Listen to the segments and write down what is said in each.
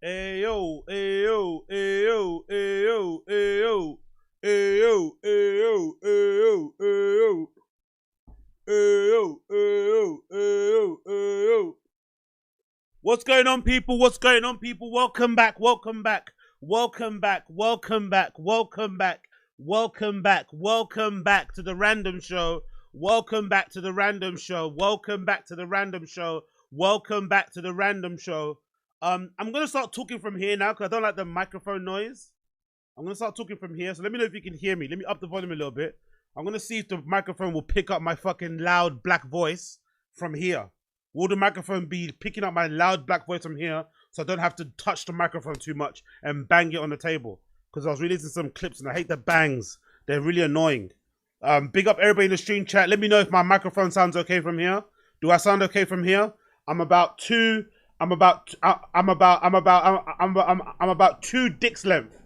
Ayo, ayo, ayo, ayo, ayo, ayo, ayo, ayo, ayo, ayo, ayo, ayo, ayo. What's going on, people? What's going on, people? Welcome back, welcome back, welcome back, welcome back, welcome back, welcome back, welcome back to the random show. Welcome back to the random show. Welcome back to the random show. Welcome back to the random show. I'm gonna start talking from here now because I don't like the microphone noise. I'm gonna start talking from here, so let me know if you can hear me. Let me up the volume a little bit. I'm gonna see if the microphone will pick up my fucking loud black voice from here. Will the microphone be picking up my loud black voice from here so I don't have to touch the microphone too much and bang it on the table? Because I was releasing some clips and I hate the bangs. They're really annoying. Big up everybody in the stream chat. Let me know if my microphone sounds okay from here. Do I sound okay from here? I'm about two dicks length.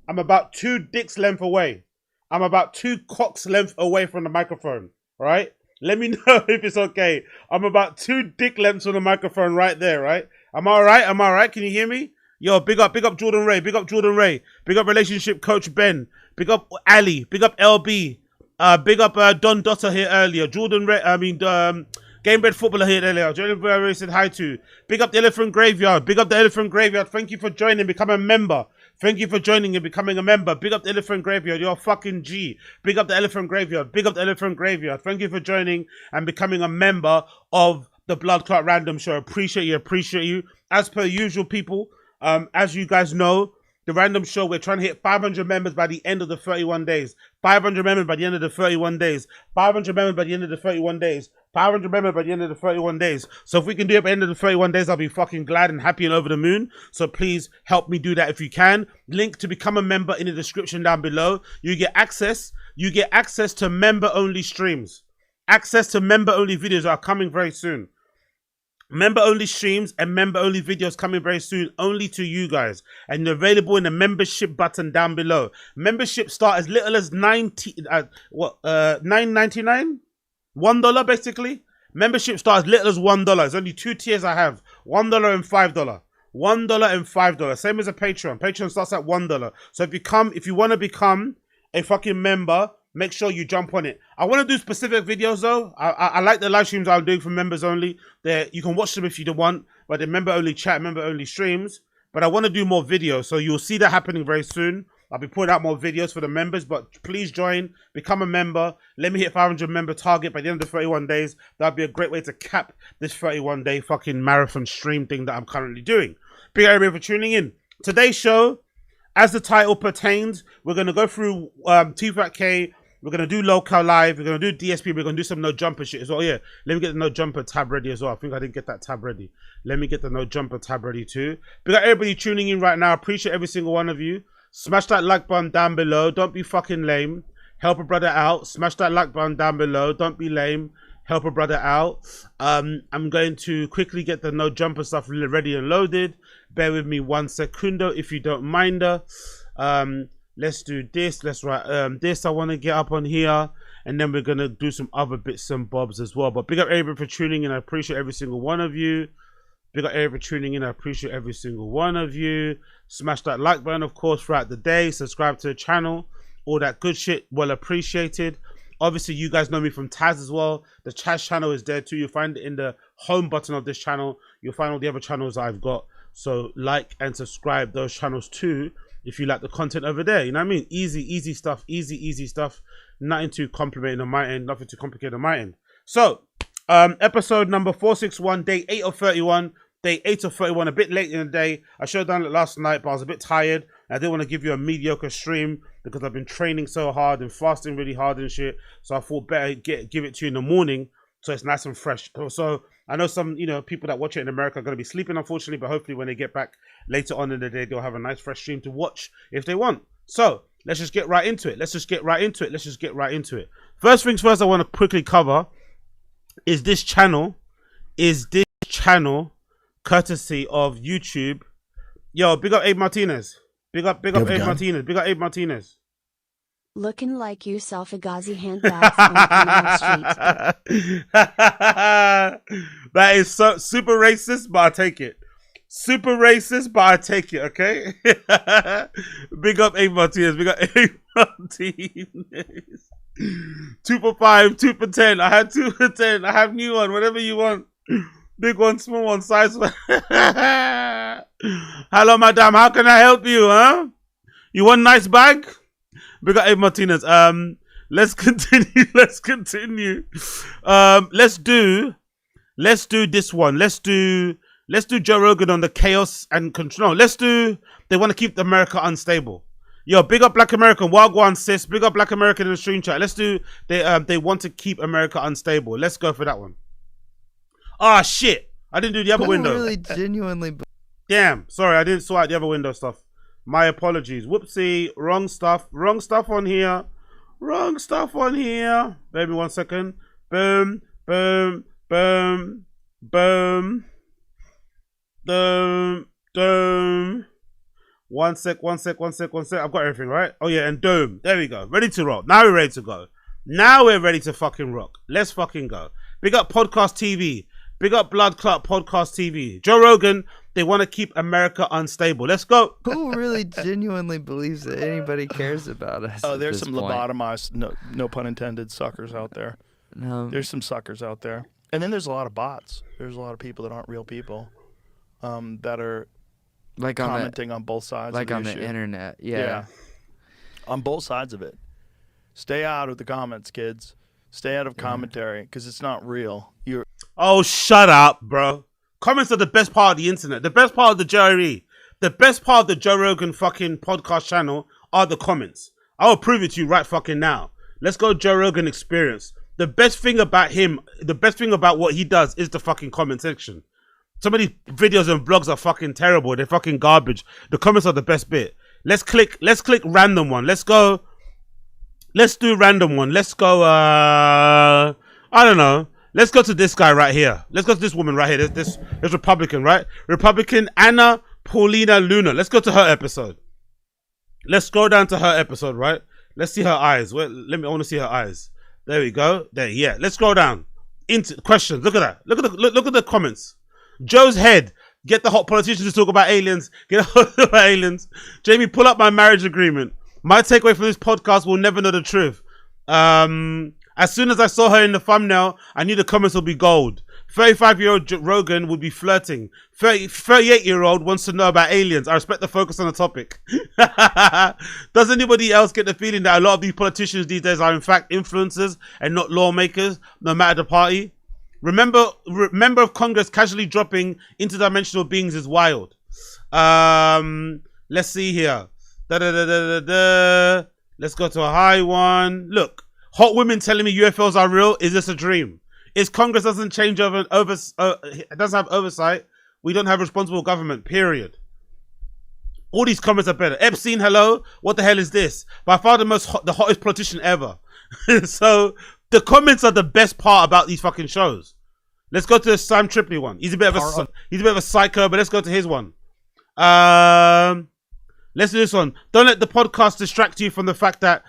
I'm about 2 dicks length away. I'm about 2 cocks length away from the microphone. All right? Let me know if it's okay. I'm about 2 dick lengths from the microphone right there, right? Am I all right? Am I all right? Can you hear me? Yo, big up Jordan Ray. Big up Jordan Ray. Big up relationship coach Ben. Big up Ali. Big up LB. Big up Don Dotter here earlier. Jordan Ray, Game Bred Footballer here earlier. Jordan Ray said hi to. Big up the Elephant Graveyard. Big up the Elephant Graveyard. Thank you for joining. Become a member. Thank you for joining and becoming a member. Big up the Elephant Graveyard. You're a fucking G. Big up the Elephant Graveyard. Big up the Elephant Graveyard. Thank you for joining and becoming a member of the Blood Clot Random Show. Appreciate you. Appreciate you. As per usual, people, as you guys know, the Random Show, we're trying to hit 500 members by the end of the 31 days. 500 members by the end of the 31 days. 500 members by the end of the 31 days. 500 members by the end of the 31 days. So if we can do it by the end of the 31 days, I'll be fucking glad and happy and over the moon. So please help me do that if you can. Link to become a member in the description down below. You get access to member-only streams. Access to member-only videos are coming very soon. Member-only streams and member-only videos coming very soon, only to you guys. And they're available in the membership button down below. Membership start as little as $9.99? $1 basically. Membership start as little as $1. There's only 2 tiers I have. $1 and $5. $1 and $5. Same as a Patreon. Patreon starts at $1. So if you want to become a fucking member, make sure you jump on it. I want to do specific videos though. I like the live streams I'm doing for members only. You can watch them if you don't want, but they're member only chat, member only streams. But I want to do more videos, so you'll see that happening very soon. I'll be putting out more videos for the members, but please join, become a member. Let me hit 500 member target by the end of the 31 days. That'd be a great way to cap this 31-day fucking marathon stream thing that I'm currently doing. Big everybody for tuning in. Today's show, as the title pertains, we're going to go through T-Fat-K. We're going to do local live. We're going to do DSP. We're going to do some no jumper shit as well. Yeah, let me get the no jumper tab ready as well. I think I didn't get that tab ready. Let me get the no jumper tab ready too. We got everybody tuning in right now. Appreciate every single one of you. Smash that like button down below. Don't be fucking lame. Help a brother out. Smash that like button down below. Don't be lame. Help a brother out. I'm going to quickly get the no jumper stuff ready and loaded. Bear with me 1 secundo if you don't mind. Let's do this. Let's write this. I want to get up on here, and then we're gonna do some other bits and bobs as well. But big up everybody for tuning in. I appreciate every single one of you. Big up everybody for tuning in. I appreciate every single one of you. Smash that like button, of course, throughout the day. Subscribe to the channel. All that good shit. Well appreciated. Obviously, you guys know me from Taz as well. The Taz channel is there too. You'll find it in the home button of this channel. You'll find all the other channels I've got. So like and subscribe those channels too, if you like the content over there. You know what I mean? Easy stuff. Easy stuff. Nothing too complicated on my end. Nothing too complicated on my end. So, episode number 461, day 8 of 31. Day 8 of 31, a bit late in the day. I should have done it last night, but I was a bit tired. I didn't want to give you a mediocre stream because I've been training so hard and fasting really hard and shit. So I thought better give it to you in the morning so it's nice and fresh. So I know some, people that watch it in America are going to be sleeping, unfortunately, but hopefully when they get back later on in the day, they'll have a nice fresh stream to watch if they want. So let's just get right into it. Let's just get right into it. First things first, I want to quickly cover is this channel. Courtesy of YouTube. Yo, big up Abe Martinez. Big up Abe Martinez. Big up Abe Martinez. Looking like you sell Fugazi handbags on the street. That is so super racist, but I take it. Super racist, but I take it, okay? Big up A Martinez. Big up A Martinez. 2 for 5, 2 for 10. I had 2 for 10. I have new one, whatever you want. Big one, small one, size one. Hello, madam. How can I help you, huh? You want a nice bag? Big up A Martinez. Let's continue. Let's continue. Let's do this one. Let's do Joe Rogan on the chaos and control. No, they want to keep America unstable. Yo, big up Black American. Wagwan sis. Big up Black American in the stream chat. They want to keep America unstable. Let's go for that one. Ah, shit. I didn't do the other window. Really genuinely. Damn. Sorry, I didn't sort out the other window stuff. My apologies. Whoopsie. Wrong stuff. Wrong stuff on here. Wrong stuff on here. Bear me 1 second. Boom. Boom. Boom. Boom. Boom. Boom. One sec. I've got everything, right? Oh, yeah, and doom. There we go. Ready to rock. Now we're ready to go. Now we're ready to fucking rock. Let's fucking go. Big up Podcast TV. Big up Blood Clot Podcast TV. Joe Rogan, they want to keep America unstable. Let's go. Who really genuinely believes that anybody cares about us? Oh, there's some lobotomized, no pun intended, suckers out there. No. There's some suckers out there. And then there's a lot of bots. There's a lot of people that aren't real people that are like commenting on both sides like of on the the issue. internet. Yeah. On both sides of it. Stay out of the comments, kids. Stay out of commentary because it's not real. Oh, shut up, bro. Comments are the best part of the internet. The best part of the The best part of the Joe Rogan fucking podcast channel are the comments. I will prove it to you right fucking now. Let's go Joe Rogan experience. The best thing about him, the best thing about what he does is the fucking comment section. Some of these videos and vlogs are fucking terrible. They're fucking garbage. The comments are the best bit. Let's click random one. Let's do random one. Let's go, I don't know. Let's go to this guy right here. Let's go to this woman right here. This Republican, right? Republican Anna Paulina Luna. Let's go to her episode. Let's scroll down to her episode, right? Let's see her eyes. Wait, I want to see her eyes. There we go. There, yeah. Let's scroll down. Into questions. Look at that. Look at the comments. Joe's head. Get the hot politicians to talk about aliens. Jamie, pull up my marriage agreement. My takeaway from this podcast, we'll never know the truth. As soon as I saw her in the thumbnail, I knew the comments would be gold. 35-year-old Rogan would be flirting. 38-year-old wants to know about aliens. I respect the focus on the topic. Does anybody else get the feeling that a lot of these politicians these days are in fact influencers and not lawmakers, no matter the party? Member of Congress casually dropping interdimensional beings is wild. Let's see here. Let's go to a high one. Look, hot women telling me UFOs are real. Is this a dream? Is Congress doesn't have oversight? We don't have responsible government. Period. All these comments are better. Epstein, hello. What the hell is this? By far the hottest politician ever. So the comments are the best part about these fucking shows. Let's go to the Sam Tripoli one. He's a bit of a psycho, but let's go to his one. Let's do this one. Don't let the podcast distract you from the fact that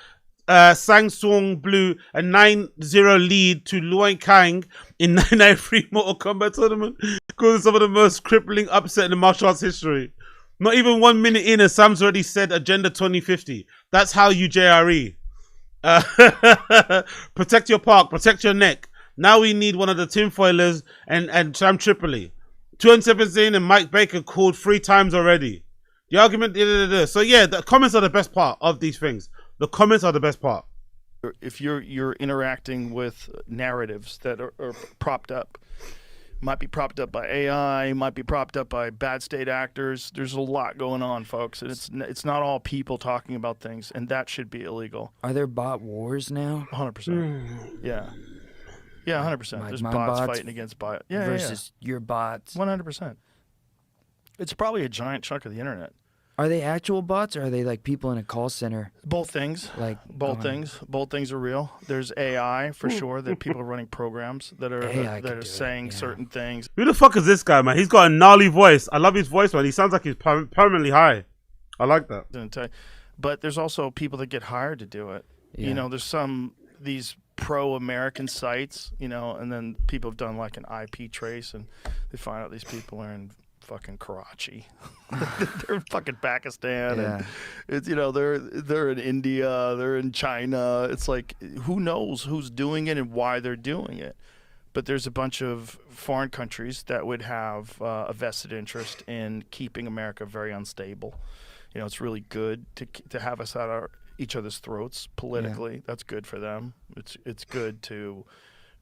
Sang Sung blew a 9-0 lead to Luan Kang in 993 Mortal Kombat tournament, causing some of the most crippling upset in the martial arts history. Not even 1 minute in, and Sam's already said Agenda 2050. That's how you JRE. Protect your park, protect your neck. Now we need one of the tinfoilers and Sam Tripoli. 217 and Mike Baker called 3 times already. The argument, so yeah, the comments are the best part of these things. The comments are the best part. If you're interacting with narratives that are propped up, might be propped up by AI, might be propped up by bad state actors. There's a lot going on, folks, and it's not all people talking about things, and that should be illegal. Are there bot wars now? 100%. Yeah. Yeah, 100%. Like There's my bots bots fighting against bots. Yeah, versus your bots. 100%. It's probably a giant chunk of the internet. Are they actual bots, or are they like people in a call center? Both things. Like both things. Both things are real. There's AI for sure that people are running programs that are saying certain things. Who the fuck is this guy, man? He's got a gnarly voice. I love his voice, man. He sounds like he's permanently high. I like that. But there's also people that get hired to do it. Yeah. You know, there's these pro-American sites, you know, and then people have done like an IP trace, and they find out these people are in fucking Karachi. They're in fucking Pakistan. Yeah. And it's, you know, they're in India. They're in China. It's like, who knows who's doing it and why they're doing it. But there's a bunch of foreign countries that would have a vested interest in keeping America very unstable. You know, it's really good to have us at each other's throats politically. Yeah. That's good for them. It's good to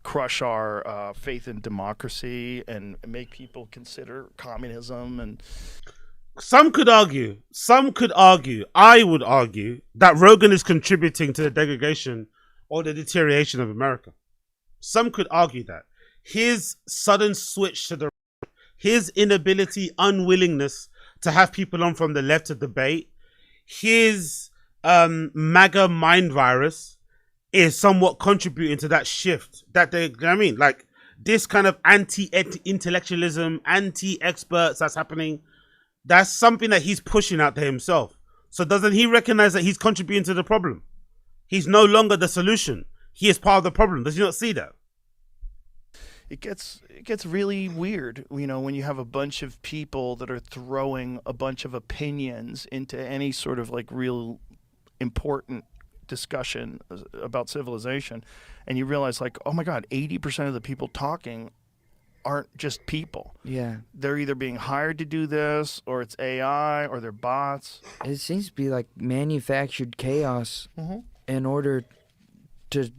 crush our faith in democracy and make people consider communism. And some could argue, I would argue that Rogan is contributing to the degradation or the deterioration of America. Some could argue that his sudden switch to his inability, unwillingness to have people on from the left to debate, his MAGA mind virus is somewhat contributing to that shift. That they, you know what I mean, like this kind of anti-intellectualism, anti-experts that's happening. That's something that he's pushing out to himself. So doesn't he recognize that he's contributing to the problem? He's no longer the solution. He is part of the problem. Does he not see that? It gets really weird, you know, when you have a bunch of people that are throwing a bunch of opinions into any sort of like real important discussion about civilization, and you realize like, oh my God, 80% of the people talking aren't just people. Yeah. They're either being hired to do this, or it's AI, or they're bots. It seems to be like manufactured chaos in order to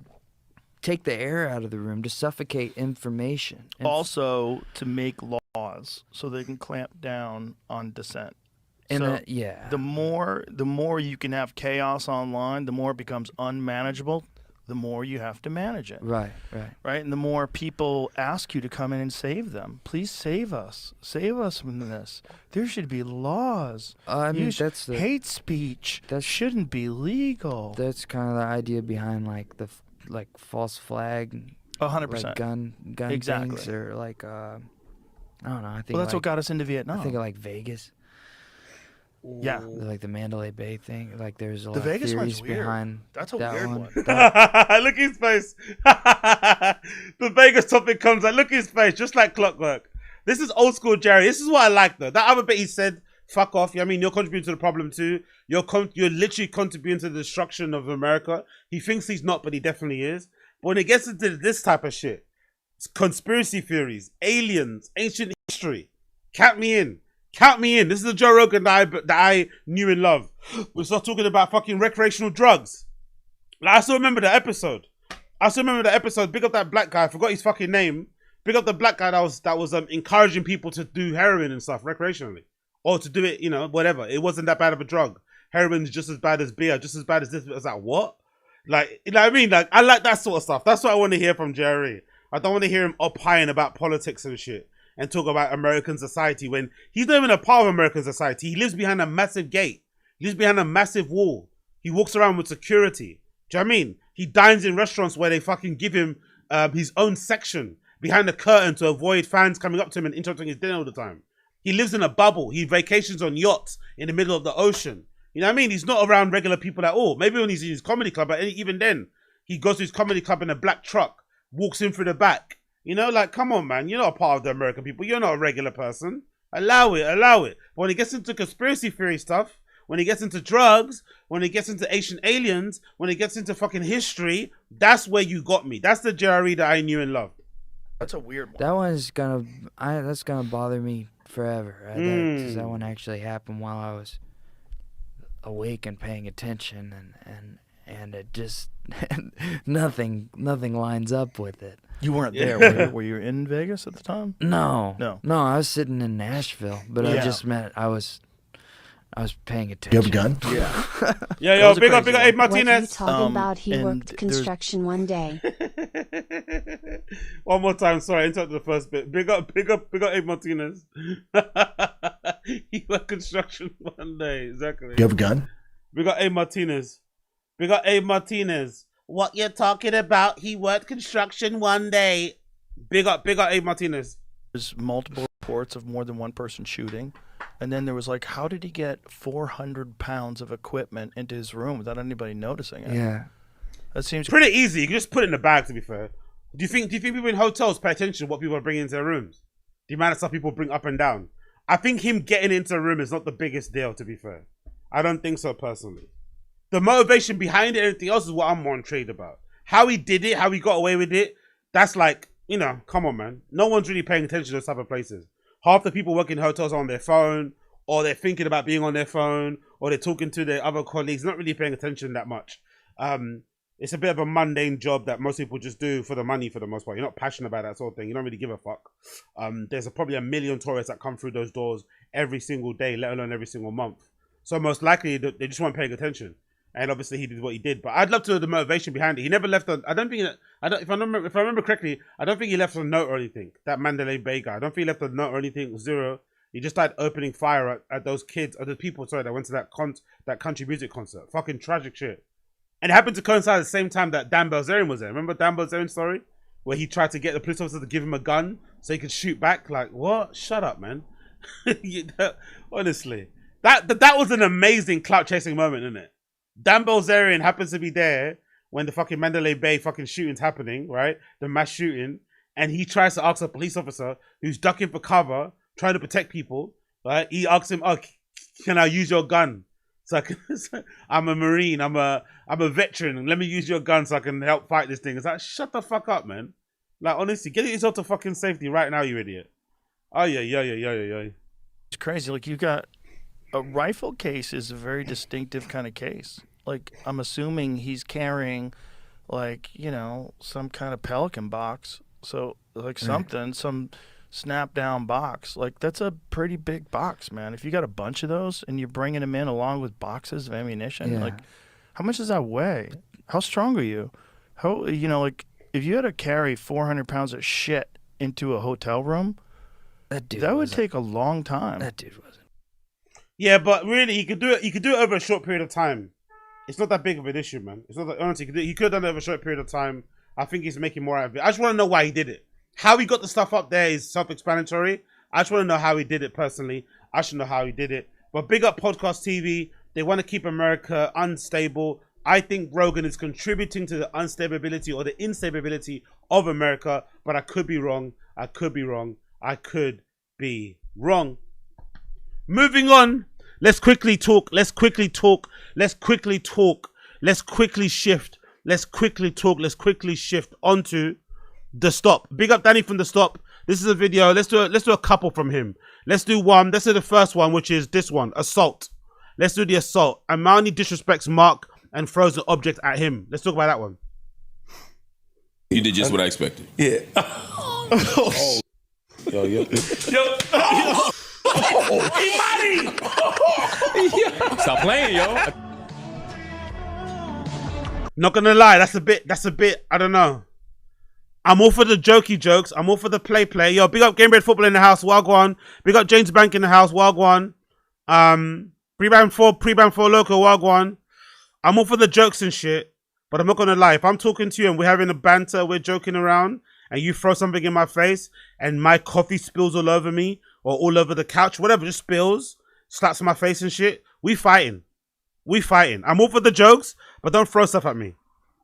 take the air out of the room, to suffocate information. And also to make laws so they can clamp down on dissent. And so yeah. The more you can have chaos online, the more it becomes unmanageable, the more you have to manage it. Right. And the more people ask you to come in and save them. Please save us. Save us from this. There should be laws. I mean, that's the hate speech. That shouldn't be legal. That's kind of the idea behind like the false flag, 100%, like gun exactly. things, or like I don't know. I think that's what got us into Vietnam. I think of like Vegas. Yeah, like the Mandalay Bay thing. Like there's a lot Vegas of theories one's weird. behind. That's a that weird one. Look at his face. The Vegas topic comes out. Look at his face, just like clockwork. This is old school Jerry. This is what I like though. That other bit he said, fuck off. I mean, you're contributing to the problem too. You're literally contributing to the destruction of America. He thinks he's not, but he definitely is. But when it gets into this type of shit, it's conspiracy theories, aliens, ancient history, count me in. Count me in. This is the Joe Rogan that I knew and loved. We start talking about fucking recreational drugs. Like, I still remember the episode. Big up that black guy. I forgot his fucking name. Big up the black guy that was encouraging people to do heroin and stuff recreationally. Or to do it, you know, whatever. It wasn't that bad of a drug. Heroin is just as bad as beer, just as bad as this. I was like, what? Like, you know what I mean? Like, I like that sort of stuff. That's what I want to hear from Jerry. I don't want to hear him opining about politics and shit and talk about American society when he's not even a part of American society. He lives behind a massive gate. He lives behind a massive wall. He walks around with security. Do you know what I mean? He dines in restaurants where they fucking give him his own section behind the curtain to avoid fans coming up to him and interrupting his dinner all the time. He lives in a bubble. He vacations on yachts in the middle of the ocean. You know what I mean? He's not around regular people at all. Maybe when he's in his comedy club, but even then, he goes to his comedy club in a black truck, walks in through the back. You know, like, come on, man. You're not a part of the American people. You're not a regular person. Allow it. But when he gets into conspiracy theory stuff, when he gets into drugs, when he gets into ancient aliens, when he gets into fucking history, that's where you got me. That's the Jerry that I knew and loved. That's a weird one. That one's that's gonna bother me forever. That one actually happened while I was awake and paying attention, and it just nothing lines up with it. You weren't there. Were you in Vegas at the time? No. I was sitting in Nashville, but I just meant I was paying attention. You have a gun? Yeah, big up, Abe Martinez. What are you talking about? He worked construction one day. One more time, sorry, I interrupted the first bit. Big up, Abe Martinez. He worked construction one day, exactly. You have a gun? Big up Abe Martinez. What you're talking about? He worked construction one day. Big up Abe Martinez. There's multiple reports of more than one person shooting. And then there was like, how did he get 400 pounds of equipment into his room without anybody noticing it? Yeah. That seems pretty easy. You can just put it in the bag, to be fair. Do you think people in hotels pay attention to what people are bringing into their rooms? The amount of stuff people bring up and down. I think him getting into a room is not the biggest deal, to be fair. I don't think so, personally. The motivation behind it, everything else is what I'm more intrigued about. How he did it, how he got away with it, that's like, you know, come on, man. No one's really paying attention to those type of places. Half the people working in hotels are on their phone, or they're thinking about being on their phone, or they're talking to their other colleagues, not really paying attention that much. It's a bit of a mundane job that most people just do for the money for the most part. You're not passionate about that sort of thing. You don't really give a fuck. There's probably 1 million tourists that come through those doors every single day, let alone every single month. So most likely they just weren't paying attention. And obviously he did what he did. But I'd love to know the motivation behind it. He never left I remember correctly, I don't think he left a note or anything. That Mandalay Bay guy. I don't think he left a note or anything. Zero. He just started opening fire at those kids, or the people, sorry, that went to that country music concert. Fucking tragic shit. And it happened to coincide at the same time that Dan Bilzerian was there. Remember Dan Bilzerian's story? Where he tried to get the police officer to give him a gun so he could shoot back? Like, what? Shut up, man. Honestly. That was an amazing clout chasing moment, isn't it? Dan Bilzerian happens to be there when the fucking Mandalay Bay fucking shooting's happening, right? The mass shooting. And he tries to ask a police officer who's ducking for cover, trying to protect people, right? He asks him, oh, can I use your gun? So I can, I'm a Marine, I'm a veteran. Let me use your gun so I can help fight this thing. It's like, shut the fuck up, man. Like, honestly, get yourself to fucking safety right now, you idiot. Oh, yeah. It's crazy. Like, you got a rifle case is a very distinctive kind of case. Like, I'm assuming he's carrying, like, you know, some kind of Pelican box. So, like, something, some snap down box. Like, that's a pretty big box, man. If you got a bunch of those and you're bringing them in along with boxes of ammunition, like, how much does that weigh? How strong are you? How, you know, like, if you had to carry 400 pounds of shit into a hotel room, that would take a long time. That dude wasn't. Yeah, but really, he could do it. He could do it over a short period of time. It's not that big of an issue, man. It's not that, honestly, he could have done it over a short period of time. I think he's making more out of it. I just want to know why he did it. How he got the stuff up there is self-explanatory. I just want to know how he did it personally. I should know how he did it. But big up Podcast TV. They want to keep America unstable. I think Rogan is contributing to the instability or the instability of America. But I could be wrong. I could be wrong. I could be wrong. Moving on. Let's quickly talk. Let's quickly talk. Let's quickly talk. Let's quickly shift. Let's quickly talk. Let's quickly shift onto The Stop. Big up Danny from The Stop. This is a video. Let's do a couple from him. Let's do one. Let's do the first one, which is this one, assault. Let's do the assault. EMMANY disrespects Mark and throws an object at him. Let's talk about that one. You did just what I expected. Yeah. Oh. Yo. EMMANY! Stop playing, yo. Not gonna lie, that's a bit, I don't know. I'm all for the jokey jokes. I'm all for the play. Yo, big up Game Bread Football in the house, Wagwan. Big up James Bank in the house, Wagwan. Pre-ban 4 local, Wagwan. I'm all for the jokes and shit, but I'm not gonna lie. If I'm talking to you and we're having a banter, we're joking around, and you throw something in my face, and my coffee spills all over me, or all over the couch, whatever, just spills, slaps on my face and shit, we fighting. I'm all for the jokes, but don't throw stuff at me.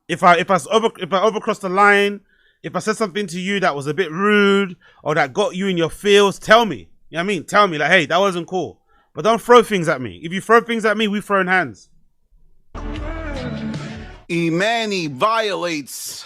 If I overcross the line, if I said something to you that was a bit rude or that got you in your feels, tell me. You know what I mean? Tell me, like, hey, that wasn't cool. But don't throw things at me. If you throw things at me, we throwing hands. EMMANY violates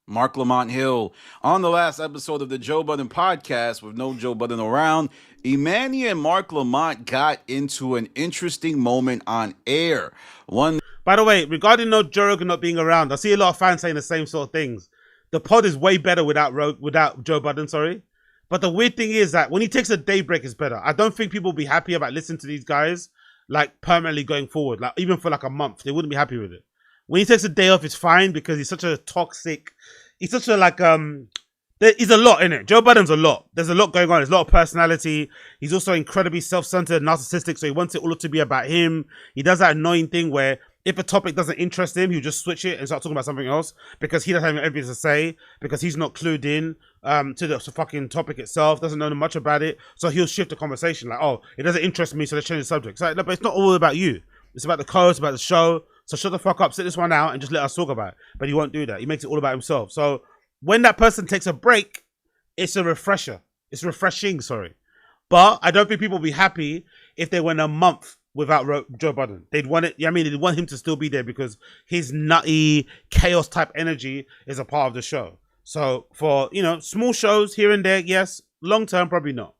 Mark Lamont Hill. On the last episode of the Joe Budden podcast, with no Joe Budden around, EMMANY and Mark Lamont got into an interesting moment on air. By the way, regarding no Joe Rogan not being around, I see a lot of fans saying the same sort of things. The pod is way better without Joe Budden, sorry. But the weird thing is that when he takes a day break, it's better. I don't think people will be happy about listening to these guys like permanently going forward. Like even for like a month, they wouldn't be happy with it. When he takes a day off, it's fine because he's such a toxic. He's such a like he's a lot in it. Joe Budden's a lot. There's a lot going on. There's a lot of personality. He's also incredibly self-centered, narcissistic. So he wants it all to be about him. He does that annoying thing where if a topic doesn't interest him, he'll just switch it and start talking about something else because he doesn't have anything to say, because he's not clued in to the fucking topic itself, doesn't know much about it. So he'll shift the conversation like, oh, it doesn't interest me, so let's change the subject. So, no, but it's not all about you. It's about the co-host, about the show. So shut the fuck up, sit this one out and just let us talk about it. But he won't do that. He makes it all about himself. So when that person takes a break, it's a refresher. It's refreshing, sorry. But I don't think people will be happy if they went a month without Joe Budden. They'd want it. I mean, they'd want him to still be there because his nutty chaos type energy is a part of the show. So for, you know, small shows here and there, yes. Long term, probably not.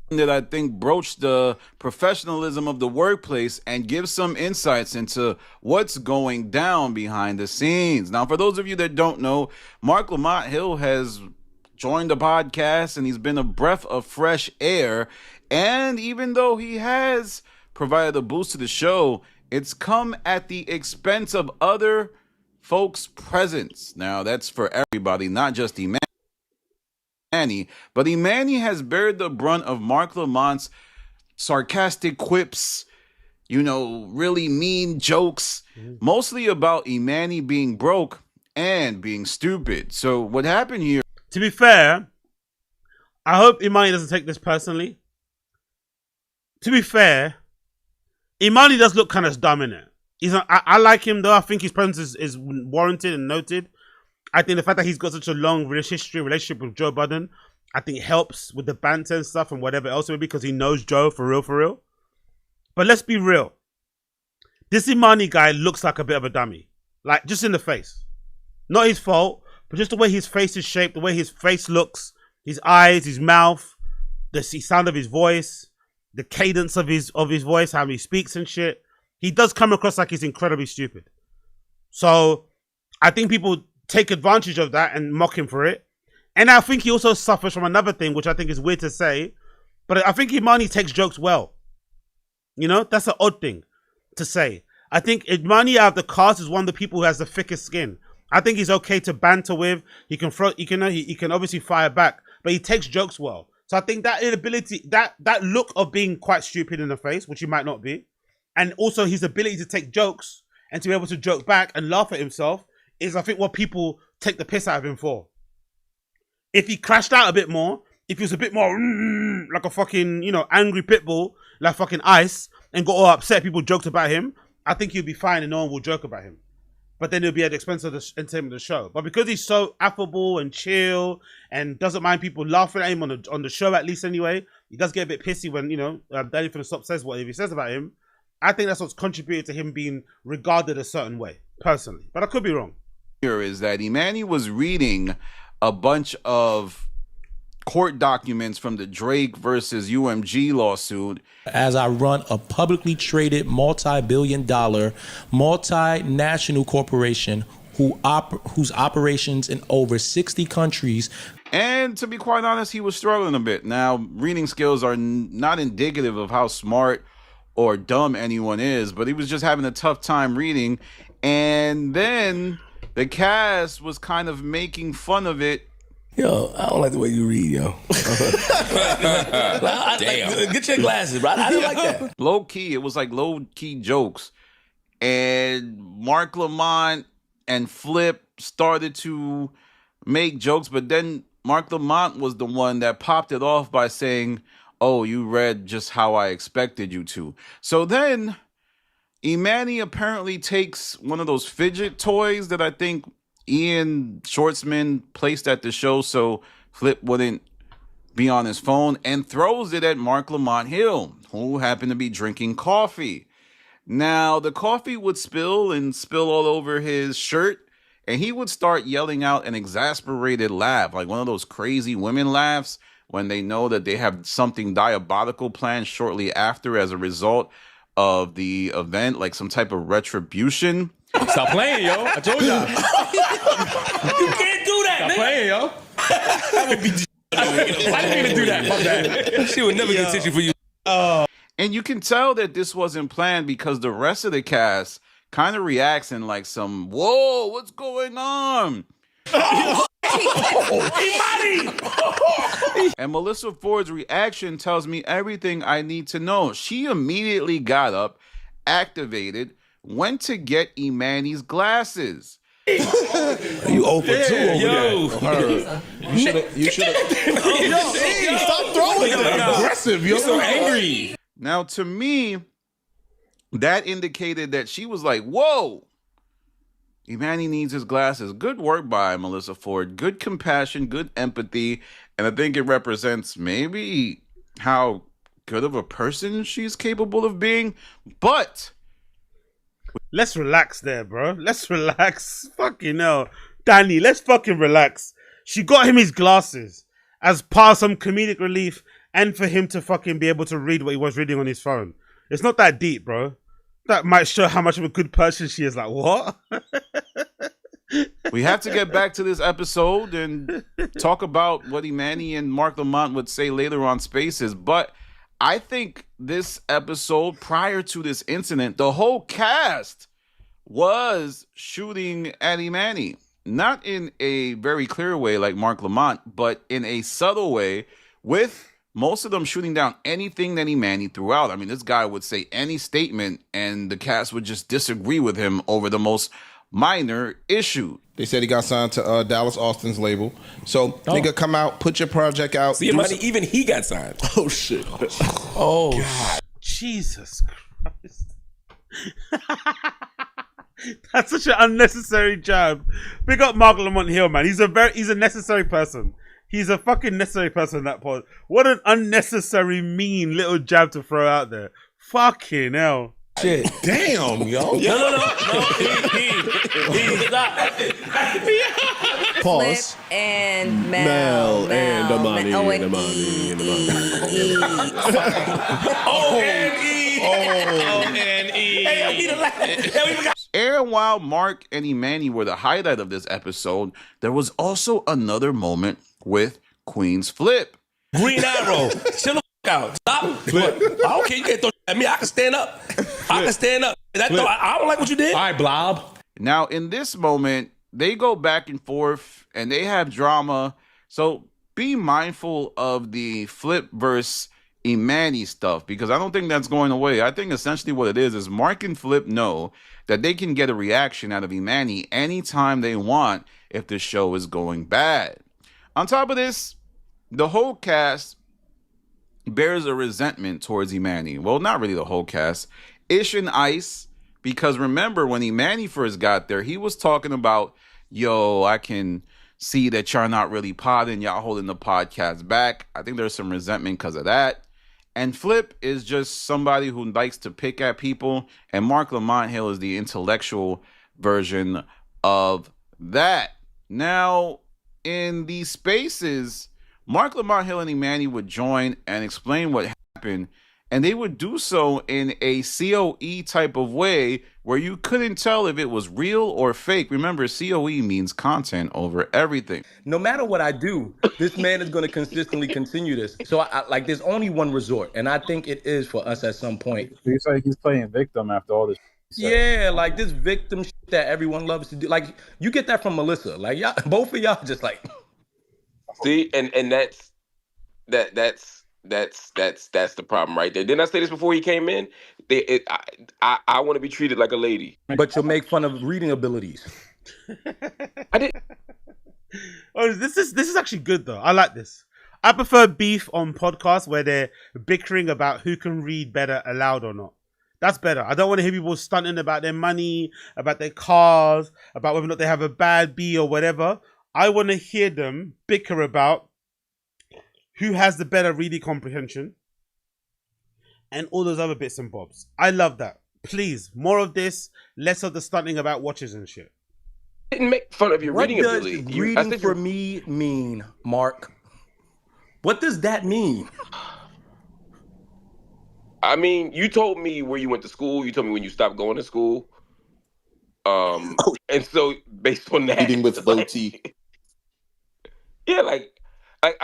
That I think broach the professionalism of the workplace and give some insights into what's going down behind the scenes. Now, for those of you that don't know, Marc Lamont Hill has joined the podcast and he's been a breath of fresh air. And even though he has provided a boost to the show, it's come at the expense of other folks' presence. Now, that's for everybody, not just EMMANY. But EMMANY has bared the brunt of Marc Lamont's sarcastic quips, you know, really mean jokes, mostly about EMMANY being broke and being stupid. So what happened here? To be fair, I hope EMMANY doesn't take this personally. To be fair, EMMANY does look kind of dumb in it. I like him though. I think his presence is warranted and noted. I think the fact that he's got such a long relationship with Joe Budden, I think helps with the banter and stuff and whatever else it may be because he knows Joe for real. But let's be real. This EMMANY guy looks like a bit of a dummy. Like, just in the face. Not his fault, but just the way his face is shaped, the way his face looks, his eyes, his mouth, the sound of his voice, the cadence of his voice, how he speaks and shit. He does come across like he's incredibly stupid. So, I think people take advantage of that and mock him for it. And I think he also suffers from another thing, which I think is weird to say, but I think EMMANY takes jokes well. You know, that's an odd thing to say. I think EMMANY out of the cast is one of the people who has the thickest skin. I think he's okay to banter with. He can obviously fire back, but he takes jokes well. So I think that inability, that look of being quite stupid in the face, which he might not be, and also his ability to take jokes and to be able to joke back and laugh at himself is, I think, what people take the piss out of him for. If he crashed out a bit more, if he was a bit more like a fucking, you know, angry pit bull, like fucking Ice, and got all upset, people joked about him, I think he'll be fine and no one will joke about him. But then it'll be at the expense of the entertainment of the show. But because he's so affable and chill and doesn't mind people laughing at him on the show, at least anyway, he does get a bit pissy when, you know, Danny from the Stop says whatever he says about him. I think that's what's contributed to him being regarded a certain way, personally. But I could be wrong. Here is that EMMANY was reading a bunch of court documents from the Drake versus UMG lawsuit. As I run a publicly traded multi-billion-dollar multinational corporation whose operations in over 60 countries. And to be quite honest, he was struggling a bit. Now, reading skills are not indicative of how smart or dumb anyone is, but he was just having a tough time reading. And then the cast was kind of making fun of it. Yo, I don't like the way you read, yo. Damn. Get your glasses, bro. I don't like that. Low key, it was like low key jokes. And Marc Lamont and Flip started to make jokes, but then Marc Lamont was the one that popped it off by saying, "Oh, you read just how I expected you to." So then EMMANY apparently takes one of those fidget toys that I think Ian Schwartzman placed at the show so Flip wouldn't be on his phone, and throws it at Marc Lamont Hill, who happened to be drinking coffee. Now, the coffee would spill all over his shirt, and he would start yelling out an exasperated laugh, like one of those crazy women laughs when they know that they have something diabolical planned shortly after as a result of the event, like some type of retribution. Stop playing, yo. I told y'all. You can't do that, Stop nigga. playing, yo. I didn't mean to do that. My bad. She would never get attention for you. And you can tell that this wasn't planned because the rest of the cast kind of reacts in like some, "Whoa, what's going on?" And Melissa Ford's reaction tells me everything I need to know. She immediately got up, activated, went to get EMMANY's glasses. You over 2 over there. You should have. Stop throwing it. Aggressive. You're so angry. Now, to me, that indicated that she was like, "Whoa, EMMANY needs his glasses." Good work by Melissa Ford. Good compassion, good empathy. And I think it represents maybe how good of a person she's capable of being, but let's relax there, bro. Let's relax. Fucking hell. Danny, let's fucking relax. She got him his glasses as part of some comedic relief and for him to fucking be able to read what he was reading on his phone. It's not that deep, bro. That might show how much of a good person she is. Like, what? we have to get back to this episode and talk about what EMMANY and Marc Lamont would say later on Spaces. But I think this episode, prior to this incident, the whole cast was shooting at EMMANY. Not in a very clear way like Marc Lamont, but in a subtle way, with most of them shooting down anything that EMMANY threw out. I mean, this guy would say any statement and the cast would just disagree with him over the most minor issue. They said he got signed to Dallas Austin's label. So, nigga, come out, put your project out. See, EMMANY, even he got signed. Oh, shit. Oh, God. Jesus Christ. That's such an unnecessary jab. Big up Marc Lamont Hill, man. He's a necessary person. He's a fucking necessary person in that pod. What an unnecessary, mean little jab to throw out there. Fucking hell. Shit. Damn, yo. No. He's not. Pause. Flip and Mel and Amani. And while Marc and EMMANY were the highlight of this episode, there was also another moment with QUEENZFLIP. Green Arrow. Chill the fuck out. Stop. Flip. I don't care. You can't throw at me. I can stand up. I can stand up. I don't like what you did. All right, Blob. Now, in this moment, they go back and forth and they have drama. So be mindful of the Flip versus EMMANY stuff, because I don't think that's going away. I think essentially what it is Marc and Flip know that they can get a reaction out of EMMANY anytime they want if the show is going bad. On top of this, the whole cast bears a resentment towards EMMANY. Well, not really the whole cast. Ish and Ice, because remember when EMMANY first got there, he was talking about, yo, I can see that y'all not really podding, y'all holding the podcast back. I think there's some resentment because of that. And Flip is just somebody who likes to pick at people, and Marc Lamont Hill is the intellectual version of that. Now, in these spaces, Marc Lamont Hill and EMMANY would join and explain what happened, and they would do so in a COE type of way where you couldn't tell if it was real or fake. Remember, COE means content over everything. No matter what I do, this man is going to consistently continue this. So, like, there's only one resort, and I think it is for us at some point. He's like he's playing victim after all this. Yeah, like this victim shit that everyone loves to do. Like, you get that from Melissa. Like, y'all, both of y'all just like. See, and that's the problem right there. Didn't I say this before he came in? I want to be treated like a lady. But you'll make fun of reading abilities. I did. Oh, this is actually good though. I like this. I prefer beef on podcasts where they're bickering about who can read better aloud or not. That's better. I don't want to hear people stunting about their money, about their cars, about whether or not they have a bad B or whatever. I want to hear them bicker about who has the better reading comprehension and all those other bits and bobs. I love that. Please, more of this, less of the stunting about watches and shit. Didn't make fun of your reading ability. What does reading for me mean, Mark? What does that mean? I mean, you told me where you went to school. You told me when you stopped going to school. And so based on that, Reading with low T. Yeah, like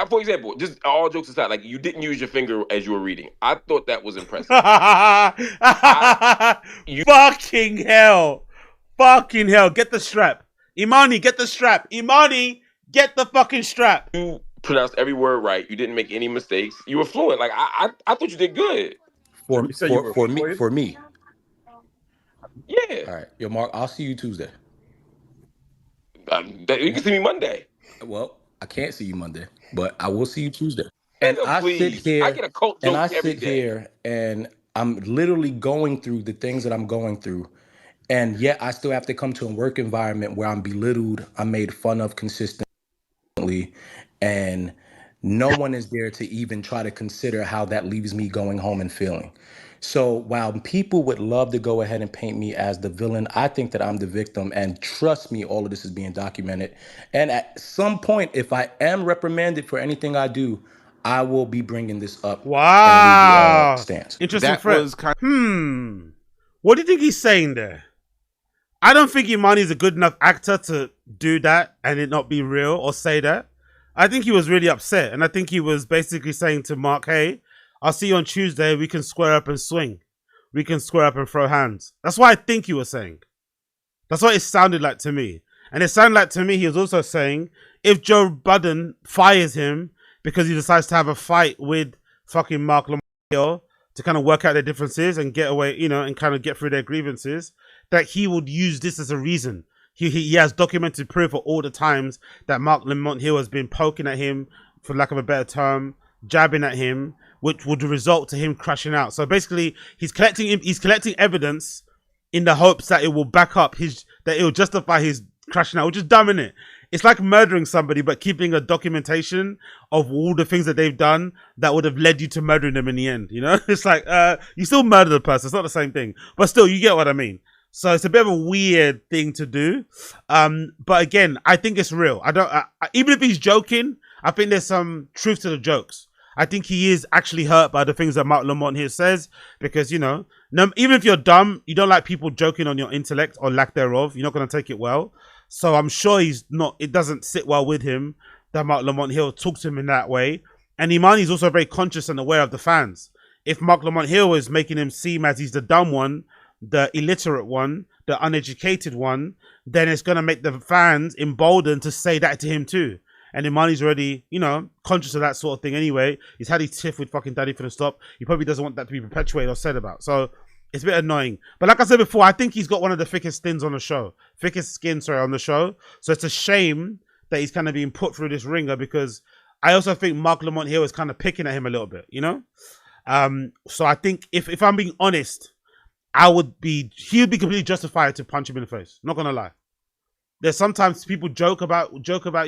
for example, just all jokes aside, like you didn't use your finger as you were reading. I thought that was impressive. Fucking hell. Fucking hell. Get the strap. EMMANY, get the strap. EMMANY, get the fucking strap. You pronounced every word right. You didn't make any mistakes. You were fluent. Like I thought you did good. For me. Yeah. All right. Yo, Mark, I'll see you Tuesday. You can see me Monday. Well, I can't see you Monday, but I will see you Tuesday. And I please. sit here I get a cult joke and I every sit day. here and I'm literally going through the things that I'm going through. And yet I still have to come to a work environment where I'm belittled, I'm made fun of consistently. And no one is there to even try to consider how that leaves me going home and feeling. So while people would love to go ahead and paint me as the villain, I think that I'm the victim. And trust me, all of this is being documented. And at some point, if I am reprimanded for anything I do, I will be bringing this up. Wow. Stance. Interesting threat. What do you think he's saying there? I don't think Imani is a good enough actor to do that and it not be real or say that. I think he was really upset. And I think he was basically saying to Mark, hey, I'll see you on Tuesday. We can square up and swing. We can square up and throw hands. That's what I think he was saying. That's what it sounded like to me. And it sounded like to me he was also saying if Joe Budden fires him because he decides to have a fight with fucking Mark Lamont to kind of work out their differences and get away, you know, and kind of get through their grievances, that he would use this as a reason. He has documented proof of all the times that Mark Lamont Hill has been poking at him, for lack of a better term, jabbing at him, which would result to him crashing out. So basically, he's collecting evidence in the hopes that it will back up that it will justify his crashing out, which is dumb, innit? It's like murdering somebody, but keeping a documentation of all the things that they've done that would have led you to murdering them in the end. You know, it's like you still murder the person. It's not the same thing, but still, you get what I mean. So it's a bit of a weird thing to do. But again, I think it's real. Even if he's joking, I think there's some truth to the jokes. I think he is actually hurt by the things that Mark Lamont here says, because, you know, even if you're dumb, you don't like people joking on your intellect or lack thereof. You're not going to take it well. So I'm sure it doesn't sit well with him that Mark Lamont Hill talks to him in that way. And Imani's also very conscious and aware of the fans. If Mark Lamont Hill is making him seem as he's the dumb one, the illiterate one, the uneducated one, then it's going to make the fans emboldened to say that to him too. And Imani's already, you know, conscious of that sort of thing anyway. He's had his tiff with fucking Daddy for the Stop. He probably doesn't want that to be perpetuated or said about. So it's a bit annoying. But like I said before, I think he's got one of the thickest skins on the show. On the show. So it's a shame that he's kind of being put through this ringer, because I also think Mark Lamont Hill is kind of picking at him a little bit, you know? So I think if I'm being honest, he would be completely justified to punch him in the face. Not gonna lie. There's sometimes people joke about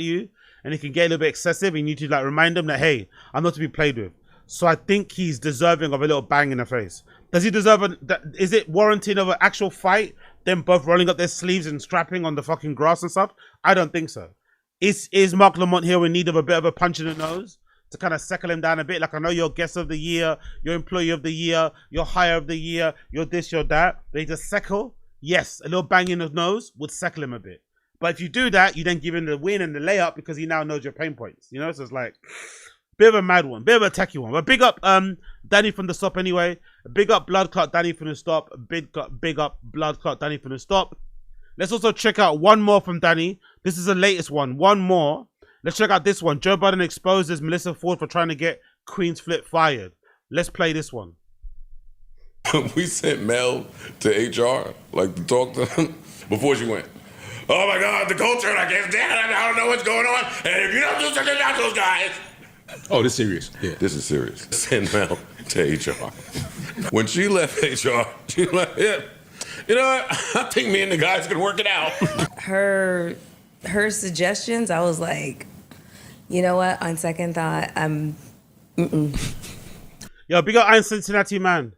you, and it can get a little bit excessive, and you need to like remind them that, hey, I'm not to be played with. So I think he's deserving of a little bang in the face. Does he deserve is it warranted of an actual fight? Them both rolling up their sleeves and scrapping on the fucking grass and stuff? I don't think so. Is Mark Lamont here in need of a bit of a punch in the nose to kind of settle him down a bit? Like, I know you're guest of the year, you're employee of the year, you're hire of the year, you're this, you're that. They just settle. Yes, a little bang in the nose would settle him a bit. But if you do that, you then give him the win and the layup because he now knows your pain points. You know, so it's like bit of a mad one, bit of a techie one. But big up Danny from the Stop anyway. Big up Blood Clot Danny from the Stop. Big up Blood Clot Danny from the Stop. Let's also check out one more from Danny. This is the latest one. One more. Let's check out this one. Joe Budden exposes Melissa Ford for trying to get QUEENZFLIP fired. Let's play this one. We sent Mel to HR, like to talk to them before she went. Oh my God, the culture, I can't stand it. I don't know what's going on. And if you don't do something about those guys. Oh, this is serious. Yeah. This is serious. Send Mel to HR. When she left HR, she like, yeah, you know what? I think me and the guys can work it out. Her suggestions, I was like, you know what? On second thought, Yo, big up Iron Cincinnati, man.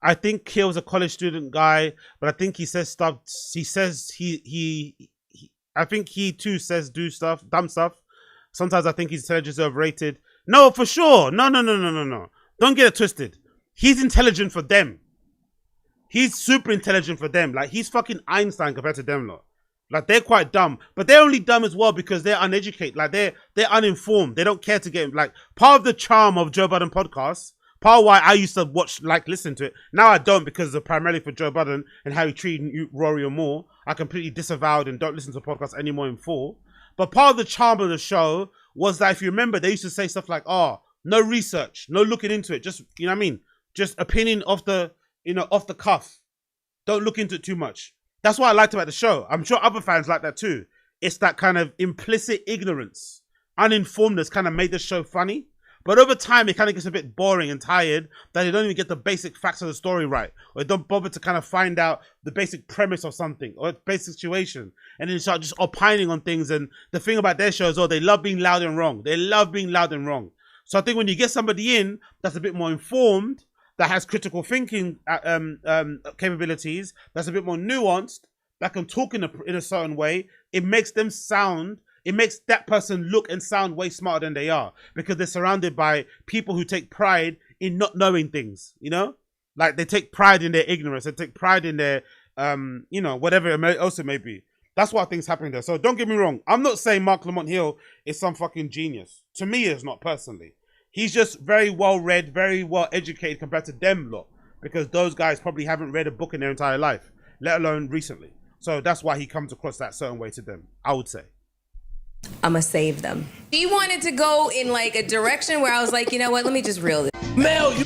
I think he was a college student guy, but I think he says stuff. He says I think he too says dumb stuff. Sometimes I think his intelligence is overrated. No, for sure. No. Don't get it twisted. He's intelligent for them. He's super intelligent for them. Like, he's fucking Einstein compared to them lot. Like, they're quite dumb, but they're only dumb as well because they're uneducated. Like, they're uninformed. They don't care to get, like, part of the charm of Joe Budden podcasts, part of why I used to listen to it. Now I don't, because of primarily for Joe Budden and how he treated Rory and Moore. I completely disavowed and don't listen to podcasts anymore in full. But part of the charm of the show was that, if you remember, they used to say stuff like, oh, no research, no looking into it. Just, you know what I mean? Just opinion off the cuff. Don't look into it too much. That's what I liked about the show. I'm sure other fans like that too. It's that kind of implicit ignorance, uninformedness kind of made the show funny. But over time, it kind of gets a bit boring and tired that they don't even get the basic facts of the story right. Or they don't bother to kind of find out the basic premise of something or a basic situation. And then start just opining on things. And the thing about their show is, they love being loud and wrong. They love being loud and wrong. So I think when you get somebody in that's a bit more informed, that has critical thinking capabilities, that's a bit more nuanced, that can talk in a certain way, it makes them sound, it makes that person look and sound way smarter than they are, because they're surrounded by people who take pride in not knowing things, you know? Like, they take pride in their ignorance, they take pride in their, you know, whatever else it may be. That's what I think's happening there. So don't get me wrong, I'm not saying Mark Lamont Hill is some fucking genius. To me, it's not personally. He's just very well read, very well educated compared to them lot, because those guys probably haven't read a book in their entire life, let alone recently. So that's why he comes across that certain way to them, I would say. I'ma save them. He wanted to go in like a direction where I was like, you know what, let me just reel this. Mel, you.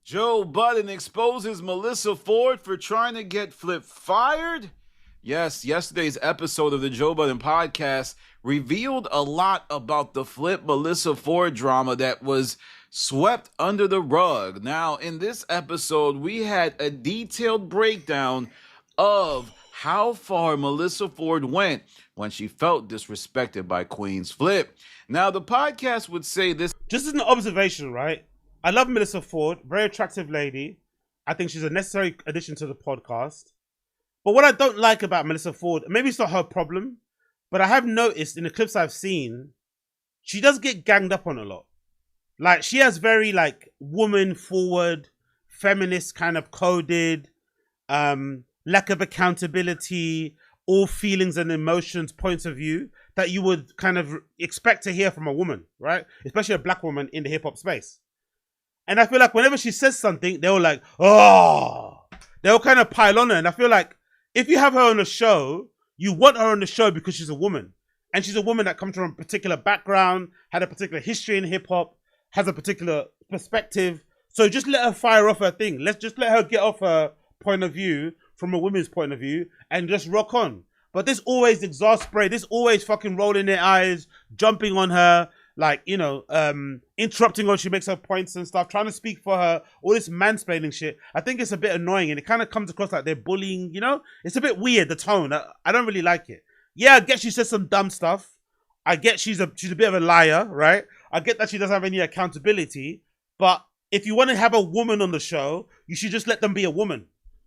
Joe Budden exposes Melissa Ford for trying to get Flip fired. Yes, yesterday's episode of the Joe Budden podcast revealed a lot about the Flip Melissa Ford drama that was swept under the rug. Now, in this episode, we had a detailed breakdown of how far Melissa Ford went when she felt disrespected by QUEENZFLIP. Now, the podcast would say this. Just as an observation, right? I love Melissa Ford, very attractive lady. I think she's a necessary addition to the podcast. But what I don't like about Melissa Ford, maybe it's not her problem, but I have noticed in the clips I've seen, she does get ganged up on a lot. Like, she has very, like, woman-forward, feminist kind of coded, lack of accountability, all feelings and emotions points of view that you would kind of expect to hear from a woman, right? Especially a black woman in the hip-hop space. And I feel like whenever she says something, they're all like, oh! They'll kind of pile on her. And I feel like if you have her on a show, you want her on the show because she's a woman. And she's a woman that comes from a particular background, had a particular history in hip-hop, has a particular perspective. So just let her fire off her thing. Let's just let her get off her point of view from a woman's point of view and just rock on. But there's always exhaust spray. There's always fucking rolling their eyes, jumping on her, like, you know, interrupting her when she makes her points and stuff, trying to speak for her, all this mansplaining shit. I think it's a bit annoying and it kind of comes across like they're bullying, you know? It's a bit weird, the tone. I don't really like it. Yeah, I get she says some dumb stuff. I get she's a bit of a liar, right? I get that she doesn't have any accountability. But if you want to have a woman on the show, you should just let them be a woman.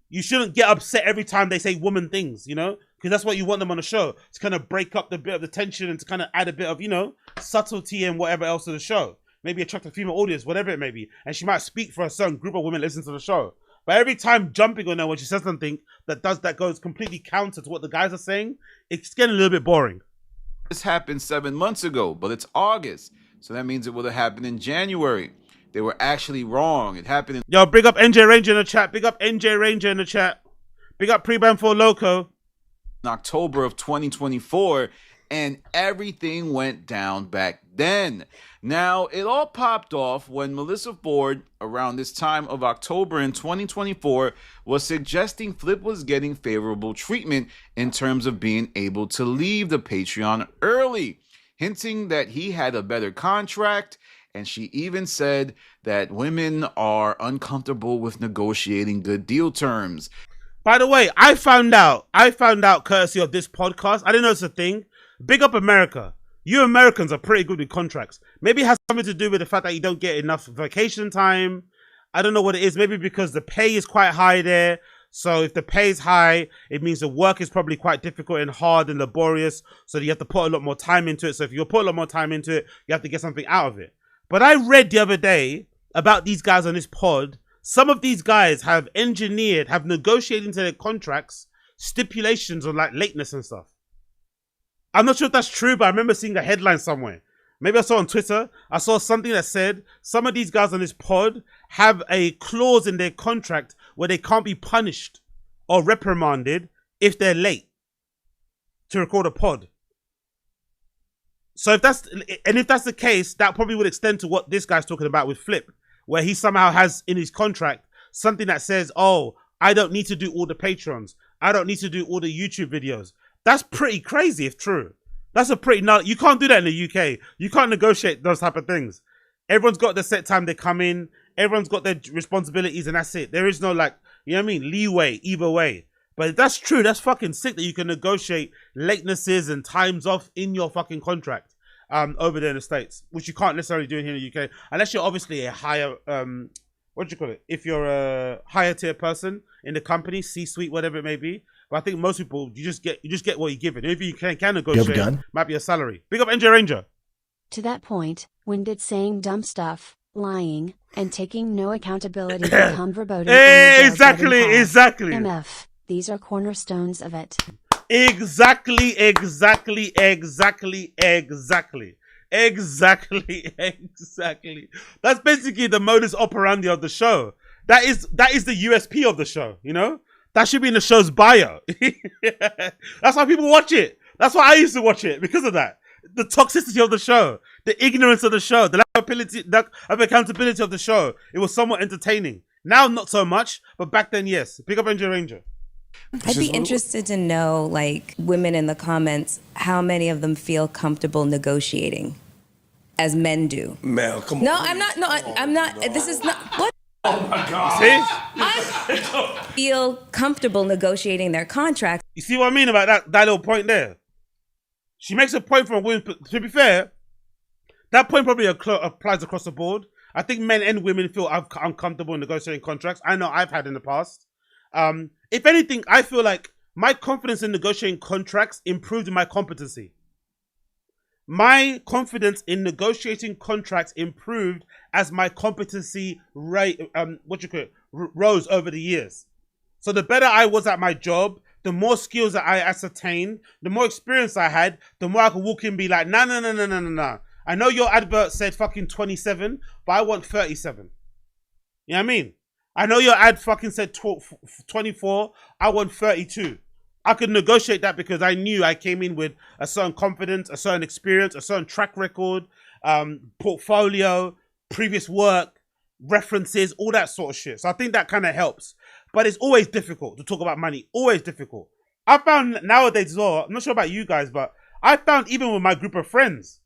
You shouldn't get upset every time they say woman things, you know? Because that's what you want them on the show. To kind of break up the bit of the tension and to kind of add a bit of, you know, subtlety and whatever else to the show. Maybe attract a female audience, whatever it may be. And she might speak for a certain group of women listening to the show. But every time jumping on her when she says something that goes completely counter to what the guys are saying, it's getting a little bit boring. This happened 7 months ago, but it's August. So that means it would have happened in January. They were actually wrong. It happened in... Yo, big up NJ Ranger in the chat. Big up NJ Ranger in the chat. Big up Pre-Ban 4 Loco. In October of 2024, and everything went down back then. Now, it all popped off when Melissa Ford, around this time of October in 2024, was suggesting Flip was getting favorable treatment in terms of being able to leave the Patreon early, hinting that he had a better contract. And she even said that women are uncomfortable with negotiating good deal terms. By the way, I found out courtesy of this podcast. I didn't know it's a thing. Big up America. You Americans are pretty good with contracts. Maybe it has something to do with the fact that you don't get enough vacation time. I don't know what it is. Maybe because the pay is quite high there. So if the pay is high, it means the work is probably quite difficult and hard and laborious. So you have to put a lot more time into it. So if you put a lot more time into it, you have to get something out of it. But I read the other day about these guys on this pod. Some of these guys have negotiated into their contracts stipulations on like lateness and stuff. I'm not sure if that's true, but I remember seeing a headline somewhere. Maybe I saw on Twitter. I saw something that said some of these guys on this pod have a clause in their contract where they can't be punished or reprimanded if they're late to record a pod. So if that's the case, that probably would extend to what this guy's talking about with Flip, where he somehow has in his contract something that says, oh, I don't need to do all the Patrons. I don't need to do all the YouTube videos. That's pretty crazy if true. That's a pretty you can't do that in the UK. You can't negotiate those type of things. Everyone's got the set time they come in. Everyone's got their responsibilities, and that's it. There is no like, you know what I mean, leeway either way. But if that's true, that's fucking sick that you can negotiate latenesses and times off in your fucking contract over there in the States, which you can't necessarily do here in the UK, unless you're obviously a higher, what do you call it? If you're a higher tier person in the company, C-suite, whatever it may be. But I think most people, you just get what you're given. If you can negotiate, might be a salary. Big up NJ Ranger. To that point, when did saying dumb stuff, lying, and taking no accountability become verboten? Exactly. MF, these are cornerstones of it. Exactly. That's basically the modus operandi of the show. That is the USP of the show, you know? That should be in the show's bio. That's why people watch it. That's why I used to watch it, because of that. The toxicity of the show, the ignorance of the show, the lack of accountability of the show. It was somewhat entertaining. Now, not so much, but back then, yes. Pick up NJ Ranger. I'd be interested to know, like, women in the comments, how many of them feel comfortable negotiating as men do. Mel, come on. No, I'm not. No, I'm not. This is not. What? Oh my God. See? I feel comfortable negotiating their contracts. You see what I mean about that little point there? She makes a point from a woman. To be fair, that point probably applies across the board. I think men and women feel uncomfortable negotiating contracts. I know I've had in the past. If anything, I feel like my confidence in negotiating contracts improved my competency. My confidence in negotiating contracts improved as my competency rose over the years. So the better I was at my job, the more skills that I ascertained, the more experience I had, the more I could walk in and be like, nah. I know your advert said fucking 27, but I want 37. You know what I mean? I know your ad fucking said 24, I want 32. I could negotiate that because I knew I came in with a certain confidence, a certain experience, a certain track record, portfolio, previous work, references, all that sort of shit. So I think that kind of helps. But it's always difficult to talk about money. Always difficult. I found nowadays as well, I'm not sure about you guys, but I found even with my group of friends,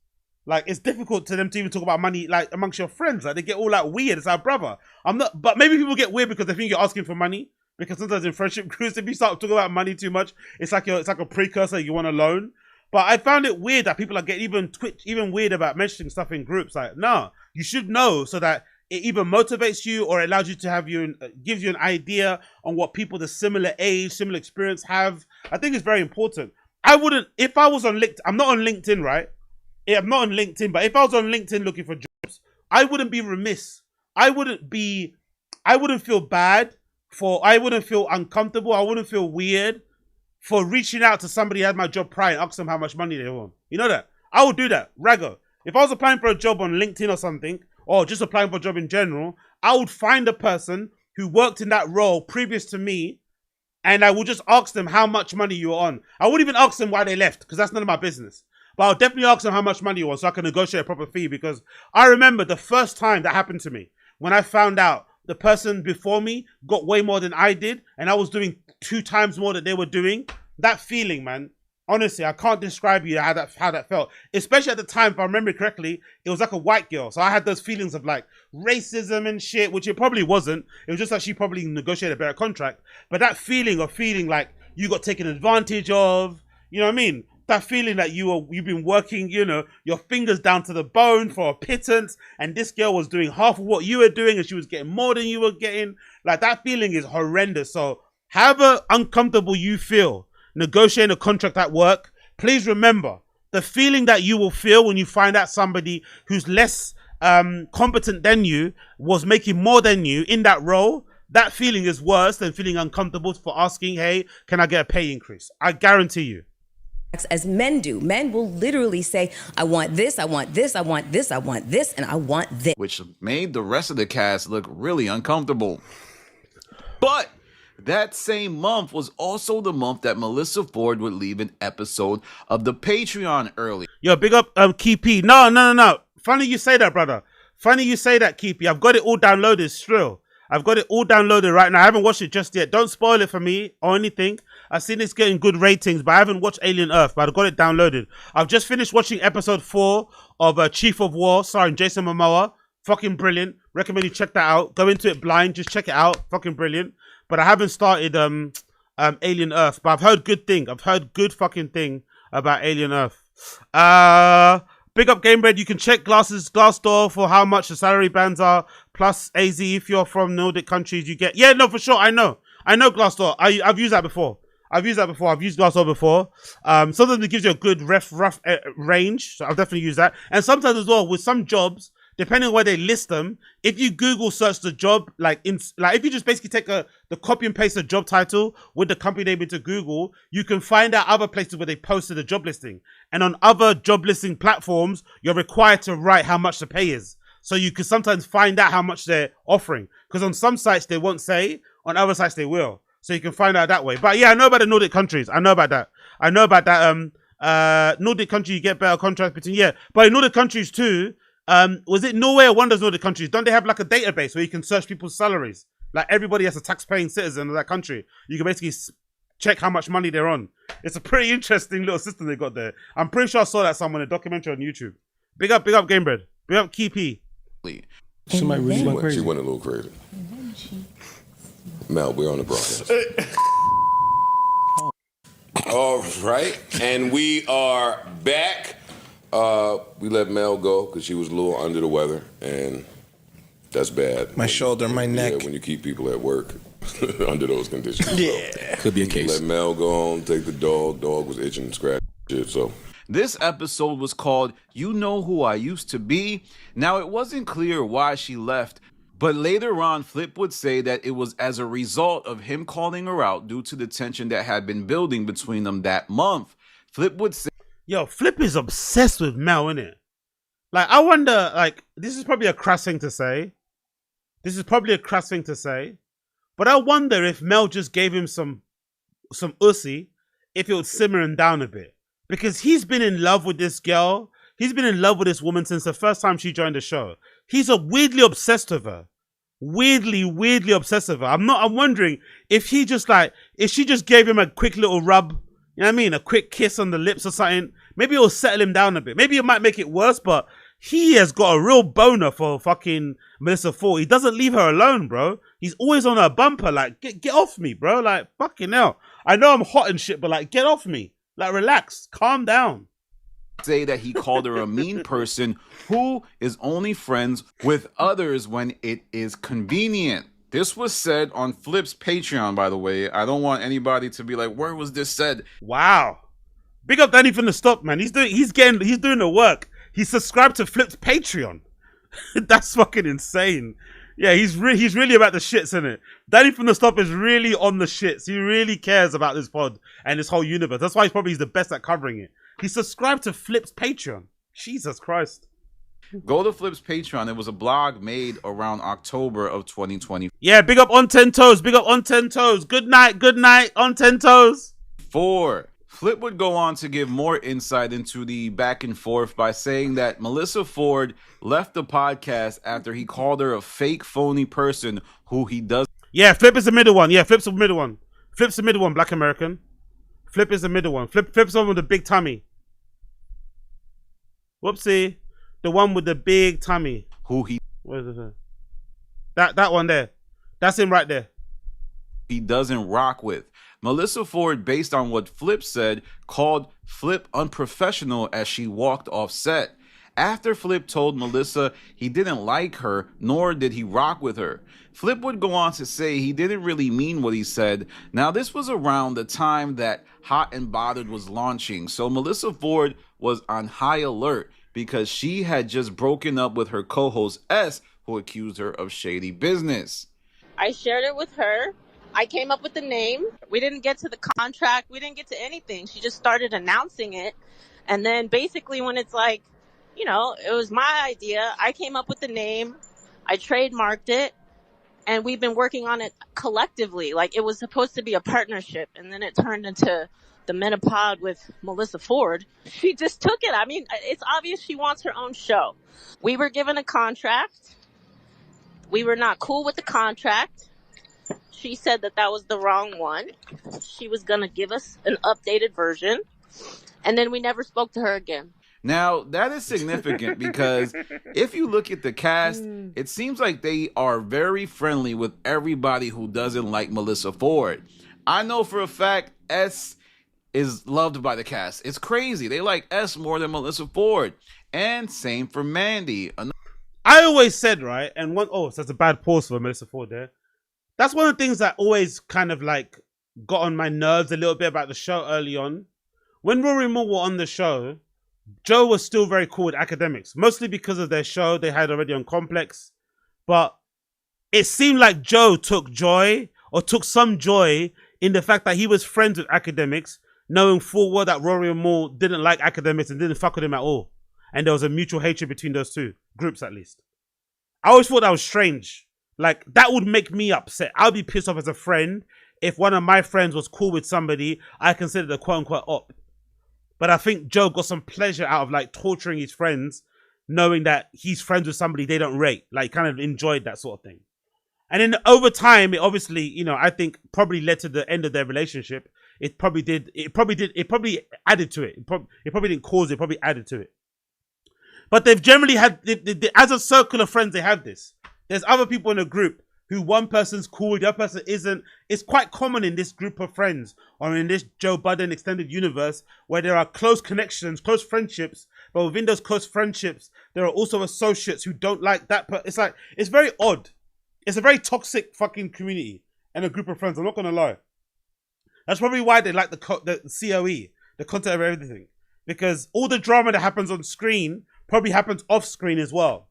like, it's difficult to them to even talk about money, like, amongst your friends. Like, they get all, like, weird. It's our brother. I'm not, but maybe people get weird because they think you're asking for money. Because sometimes in friendship groups, if you start talking about money too much, it's like a precursor, you want a loan. But I found it weird that people are getting even weird about mentioning stuff in groups. Like, no, you should know so that it either motivates you or it allows you to have gives you an idea on what people the similar age, similar experience have. I think it's very important. I wouldn't, if I was on LinkedIn, I'm not on LinkedIn, right? Yeah, I'm not on LinkedIn, but if I was on LinkedIn looking for jobs, I wouldn't be remiss. I wouldn't feel bad I wouldn't feel uncomfortable. I wouldn't feel weird for reaching out to somebody who had my job prior and ask them how much money they want. You know that? I would do that. Raggo. If I was applying for a job on LinkedIn or something, or just applying for a job in general, I would find a person who worked in that role previous to me, and I would just ask them how much money you were on. I wouldn't even ask them why they left, because that's none of my business. But I'll definitely ask them how much money you want so I can negotiate a proper fee, because I remember the first time that happened to me, when I found out the person before me got way more than I did, and I was doing 2 times more than they were doing. That feeling, man, honestly, I can't describe you how that felt. Especially at the time, if I remember correctly, it was like a white girl. So I had those feelings of like racism and shit, which it probably wasn't. It was just that she probably negotiated a better contract. But that feeling of feeling like you got taken advantage of, you know what I mean? That feeling that you've been working, you know, your fingers down to the bone for a pittance, and this girl was doing half of what you were doing and she was getting more than you were getting. Like, that feeling is horrendous. So however uncomfortable you feel negotiating a contract at work, please remember the feeling that you will feel when you find out somebody who's less competent than you was making more than you in that role. That feeling is worse than feeling uncomfortable for asking, hey, can I get a pay increase? I guarantee you. As men do. Men will literally say, I want this, I want this, I want this, I want this, and I want this. Which made the rest of the cast look really uncomfortable. But that same month was also the month that Melissa Ford would leave an episode of the Patreon early. Yo, big up Keepy. No. Funny you say that, brother. Funny you say that, Keepy. I've got it all downloaded still. I've got it all downloaded right now. I haven't watched it just yet. Don't spoil it for me or anything. I've seen it's getting good ratings, but I haven't watched Alien Earth, but I've got it downloaded. I've just finished watching episode 4 of Chief of War, starring Jason Momoa. Fucking brilliant. Recommend you check that out. Go into it blind. Just check it out. Fucking brilliant. But I haven't started Alien Earth, but I've heard good thing. I've heard good fucking thing about Alien Earth. Big up Gamebred. You can check Glassdoor for how much the salary bands are. Plus AZ, if you're from Nordic countries, you get. Yeah, no, for sure. I know Glassdoor. I've used that before. I've used Glassdoor before. Sometimes it gives you a good rough range. So I'll definitely use that. And sometimes as well with some jobs, depending on where they list them, if you Google search the job, like if you just basically take the copy and paste the job title with the company name into Google, you can find out other places where they posted the job listing. And on other job listing platforms, you're required to write how much the pay is. So you can sometimes find out how much they're offering. Because on some sites they won't say, on other sites they will. So you can find out that way. But yeah, I know about the Nordic countries. I know about that. Nordic countries, you get better contracts between, yeah. But in Nordic countries too, was it Norway or one of those Nordic countries? Don't they have like a database where you can search people's salaries? Like everybody as a tax-paying citizen of that country, you can basically check how much money they're on. It's a pretty interesting little system they got there. I'm pretty sure I saw that somewhere in a documentary on YouTube. Big up Gamebred. Big up Keepy. Somebody really went crazy. She went a little crazy. Mel, we're on the broadcast. All right, and we are back. We let Mel go because she was a little under the weather, and that's bad. My shoulder, my neck. Yeah, when you keep people at work under those conditions. Yeah. Could be a case. Let Mel go home, take the dog. Dog was itching and scratching shit, so. This episode was called You Know Who I Used to Be. Now, it wasn't clear why she left, but later on, Flip would say that it was as a result of him calling her out due to the tension that had been building between them that month. Flip would say, yo, Flip is obsessed with Mel, innit? Like, I wonder, like, this is probably a crass thing to say. But I wonder if Mel just gave him some ussy, if it would simmer him down a bit. Because he's been in love with this girl. He's been in love with this woman since the first time she joined the show. He's weirdly obsessed with her. Weirdly obsessed with her. I'm wondering if she just gave him a quick little rub, you know what I mean? A quick kiss on the lips or something. Maybe it'll settle him down a bit. Maybe it might make it worse, but he has got a real boner for fucking Melissa Ford. He doesn't leave her alone, bro. He's always on her bumper. Like, get off me, bro. Like, fucking hell. I know I'm hot and shit, but like, get off me. Like, relax, calm down. say that he called her a mean person who is only friends with others when it is convenient. This was said on Flip's Patreon, by the way. I don't want anybody to be like, where was this said? Wow. Big up Danny from the stop, man. He's doing the work. He subscribed to Flip's Patreon. That's fucking insane. Yeah, he's really about the shits, isn't it? Danny from the stop is really on the shits. He really cares about this pod and this whole universe. That's why he's the best at covering it. He subscribed to Flip's Patreon. Jesus Christ. Go to Flip's Patreon. It was a blog made around October of 2020. Yeah, big up on 10 toes. Big up on 10 toes. Good night on 10 toes. 4. Flip would go on to give more insight into the back and forth by saying that Melissa Ford left the podcast after he called her a fake, phony person who he does. Yeah, Flip is the middle one. Yeah, Flip's the middle one. Flip's the middle one, Black American. Flip is the middle one. Flip's the one with the big tummy. Whoopsie. The one with the big tummy. Who he... Where is it? That one there. That's him right there. He doesn't rock with. Melissa Ford, based on what Flip said, called Flip unprofessional as she walked off set. After Flip told Melissa he didn't like her, nor did he rock with her. Flip would go on to say he didn't really mean what he said. Now, this was around the time that Hot and Bothered was launching, so Melissa Ford was on high alert because she had just broken up with her co-host S, who accused her of shady business. I shared it with her. I came up with the name. We didn't get to the contract. We didn't get to anything. She just started announcing it. And then basically when it's like, you know, it was my idea. I came up with the name. I trademarked it. And we've been working on it collectively. Like, it was supposed to be a partnership. And then it turned into the Menopod with Melissa Ford. She just took it. I mean, it's obvious she wants her own show. We were given a contract. We were not cool with the contract. She said that that was the wrong one. She was going to give us an updated version. And then we never spoke to her again. Now, that is significant because if you look at the cast, it seems like they are very friendly with everybody who doesn't like Melissa Ford. I know for a fact S is loved by the cast. It's crazy. They like S more than Melissa Ford. And same for Mandy. I always said, right, and so that's a bad pause for Melissa Ford there. That's one of the things that always kind of like got on my nerves a little bit about the show early on. When Rory Moore were on the show, Joe was still very cool with academics, mostly because of their show they had already on Complex. But it seemed like Joe took some joy in the fact that he was friends with academics, knowing full well that Rory Moore didn't like academics and didn't fuck with him at all. And there was a mutual hatred between those two groups, at least. I always thought that was strange. Like, that would make me upset. I would be pissed off as a friend if one of my friends was cool with somebody I considered a quote-unquote op. But I think Joe got some pleasure out of, like, torturing his friends, knowing that he's friends with somebody they don't rate. Like, kind of enjoyed that sort of thing. And then over time, it obviously, you know, I think probably led to the end of their relationship. It probably added to it. It probably didn't cause it, it probably added to it. But they've generally had, as a circle of friends, they have this. There's other people in a group who one person's cool, the other person isn't. It's quite common in this group of friends or in this Joe Budden extended universe where there are close connections, close friendships, but within those close friendships, there are also associates who don't like that. It's like, it's very odd. It's a very toxic fucking community and a group of friends. I'm not going to lie. That's probably why they like the COE, the content of everything. Because all the drama that happens on screen probably happens off screen as well.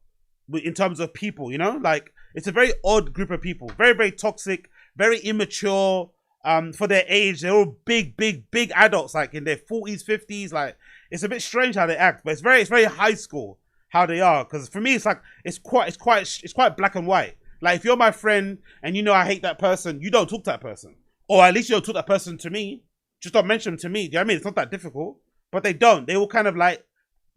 In terms of people, you know? Like, it's a very odd group of people. Very, very toxic, very immature. For their age, they're all big adults, like in their 40s, 50s. Like, it's a bit strange how they act, but it's very high school how they are. Because for me, it's like, it's quite black and white. Like, if you're my friend and you know I hate that person, you don't talk to that person. Or at least you don't talk to that person to me. Just don't mention them to me. Do you know what I mean? It's not that difficult. But they don't. They all kind of like,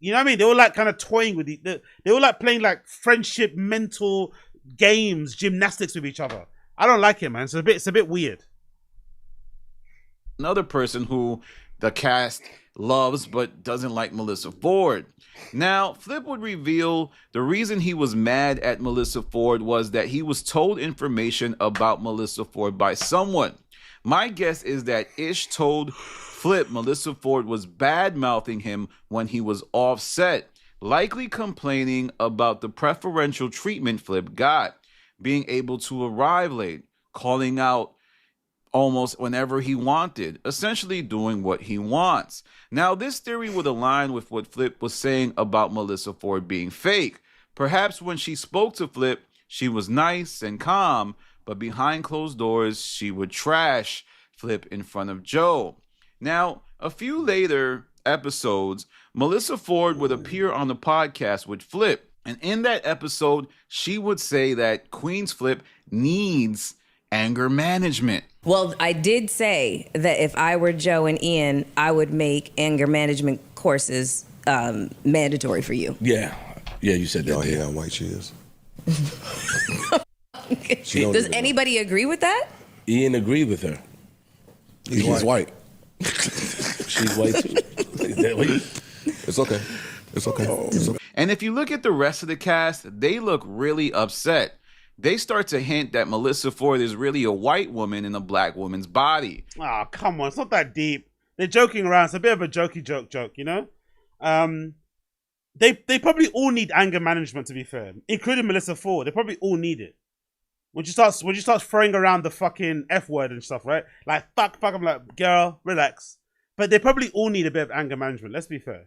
you know what I mean? They all like kind of toying with it. They all like playing like friendship, mental games, gymnastics with each other. I don't like it, man. It's a bit weird. Another person who the cast loves but doesn't like Melissa Ford. Now, Flip would reveal the reason he was mad at Melissa Ford was that he was told information about Melissa Ford by someone. My guess is that Ish told Flip Melissa Ford was bad-mouthing him when he was offset, likely complaining about the preferential treatment Flip got, being able to arrive late, calling out almost whenever he wanted, essentially doing what he wants. Now, this theory would align with what Flip was saying about Melissa Ford being fake. Perhaps when she spoke to Flip, she was nice and calm, but behind closed doors, she would trash Flip in front of Joe. Now, a few later episodes, Melissa Ford would appear on the podcast with Flip. And in that episode, she would say that QUEENZFLIP needs anger management. Well, I did say that if I were Joe and Ian, I would make anger management courses mandatory for you. Yeah, you said that. Oh, yeah, how white she is. Does anybody agree with that? Ian agreed with her. He's white. She's white too. It's okay. It's okay. And if you look at the rest of the cast, they look really upset. They start to hint that Melissa Ford is really a white woman in a black woman's body. Oh, come on. It's not that deep. They're joking around. It's a bit of a jokey joke, you know? They probably all need anger management, to be fair. Including Melissa Ford. They probably all need it. When you start throwing around the fucking F word and stuff, right? Like, fuck, I'm like, girl, relax. But they probably all need a bit of anger management. Let's be fair.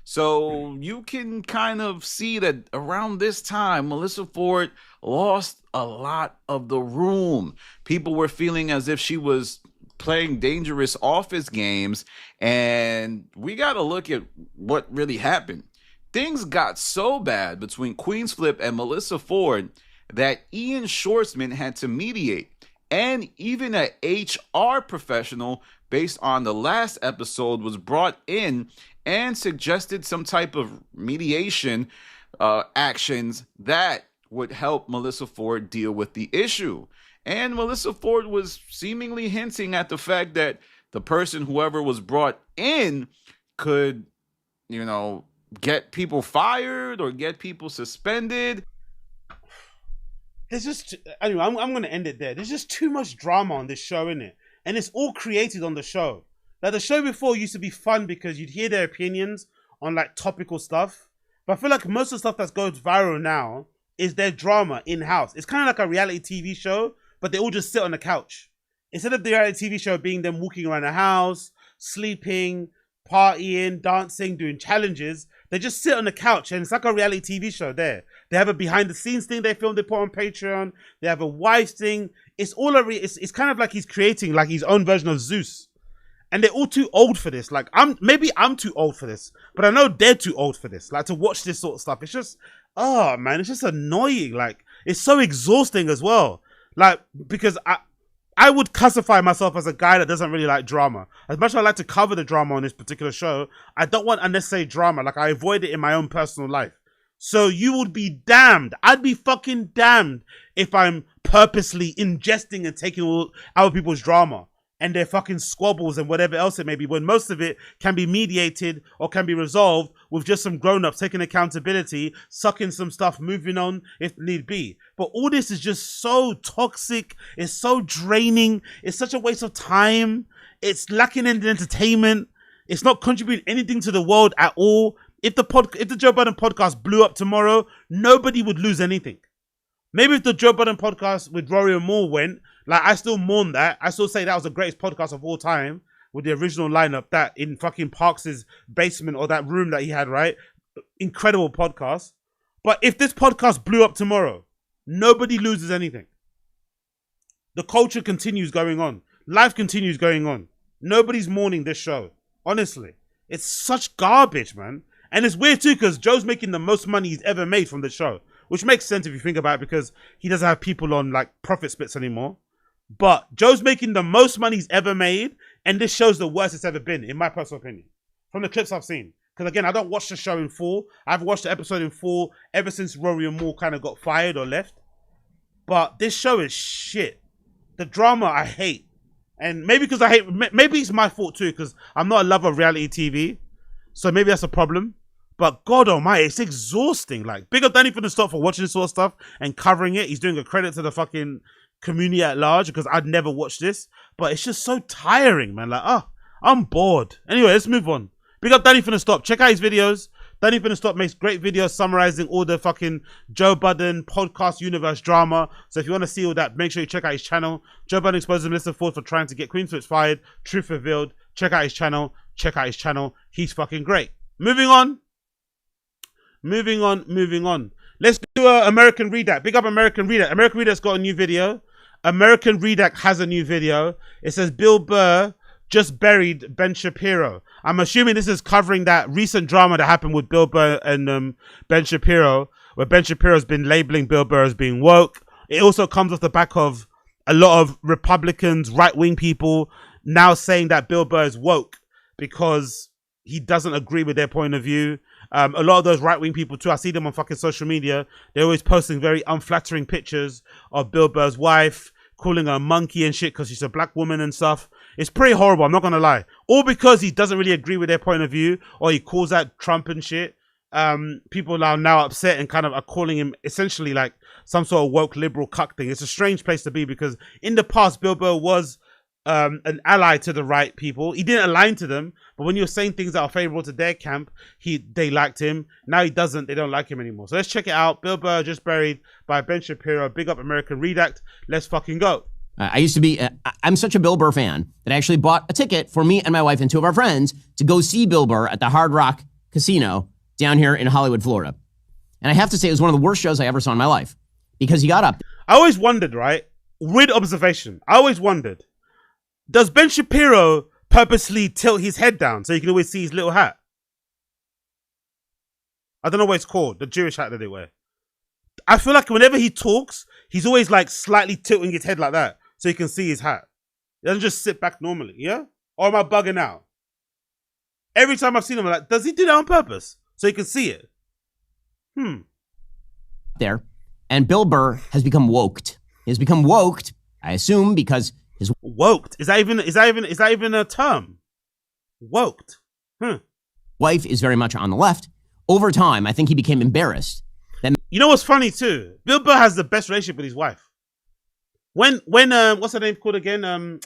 So you can kind of see that around this time, Melissa Ford lost a lot of the room. People were feeling as if she was playing dangerous office games, and we got to look at what really happened. Things got so bad between QUEENZFLIP and Melissa Ford that Ian Schwartzman had to mediate, and even an HR professional based on the last episode was brought in and suggested some type of mediation actions that would help Melissa Ford deal with the issue. And Melissa Ford was seemingly hinting at the fact that the person, whoever was brought in, could, you know, get people fired or get people suspended. There's just, anyway, I'm going to end it there. There's just too much drama on this show, innit? And it's all created on the show. Like, the show before used to be fun because you'd hear their opinions on, like, topical stuff. But I feel like most of the stuff that goes viral now is their drama in-house. It's kind of like a reality TV show, but they all just sit on the couch. Instead of the reality TV show being them walking around the house, sleeping, partying, dancing, doing challenges, they just sit on the couch, and it's like a reality TV show there. They have a behind-the-scenes thing they film, they put on Patreon. They have a wives thing. It's all it's kind of like he's creating like his own version of Zeus. And they're all too old for this. Like, maybe I'm too old for this, but I know they're too old for this. Like, to watch this sort of stuff, it's just, oh man, it's just annoying. Like, it's so exhausting as well. Like, because I would classify myself as a guy that doesn't really like drama. As much as I like to cover the drama on this particular show, I don't want unnecessary drama. Like, I avoid it in my own personal life. So you would be damned. I'd be fucking damned if I'm purposely ingesting and taking all other people's drama and their fucking squabbles and whatever else it may be, when most of it can be mediated or can be resolved with just some grown-ups taking accountability, sucking some stuff, moving on if need be. But all this is just so toxic. It's so draining. It's such a waste of time. It's lacking in entertainment. It's not contributing anything to the world at all. If the Joe Budden podcast blew up tomorrow, nobody would lose anything. Maybe if the Joe Budden podcast with Rory and Moore went, like, I still mourn that. I still say that was the greatest podcast of all time with the original lineup, that in fucking Parks' basement or that room that he had, right? Incredible podcast. But if this podcast blew up tomorrow, nobody loses anything. The culture continues going on. Life continues going on. Nobody's mourning this show. Honestly. It's such garbage, man. And it's weird too, because Joe's making the most money he's ever made from the show. Which makes sense if you think about it, because he doesn't have people on like profit splits anymore. But Joe's making the most money he's ever made, and this show's the worst it's ever been, in my personal opinion. From the clips I've seen. Because again, I don't watch the show in full. I've watched the episode in full ever since Rory and Moore kind of got fired or left. But this show is shit. The drama I hate. And maybe because I hate, maybe it's my fault too, because I'm not a lover of reality TV. So maybe that's a problem. But God almighty, it's exhausting. Like, big up Danny for the stop for watching this sort of stuff and covering it. He's doing a credit to the fucking community at large, because I'd never watched this. But it's just so tiring, man. Like, oh, I'm bored. Anyway, let's move on. Big up Danny for the stop. Check out his videos. Danny for the stop makes great videos summarizing all the fucking Joe Budden podcast universe drama. So if you want to see all that, make sure you check out his channel. Joe Budden exposes Melissa Ford for trying to get QUEENZFLIP fired. Truth revealed. Check out his channel. Check out his channel. He's fucking great. Moving on. Let's do American Redact. Big up American Redact. American Redact's got a new video. American Redact has a new video. It says Bill Burr just buried Ben Shapiro. I'm assuming this is covering that recent drama that happened with Bill Burr and Ben Shapiro, where Ben Shapiro's been labeling Bill Burr as being woke. It also comes off the back of a lot of Republicans, right-wing people now saying that Bill Burr is woke because he doesn't agree with their point of view. A lot of those right-wing people too, I see them on fucking social media. They're always posting very unflattering pictures of Bill Burr's wife, calling her a monkey and shit because she's a black woman and stuff. It's pretty horrible, I'm not gonna lie. All because he doesn't really agree with their point of view, or he calls out Trump and shit. People are now upset and kind of are calling him essentially like some sort of woke liberal cuck thing. It's a strange place to be, because in the past, Bill Burr was an ally to the right people. He didn't align to them, but when you're saying things that are favorable to their camp, they liked him. Now he doesn't. They don't like him anymore. So let's check it out. Bill Burr just buried by Ben Shapiro. Big up American Redact. Let's fucking go. I used to be, I'm such a Bill Burr fan that I actually bought a ticket for me and my wife and two of our friends to go see Bill Burr at the Hard Rock Casino down here in Hollywood, Florida. And I have to say, it was one of the worst shows I ever saw in my life, because he got up. I always wondered, right? Weird observation. I always wondered, does Ben Shapiro purposely tilt his head down so you can always see his little hat? I don't know what it's called, the Jewish hat that they wear. I feel like whenever he talks, he's always like slightly tilting his head like that so you can see his hat. He doesn't just sit back normally, yeah? Or am I bugging out? Every time I've seen him, I'm like, does he do that on purpose so you can see it? There. And Bill Burr has become woked. He has become woked, I assume, because his woked is that even a term? Woked. Wife is very much on the left. Over time, I think he became embarrassed. You know what's funny too? Bill Burr has the best relationship with his wife. When what's her name called again?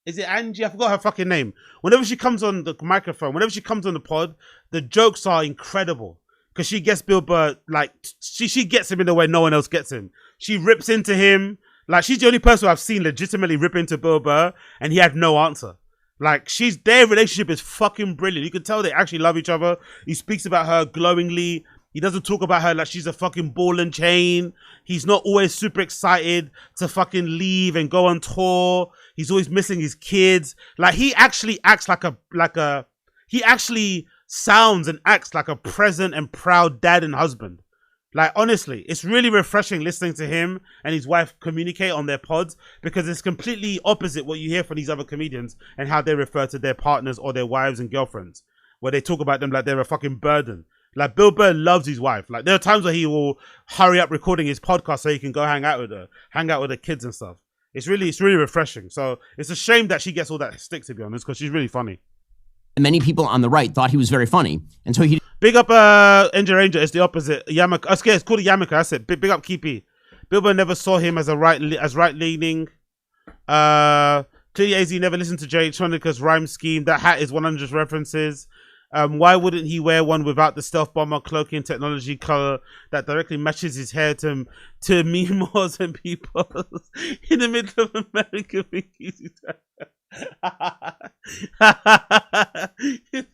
Is it Angie? I forgot her fucking name. Whenever she comes on the microphone, whenever she comes on the pod, the jokes are incredible. Because she gets Bill Burr, like, she gets him in a way no one else gets him. She rips into him. Like, she's the only person I've seen legitimately rip into Bill Burr, and he had no answer. Like, their relationship is fucking brilliant. You can tell they actually love each other. He speaks about her glowingly. He doesn't talk about her like she's a fucking ball and chain. He's not always super excited to fucking leave and go on tour. He's always missing his kids. Like, he actually acts he actually sounds and acts like a present and proud dad and husband. Like, honestly, it's really refreshing listening to him and his wife communicate on their pods, because it's completely opposite what you hear from these other comedians and how they refer to their partners or their wives and girlfriends, where they talk about them like they're a fucking burden. Like, Bill Burr loves his wife. Like, there are times where he will hurry up recording his podcast so he can go hang out with her kids and stuff. It's really refreshing. So it's a shame that she gets all that stick, to be honest, because she's really funny. Many people on the right thought he was very funny, and so he big up Angel Ranger. It's the opposite. Yamaka. It's called a Yamaka. That's it. Big up Keepy. Bill Burr never saw him as right leaning. Clearly AZ never listened to Jay Tronica's rhyme scheme. That hat is 100 references. Why wouldn't he wear one without the stealth bomber cloaking technology color that directly matches his hair to Mimos and people in the middle of America?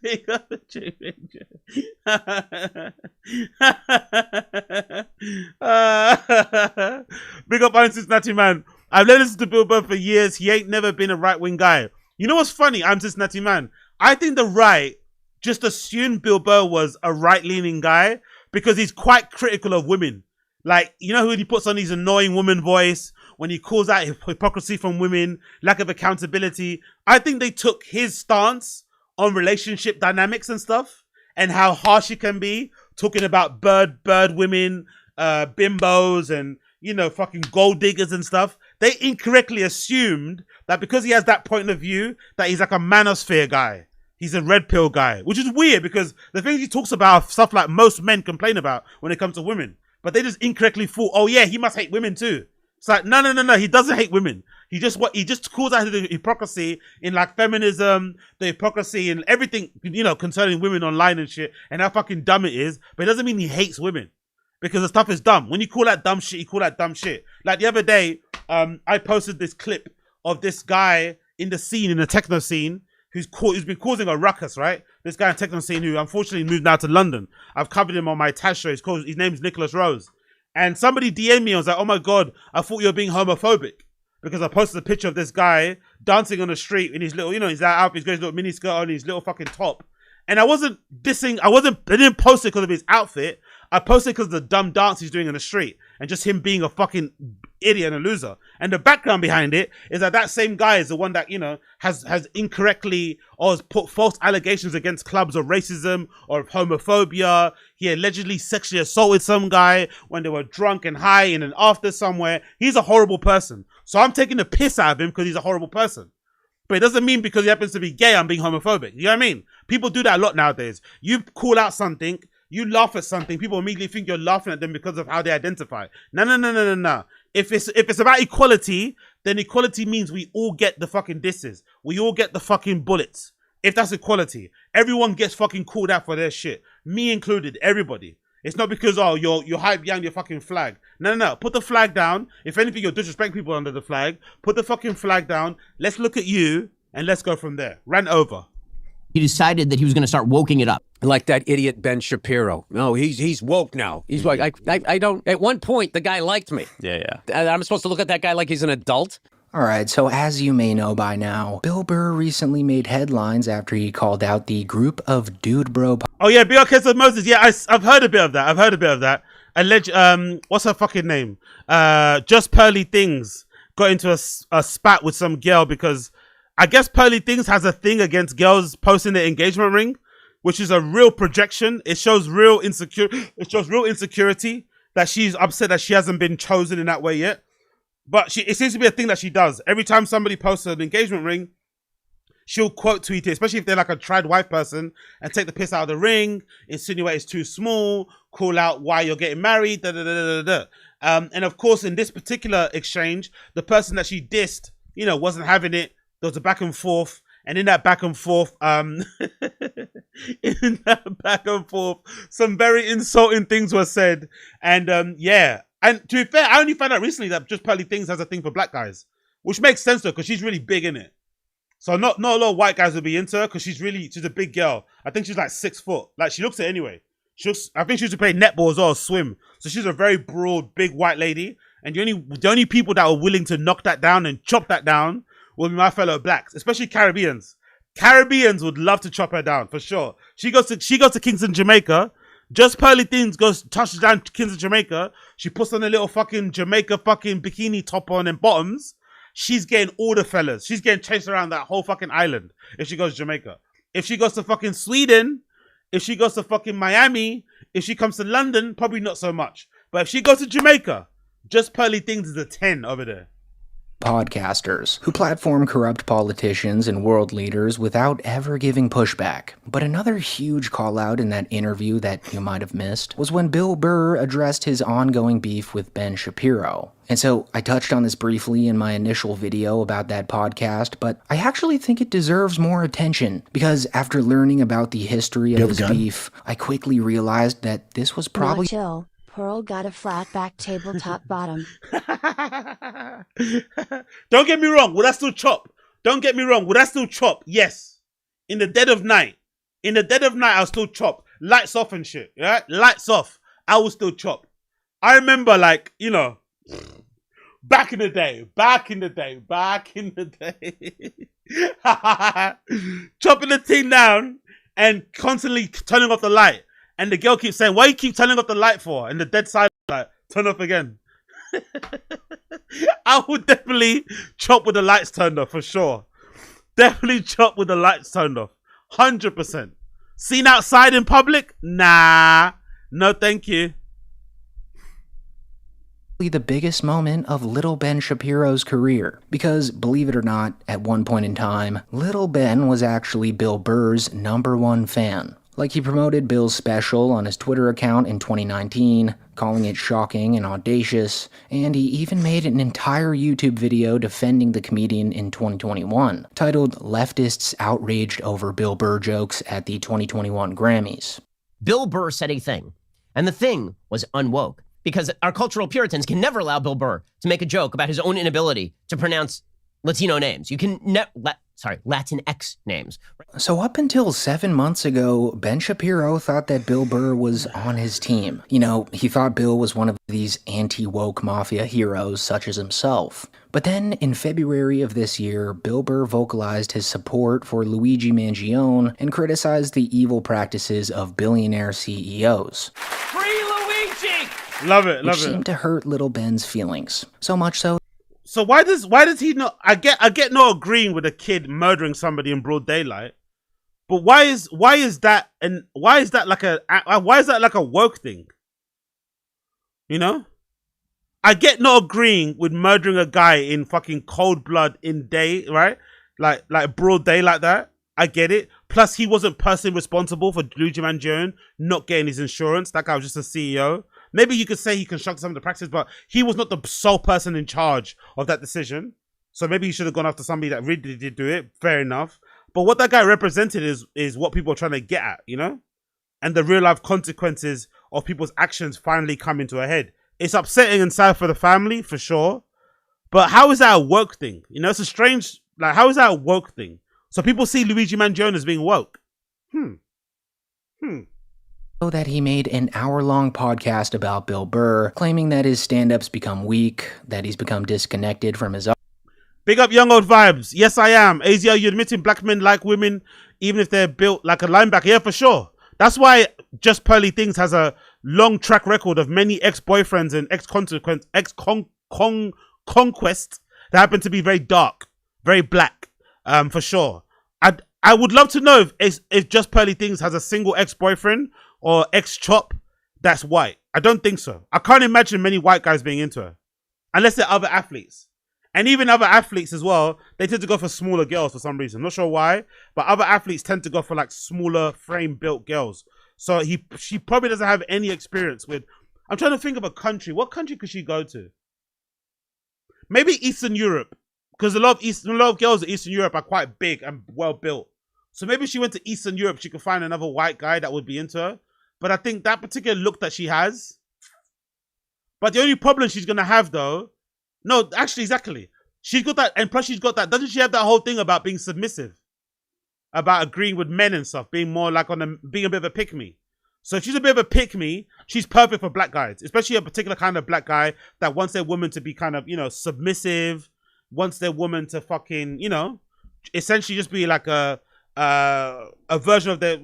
Big up Jay Ranger. Big up I'm Cincinnati man. I've listened to Bill Burr for years. He ain't never been a right-wing guy. You know what's funny? I'm Cincinnati man. I think the right just assumed Bill Burr was a right-leaning guy because he's quite critical of women. Like, you know, when he puts on his annoying woman voice, when he calls out hypocrisy from women, lack of accountability. I think they took his stance on relationship dynamics and stuff and how harsh it can be, talking about bird women, bimbos and, you know, fucking gold diggers and stuff. They incorrectly assumed that because he has that point of view, that he's like a manosphere guy. He's a red pill guy, which is weird because the things he talks about are stuff like most men complain about when it comes to women. But they just incorrectly thought, oh yeah, he must hate women too. It's like, no. He doesn't hate women. He just calls out the hypocrisy in like feminism, the hypocrisy in everything, you know, concerning women online and shit, and how fucking dumb it is. But it doesn't mean he hates women because the stuff is dumb. When you call that dumb shit, you call that dumb shit. Like the other day, I posted this clip of this guy in the scene, in the techno scene, who's been causing a ruckus, right? This guy in the techno scene who unfortunately moved now to London. I've covered him on my Taz show. His name's Nicholas Rose. And somebody DM'd me. I was like, oh my God, I thought you were being homophobic. Because I posted a picture of this guy dancing on the street in his little, you know, his outfit, he's got his little mini skirt on, his little fucking top. And I wasn't dissing, I didn't post it because of his outfit. I posted it because of the dumb dance he's doing in the street and just him being a fucking idiot and a loser. And the background behind it is that same guy is the one that, you know, has incorrectly or has put false allegations against clubs of racism or of homophobia. He allegedly sexually assaulted some guy when they were drunk and high in an after somewhere. He's a horrible person. So I'm taking the piss out of him because he's a horrible person. But it doesn't mean because he happens to be gay, I'm being homophobic. You know what I mean? People do that a lot nowadays. You call out something, you laugh at something, people immediately think you're laughing at them because of how they identify. No. If it's about equality, then equality means we all get the fucking disses. We all get the fucking bullets. If that's equality, everyone gets fucking called out for their shit. Me included, everybody. It's not because, oh, you're hype behind your fucking flag. No. Put the flag down. If anything, you're disrespecting people under the flag. Put the fucking flag down. Let's look at you and let's go from there. Rant over. He decided that he was going to start woking it up. Like that idiot Ben Shapiro. No, he's woke now. He's like, I don't, at one point, the guy liked me. Yeah. I'm supposed to look at that guy like he's an adult? Alright, so as you may know by now, Bill Burr recently made headlines after he called out the group of dude bro... Oh yeah, BRK of Moses. Yeah, I've heard a bit of that. What's her fucking name? Just Pearly Things got into a spat with some girl because I guess Pearly Things has a thing against girls posting their engagement ring, which is a real projection. It shows real insecurity that she's upset that she hasn't been chosen in that way yet. But it seems to be a thing that she does. Every time somebody posts an engagement ring, she'll quote tweet it, especially if they're like a tried wife person, and take the piss out of the ring, insinuate it's too small, call out why you're getting married, da da da da da. And of course, in this particular exchange, the person that she dissed, you know, wasn't having it. There was a back and forth. And in that back and forth, some very insulting things were said. And yeah. And to be fair, I only found out recently that Just Pearly Things has a thing for black guys, which makes sense though, because she's really big in it. So not a lot of white guys will be into her because she's a big girl. I think she's like 6 foot. Like she looks it anyway. I think she used to play netball as well as swim. So she's a very broad, big white lady. And the only people that are willing to knock that down and chop that down will be my fellow blacks, especially Caribbeans. Caribbeans would love to chop her down for sure. She goes to Kingston, Jamaica. Just Pearly Things touches down to Kingston, Jamaica. She puts on a little fucking Jamaica fucking bikini top on and bottoms. She's getting all the fellas. She's getting chased around that whole fucking island if she goes to Jamaica. If she goes to fucking Sweden, if she goes to fucking Miami, if she comes to London, probably not so much. But if she goes to Jamaica, Just Pearly Things is a 10 over there. Podcasters who platform corrupt politicians and world leaders without ever giving pushback. But another huge call out in that interview that you might have missed was when Bill Burr addressed his ongoing beef with Ben Shapiro. And so I touched on this briefly in my initial video about that podcast, but I actually think it deserves more attention because after learning about the history of this beef, I quickly realized that this was probably... No, chill. Pearl got a flat back tabletop bottom. Don't get me wrong. Would I still chop? Don't get me wrong. Would I still chop? Yes. In the dead of night. In the dead of night, I'll still chop. Lights off and shit. Yeah? Lights off. I will still chop. I remember, like, you know, back in the day. Chopping the thing down and constantly turning off the light. And the girl keeps saying, why you keep turning off the light for? And the dead side, like, turn off again. I would definitely chop with the lights turned off, for sure. Definitely chop with the lights turned off. 100%. Seen outside in public? Nah. No, thank you. The biggest moment of Little Ben Shapiro's career. Because, believe it or not, at one point in time, Little Ben was actually Bill Burr's #1 fan. Like, he promoted Bill's special on his Twitter account in 2019, calling it shocking and audacious, and he even made an entire YouTube video defending the comedian in 2021, titled Leftists Outraged Over Bill Burr Jokes at the 2021 Grammys. Bill Burr said a thing, and the thing was unwoke, because our cultural Puritans can never allow Bill Burr to make a joke about his own inability to pronounce Latino names. You can Latinx names. So up until 7 months ago, Ben Shapiro thought that Bill Burr was on his team. You know, he thought Bill was one of these anti-woke mafia heroes such as himself. But then in February of this year, Bill Burr vocalized his support for Luigi Mangione and criticized the evil practices of billionaire CEOs. Free Luigi! Love it. Which seemed to hurt Little Ben's feelings. So much so. So why does he not? I get not agreeing with a kid murdering somebody in broad daylight, but why is that like a woke thing? You know, I get not agreeing with murdering a guy in fucking cold blood in day, right? Like broad day like that. I get it. Plus, he wasn't personally responsible for Luigi Mangione not getting his insurance. That guy was just a CEO. Maybe you could say he constructed some of the practices, but he was not the sole person in charge of that decision. So maybe he should have gone after somebody that really did do it. Fair enough. But what that guy represented is what people are trying to get at, you know? And the real life consequences of people's actions finally come into a head. It's upsetting and sad for the family, for sure. But how is that a woke thing? You know, it's a strange, like, how is that a woke thing? So people see Luigi Mangione as being woke. That he made an hour-long podcast about Bill Burr, claiming that his stand-ups become weak, that he's become disconnected from his... Big up Young Old Vibes. Yes, I am. AZ, are you admitting black men like women, even if they're built like a linebacker? Yeah, for sure. That's why Just Pearly Things has a long track record of many ex-boyfriends and ex-conquests that happen to be very dark, very black, for sure. I would love to know if Just Pearly Things has a single ex-boyfriend or ex-chop that's white. I don't think so. I can't imagine many white guys being into her. Unless they're other athletes. And even other athletes as well, they tend to go for smaller girls for some reason. Not sure why, but other athletes tend to go for like smaller frame-built girls. So she probably doesn't have any experience with... I'm trying to think of a country. What country could she go to? Maybe Eastern Europe. Because a lot of girls in Eastern Europe are quite big and well-built. So maybe if she went to Eastern Europe, she could find another white guy that would be into her. But I think that particular look that she has... But the only problem she's going to have, though... No, actually, exactly. She's got that, and plus she's got that... Doesn't she have that whole thing about being submissive? About agreeing with men and stuff, being more like being a bit of a pick-me. So if she's a bit of a pick-me, she's perfect for black guys. Especially a particular kind of black guy that wants their woman to be kind of, you know, submissive. Wants their woman to fucking, you know... Essentially just be like a version of their...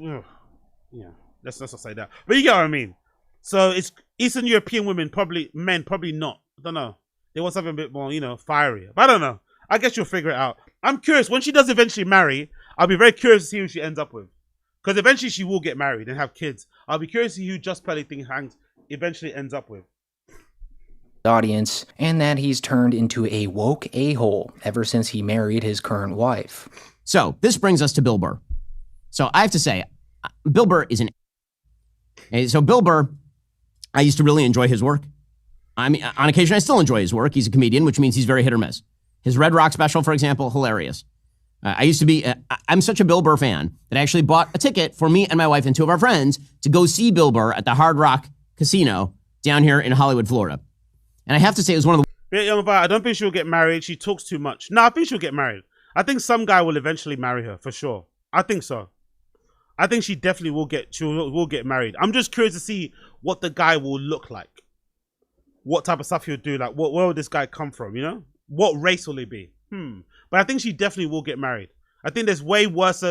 Yeah, let's not say that. But you get what I mean. So it's Eastern European women, men probably not. I don't know. They want something a bit more, you know, fiery. But I don't know. I guess you'll figure it out. I'm curious. When she does eventually marry, I'll be very curious to see who she ends up with. Because eventually she will get married and have kids. I'll be curious to see who Just Pelly thing eventually ends up with. Audience, and that he's turned into a woke a-hole ever since he married his current wife. So this brings us to Bill Burr. So I have to say, Bill Burr is so Bill Burr, I used to really enjoy his work. I mean, on occasion, I still enjoy his work. He's a comedian, which means he's very hit or miss. His Red Rock special, for example, hilarious. I used to be, I'm such a Bill Burr fan that I actually bought a ticket for me and my wife and two of our friends to go see Bill Burr at the Hard Rock Casino down here in Hollywood, Florida. And I have to say, it was one of the... I don't think she'll get married. She talks too much. No, I think she'll get married. I think some guy will eventually marry her, for sure. I think so. I think she definitely will get married. I'm just curious to see what the guy will look like. What type of stuff he'll do. Like, where will this guy come from, you know? What race will he be? But I think she definitely will get married. I think there's way worse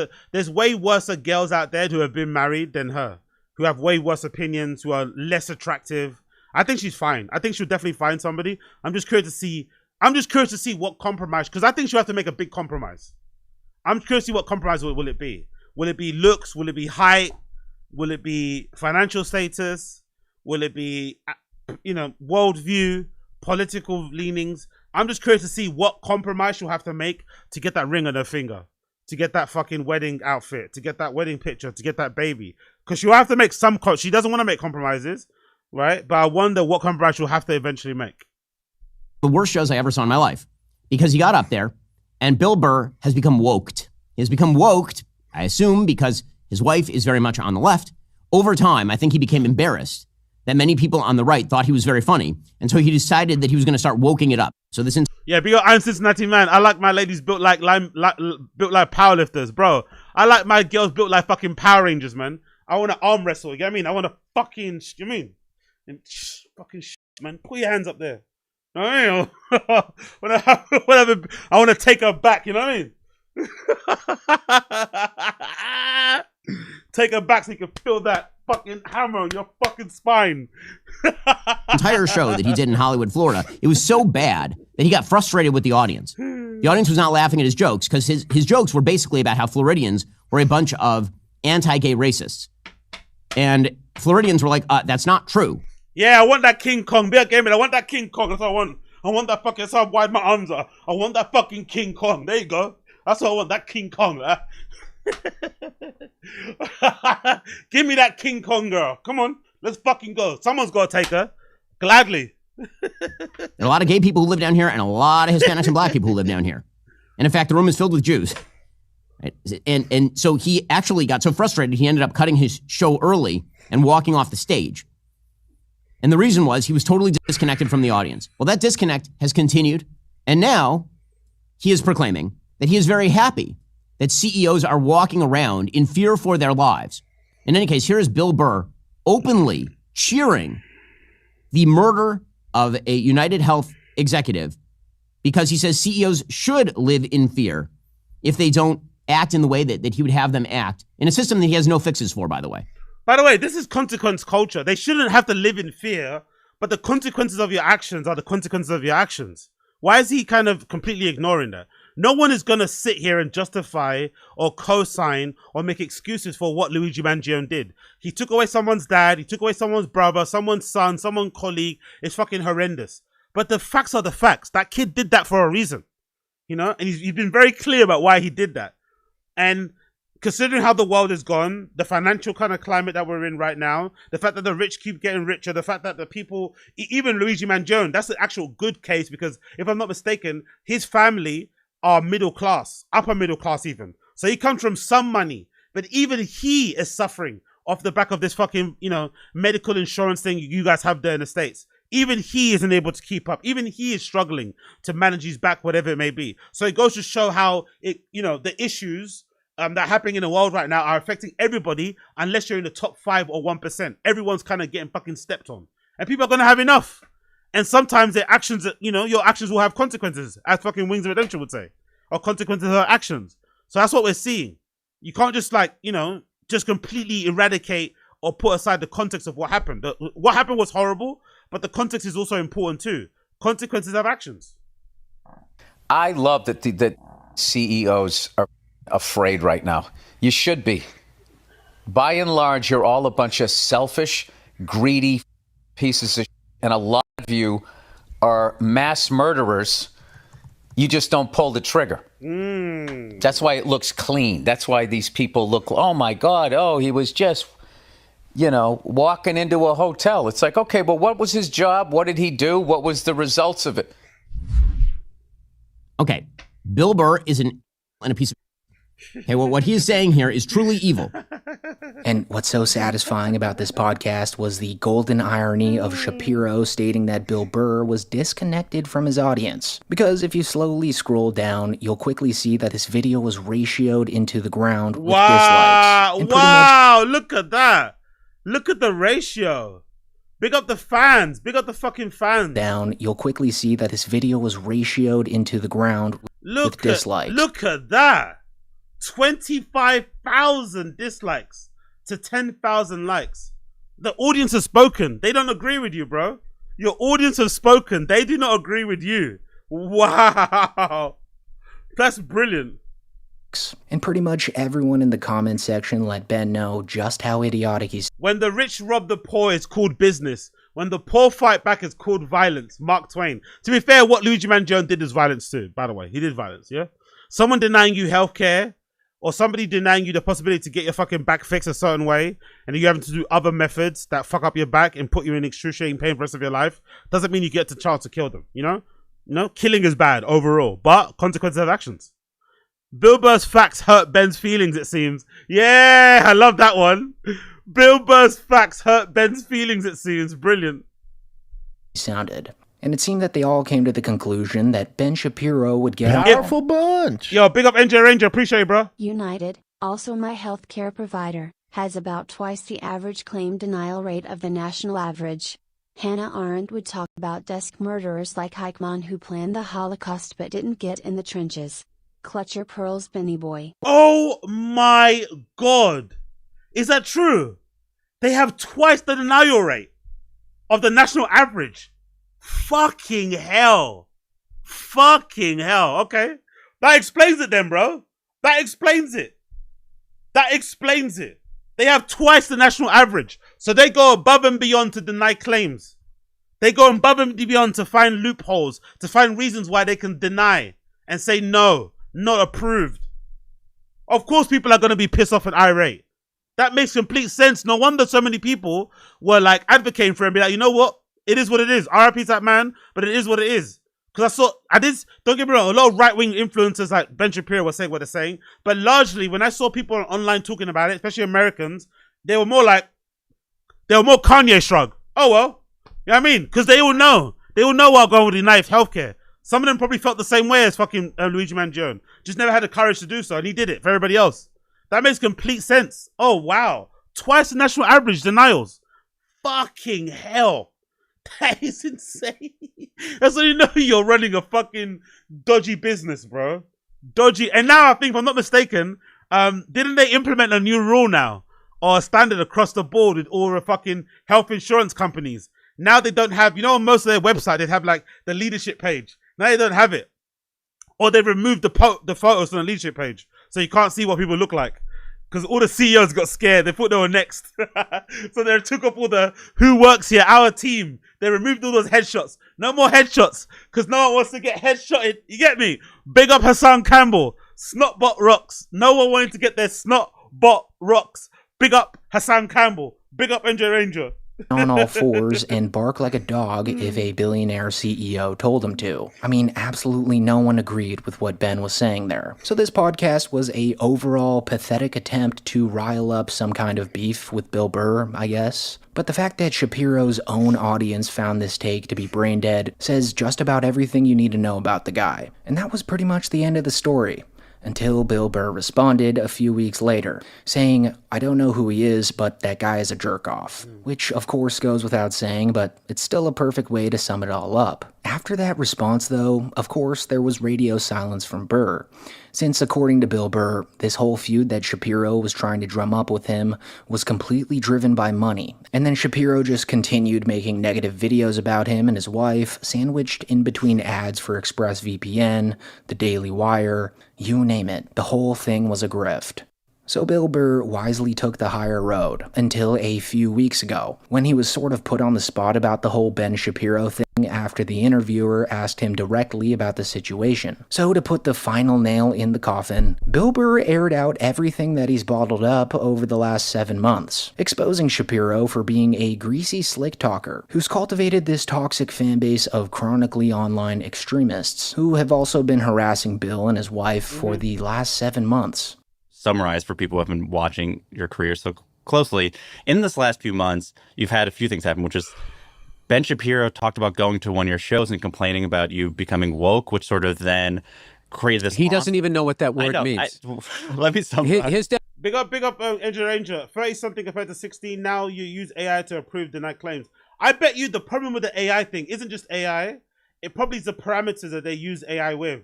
girls out there who have been married than her. Who have way worse opinions, who are less attractive. I think she's fine. I think she'll definitely find somebody. I'm just curious to see what compromise, because I think she'll have to make a big compromise. I'm curious to see what compromise will it be. Will it be looks? Will it be height? Will it be financial status? Will it be, you know, worldview, political leanings? I'm just curious to see what compromise she'll have to make to get that ring on her finger, to get that fucking wedding outfit, to get that wedding picture, to get that baby. Because she'll have to make some, she doesn't want to make compromises, right? But I wonder what compromise she'll have to eventually make. The worst shows I ever saw in my life, because he got up there and Bill Burr has become woked. He has become woked, I assume, because his wife is very much on the left. Over time, I think he became embarrassed that many people on the right thought he was very funny. And so he decided that he was going to start woking it up. So this... Yeah, because I'm Cincinnati man. I like my ladies built like powerlifters, bro. I like my girls built like fucking Power Rangers, man. I want to arm wrestle, you get what I mean? I want to fucking, you mean? And fucking man, put your hands up there. You know what I mean? Whatever, I want to take her back, you know what I mean? Take her back so you can feel that fucking hammer on your fucking spine. Entire show that he did in Hollywood, Florida, it was so bad that he got frustrated with the audience. The audience was not laughing at his jokes because his jokes were basically about how Floridians were a bunch of anti-gay racists. And Floridians were like, that's not true. Yeah, I want that King Kong. Be a gamer. I want that King Kong. That's what I want. I want that fucking, that's how wide my arms are. I want that fucking King Kong. There you go. That's what I want, that King Kong. Give me that King Kong girl. Come on, let's fucking go. Someone's got to take her. Gladly. There are a lot of gay people who live down here and a lot of Hispanics and black people who live down here. And in fact, the room is filled with Jews. Right? And so he actually got so frustrated, he ended up cutting his show early and walking off the stage. And the reason was he was totally disconnected from the audience. Well, that disconnect has continued. And now he is proclaiming that he is very happy that CEOs are walking around in fear for their lives. In any case, here is Bill Burr openly cheering the murder of a United Health executive because he says CEOs should live in fear if they don't act in the way that he would have them act in a system that he has no fixes for, by the way. By the way, this is consequence culture. They shouldn't have to live in fear, but the consequences of your actions are the consequences of your actions. Why is he kind of completely ignoring that? No one is going to sit here and justify or co-sign or make excuses for what Luigi Mangione did. He took away someone's dad. He took away someone's brother, someone's son, someone's colleague. It's fucking horrendous. But the facts are the facts. That kid did that for a reason. You know? And he's been very clear about why he did that. And considering how the world has gone, the financial kind of climate that we're in right now, the fact that the rich keep getting richer, the fact that the people, even Luigi Mangione, that's an actual good case because if I'm not mistaken, his family are middle class, upper middle class even. So he comes from some money, but even he is suffering off the back of this fucking, you know, medical insurance thing you guys have there in the States. Even he isn't able to keep up. Even he is struggling to manage his back, whatever it may be. So it goes to show how it, you know, the issues that are happening in the world right now are affecting everybody unless you're in the top 5 or 1%. Everyone's kind of getting fucking stepped on. And people are going to have enough. And sometimes their actions, you know, your actions will have consequences, as fucking Wings of Redemption would say. Or consequences of her actions. So that's what we're seeing. You can't just like, you know, just completely eradicate or put aside the context of what happened. What happened was horrible, but the context is also important too. Consequences of actions. I love that that CEOs are afraid right now. You should be. By and large, you're all a bunch of selfish, greedy pieces of shit, and a lot of you are mass murderers. You just don't pull the trigger. That's why it looks clean. That's why these people look, oh my God, oh, he was just, you know, walking into a hotel. It's like, okay, but what was his job? What did he do? What was the results of it? Okay, Bill Burr is a piece of... Okay, well, what he is saying here is truly evil. And what's so satisfying about this podcast was the golden irony of Shapiro stating that Bill Burr was disconnected from his audience. Because if you slowly scroll down, you'll quickly see that this video was ratioed into the ground with dislikes. Wow, look at that. Look at the ratio. Big up the fans. Big up the fucking fans. Down, you'll quickly see that this video was ratioed into the ground with dislikes. Look at that. 25,000 dislikes to 10,000 likes. The audience has spoken. They don't agree with you, bro. Your audience has spoken. They do not agree with you. Wow. That's brilliant. And pretty much everyone in the comment section let Ben know just how idiotic he's... When the rich rob the poor, it's called business. When the poor fight back, it's called violence. Mark Twain. To be fair, what Luigi Mangione did is violence too, by the way. He did violence, yeah? Someone denying you healthcare, or somebody denying you the possibility to get your fucking back fixed a certain way, and you having to do other methods that fuck up your back and put you in excruciating pain for the rest of your life, doesn't mean you get the chance to kill them, you know? No, killing is bad overall, but consequences of actions. Bill Burr's facts hurt Ben's feelings, it seems. Yeah, I love that one. Bill Burr's facts hurt Ben's feelings, it seems. Brilliant. Sounded. And it seemed that they all came to the conclusion that Ben Shapiro would get... Powerful bunch. Yo, big up NJ Ranger. Appreciate it, bro. United, also my healthcare provider, has about twice the average claim denial rate of the national average. Hannah Arendt would talk about desk murderers like Eichmann who planned the Holocaust but didn't get in the trenches. Clutch your pearls, Benny boy. Oh my God. Is that true? They have twice the denial rate of the national average. Fucking hell. Fucking hell. Okay. That explains it then, bro. That explains it. That explains it. They have twice the national average. So they go above and beyond to deny claims. They go above and beyond to find loopholes, to find reasons why they can deny and say no, not approved. Of course people are going to be pissed off and irate. That makes complete sense. No wonder so many people were like advocating for him, be like, you know what? It is what it is. RIP that man, but it is what it is. Because don't get me wrong, a lot of right-wing influencers like Ben Shapiro were saying what they're saying, but largely when I saw people online talking about it, especially Americans, they were more Kanye shrug. Oh well, you know what I mean? Because they all know what going with the knife healthcare. Some of them probably felt the same way as fucking Luigi Mangione, just never had the courage to do so, and he did it for everybody else. That makes complete sense. Oh wow, twice the national average denials. Fucking hell. That is insane. That's how you know you're running a fucking dodgy business, bro. Dodgy. And now I think, if I'm not mistaken, didn't they implement a new rule now? Or a standard across the board with all the fucking health insurance companies? Now they don't have, you know, on most of their website, they have like the leadership page. Now they don't have it. Or they removed the photos from the leadership page, so you can't see what people look like. Because all the CEOs got scared. They thought they were next. So they took up all the who works here, our team. They removed all those headshots. No more headshots. Because no one wants to get headshotted. You get me? Big up Hassan Campbell. Snotbot rocks. No one wanted to get their snotbot rocks. Big up Hassan Campbell. Big up NJ Ranger. On all fours and bark like a dog if a billionaire CEO told him to. I mean, absolutely no one agreed with what Ben was saying there. So this podcast was a overall pathetic attempt to rile up some kind of beef with Bill Burr, I guess. But the fact that Shapiro's own audience found this take to be brain dead says just about everything you need to know about the guy. And that was pretty much the end of the story. Until Bill Burr responded a few weeks later, saying, I don't know who he is, but that guy is a jerk-off. Which, of course, goes without saying, but it's still a perfect way to sum it all up. After that response, though, of course, there was radio silence from Burr. Since, according to Bill Burr, this whole feud that Shapiro was trying to drum up with him was completely driven by money. And then Shapiro just continued making negative videos about him and his wife, sandwiched in between ads for ExpressVPN, the Daily Wire, you name it. The whole thing was a grift. So Bill Burr wisely took the higher road, until a few weeks ago, when he was sort of put on the spot about the whole Ben Shapiro thing after the interviewer asked him directly about the situation. So to put the final nail in the coffin, Bill Burr aired out everything that he's bottled up over the last 7 months, exposing Shapiro for being a greasy slick talker, who's cultivated this toxic fanbase of chronically online extremists, who have also been harassing Bill and his wife for the last 7 months. Summarize for people who have been watching your career so closely. In this last few months, you've had a few things happen, which is Ben Shapiro talked about going to one of your shows and complaining about you becoming woke, which sort of then created this... He doesn't even know what that word means. Let me summarize. Big up, Angel Ranger. 30-something compared to 16. Now you use AI to approve denied claims. I bet you the problem with the AI thing isn't just AI. It probably is the parameters that they use AI with.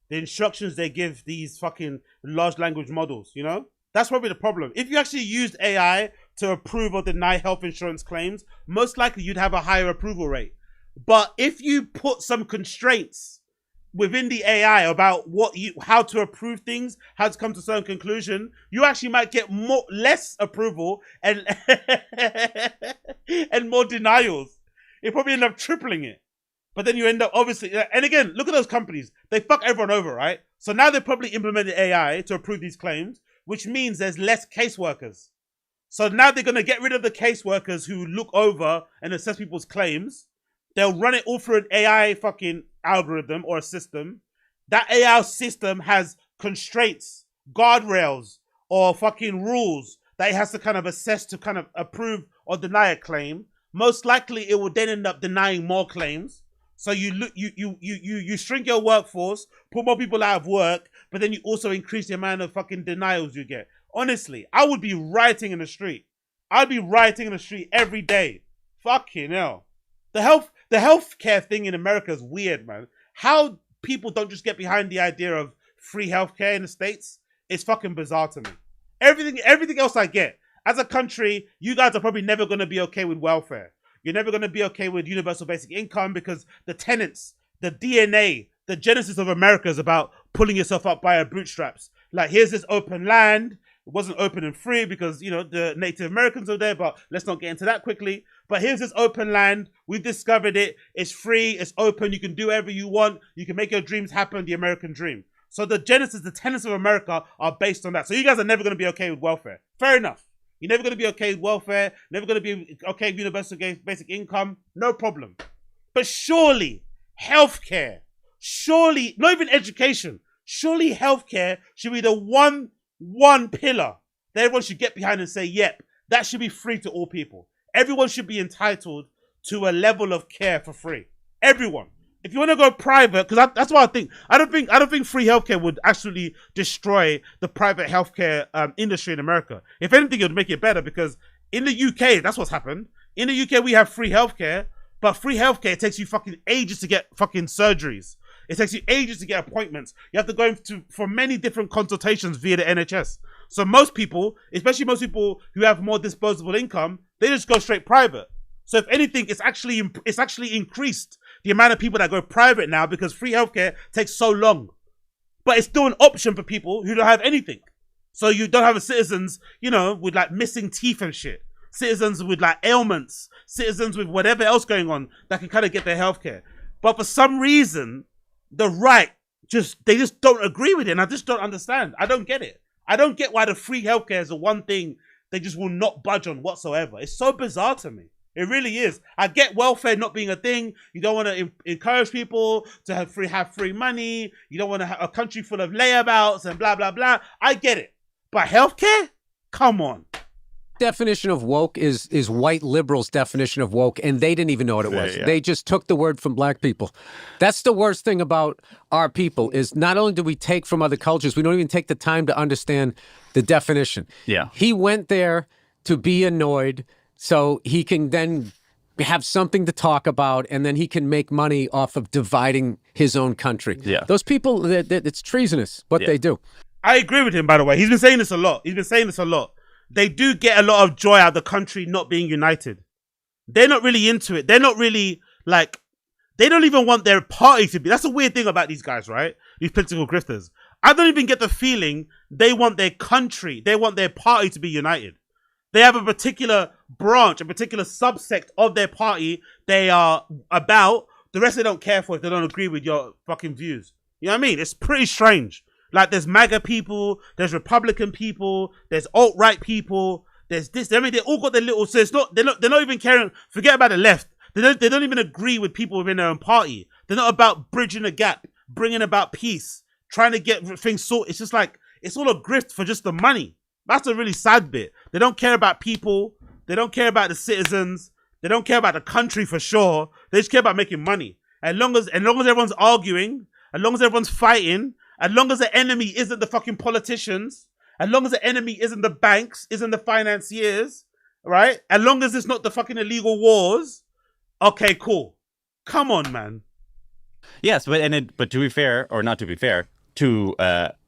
The instructions they give these fucking large language models, you know? That's probably the problem. If you actually used AI to approve or deny health insurance claims, most likely you'd have a higher approval rate. But if you put some constraints within the AI about how to approve things, how to come to a certain conclusion, you actually might get less approval and and more denials. It probably end up tripling it. But then you end up, obviously, and again, look at those companies. They fuck everyone over, right? So now they probably implemented AI to approve these claims, which means there's less caseworkers. So now they're going to get rid of the caseworkers who look over and assess people's claims. They'll run it all through an AI fucking algorithm or a system. That AI system has constraints, guardrails, or fucking rules that it has to kind of assess to kind of approve or deny a claim. Most likely it will then end up denying more claims. So you shrink your workforce, put more people out of work, but then you also increase the amount of fucking denials you get. Honestly, I would be rioting in the street. I'd be rioting in the street every day. Fucking hell. The healthcare thing in America is weird, man. How people don't just get behind the idea of free healthcare in the States is fucking bizarre to me. Everything else I get. As a country, you guys are probably never going to be okay with welfare. You're never going to be okay with universal basic income because the tenets, the DNA, the genesis of America is about pulling yourself up by your bootstraps. Like, here's this open land. It wasn't open and free because, you know, the Native Americans are there, but let's not get into that quickly. But here's this open land. We've discovered it. It's free. It's open. You can do whatever you want. You can make your dreams happen, the American dream. So the genesis, the tenets of America are based on that. So you guys are never going to be okay with welfare. Fair enough. You're never going to be okay with welfare, never going to be okay with universal basic income, no problem. But surely, healthcare, surely, not even education, surely healthcare should be the one pillar that everyone should get behind and say, yep, that should be free to all people. Everyone should be entitled to a level of care for free. Everyone. If you want to go private, because that's what I think. I don't think free healthcare would actually destroy the private healthcare industry in America. If anything, it would make it better because in the UK, that's what's happened. In the UK, we have free healthcare, but free healthcare takes you fucking ages to get fucking surgeries. It takes you ages to get appointments. You have to go for many different consultations via the NHS. So most people, especially most people who have more disposable income, they just go straight private. So if anything, it's actually increased the amount of people that go private now because free healthcare takes so long. But it's still an option for people who don't have anything. So you don't have a citizens, you know, with like missing teeth and shit. Citizens with like ailments. Citizens with whatever else going on that can kind of get their healthcare. But for some reason, the right they just don't agree with it. And I just don't understand. I don't get it. I don't get why the free healthcare is the one thing they just will not budge on whatsoever. It's so bizarre to me. It really is. I get welfare not being a thing. You don't want to encourage people to have free money. You don't want to have a country full of layabouts and blah, blah, blah. I get it. But healthcare? Come on. Definition of woke is white liberals' definition of woke, and they didn't even know what it was. Yeah. They just took the word from black people. That's the worst thing about our people is not only do we take from other cultures, we don't even take the time to understand the definition. Yeah. He went there to be annoyed so he can then have something to talk about, and then he can make money off of dividing his own country. Yeah. Those people, it's treasonous what they do. I agree with him, by the way. He's been saying this a lot. They do get a lot of joy out of the country not being united. They're not really into it. They're not really, like, they don't even want their party to be. That's a weird thing about these guys, right? These political grifters. I don't even get the feeling they want their country, they want their party to be united. They have a particular branch, a particular subsect of their party they are about. The rest they don't care for if they don't agree with your fucking views. You know what I mean? It's pretty strange. Like, there's MAGA people, there's Republican people, there's alt-right people, there's this. I mean, they all got their little. So it's not. They're not even caring. Forget about the left. They don't even agree with people within their own party. They're not about bridging a gap, bringing about peace, trying to get things sorted. It's just like it's all a grift for just the money. That's a really sad bit. They don't care about people. They don't care about the citizens. They don't care about the country for sure. They just care about making money. As long as everyone's arguing, as long as everyone's fighting. As long as the enemy isn't the fucking politicians, as long as the enemy isn't the banks, isn't the financiers, right? As long as it's not the fucking illegal wars, okay, cool. Come on, man. Yes, but to be fair, or not to be fair,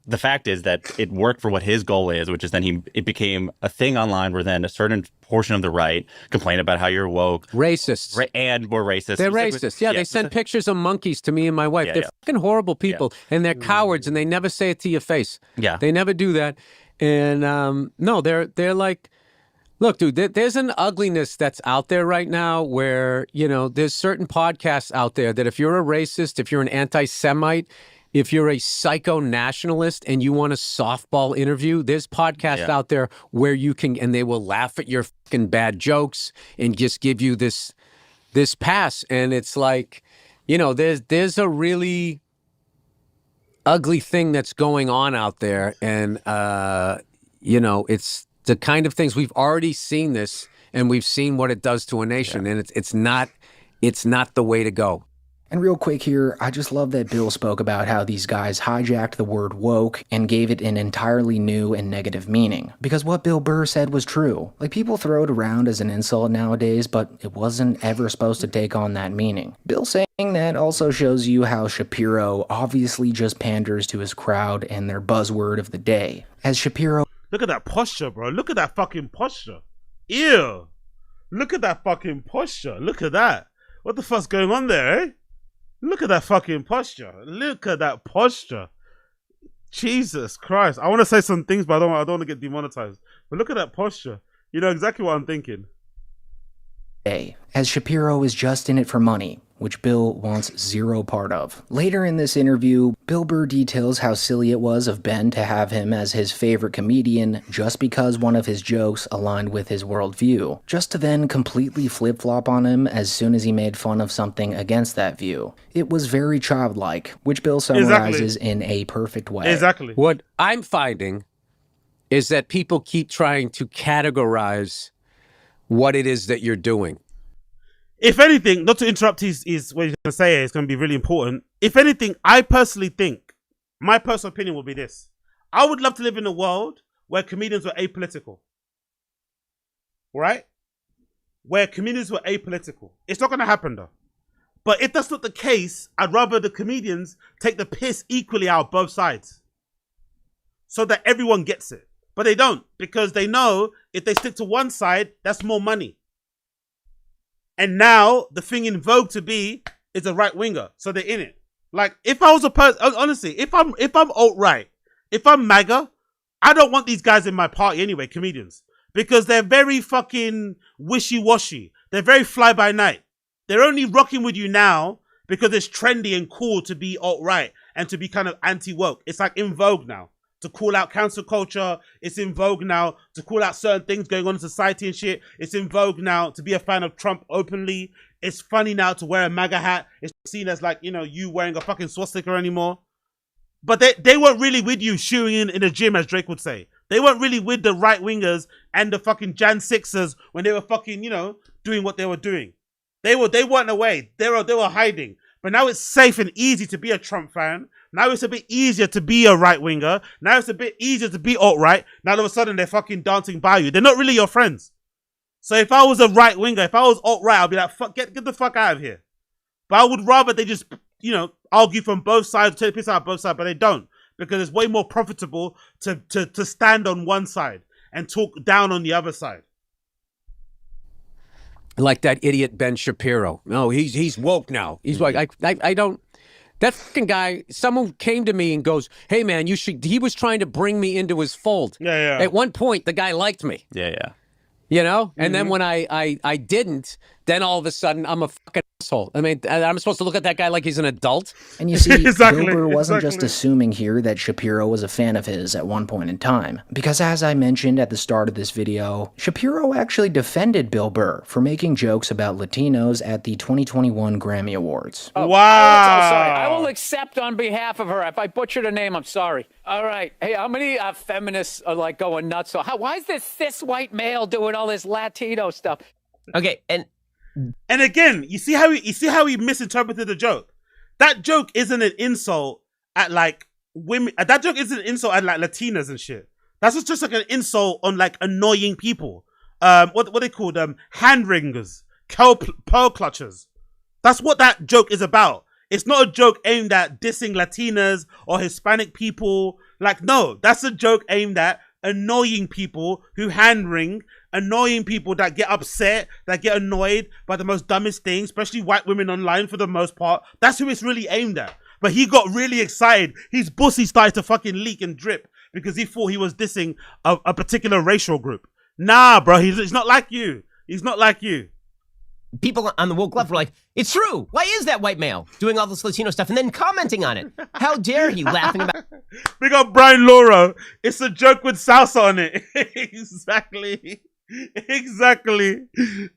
the fact is that it worked for what his goal is, which is then it became a thing online where then a certain portion of the right complain about how you're woke. Racists. And more racist. They're racist. Yeah, they send pictures of monkeys to me and my wife. They're fucking horrible people, and they're cowards, and they never say it to your face. Yeah. They never do that. And no, they're like, look, dude, there's an ugliness that's out there right now where, you know, there's certain podcasts out there that if you're a racist, if you're an anti-Semite, if you're a psycho-nationalist and you want a softball interview, there's podcasts out there where you can, and they will laugh at your fucking bad jokes and just give you this pass. And it's like, you know, there's a really ugly thing that's going on out there. And, you know, it's the kind of things we've already seen this, and we've seen what it does to a nation. And it's not the way to go. And real quick here, I just love that Bill spoke about how these guys hijacked the word woke and gave it an entirely new and negative meaning. Because what Bill Burr said was true. Like, people throw it around as an insult nowadays, but it wasn't ever supposed to take on that meaning. Bill saying that also shows you how Shapiro obviously just panders to his crowd and their buzzword of the day. As Shapiro... Look at that posture, bro. Look at that fucking posture. Ew. Look at that fucking posture. Look at that. What the fuck's going on there, eh? Look at that fucking posture. Look at that posture. Jesus Christ. I want to say some things, but I don't want to get demonetized. But look at that posture. You know exactly what I'm thinking. As Shapiro is just in it for money, which Bill wants zero part of. Later in this interview, Bill Burr details how silly it was of Ben to have him as his favorite comedian just because one of his jokes aligned with his worldview, just to then completely flip-flop on him as soon as he made fun of something against that view. It was very childlike, which Bill summarizes in a perfect way. Exactly. What I'm finding is that people keep trying to categorize what it is that you're doing. If anything, not to interrupt what he's going to say, it's going to be really important. If anything, I personally think, my personal opinion will be this. I would love to live in a world where comedians were apolitical. Right? Where comedians were apolitical. It's not going to happen though. But if that's not the case, I'd rather the comedians take the piss equally out of both sides. So that everyone gets it. But they don't, because they know if they stick to one side, that's more money. And now the thing in vogue to be is a right winger. So they're in it. Like, if I was a person, honestly, if I'm alt-right, if I'm MAGA, I don't want these guys in my party anyway, comedians, because they're very fucking wishy-washy. They're very fly-by-night. They're only rocking with you now because it's trendy and cool to be alt-right and to be kind of anti-woke. It's like in vogue now to call out cancel culture. It's in vogue now to call out certain things going on in society and shit. It's in vogue now to be a fan of Trump openly. It's funny now to wear a MAGA hat. It's seen as like, you know, you wearing a fucking swastika anymore. But they weren't really with you shooing in a gym, as Drake would say. They weren't really with the right-wingers and the fucking Jan 6ers when they were fucking, you know, doing what they were doing. They weren't away. They were hiding. But now it's safe and easy to be a Trump fan. Now it's a bit easier to be a right-winger. Now it's a bit easier to be alt-right. Now all of a sudden they're fucking dancing by you. They're not really your friends. So if I was a right-winger, if I was alt-right, I'd be like, fuck, get the fuck out of here. But I would rather they just, you know, argue from both sides, take the piss out of both sides, but they don't. Because it's way more profitable to stand on one side and talk down on the other side. Like that idiot Ben Shapiro. No, he's woke now. He's like, I don't. That fucking guy, someone came to me and goes, hey man, you should, he was trying to bring me into his fold. Yeah. At one point, the guy liked me. Yeah. You know? And then when I didn't, then all of a sudden I'm a fucking asshole. I mean, I'm supposed to look at that guy like he's an adult? And you see, Exactly, Bill Burr wasn't exactly. just assuming here that Shapiro was a fan of his at one point in time. Because as I mentioned at the start of this video, Shapiro actually defended Bill Burr for making jokes about Latinos at the 2021 Grammy Awards. Wow. I'm sorry. I will accept on behalf of her. If I butchered her name, I'm sorry. All right. Hey, how many feminists are like going nuts? So why is this cis white male doing all this Latino stuff? Okay, And again, you see how he misinterpreted the joke. That joke isn't an insult at like women. That joke isn't an insult at like Latinas and shit. That's just like an insult on like annoying people. What they called hand wringers, pearl clutchers. That's what that joke is about. It's not a joke aimed at dissing Latinas or Hispanic people. Like, no, that's a joke aimed at annoying people who hand wring, annoying people that get upset, that get annoyed by the most dumbest things, especially white women online for the most part. That's who it's really aimed at. But he got really excited. His pussy started to fucking leak and drip because he thought he was dissing a particular racial group. Nah, bro, he's not like you. He's not like you. people on the woke left were like, it's true. Why is that white male doing all this Latino stuff and then commenting on it? How dare he laughing about We got Brian Laura. It's a joke with salsa on it. Exactly.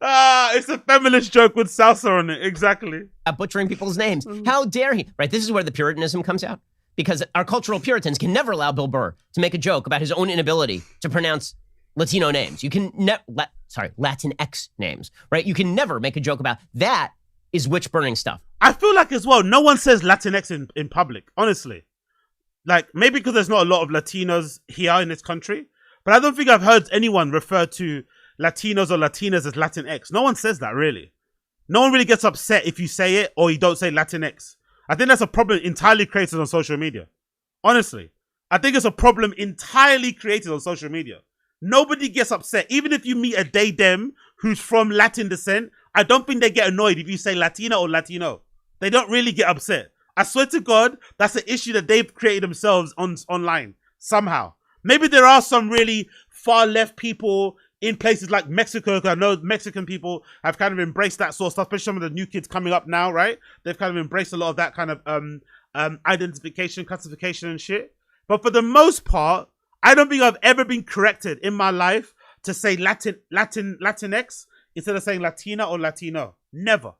It's a feminist joke with salsa on it. Exactly. Butchering people's names. How dare he? Right, this is where the Puritanism comes out. Because our cultural Puritans can never allow Bill Burr to make a joke about his own inability to pronounce Latino names. You can Latinx names, right? You can never make a joke about that. Is witch burning stuff. I feel like as well, no one says Latinx in public, honestly. Like, maybe because there's not a lot of Latinos here in this country, but I don't think I've heard anyone refer to Latinos or Latinas as Latinx. No one says that, really. No one really gets upset if you say it or you don't say Latinx. I think that's a problem entirely created on social media. Honestly. I think it's a problem entirely created on social media. Nobody gets upset. Even if you meet a dem who's from Latin descent, I don't think they get annoyed if you say Latina or Latino. They don't really get upset. I swear to God, that's an issue that they've created themselves online somehow. Maybe there are some really far left people in places like Mexico, because I know Mexican people have kind of embraced that sort of stuff, especially some of the new kids coming up now, right? They've kind of embraced a lot of that kind of identification, classification and shit. But for the most part, I don't think I've ever been corrected in my life to say Latinx instead of saying Latina or Latino. Never.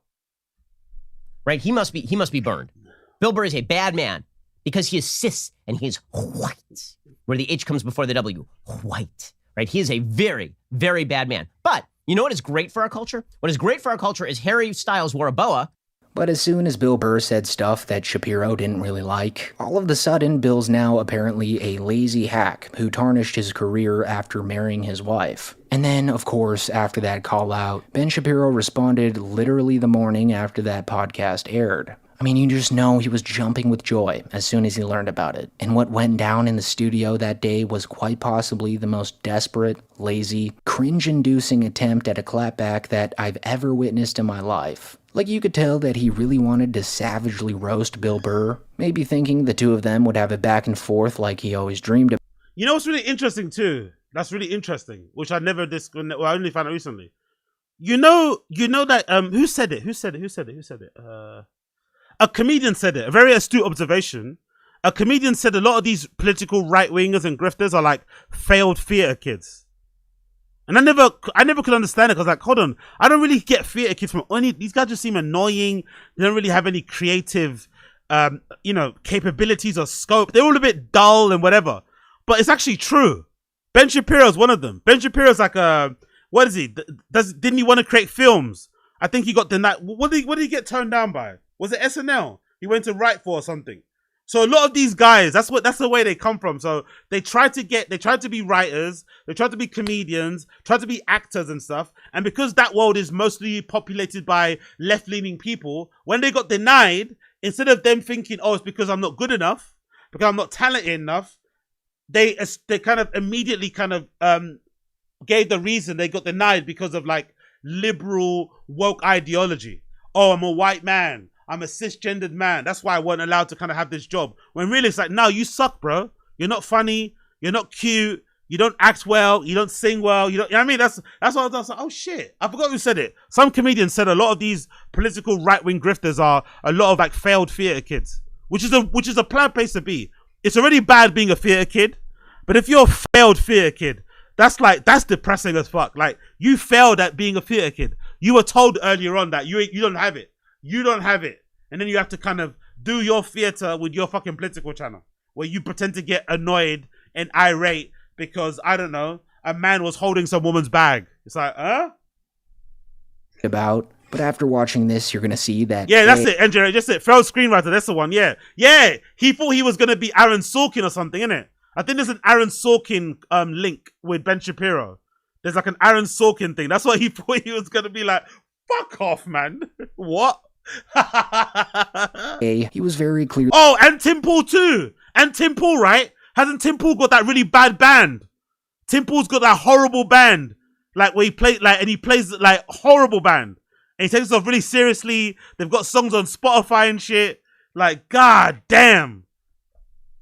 Right? He must be burned. Bill Burr is a bad man because he is cis and he is white, where the H comes before the W. White. Right? He is a very, very bad man. But you know what is great for our culture? What is great for our culture is Harry Styles wore a boa. But as soon as Bill Burr said stuff that Shapiro didn't really like, all of a sudden Bill's now apparently a lazy hack who tarnished his career after marrying his wife. And then, of course, after that call out, Ben Shapiro responded literally the morning after that podcast aired. I mean, you just know he was jumping with joy as soon as he learned about it. And what went down in the studio that day was quite possibly the most desperate, lazy, cringe-inducing attempt at a clapback that I've ever witnessed in my life. Like, you could tell that he really wanted to savagely roast Bill Burr, maybe thinking the two of them would have it back and forth like he always dreamed of. You know what's really interesting too? That's really interesting, which I never I only found out recently. You know that who said it? A comedian said it. A very astute observation. A comedian said a lot of these political right wingers and grifters are like failed theater kids. And I never could understand it because, like, hold on, I don't really get theater kids from any. These guys just seem annoying. They don't really have any creative, capabilities or scope. They're all a bit dull and whatever. But it's actually true. Ben Shapiro's one of them. Ben Shapiro's like what is he? Didn't he want to create films? I think he got denied. What did he get turned down by? Was it SNL? He went to write for or something. So a lot of these guys, that's the way they come from. So they try to be writers, they try to be comedians, try to be actors and stuff. And because that world is mostly populated by left-leaning people, when they got denied, instead of them thinking, oh, it's because I'm not good enough, because I'm not talented enough, they kind of immediately gave the reason they got denied because of like liberal woke ideology. Oh, I'm a white man. I'm a cisgendered man. That's why I wasn't allowed to kind of have this job. When really it's like, no, you suck, bro. You're not funny. You're not cute. You don't act well. You don't sing well. You know what I mean? That's what I was like, oh shit. I forgot who said it. Some comedian said a lot of these political right-wing grifters are a lot of like failed theater kids, which is a planned place to be. It's already bad being a theater kid, but if you're a failed theater kid, that's depressing as fuck. Like, you failed at being a theater kid. You were told earlier on that you don't have it. You don't have it. And then you have to kind of do your theater with your fucking political channel where you pretend to get annoyed and irate because, I don't know, a man was holding some woman's bag. It's like, But after watching this, you're going to see that. Yeah, that's it, Andrew. Just it. Failed screenwriter. That's the one. Yeah. Yeah. He thought he was going to be Aaron Sorkin or something, innit? I think there's an Aaron Sorkin link with Ben Shapiro. There's like an Aaron Sorkin thing. That's what he thought he was going to be like. Fuck off, man. What? He was very clear. Oh, and Tim Pool too. And Tim Pool, right? Hasn't Tim Pool got that really bad band? Tim Pool's got that horrible band. Like, where he plays like horrible band. And he takes himself really seriously. They've got songs on Spotify and shit. Like, god damn.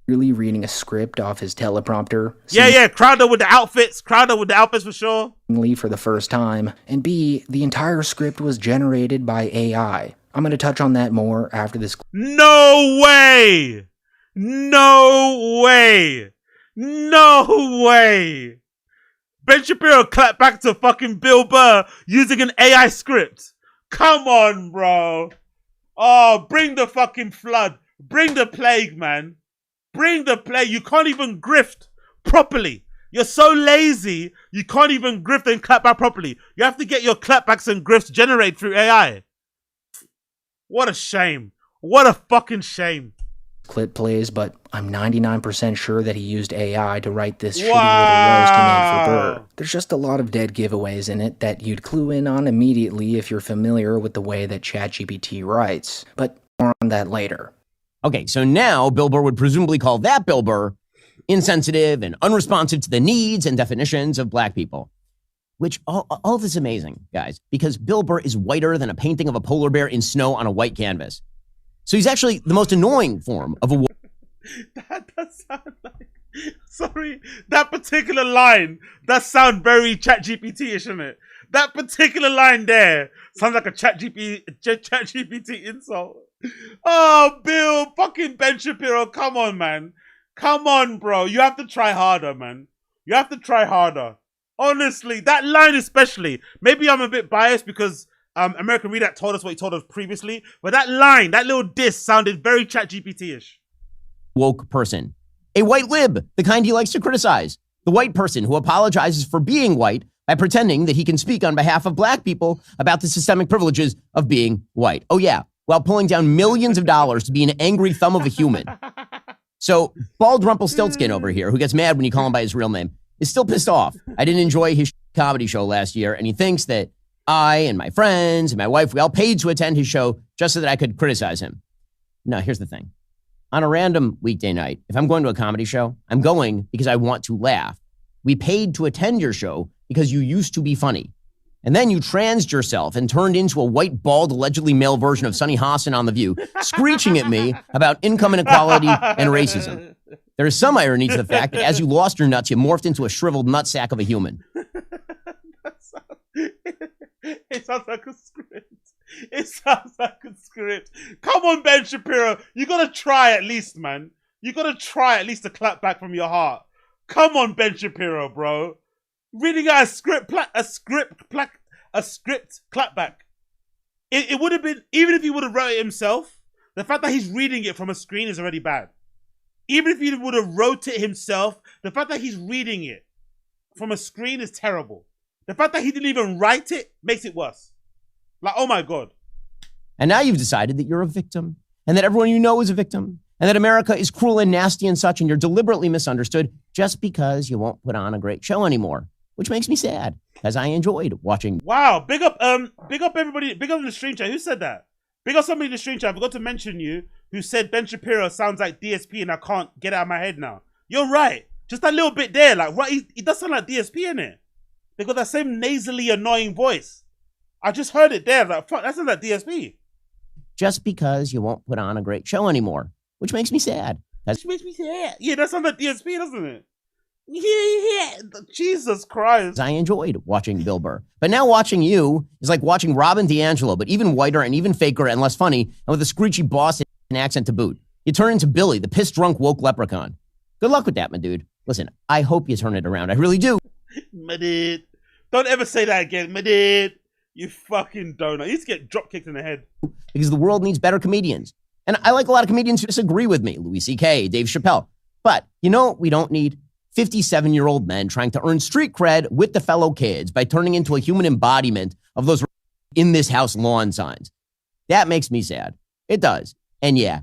Really reading a script off his teleprompter. Yeah, Crowder with the outfits for sure. For the first time. And B, the entire script was generated by AI. I'm going to touch on that more after this. No way! No way! No way! Ben Shapiro clapped back to fucking Bill Burr using an AI script. Come on, bro. Oh, bring the fucking flood. Bring the plague, man. Bring the plague. You can't even grift properly. You're so lazy, you can't even grift and clap back properly. You have to get your clapbacks and grifts generated through AI. What a shame. What a fucking shame. Clip plays, but I'm 99% sure that he used AI to write this shitty little roast he made for Burr. There's just a lot of dead giveaways in it that you'd clue in on immediately if you're familiar with the way that ChatGPT writes. But more on that later. Okay, so now Bill Burr would presumably call that Bill Burr insensitive and unresponsive to the needs and definitions of black people. Which, all this is amazing, guys, because Bill Burr is whiter than a painting of a polar bear in snow on a white canvas. So he's actually the most annoying form of a... That does sound like... Sorry, that particular line does sound very ChatGPT-ish, isn't it? That particular line there sounds like a ChatGPT insult. Oh, Bill, fucking Ben Shapiro, come on, man. Come on, bro. You have to try harder, man. You have to try harder. Honestly, that line especially. Maybe I'm a bit biased because American REDACT told us what he told us previously, but that line, that little diss sounded very ChatGPT-ish. Woke person. A white lib, the kind he likes to criticize. The white person who apologizes for being white by pretending that he can speak on behalf of black people about the systemic privileges of being white. Oh yeah, while pulling down millions of dollars to be an angry thumb of a human. So, bald Rumpelstiltskin over here, who gets mad when you call him by his real name, is still pissed off. I didn't enjoy his comedy show last year, and he thinks that I and my friends and my wife, we all paid to attend his show just so that I could criticize him. No, here's the thing. On a random weekday night, if I'm going to a comedy show, I'm going because I want to laugh. We paid to attend your show because you used to be funny. And then you transed yourself and turned into a white, bald, allegedly male version of Sunny Hostin on The View, screeching at me about income inequality and racism. There is some irony to the fact that as you lost your nuts, you morphed into a shriveled nutsack of a human. It sounds like a script. It sounds like a script. Come on, Ben Shapiro. You gotta try at least, man. You gotta try at least to clap back from your heart. Come on, Ben Shapiro, bro. Reading out a script clapback. It would have been, even if he would have wrote it himself, the fact that he's reading it from a screen is already bad. Even if he would have wrote it himself, the fact that he's reading it from a screen is terrible. The fact that he didn't even write it makes it worse. Like, oh my God. And now you've decided that you're a victim, and that everyone you know is a victim, and that America is cruel and nasty and such, and you're deliberately misunderstood just because you won't put on a great show anymore, which makes me sad, because I enjoyed watching. Wow, big up everybody, big up in the stream chat. Who said that? Big up somebody in the stream chat. I forgot to mention you, who said Ben Shapiro sounds like DSP and I can't get it out of my head now. You're right. Just that little bit there, like, right, he does sound like DSP in it. They got that same nasally annoying voice. I just heard it there, like, fuck, that sounds like DSP. Just because you won't put on a great show anymore, which makes me sad. Which makes me sad. Yeah, that sounds like DSP, doesn't it? Yeah. Jesus Christ. I enjoyed watching Bill Burr. But now watching you is like watching Robin DiAngelo, but even whiter and even faker and less funny, and with a screechy Boston accent to boot. You turn into Billy, the pissed-drunk woke leprechaun. Good luck with that, my dude. Listen, I hope you turn it around. I really do. My dude. Don't ever say that again, my dude. You fucking donut. You need to get drop kicked in the head. Because the world needs better comedians. And I like a lot of comedians who disagree with me. Louis C.K., Dave Chappelle. But you know what we don't need? 57-year-old men trying to earn street cred with the fellow kids by turning into a human embodiment of those in this house lawn signs. That makes me sad. It does. And yeah,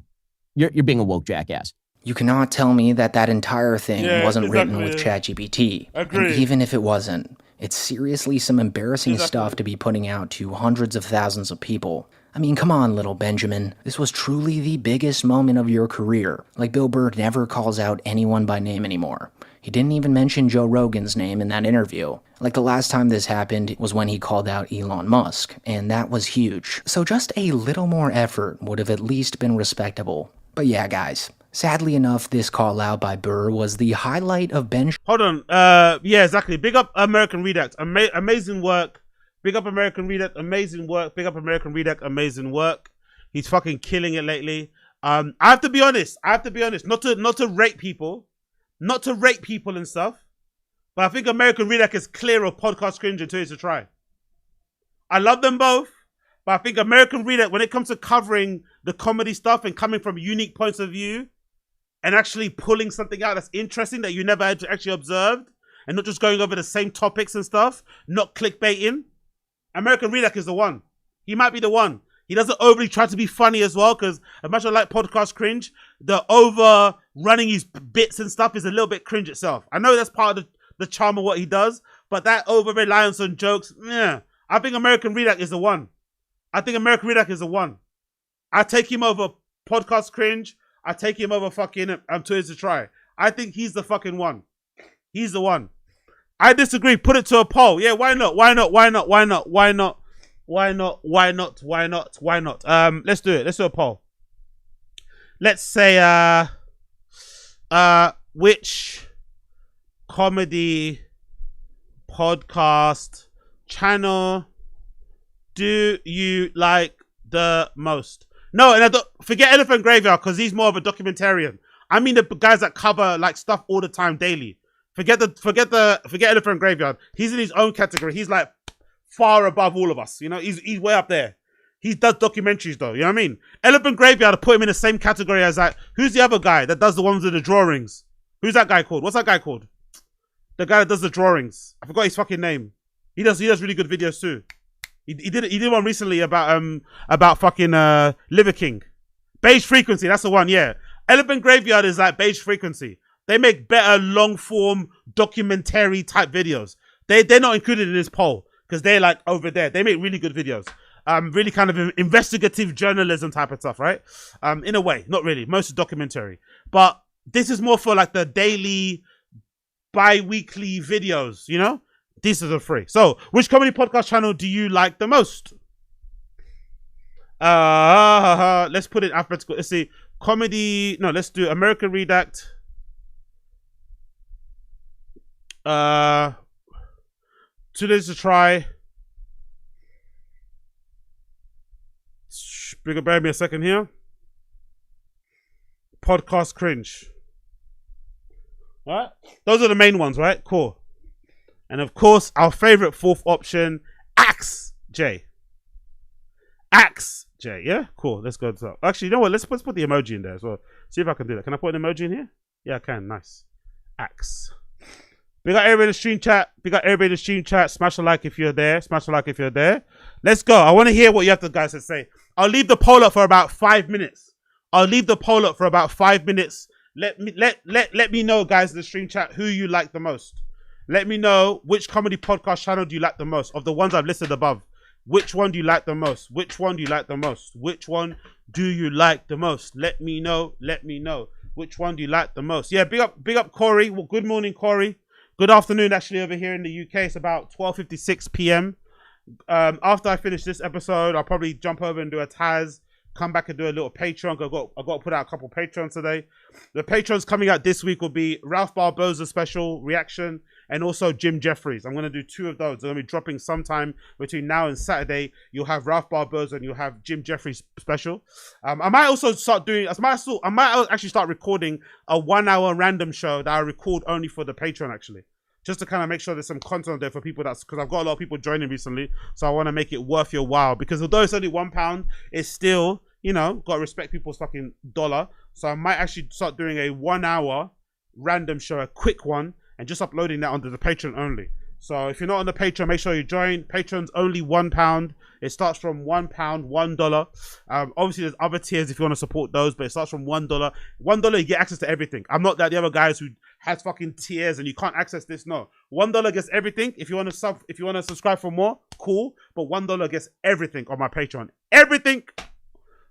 you're being a woke jackass. You cannot tell me that that entire thing wasn't written with ChatGPT. And even if it wasn't, it's seriously some embarrassing stuff to be putting out to hundreds of thousands of people. I mean, come on, little Benjamin. This was truly the biggest moment of your career. Like, Bill Burr never calls out anyone by name anymore. He didn't even mention Joe Rogan's name in that interview. Like, the last time this happened was when he called out Elon Musk, and that was huge. So just a little more effort would have at least been respectable. But yeah, guys. Sadly enough, this call out by Burr was the highlight of Ben. Hold on. Yeah, exactly. Big up American Redact. Amazing work. Big up American Redact. Amazing work. Big up American Redact. Amazing work. He's fucking killing it lately. I have to be honest. Not to rate people. Not to rate people and stuff. But I think American Redact is clear of Podcast Cringe and Too Is to Try. I love them both. But I think American Redact, when it comes to covering the comedy stuff and coming from unique points of view, and actually pulling something out that's interesting that you never had actually observed, and not just going over the same topics and stuff, not clickbaiting. American Redact is the one. He might be the one. He doesn't overly try to be funny as well, because as much as I like Podcast Cringe, the over running his bits and stuff is a little bit cringe itself. I know that's part of the charm of what he does, but that over reliance on jokes, yeah. I think American Redact is the one. I think American Redact is the one. I take him over Podcast Cringe. I take him over fucking Too Is to Try. I think he's the fucking one. He's the one. I disagree. Put it to a poll. Yeah, why not? Why not? Why not? Why not? Why not? Why not? Why not? Why not? Why not? Let's do it. Let's do a poll. Let's say which comedy podcast channel do you like the most? No, and I don't forget Elephant Graveyard because he's more of a documentarian. I mean the guys that cover like stuff all the time daily. Forget Elephant Graveyard. He's in his own category. He's like far above all of us. You know, he's way up there. He does documentaries though. You know what I mean? Elephant Graveyard, I put him in the same category as like, who's the other guy that does the ones with the drawings? Who's that guy called? What's that guy called? The guy that does the drawings. I forgot his fucking name. He does really good videos too. He did one recently about fucking Liver King. Beige Frequency, that's the one, yeah. Elephant Graveyard is like Beige Frequency. They make better long form documentary type videos. They're not included in this poll because they're like over there. They make really good videos. really kind of investigative journalism type of stuff, right? In a way, not really. Most is documentary, but this is more for like the daily, bi-weekly videos. You know, these are free. So, which comedy podcast channel do you like the most? Let's put it alphabetical. Let's see, comedy. No, let's do American Redact. Today's to try. Bear me a second here. Podcast cringe. All right, those are the main ones, right? Cool. And of course, our favorite fourth option, Axe J. Axe J. Yeah, cool. Let's go to that. Actually, you know what? Let's put the emoji in there as well. See if I can do that. Can I put an emoji in here? Yeah, I can. Nice. Axe. We got everybody in the stream chat. We got everybody in the stream chat. Smash a like if you're there. Smash a like if you're there. Let's go. I want to hear what you have to guys to say. I'll leave the poll up for about 5 minutes. Let me know, guys, in the stream chat, who you like the most. Let me know which comedy podcast channel do you like the most of the ones I've listed above. Which one do you like the most? Which one do you like the most? Which one do you like the most? Let me know. Let me know. Which one do you like the most? Yeah, big up Corey. Well, good morning, Corey. Good afternoon, actually, over here in the UK. It's about 12:56 p.m. After I finish this episode, I'll probably jump over and do a Taz, come back and do a little Patreon. I've got to put out a couple Patreons today. The Patreons coming out this week will be Ralph Barbosa special reaction and also Jim Jeffries. I'm going to do 2 of those. They're going to be dropping sometime between now and Saturday. You'll have Ralph Barbosa and you'll have Jim Jeffries special. I might also start doing, I might actually start recording a 1-hour random show that I record only for the Patreon, actually. Just to kind of make sure there's some content there for people because I've got a lot of people joining recently. So I want to make it worth your while, because although it's only £1, it's still, you know, got to respect people's fucking dollar. So I might actually start doing a 1-hour random show, a quick one, and just uploading that onto the Patreon only. So if you're not on the Patreon, make sure you join. Patreon's only £1. It starts from £1, $1. Obviously, there's other tiers if you want to support those, but it starts from $1. $1, you get access to everything. I'm not like the other guys who has fucking tiers and you can't access this. No, $1 gets everything. If you want to subscribe for more, cool. But $1 gets everything on my Patreon. Everything.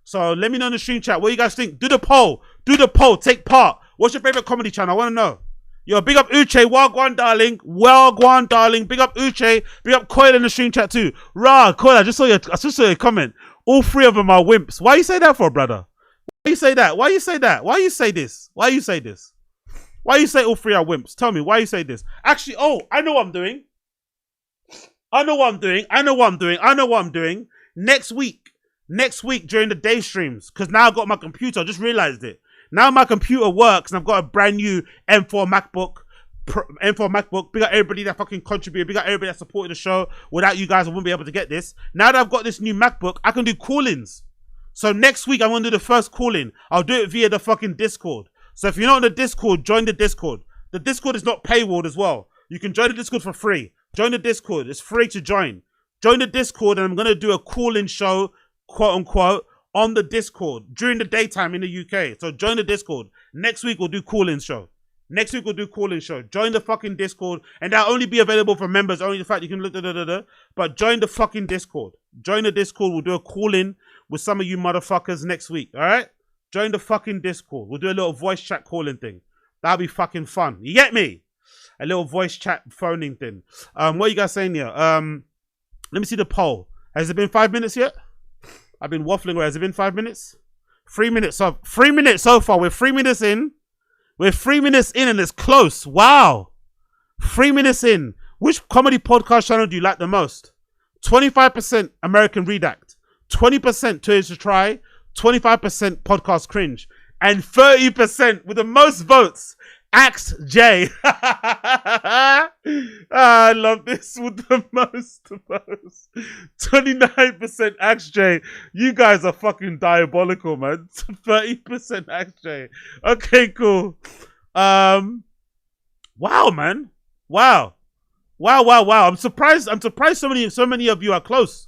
So let me know in the stream chat what you guys think. Do the poll. Do the poll. Take part. What's your favorite comedy channel? I want to know. Yo, big up Uche, Wagwan darling, Wagwan darling, big up Uche, big up Coil in the stream chat too. Rah, Coil, I just saw your comment. All 3 of them are wimps. Why you say that for, brother? Why you say that? Why you say that? Why you say this? Why you say this? Why you say all 3 are wimps? Tell me, why you say this? Actually, oh, I know what I'm doing. I know what I'm doing. Next week during the day streams, because now I've got my computer, I just realized it. Now my computer works and I've got a brand new M4 MacBook. Big up everybody that fucking contributed. Big up everybody that supported the show. Without you guys, I wouldn't be able to get this. Now that I've got this new MacBook, I can do call-ins. So next week, I'm going to do the first call-in. I'll do it via the fucking Discord. So if you're not on the Discord, join the Discord. The Discord is not paywalled as well. You can join the Discord for free. Join the Discord. It's free to join. Join the Discord and I'm going to do a call-in show, quote-unquote, on the Discord during the daytime in the UK. So join the Discord. Next week we'll do call-in show. Join the fucking Discord, and that'll only be available for members. Only the fact you can look but join the fucking Discord. Join the Discord. We'll do a call-in with some of you motherfuckers next week. All right? Join the fucking Discord. We'll do a little voice chat calling thing. That'll be fucking fun. You get me? A little voice chat phoning thing. What are you guys saying here? Let me see the poll. Has it been 5 minutes yet? I've been waffling away. Has it been 5 minutes? 3 minutes. So 3 minutes so far. We're 3 minutes in. And it's close. Wow. 3 minutes in. Which comedy podcast channel do you like the most? 25% American Redact. 20% Today's to Try. 25% Podcast Cringe. And 30% with the most votes, Axe J. I love this with the most votes. 29% Axe J. You guys are fucking diabolical, man. 30% Axe J. Okay, cool. Wow, man. Wow. I'm surprised so many of you are close.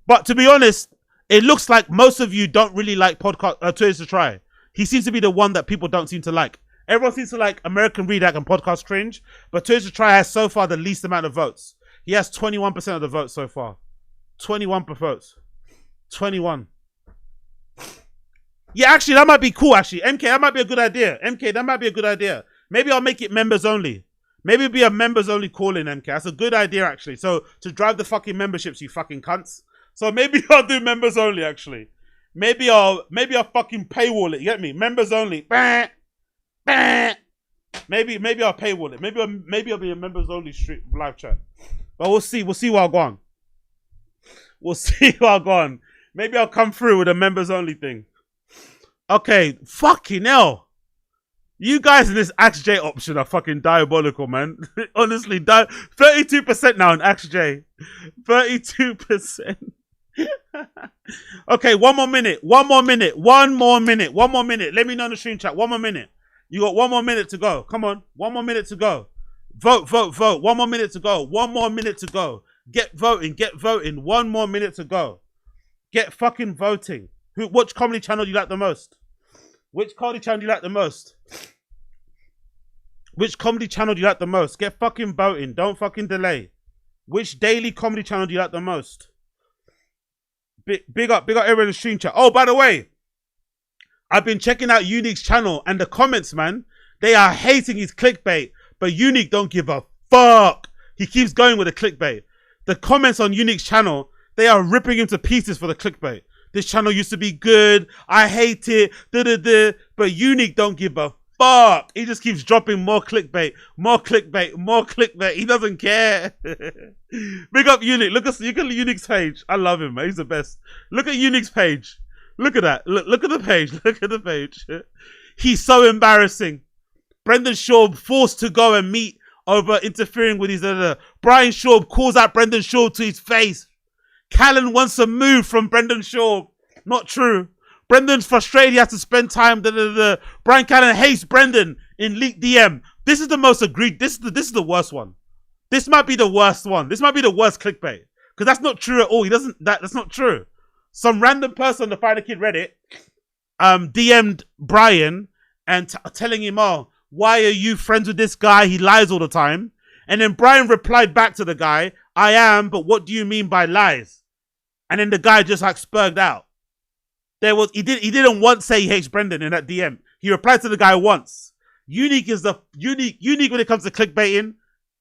But to be honest, it looks like most of you don't really like podcast Today's to Try. He seems to be the one that people don't seem to like. Everyone seems to like American Redact and Podcast Cringe, but Today's to Try has so far the least amount of votes. He has 21% of the votes so far. 21 votes. 21. Yeah, actually, that might be cool, actually. MK, that might be a good idea. MK, that might be a good idea. Maybe I'll make it members only. Maybe it'll be a members only call-in, MK. That's a good idea, actually. So, to drive the fucking memberships, you fucking cunts. So, maybe I'll do members only, actually. Maybe I'll fucking paywall it. You get me? Members only. Bah, bah. Maybe I'll paywall it. Maybe I'll be a members only street live chat. But we'll see. We'll see what I'll go on. We'll see what I'll go on. Maybe I'll come through with a members only thing. Okay, fucking hell. You guys in this AXJ option are fucking diabolical, man. Honestly, 32% now in AXJ. 32%. Okay, one more minute. Let me know in the stream chat. 1 more minute. You got 1 more minute to go. Come on. 1 more minute to go. Vote. 1 more minute to go. 1 more minute to go. Get voting. 1 more minute to go. Get fucking voting. Which comedy channel do you like the most? Which comedy channel do you like the most? Get fucking voting. Don't fucking delay. Which daily comedy channel do you like the most? Big up everyone in the stream chat. Oh, by the way, I've been checking out Unique's channel and the comments, man. They are hating his clickbait, but Unique don't give a fuck. He keeps going with the clickbait. The comments on Unique's channel, they are ripping him to pieces for the clickbait. This channel used to be good. I hate it. But Unique don't give a fuck. He just keeps dropping more clickbait. He doesn't care. Big up Unique. Look at Unique's page. I love him, man. He's the best. Look at Unique's page. Look at that. Look at the page. He's so embarrassing. Brendan Schaub forced to go and meet over interfering with his Brian Schaub calls out Brendan Schaub to his face. Callan wants a move from Brendan Schaub. Not true. Brendan's frustrated. He has to spend time. Brian Callan hates Brendan in leaked DM. This is the most agreed. This is the worst one. This might be the worst one. This might be the worst clickbait because that's not true at all. That's not true. Some random person on the Find a Kid Reddit DM'd Brian and telling him, "Oh, why are you friends with this guy? He lies all the time." And then Brian replied back to the guy, "I am, but what do you mean by lies?" And then the guy just like spurred out. He didn't once say he hates Brendan in that DM. He replied to the guy once. Unique when it comes to clickbaiting.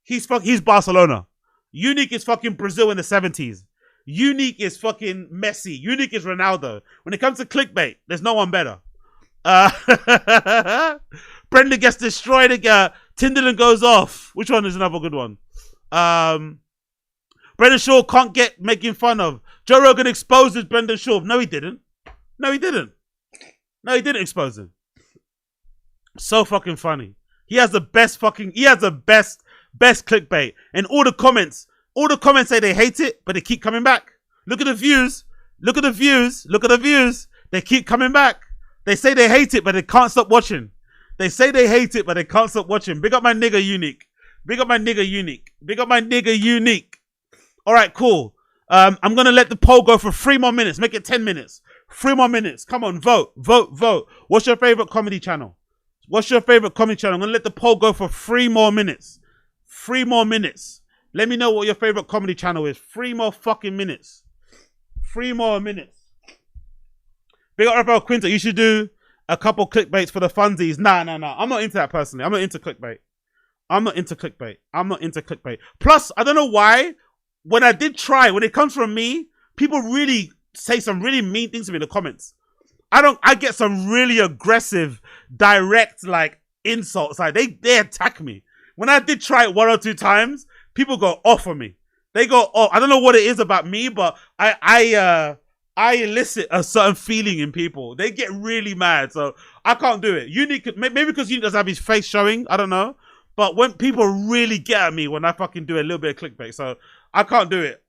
He's Barcelona. Unique is fucking Brazil in the 70s. Unique is fucking Messi. Unique is Ronaldo. When it comes to clickbait, there's no one better. Brendan gets destroyed again. Tinderland goes off. Which one is another good one? Brendan Shaw can't get making fun of. Joe Rogan exposes Brendan Shaw. No, he didn't. No, he didn't expose him. So fucking funny. He has the best clickbait. And all the comments say they hate it, but they keep coming back. Look at the views. They keep coming back. They say they hate it, but they can't stop watching. Big up my nigga Unique. All right, cool. I'm going to let the poll go for 3 more minutes. Make it 10 minutes. 3 more minutes. Come on, vote. What's your favorite comedy channel? I'm going to let the poll go for 3 more minutes. 3 more minutes. Let me know what your favorite comedy channel is. 3 more fucking minutes. 3 more minutes. Big up Rafael Quinta. You should do a couple clickbaits for the funsies. Nah. I'm not into that personally. I'm not into clickbait. Plus, I don't know why. When I did try, when it comes from me, people really say some really mean things to me in the comments. I get some really aggressive, direct, like, insults. Like, they attack me. When I did try it 1 or 2 times, people go off on me. They go off. I don't know what it is about me, but I elicit a certain feeling in people. They get really mad, so I can't do it. Unique, maybe because Unique doesn't have his face showing, I don't know. But when people really get at me when I fucking do a little bit of clickbait, so I can't do it.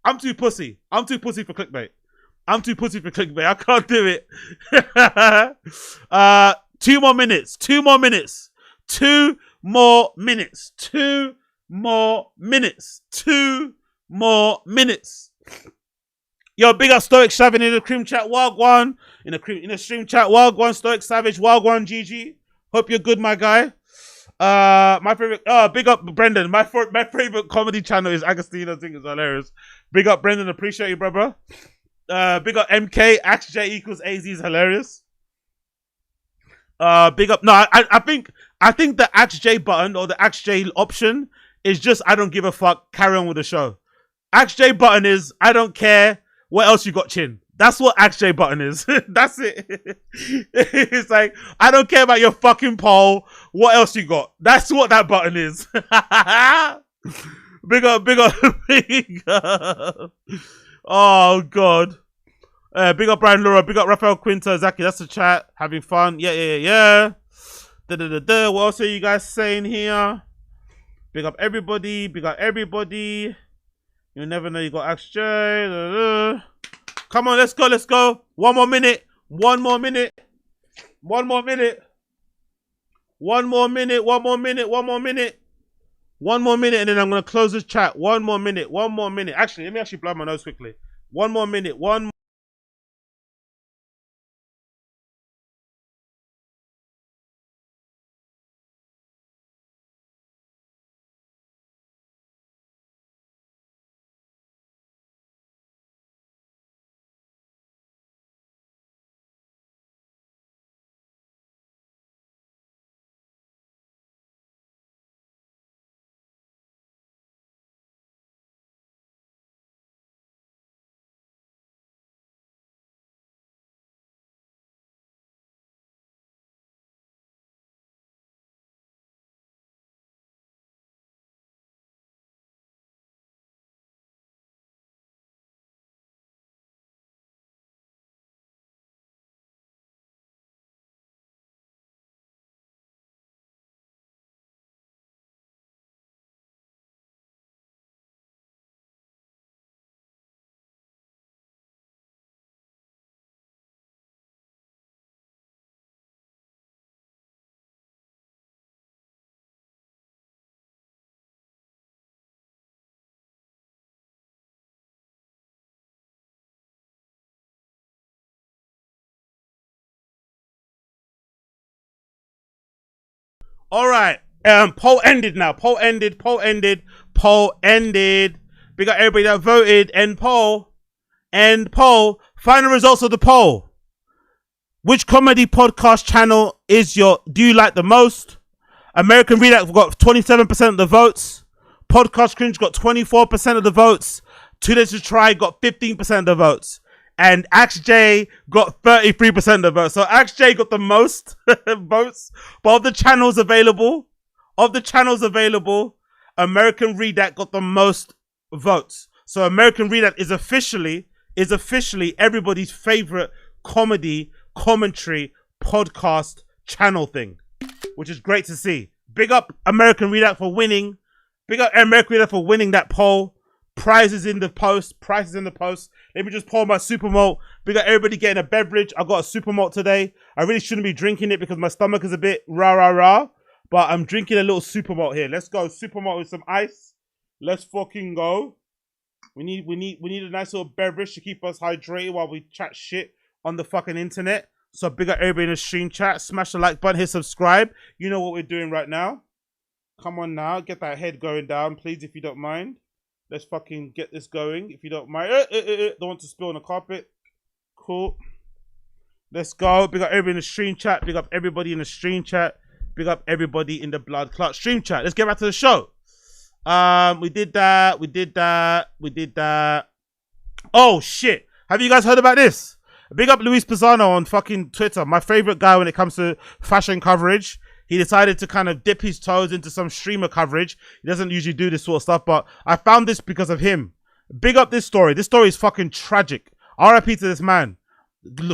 I'm too pussy. I'm too pussy for clickbait. I can't do it. 2 more minutes. 2 more minutes. 2 more minutes. 2 more minutes. 2 more minutes. Yo, big up Stoic Savage in the cream chat. Wagwan. In the stream chat. Wagwan, Stoic Savage. Wagwan, GG. Hope you're good, my guy. My favorite. Big up Brendan. My favorite comedy channel is Agostino. I think it's hilarious. Big up Brendan. Appreciate you, brother. Big up MK. AXJ equals AZ is hilarious. Big up. No, I think the AXJ button or the AXJ option is just I don't give a fuck. Carry on with the show. AXJ button is I don't care. What else you got, Chin? That's what AXJ button is. That's it. It's like I don't care about your fucking poll. What else you got? That's what that button is. Big up, big up, big up. Oh god. Big up Brian Laura, big up Rafael Quinta, Zaki, that's the chat. Having fun. Yeah. What else are you guys saying here? Big up everybody, big up everybody. You never know you got AXJ. Come on, let's go. One more minute, and then I'm gonna close this chat. One more minute. Actually, let me actually blow my nose quickly. One more minute. All right. Poll ended now. Poll ended. Big up everybody that voted. End poll. Final results of the poll. Which comedy podcast channel do you like the most? American Redact got 27% of the votes. Podcast Cringe got 24% of the votes. Too Late to Try got 15% of the votes. And AXJ got 33% of the votes. So AXJ got the most votes. But of the channels available, American Redact got the most votes. So American Redact is officially everybody's favorite commentary podcast channel thing, which is great to see. Big up American Redact for winning. That poll. Prizes in the post. Let me just pour my super malt. Big up everybody getting a beverage. I got a super malt today. I really shouldn't be drinking it because my stomach is a bit rah. But I'm drinking a little super malt here. Let's go. Super malt with some ice. Let's fucking go. We need a nice little beverage to keep us hydrated while we chat shit on the fucking internet. So big up everybody in the stream chat. Smash the like button, hit subscribe. You know what we're doing right now. Come on now. Get that head going down, please, if you don't mind. Let's fucking get this going, if you don't mind. Don't want to spill on the carpet. Cool. Let's go. Big up everybody in the stream chat. Big up everybody in the stream chat. Big up everybody in the blood clot stream chat. Let's get back to the show. We did that. Oh, shit. Have you guys heard about this? Big up Luis Pisano on fucking Twitter. My favorite guy when it comes to fashion coverage. He decided to kind of dip his toes into some streamer coverage. He doesn't usually do this sort of stuff, but I found this because of him. Big up this story. This story is fucking tragic. RIP to this man.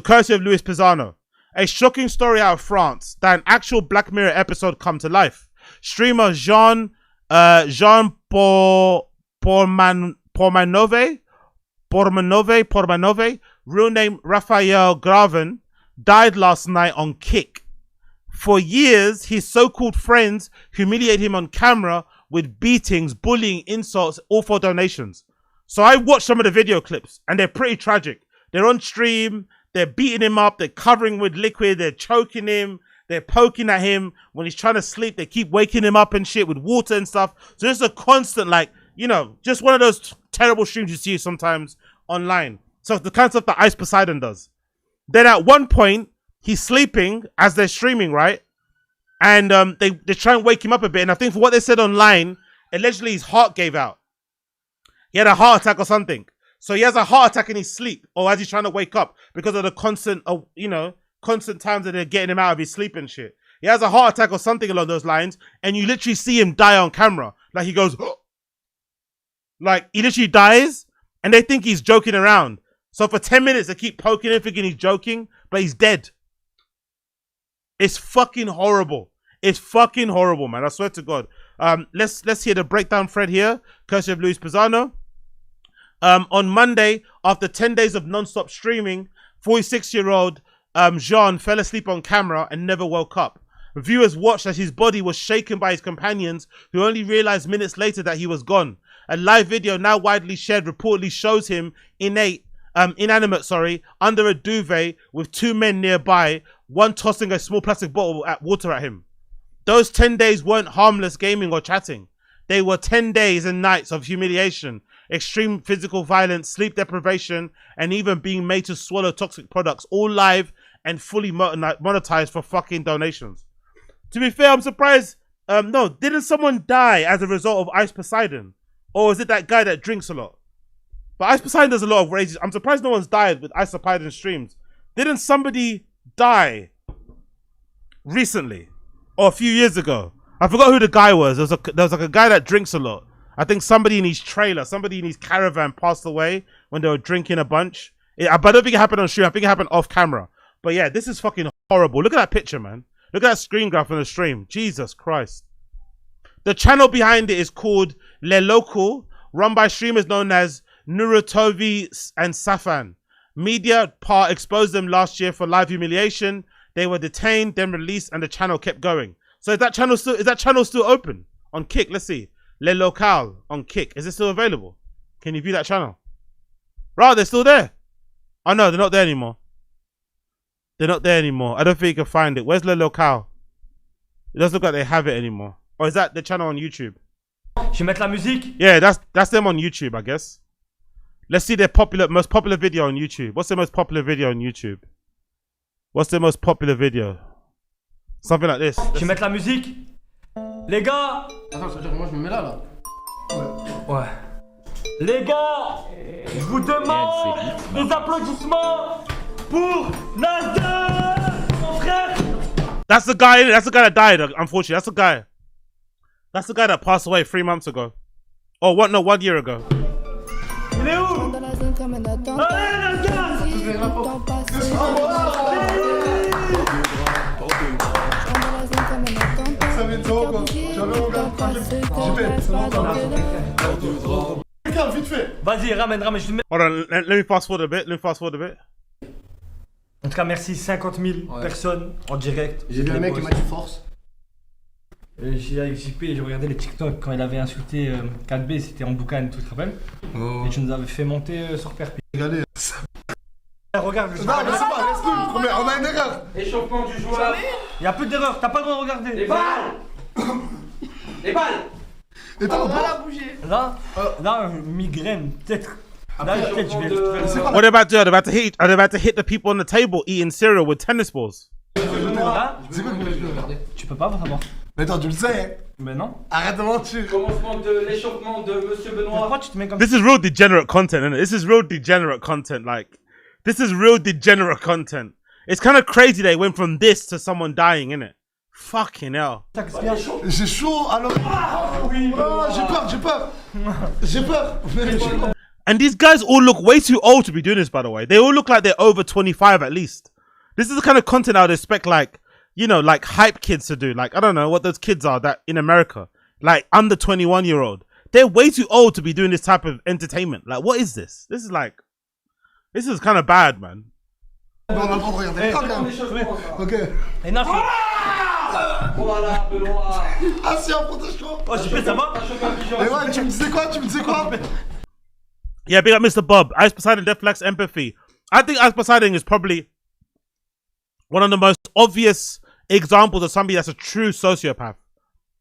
Courtesy of Luis Pisano. A shocking story out of France that an actual Black Mirror episode come to life. Streamer Jean Pormanove, real name Raphael Graven, died last night on Kick. For years, his so-called friends humiliate him on camera with beatings, bullying, insults, all for donations. So I watched some of the video clips and they're pretty tragic. They're on stream, they're beating him up, they're covering with liquid, they're choking him, They're poking at him when he's trying to sleep. They keep waking him up and shit with water and stuff. So there's a constant, like, you know, just one of those terrible streams you see sometimes online. So the kind of stuff that Ice Poseidon does. Then at one point, he's sleeping as they're streaming, right? And they try and wake him up a bit. And I think for what they said online, allegedly his heart gave out. He had a heart attack or something. So he has a heart attack in his sleep, or as he's trying to wake up because of the constant, you know, constant times that they're getting him out of his sleep and shit. He has a heart attack or something along those lines, and you literally see him die on camera. Like he goes, like he literally dies, and they think he's joking around. So for 10 minutes, they keep poking him, thinking he's joking, but he's dead. It's fucking horrible. It's fucking horrible, man. I swear to God. Let's hear the breakdown thread here, courtesy of Luis Pisano. On Monday, after 10 days of non-stop streaming, 46-year-old Jean fell asleep on camera and never woke up. Viewers watched as his body was shaken by his companions, who only realized minutes later that he was gone. A live video now widely shared reportedly shows him inanimate, under a duvet with two men nearby, one tossing a small plastic bottle at water at him. Those 10 days weren't harmless gaming or chatting. They were 10 days and nights of humiliation, extreme physical violence, sleep deprivation, and even being made to swallow toxic products, all live and fully monetized for fucking donations. To be fair, I'm surprised. No, didn't someone die as a result of Ice Poseidon? Or is it that guy that drinks a lot? But Ice Poseidon does a lot of rages. I'm surprised no one's died with Ice Poseidon streams. Didn't somebody die recently? Or a few years ago? I forgot who the guy was. There was like a guy that drinks a lot. I think somebody in his trailer, somebody in his caravan passed away when they were drinking a bunch. But I don't think it happened on stream. I think it happened off camera. But yeah, this is fucking horrible. Look at that picture, man. Look at that screen graph on the stream. Jesus Christ. The channel behind it is called Le Local, run by streamers known as Nurutovi and Safan. Media Part exposed them last year for live humiliation. They were detained, then released, and the channel kept going. So is that channel still open on Kick? Let's see. Le Local on Kick. Is it still available? Can you view that channel? Right, they're still there. Oh no, they're not there anymore. They're not there anymore. I don't think you can find it. Where's Le Local? It doesn't look like they have it anymore. Or is that the channel on YouTube? Je vais mettre la musique. Yeah, that's them on YouTube, I guess. Let's see their most popular video on YouTube. What's their most popular video on YouTube? What's their most popular video? Something like this. Je vais mettre la musique. Les gars. Attends, ça veut dire que moi je me mets là. Ouais. Les gars, je vous demande des applaudissements pour Nasdaq, mon frère. That's the guy. That's the guy that died. Unfortunately, that's the guy. That's the guy that passed away 3 months ago. Oh, what? No, 1 year ago. Il est où? Allez, les gars. Vas-y, ramène. Hold on, let me fast forward a bit. En tout cas, merci 50 000 personnes en direct. J'ai vu un mec qui m'a dit force. J'ai regardé les TikTok quand il avait insulté 4B, c'était en boucan, tu te rappelles? Et tu nous avais fait monter sur Perpi. Regardez. Regarde le Non, mais c'est pas, laisse-nous, on a une erreur. Échauffement du joueur. Il y a plus d'erreur, t'as pas le droit de regarder. Les balles. Les balles. Et t'as pas bouger. Là, migraine, peut-être. Là, peut-être je vais faire. What are they about to hit? Are they about to hit the people on the table eating cereal with tennis balls? Tu peux pas savoir. Mais attends, tu le sais. Mais non. Arrête de mentir. Commencement de l'échauffement de Monsieur Benoît. Pourquoi tu te mets comme ça? This is real degenerate content, isn't it? This is real degenerate content. Like, this is real degenerate content. It's kind of crazy they went from this to someone dying, innit? Fucking hell. J'ai chaud, alors. Oui. Oh, j'ai peur. And these guys all look way too old to be doing this, by the way. They all look like they're over 25 at least. This is the kind of content I would expect, like, you know, like hype kids to do. Like, I don't know what those kids are that in America. Like, under 21-year-old. They're way too old to be doing this type of entertainment. Like, what is this? This is kind of bad, man. Ok. Et non, voilà, Benoît. Assis, protège-toi. Oh, j'ai fait ça va. Et ouais, tu me disais quoi? Yeah, big up Mr. Bob. Ice Poseidon Death lacks empathy. I think Ice Poseidon is probably one of the most obvious examples of somebody that's a true sociopath.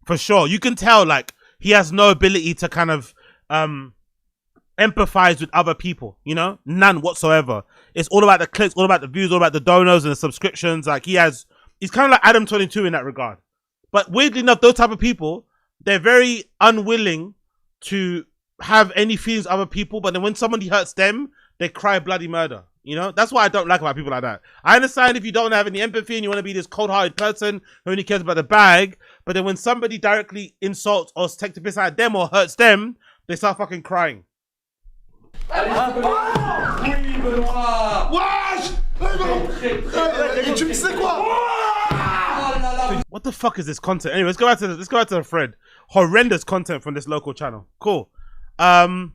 For sure. You can tell, like, he has no ability to kind of empathize with other people, you know? None whatsoever. It's all about the clicks, all about the views, all about the donors and the subscriptions. Like, he's kind of like Adam 22 in that regard. But weirdly enough, those type of people, they're very unwilling to have any feelings of other people, but then when somebody hurts them, they cry bloody murder. You know, that's what I don't like about people like that. I understand if you don't have any empathy and you want to be this cold-hearted person who only cares about the bag, but then when somebody directly insults or takes the piss out of them or hurts them, they start fucking crying. What the fuck is this content? Anyway, let's go back to the thread. Horrendous content from this local channel. Cool. There's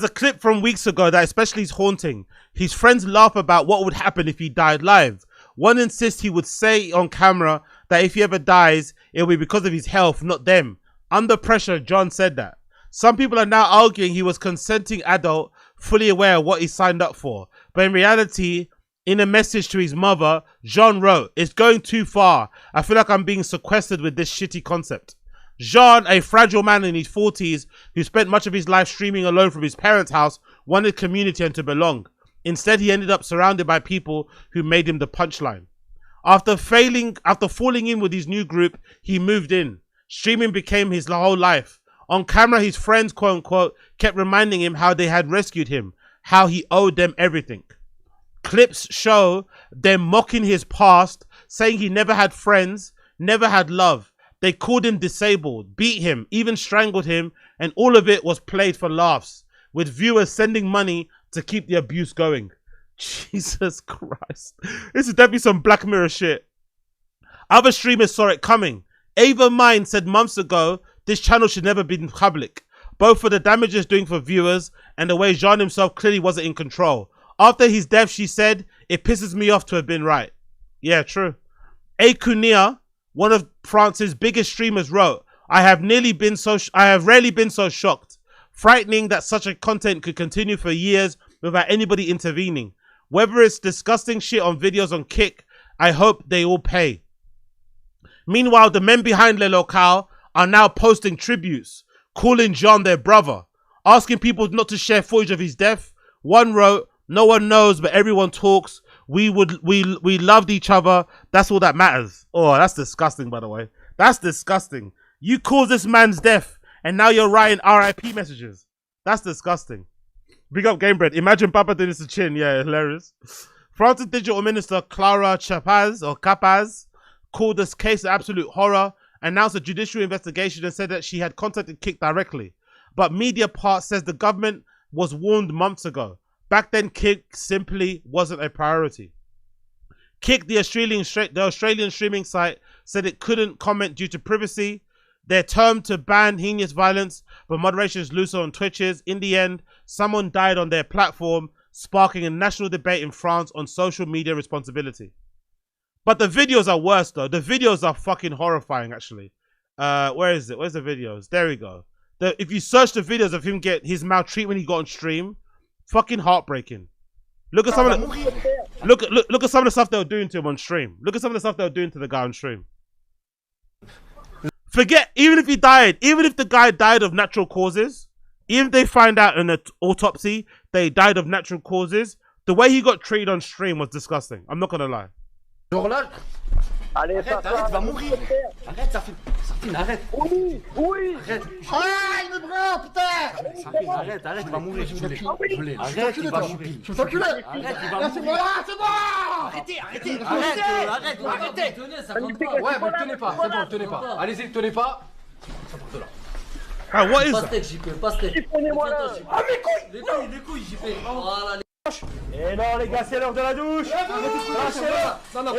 a clip from weeks ago that especially is haunting. His friends laugh about what would happen if he died live. One insists he would say on camera that if he ever dies, it'll be because of his health, not them. Under pressure, John said that. Some people are now arguing he was consenting adult, fully aware of what he signed up for. But in reality, in a message to his mother, Jean wrote, "It's going too far. I feel like I'm being sequestered with this shitty concept." Jean, a fragile man in his 40s who spent much of his life streaming alone from his parents' house, wanted community and to belong. Instead, he ended up surrounded by people who made him the punchline. After falling in with his new group, he moved in. Streaming became his whole life. On camera, his friends, quote unquote, kept reminding him how they had rescued him, how he owed them everything. Clips show them mocking his past, saying he never had friends, never had love. They called him disabled, beat him, even strangled him, and all of it was played for laughs, with viewers sending money to keep the abuse going. Jesus Christ. This is definitely some Black Mirror shit. Other streamers saw it coming. Ava Mine said months ago, this channel should never be public, both for the damage it's doing for viewers and the way Jean himself clearly wasn't in control. After his death, she said, "It pisses me off to have been right." Yeah, true. Akunia, one of France's biggest streamers, wrote, I have rarely been so shocked. Frightening that such a content could continue for years without anybody intervening. Whether it's disgusting shit on videos on Kick, I hope they all pay. Meanwhile, the men behind Le Local are now posting tributes, calling John their brother, asking people not to share footage of his death. One wrote, "No one knows, but everyone talks. We loved each other. That's all that matters." Oh, that's disgusting, by the way. That's disgusting. You caused this man's death, and now you're writing RIP messages. That's disgusting. Big up Gamebread. Imagine Papa doing this to Chin. Yeah, hilarious. France's Digital Minister Clara Capaz called this case an absolute horror, announced a judicial investigation and said that she had contacted Kick directly. But Media Part says the government was warned months ago. Back then, Kick simply wasn't a priority. Kick, the Australian streaming site, said it couldn't comment due to privacy. Their term to ban heinous violence, but moderation is looser on Twitches. In the end, someone died on their platform, sparking a national debate in France on social media responsibility. But the videos are worse, though. The videos are fucking horrifying, actually. Where is it? Where's the videos? There we go. If you search the videos of him get his maltreatment he got on stream, fucking heartbreaking. Look at some of the look at some of the stuff they were doing to him on stream. Look at some of the stuff they were doing to the guy on stream. Forget, even if he died, even if the guy died of natural causes, even if they find out in an autopsy they died of natural causes, the way he got treated on stream was disgusting. I'm not gonna lie. Allez, arrête, tu vas mourir. Arrête, Sarfine, arrête. Oui, oui. Arrête. Ah, il me prend, putain. Sarfine, arrête, tu vas mourir. Je l'ai. Arrête, tu vas mourir. Je vais t'enculer. Arrête, tu vas mourir. C'est bon. Arrêtez. Arrêtez. Ouais, mais tenez pas, c'est bon, tenez pas. Allez-y, tenez pas. Ça part de là. Ah, what is that? Pastèque, JP, pastèque. Ah, mes couilles. Les couilles, JP. Voilà. Et non les gars, c'est l'heure de la douche. Non, un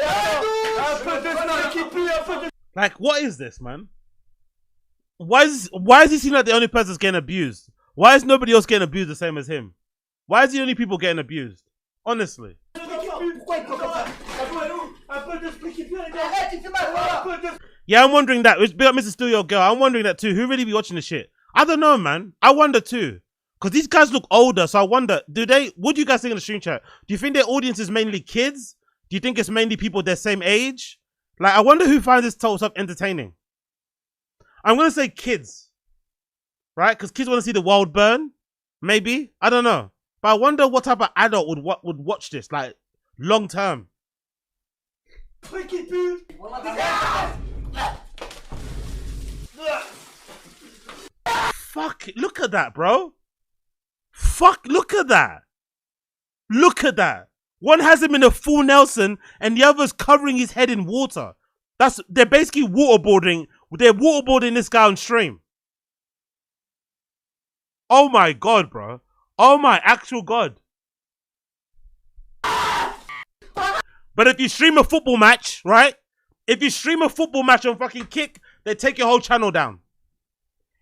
peu de snack qui pue, un peu de... Like, what is this, man? Why is he seem like the only person that's getting abused? Why is nobody else getting abused the same as him? Why is the only people getting abused? Honestly. Yeah, I'm wondering that. Big up Mr. Still Your Girl. I'm wondering that too. Who really be watching this shit? I don't know, man. I wonder too. Because these guys look older, so I wonder, what do you guys think in the stream chat? Do you think their audience is mainly kids? Do you think it's mainly people their same age? Like, I wonder who finds this total stuff entertaining. I'm gonna say kids, right? Because kids want to see the world burn. Maybe, I don't know, but I wonder what type of adult would watch this, like, long term. Fuck! Look at that, bro. Fuck! Look at that. Look at that. One has him in a full Nelson, and the other's covering his head in water. They're basically waterboarding. They're waterboarding this guy on stream. Oh my god, bro. Oh my actual god. But if you stream a football match, right? If you stream a football match on fucking Kick, they take your whole channel down.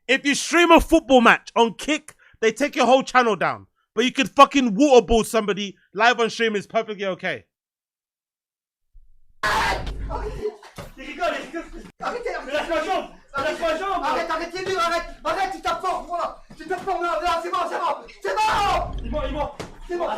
If you stream a football match on Kick, they take your whole channel down. But you could fucking waterboard somebody live on stream is perfectly okay. Arrêtez-le, arrête, tu tapes fort, voilà. Tu tapes fort, là, c'est bon. Il est mort. C'est bon.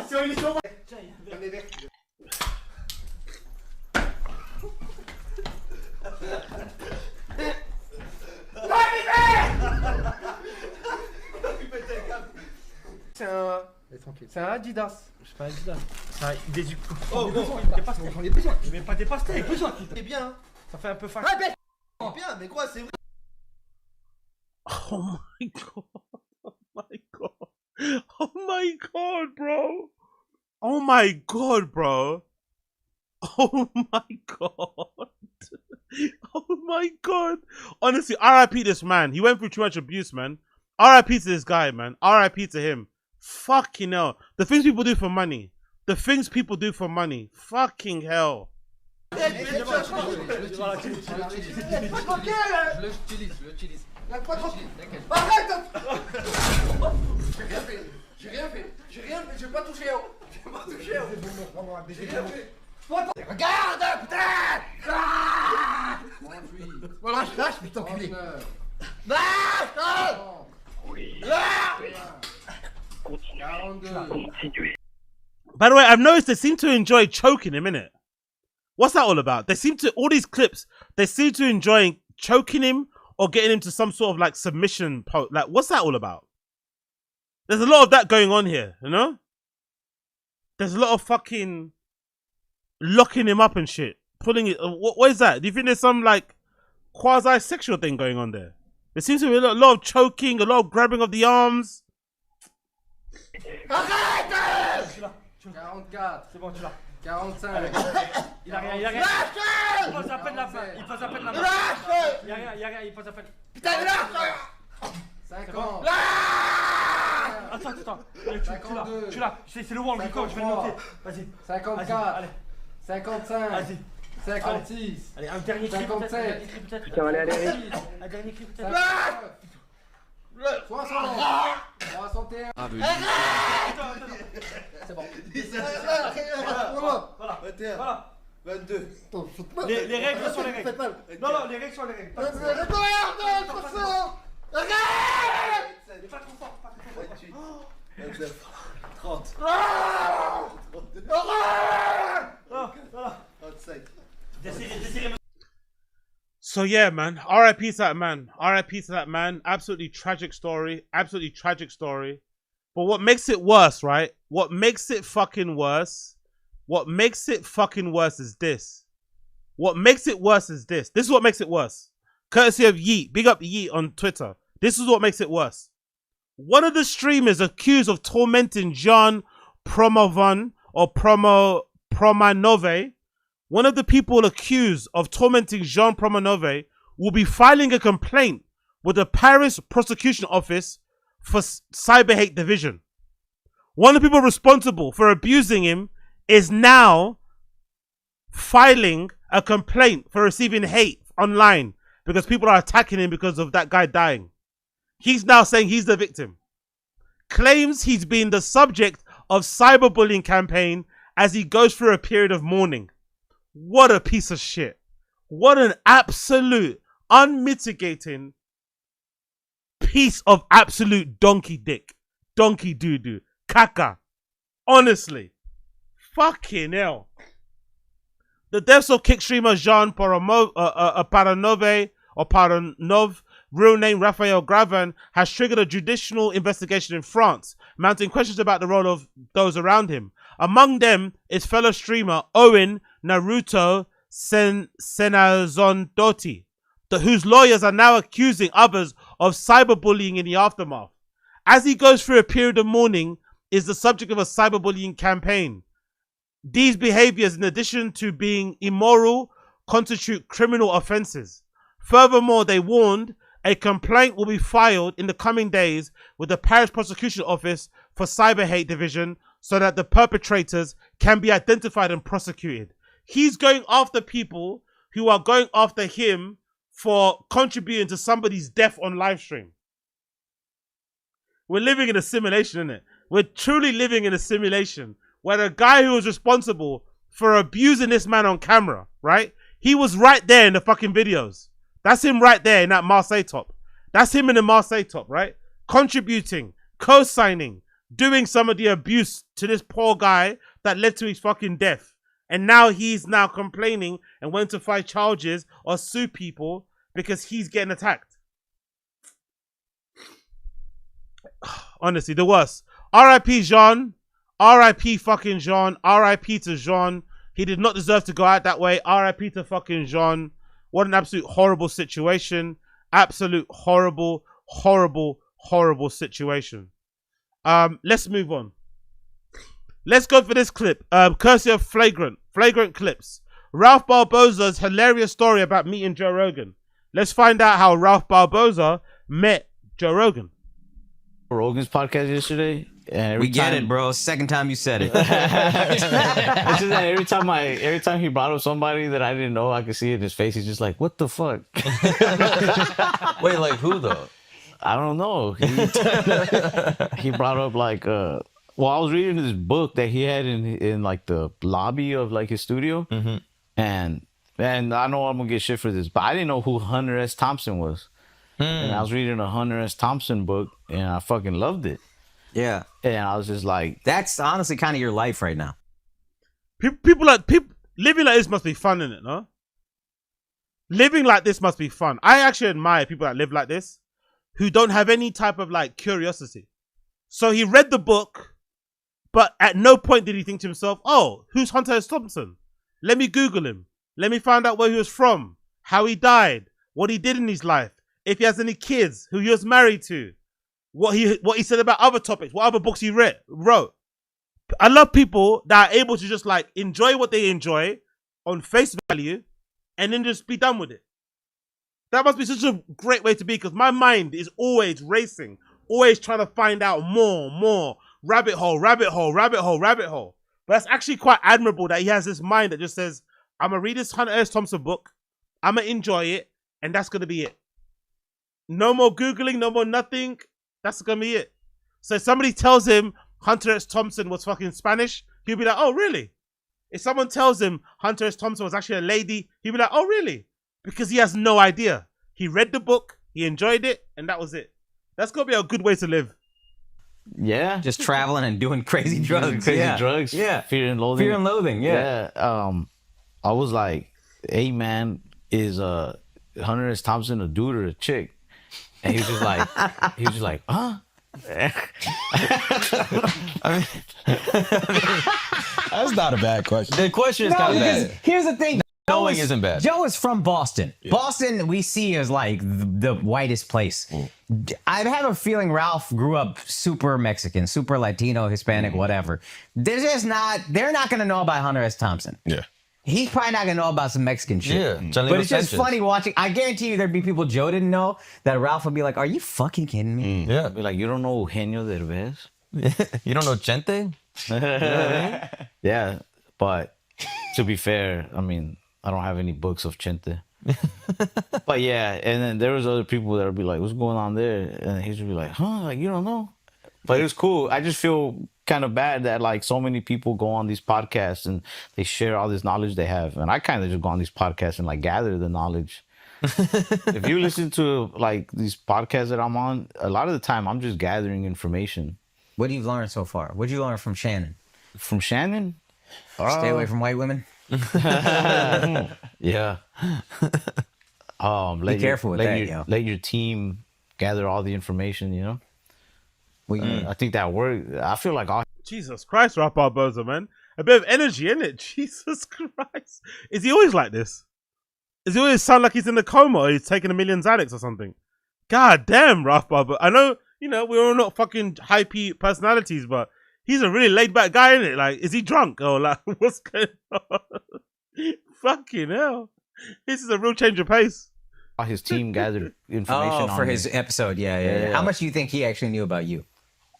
C'est un Adidas. C'est pas un Adidas. C'est un des Oh, on est besoin. Je vais pas dépasser. C'est bien, hein. Ça fait un peu fac. C'est bien, mais quoi, c'est vrai. Oh my god. Oh my god. Oh my god, bro. Oh my god, bro. Oh my god. Oh my god. Honestly, RIP this man. He went through too much abuse, man. RIP to this guy, man. RIP to him. Fucking hell. The things people do for money. The things people do for money. Fucking hell. Je l'utilise. Arrête! J'ai rien fait, j'ai pas touché. Regarde, putain! Voilà, lâche, putain, enculé. Lâche! By the way, I've noticed they seem to enjoy choking him, innit? What's that all about? All these clips, they seem to enjoy choking him or getting him to some sort of like submission pose. Like, what's that all about? There's a lot of that going on here, you know? There's a lot of fucking locking him up and shit. Pulling it. What is that? Do you think there's some like quasi-sexual thing going on there? There seems to be a lot of choking, a lot of grabbing of the arms. Arrête! 44, c'est bon, tu l'as. 45. Il a rien. Il pose à peine la main. Il pose à peine la main. Il y a rien, il pose à peine. Putain, lâche! 50. Attends. Tu l'as. C'est le wall record, je vais le noter. Vas-y. 54. Allez. 55. Vas-y. 56. Allez, un dernier cri peut-être. Putain, allez. Un dernier cri peut-être. 60. 61. Ah, mais c'est bon. Voilà. 21. Voilà. 22. Les règles sont les règles. Non, les règles sont les règles. Arrête! Pas trop fort. 28. 29. 30. 35. So yeah, man. RIP to that man. RIP to that man. Absolutely tragic story. Absolutely tragic story. But what makes it worse, right? What makes it fucking worse? What makes it fucking worse is this. What makes it worse is this. This is what makes it worse. Courtesy of Yeet. Big up Yeet on Twitter. This is what makes it worse. One of the streamers accused of tormenting John Promovan or Promanove. One of the people accused of tormenting Jean Promanove will be filing a complaint with the Paris Prosecution Office for Cyber Hate Division. One of the people responsible for abusing him is now filing a complaint for receiving hate online because people are attacking him because of that guy dying. He's now saying he's the victim. Claims he's been the subject of cyberbullying campaign as he goes through a period of mourning. What a piece of shit. What an absolute, unmitigating piece of absolute donkey dick. Donkey doo-doo. Caca. Honestly. Fucking hell. The deaths of kick streamer Jean Paranove, real name Raphael Gravan, has triggered a judicial investigation in France, mounting questions about the role of those around him. Among them is fellow streamer Owen Naruto Senazondoti, whose lawyers are now accusing others of cyberbullying in the aftermath. As he goes through a period of mourning, is the subject of a cyberbullying campaign. These behaviors, in addition to being immoral, constitute criminal offenses. Furthermore, they warned a complaint will be filed in the coming days with the Paris Prosecution Office for Cyber Hate Division so that the perpetrators can be identified and prosecuted. He's going after people who are going after him for contributing to somebody's death on live stream. We're living in a simulation, innit? We're truly living in a simulation where the guy who was responsible for abusing this man on camera, right? He was right there in the fucking videos. That's him right there in that Marseille top. That's him in the Marseille top, right? Contributing, co-signing, doing some of the abuse to this poor guy that led to his fucking death. And now he's now complaining and went to fight charges or sue people because he's getting attacked. Honestly, the worst. R.I.P. Jean. R.I.P. fucking Jean. R.I.P. to Jean. He did not deserve to go out that way. R.I.P. to fucking Jean. What an absolute horrible situation. Absolute horrible, horrible, horrible situation. Let's move on. Let's go for this clip. Courtesy of Flagrant Clips. Ralph Barbosa's hilarious story about meeting Joe Rogan. Let's find out how Ralph Barbosa met Joe Rogan. Rogan's podcast yesterday. And we get it, bro. Second time you said it. It's just that every time he brought up somebody that I didn't know, I could see it in his face. He's just like, "What the fuck?" Wait, like who though? I don't know. He brought up like, well, I was reading this book that he had in like the lobby of like his studio, and I know I'm gonna get shit for this, but I didn't know who Hunter S. Thompson was. And I was reading a Hunter S. Thompson book, and I fucking loved it. Yeah. And I was just like, that's honestly kind of your life right now. People living like this must be fun, innit, no? Living like this must be fun. I actually admire people that live like this, who don't have any type of like curiosity. So he read the book, but at no point did he think to himself, oh, who's Hunter S. Thompson? Let me Google him. Let me find out where he was from, how he died, what he did in his life, if he has any kids, who he was married to, what he said about other topics, what other books he wrote. I love people that are able to just like enjoy what they enjoy on face value and then just be done with it. That must be such a great way to be, because my mind is always racing, always trying to find out more, rabbit hole. But that's actually quite admirable that he has this mind that just says, I'm going to read this Hunter S. Thompson book, I'm going to enjoy it, and that's going to be it. No more Googling, no more nothing. That's going to be it. So if somebody tells him Hunter S. Thompson was fucking Spanish, he'll be like, oh, really? If someone tells him Hunter S. Thompson was actually a lady, he'll be like, oh, really? Because he has no idea. He read the book, he enjoyed it, and that was it. That's going to be a good way to live. Yeah. Just traveling and doing crazy drugs. Drugs. Yeah. Fear and loathing. Fear and loathing, yeah. I was like, hey, man, is Hunter S. Thompson a dude or a chick? And he was just like, huh? That's not a bad question. The question is kind of bad. Here's the thing. Knowing isn't bad. Joe is from Boston. Yeah. Boston we see as like the whitest place. I have a feeling Ralph grew up super Mexican, super Latino, Hispanic, whatever. They're not going to know about Hunter S. Thompson. Yeah. He's probably not going to know about some Mexican shit. Yeah. But it's just funny watching. I guarantee you there'd be people Joe didn't know that Ralph would be like, are you fucking kidding me? Yeah. Be like, you don't know Eugenio Derbez? You don't know Chente? Yeah. But to be fair, I mean, I don't have any books of Chente. But yeah, and then there was other people that would be like, what's going on there? And he'd be like, huh? Like, you don't know? But it was cool. I just feel kind of bad that like so many people go on these podcasts and they share all this knowledge they have. And I kind of just go on these podcasts and like gather the knowledge. If you listen to like these podcasts that I'm on, a lot of the time I'm just gathering information. What have you learned so far? What did you learn from Shannon? From Shannon? Stay away from white women? Yeah. Be careful with that, yo. Let your team gather all the information, you know? I think that worked. I feel like Jesus Christ, Ralph Barbosa, man. A bit of energy, innit? Jesus Christ. Is he always like this? Does he always sound like he's in a coma or he's taking a million Xanax or something? God damn, Ralph Barbosa. I know, you know, we're all not fucking hypey personalities, but he's a really laid back guy, innit? Like, is he drunk? Or like, what's going on? Fucking hell. This is a real change of pace. his team gathered information for on his me. episode. Yeah. How much do you think he actually knew about you?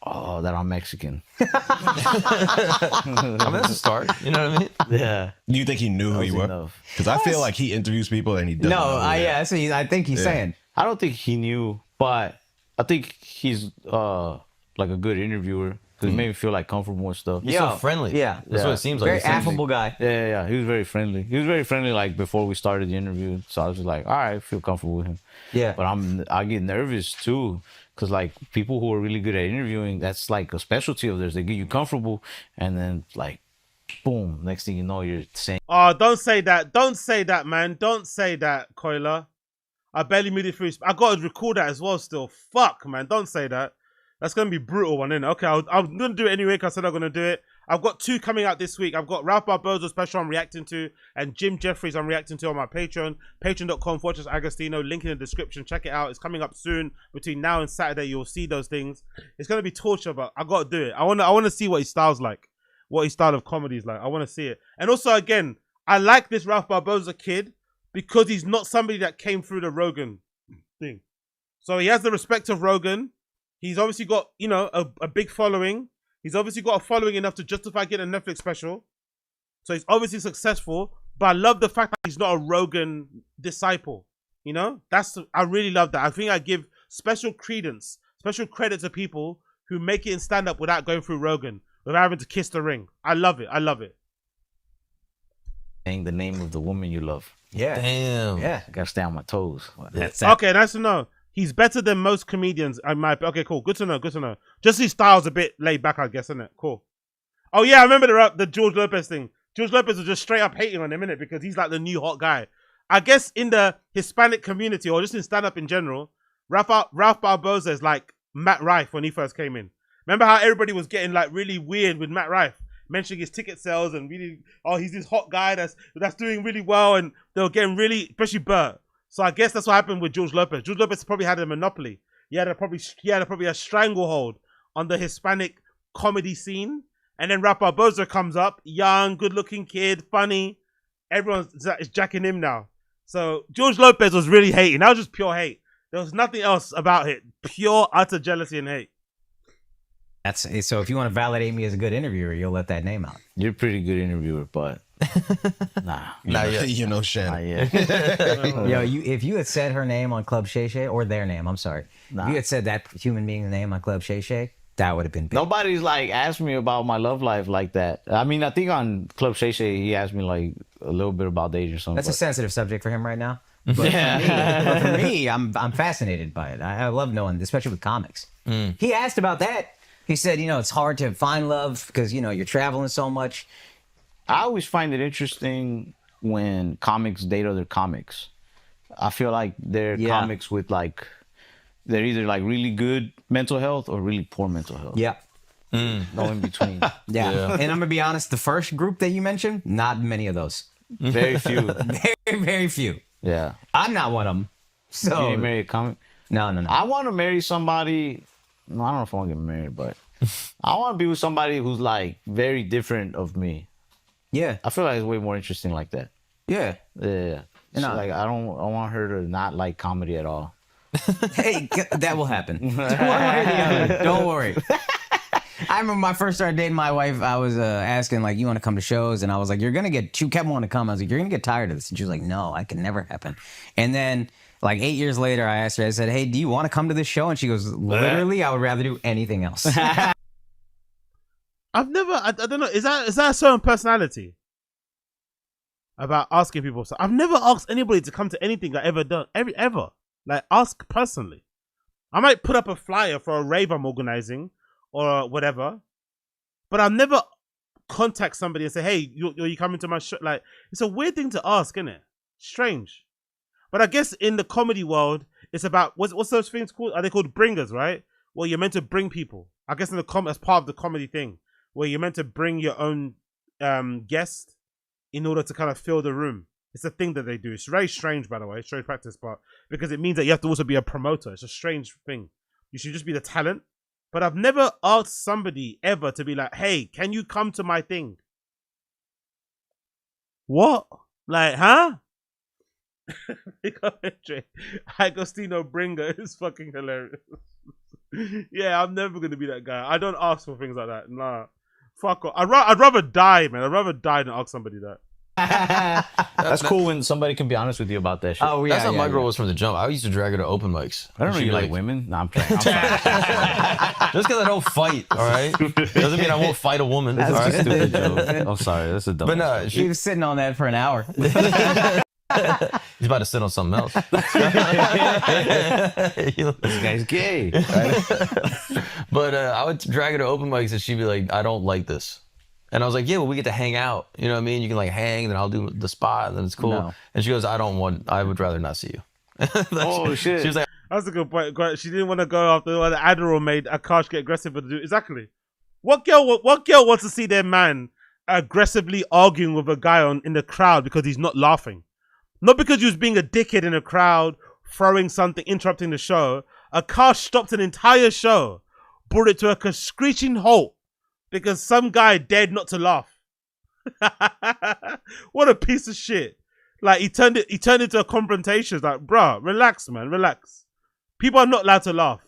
Oh, that I'm Mexican. I mean, that's a start. You know what I mean? Yeah. Do you think he knew who you were? Because I feel like he interviews people and he doesn't. So I think he's saying. I don't think he knew, but I think he's like a good interviewer. Because it made me feel like comfortable and stuff. He's so friendly. Yeah. That's what it seems like. Very affable guy. Yeah. He was very friendly. He was very friendly like before we started the interview. So I was just like, all right, I feel comfortable with him. Yeah. But I get nervous too. Because like people who are really good at interviewing, that's like a specialty of theirs. They get you comfortable and then like, boom, next thing you know, you're saying. Oh, don't say that. Don't say that, man. Don't say that, Koila. I barely made it through. I got to record that as well still. Fuck, man. Don't say that. That's going to be brutal one, innit? Okay, I'm going to do it anyway because I said I'm going to do it. I've got 2 coming out this week. I've got Ralph Barbosa special I'm reacting to and Jim Jeffries I'm reacting to on my Patreon. Patreon.com/Agostino. Link in the description. Check it out. It's coming up soon. Between now and Saturday, you'll see those things. It's going to be torture, but I got to do it. I want to see what his style's like. What his style of comedy is like. I want to see it. And also, again, I like this Ralph Barbosa kid because he's not somebody that came through the Rogan thing. So he has the respect of Rogan. He's obviously got, you know, a big following. He's obviously got a following enough to justify getting a Netflix special. So he's obviously successful. But I love the fact that he's not a Rogan disciple. You know? I really love that. I think I give special credit to people who make it in stand-up without going through Rogan, without having to kiss the ring. I love it. I love it. Saying the name of the woman you love. Yeah. Damn. Yeah. I gotta stay on my toes. That's okay, nice to know. He's better than most comedians. Okay, cool. Good to know. Good to know. Just his style's a bit laid back, I guess, isn't it? Cool. Oh yeah, I remember the George Lopez thing. George Lopez was just straight up hating on him, innit? Because he's like the new hot guy. I guess in the Hispanic community or just in stand-up in general, Ralph Barbosa is like Matt Rife when he first came in. Remember how everybody was getting like really weird with Matt Rife, mentioning his ticket sales and really, oh, he's this hot guy that's doing really well, and they were getting really, especially Burr. So I guess that's what happened with George Lopez. George Lopez probably had a monopoly. He had probably a stranglehold on the Hispanic comedy scene. And then Ralph Barbosa comes up, young, good-looking kid, funny. Everyone is jacking him now. So George Lopez was really hating. That was just pure hate. There was nothing else about it. Pure, utter jealousy and hate. So if you want to validate me as a good interviewer, you'll let that name out. You're a pretty good interviewer, but nah. You know Shannon. Yo, if you had said her name on Club Shay Shay, or their name, I'm sorry. If you had said that human being's name on Club Shay Shay, that would have been big. Nobody's like asked me about my love life like that. I mean, I think on Club Shay Shay, he asked me like a little bit about age or something. That's a sensitive subject for him right now. But for me, I'm fascinated by it. I love knowing, especially with comics. He asked about that. He said, you know, it's hard to find love because, you know, you're traveling so much. I always find it interesting when comics date other comics. I feel like they're comics with like, they're either like really good mental health or really poor mental health. Yeah. No in between. Yeah. And I'm going to be honest, the first group that you mentioned, not many of those. Very few. Very, very few. Yeah. I'm not one of them. So you didn't marry a comic? No. I want to marry somebody. No, I don't know if I want to get married, but I want to be with somebody who's like very different of me. Yeah. I feel like it's way more interesting like that. Yeah. Yeah. So like I want her to not like comedy at all. Hey, that will happen. One way or the other. Don't worry. I remember my first started dating my wife. I was asking like, "You want to come to shows?" And I was like, She kept wanting to come. I was like, "You're gonna get tired of this." And she was like, "No, I can never happen." And then like 8 years later, I asked her. I said, "Hey, do you want to come to this show?" And she goes, "Literally, I would rather do anything else." I don't know. Is that a certain personality about asking people? So I've never asked anybody to come to anything I've ever done. Ever. Like, ask personally. I might put up a flyer for a rave I'm organizing or whatever, but I've never contact somebody and say, hey, you coming to my show? Like, it's a weird thing to ask, isn't it? Strange. But I guess in the comedy world, it's about, what's those things called? Are they called bringers, right? Well, you're meant to bring people. I guess in the as part of the comedy thing, where you're meant to bring your own guest in order to kind of fill the room. It's a thing that they do. It's very strange, by the way, strange practice, but because it means that you have to also be a promoter. It's a strange thing. You should just be the talent. But I've never asked somebody ever to be like, hey, can you come to my thing? What? Like, huh? Agostino Bringer is fucking hilarious. Yeah, I'm never going to be that guy. I don't ask for things like that. Nah. Fuck off. I'd rather die, man. I'd rather die than ask somebody that. That's cool when somebody can be honest with you about that shit. Oh, yeah, that's how my girl was from the jump. I used to drag her to open mics. I don't know you like women. No, I'm playing. I'm just because I don't fight, all right, doesn't mean I won't fight a woman. That's all right? a stupid joke. I'm sorry, that's a dumb. But no, she was sitting on that for an hour. He's about to sit on something else. This guy's gay. Right? But I would drag her to open mics and she'd be like, I don't like this. And I was like, yeah, well, we get to hang out. You know what I mean? You can like hang, and then I'll do the spot, and then it's cool. No. And she goes, I would rather not see you. Oh, shit. She was like, that's a good point. She didn't want to go after what the Adderall made Akash get aggressive with the dude. Exactly. What girl wants to see their man aggressively arguing with a guy in the crowd because he's not laughing? Not because he was being a dickhead in a crowd, throwing something, interrupting the show. Akash stopped an entire show, brought it to a screeching halt because some guy dared not to laugh. What a piece of shit. Like, he turned into a confrontation. It's like, bruh, relax, man, relax. People are not allowed to laugh.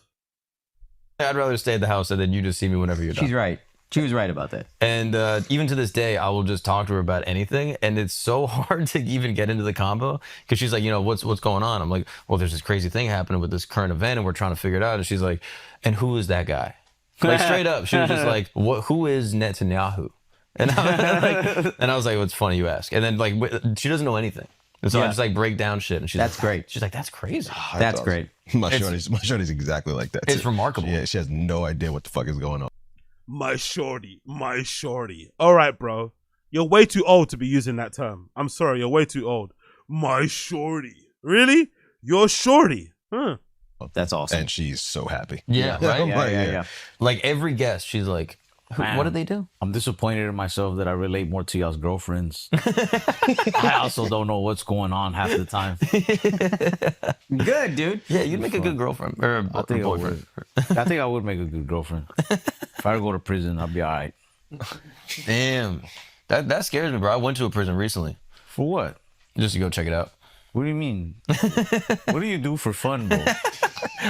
I'd rather stay at the house and then you just see me whenever you're done. She's right. She was right about that. And even to this day, I will just talk to her about anything. And it's so hard to even get into the combo because she's like, you know, what's going on? I'm like, well, there's this crazy thing happening with this current event and we're trying to figure it out. And she's like, and who is that guy? Like, straight up, she was just like, who is Netanyahu? And I was like, well, it's funny you ask. And then, like, she doesn't know anything. And so I just, like, break down shit. And she's That's like, great. She's like, that's crazy. That's great. My shorty's exactly like that. It's remarkable. Yeah, she has no idea what the fuck is going on. My shorty. All right, bro. You're way too old to be using that term. I'm sorry, you're way too old. My shorty. Really? You're shorty. Huh. That's awesome. And she's so happy. Yeah, right? Yeah. Like, every guest, she's like, what did they do? I'm disappointed in myself that I relate more to y'all's girlfriends. I also don't know what's going on half the time. Good, dude. Yeah, you'd make a good girlfriend or a boyfriend. I think I would make a good girlfriend. If I go to prison, I'll be all right. Damn. That scares me, bro. I went to a prison recently. For what? Just to go check it out. What do you mean? What do you do for fun, bro?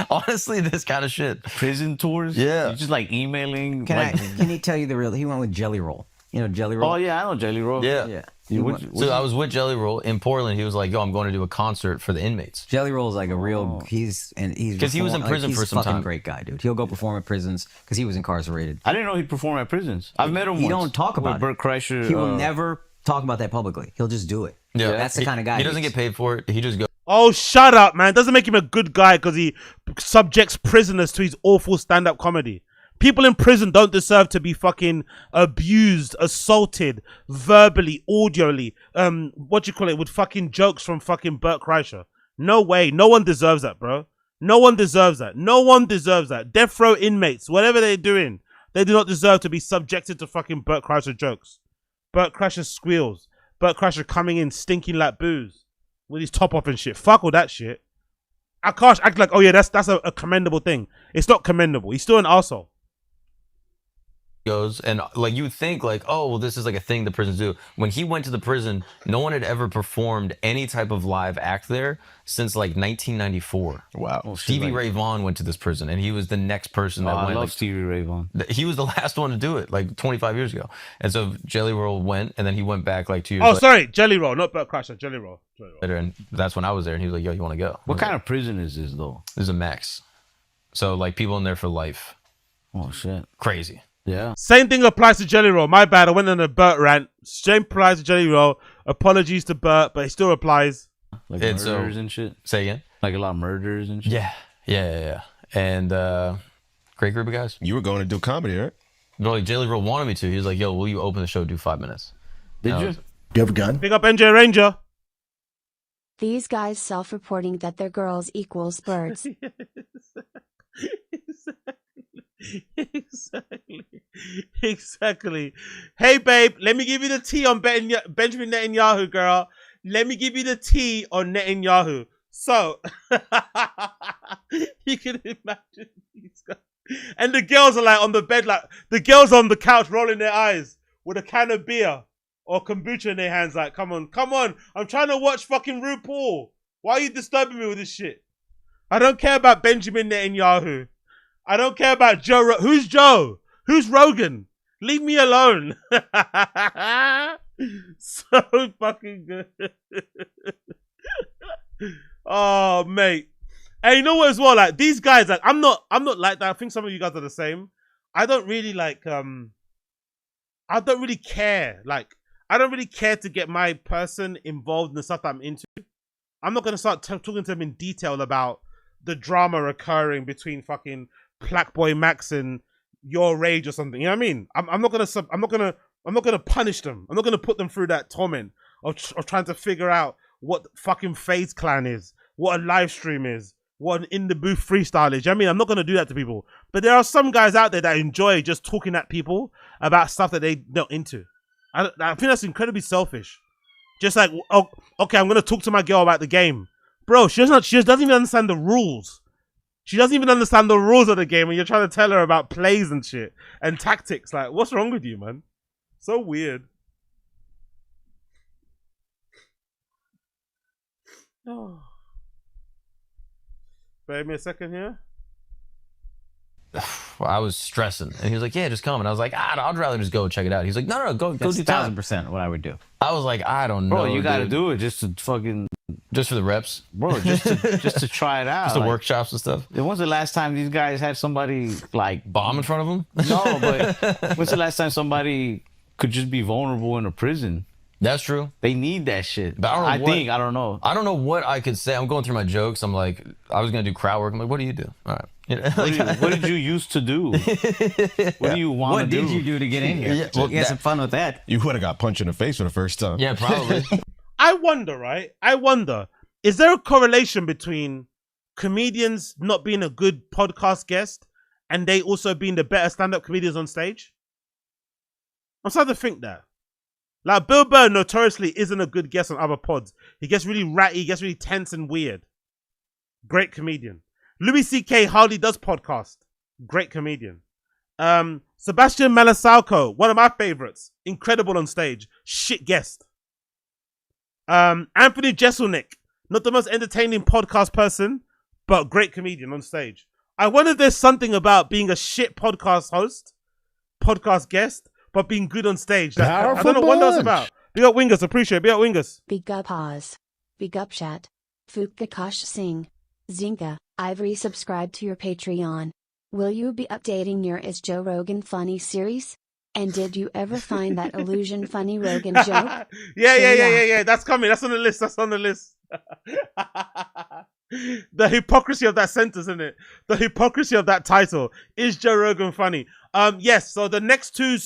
Honestly, this kind of shit. Prison tours? Yeah. You're just like emailing. Can he tell you the real? He went with Jelly Roll. You know Jelly Roll? Oh, yeah, I know Jelly Roll. Yeah. So I was with Jelly Roll in Portland. He was like, yo, I'm going to do a concert for the inmates. Jelly Roll is like a real, he's because he was in prison for some time. He's a fucking time. great guy, dude. He'll go perform at prisons because he was incarcerated. I didn't know he'd perform at prisons. I've met him once. He don't talk about it. Burr Kreischer. He will never talk about that publicly. He'll just do it. Yeah. That's the kind of guy he doesn't get paid for it. He just goes. Oh, shut up, man. Doesn't make him a good guy because he subjects prisoners to his awful stand-up comedy. People in prison don't deserve to be fucking abused, assaulted, verbally, audially, with fucking jokes from fucking Burr Kreischer. No way. No one deserves that, bro. No one deserves that. No one deserves that. Death row inmates, whatever they're doing, they do not deserve to be subjected to fucking Burr Kreischer jokes. Burr Kreischer squeals. Burr Kreischer coming in stinking like booze with his top off and shit. Fuck all that shit. I can't act like, oh yeah, that's a commendable thing. It's not commendable. He's still an arsehole. Goes and like you would think like, oh well, this is like a thing the prisons do. When he went to the prison, no one had ever performed any type of live act there since like 1994. Wow. Stevie Ray Vaughan went to this prison and he was the next person that went. I love Stevie Ray Vaughan. He was the last one to do it like 25 years ago. And so Jelly Roll went and then he went back like 2 years Oh, later. sorry, Jelly Roll, not Burr Kreischer, Jelly Roll. And that's when I was there and he was like, yo, you want to go? What kind of prison is this though? This is a max. So like people in there for life. Oh shit. Crazy. Yeah. Same thing applies to Jelly Roll. My bad. I went on a Burt rant. Same applies to Jelly Roll. Apologies to Burt, but it still applies. Like murders and shit. Say again? Like a lot of murders and shit. Yeah. And great group of guys. You were going to do comedy, right? But like Jay Girl wanted me to. He was like, "Yo, will you open the show? Do 5 minutes." Did And I you? was- You have a gun? Big up NJ Ranger. These guys self-reporting that their girls equals birds. Exactly. Hey, babe, let me give you the tea on Benjamin Netanyahu, girl. Let me give you the tea on Netanyahu. So, you can imagine these guys. And the girls are like on the bed, like the girls on the couch rolling their eyes with a can of beer or kombucha in their hands, like, come on, come on. I'm trying to watch fucking RuPaul. Why are you disturbing me with this shit? I don't care about Benjamin Netanyahu. I don't care about Joe. Who's Joe? Who's Rogan? Leave me alone. So fucking good. Oh, mate. And you know what as well? Like these guys, like I'm not like that. I think some of you guys are the same. I don't really like I don't really care. Like I don't really care to get my person involved in the stuff that I'm into. I'm not gonna start talking to them in detail about the drama occurring between fucking Black Boy Max and Your Rage or something. You know what I mean? I'm not gonna punish them. I'm not gonna put them through that torment of trying to figure out what fucking FaZe Clan is, what a live stream is, what an in the booth freestyle is. You know what I mean? I'm not gonna do that to people. But there are some guys out there that enjoy just talking at people about stuff that they're not into. I think that's incredibly selfish. Just like, oh, okay, I'm gonna talk to my girl about the game, bro. She just doesn't even understand the rules. She doesn't even understand the rules of the game, and you're trying to tell her about plays and shit and tactics. Like, what's wrong with you, man? So weird. Oh. Bear me a second here. I was stressing, and he was like, "Yeah, just come." And I was like, "I'd rather just go check it out." He's like, "No, go That's do time." 1,000% what I would do. I was like, "I don't know, Bro, you gotta dude. do it just to fucking, just for the reps, bro, just to try it out, just the like, workshops and stuff." When's the last time these guys had somebody like bomb in front of them? No, but when's the last time somebody could just be vulnerable in a prison? That's true. They need that shit. But I don't know. I don't know what I could say. I'm going through my jokes. I'm like, I was gonna do crowd work. I'm like, what do you do? All right. You know, what did you used to do? What do you want to do? What did you do to get in here? Yeah, Well, you had some fun with that. You would have got punched in the face for the first time. Yeah, probably. I wonder, right? Is there a correlation between comedians not being a good podcast guest and they also being the better stand-up comedians on stage? I'm starting to think that. Like, Bill Burr notoriously isn't a good guest on other pods. He gets really ratty, he gets really tense and weird. Great comedian. Louis C.K. hardly does podcast. Great comedian. Sebastian Maniscalco, one of my favorites. Incredible on stage. Shit guest. Anthony Jeselnik, not the most entertaining podcast person, but great comedian on stage. I wonder if there's something about being a shit podcast host, podcast guest, but being good on stage. I don't know what that's about. Big up Wingers, appreciate it. Big up Wingers. Big up Oz. Big up Chat. Fukakosh Singh. Zinka, I've resubscribed to your Patreon. Will you be updating your Is Joe Rogan Funny series? And did you ever find that illusion funny Rogan joke? Yeah. That's coming. That's on the list. The hypocrisy of that sentence, isn't it? The hypocrisy of that title. Is Joe Rogan funny? Yes. So the next two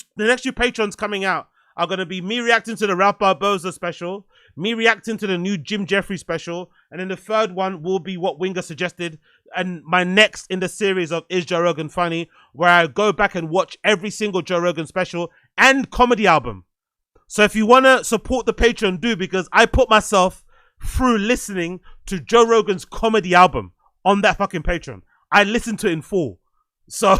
patrons coming out are going to be me reacting to the Ralph Barbosa special, me reacting to the new Jim Jeffrey special, and then the third one will be what Winger suggested, and my next in the series of Is Joe Rogan Funny, where I go back and watch every single Joe Rogan special and comedy album. So if you want to support the Patreon, do, because I put myself through listening to Joe Rogan's comedy album on that fucking Patreon. I listened to it in full. So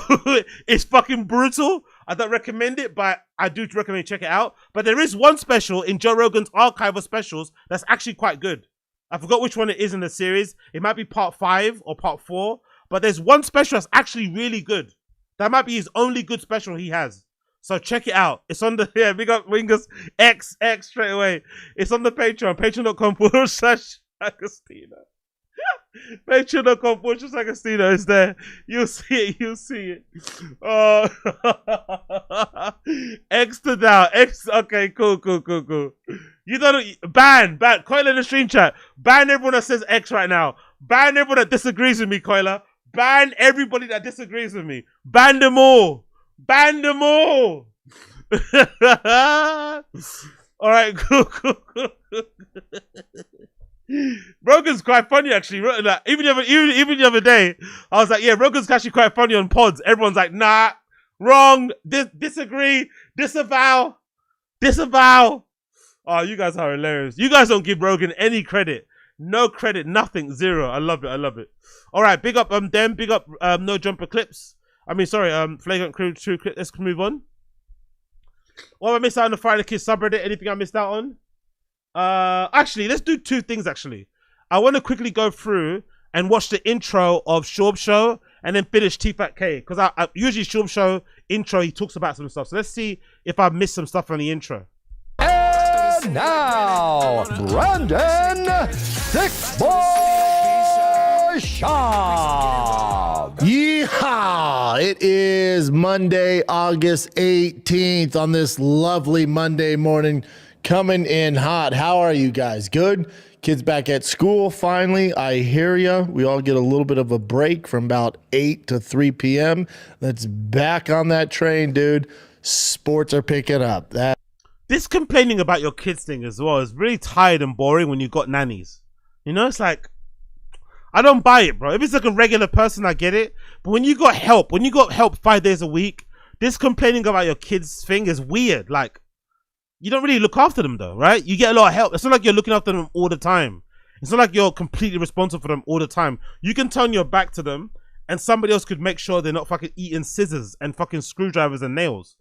it's fucking brutal. I don't recommend it, but I do recommend you check it out. But there is one special in Joe Rogan's archive of specials that's actually quite good. I forgot which one it is in the series. It might be part 5 or part 4, but there's one special that's actually really good. That might be his only good special he has. So check it out. It's on the, yeah, big up Wingers X straight away. It's on the Patreon, patreon.com/Agostino. Patreon.com/Agostino is there. You'll see it. Oh, X to down. X, okay, cool. You don't ban. Coiler in the stream chat. Ban everyone that says X right now. Ban everyone that disagrees with me, Coiler. Ban everybody that disagrees with me. Ban them all. Ban them all. All right, cool. Rogan's quite funny actually. Like, even the other day, I was like, yeah, Rogan's actually quite funny on pods. Everyone's like, nah, wrong, disagree, disavow. Oh, you guys are hilarious. You guys don't give Rogan any credit. No credit, nothing, zero. I love it. All right, big up them, big up No Jumper Clips. Flagrant Crew 2 Clip. Let's move on. What have I missed out on the Friday Kids subreddit? Anything I missed out on? Actually, let's do two things actually. I want to quickly go through and watch the intro of Schaub show and then finish T-Fat-K. Because I usually Schaub show intro, he talks about some stuff. So let's see if I've missed some stuff on the intro. And now, Brandon Thick Boy Schaub. Yeehaw! It is Monday, August 18th on this lovely Monday morning. Coming in hot. How are you guys? Good? Kids back at school finally. I hear ya. We all get a little bit of a break from about 8 to 3 p.m. Let's back on that train, dude. Sports are picking up. This complaining about your kids thing as well is really tired and boring when you got nannies. You know, it's like, I don't buy it, bro. If it's like a regular person, I get it. But when you got help 5 days a week, this complaining about your kids thing is weird. Like, you don't really look after them though, right? You get a lot of help. It's not like you're looking after them all the time. It's not like you're completely responsible for them all the time. You can turn your back to them and somebody else could make sure they're not fucking eating scissors and fucking screwdrivers and nails.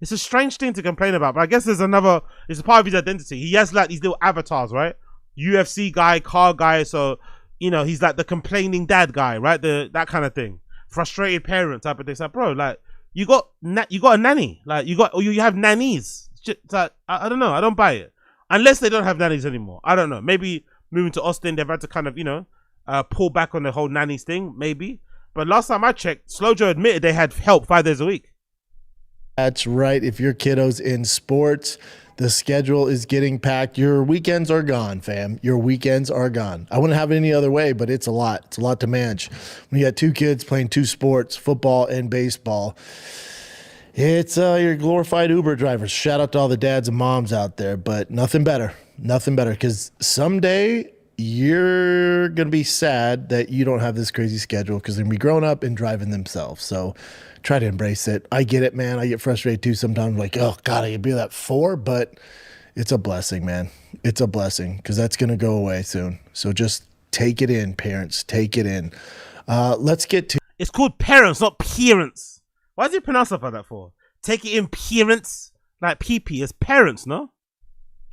It's a strange thing to complain about, but I guess it's a part of his identity. He has like these little avatars, right? UFC guy, car guy, so, you know, he's like the complaining dad guy, right? That kind of thing. Frustrated parent type of thing. It's like, bro, like, you got a nanny. Like, you have nannies. It's like, I don't know. I don't buy it. Unless they don't have nannies anymore. I don't know. Maybe moving to Austin, they've had to kind of, you know, pull back on the whole nannies thing. Maybe. But last time I checked, Slow Joe admitted they had help 5 days a week. That's right. If your kiddo's in sports, the schedule is getting packed. Your weekends are gone, fam. Your weekends are gone. I wouldn't have it any other way, but it's a lot. It's a lot to manage. When you got two kids playing two sports, football and baseball, it's your glorified Uber drivers. Shout out to all the dads and moms out there, but nothing better. Nothing better, because someday you're going to be sad that you don't have this crazy schedule because they're going to be grown up and driving themselves. So try to embrace it. I get it, man. I get frustrated too sometimes. Like, oh, God, I could be that 4, but it's a blessing, man. It's a blessing because that's going to go away soon. So just take it in, parents. Take it in. Let's get to... It's called parents, not parents. Why does he pronounce stuff like that for? Take it in parents, like PP. It's parents, no?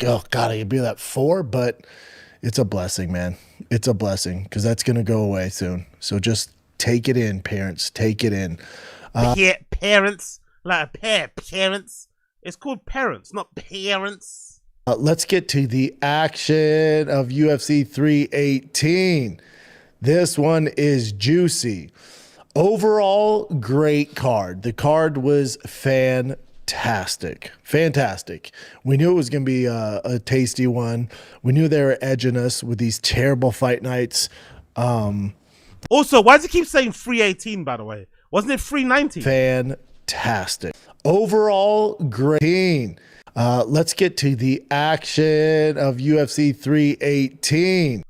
Oh, God, I could be that 4, but it's a blessing, man. It's a blessing because that's going to go away soon. So just take it in, parents. Take it in. Parents, like a pair, parents. It's called parents, not parents. Let's get to the action of UFC 318. This one is juicy. Overall, great card. The card was fantastic. Fantastic. We knew it was going to be a tasty one. We knew they were edging us with these terrible fight nights. Also, why does he keep saying 318, by the way? Wasn't it 319? Fantastic. Overall, great. Let's get to the action of UFC 318.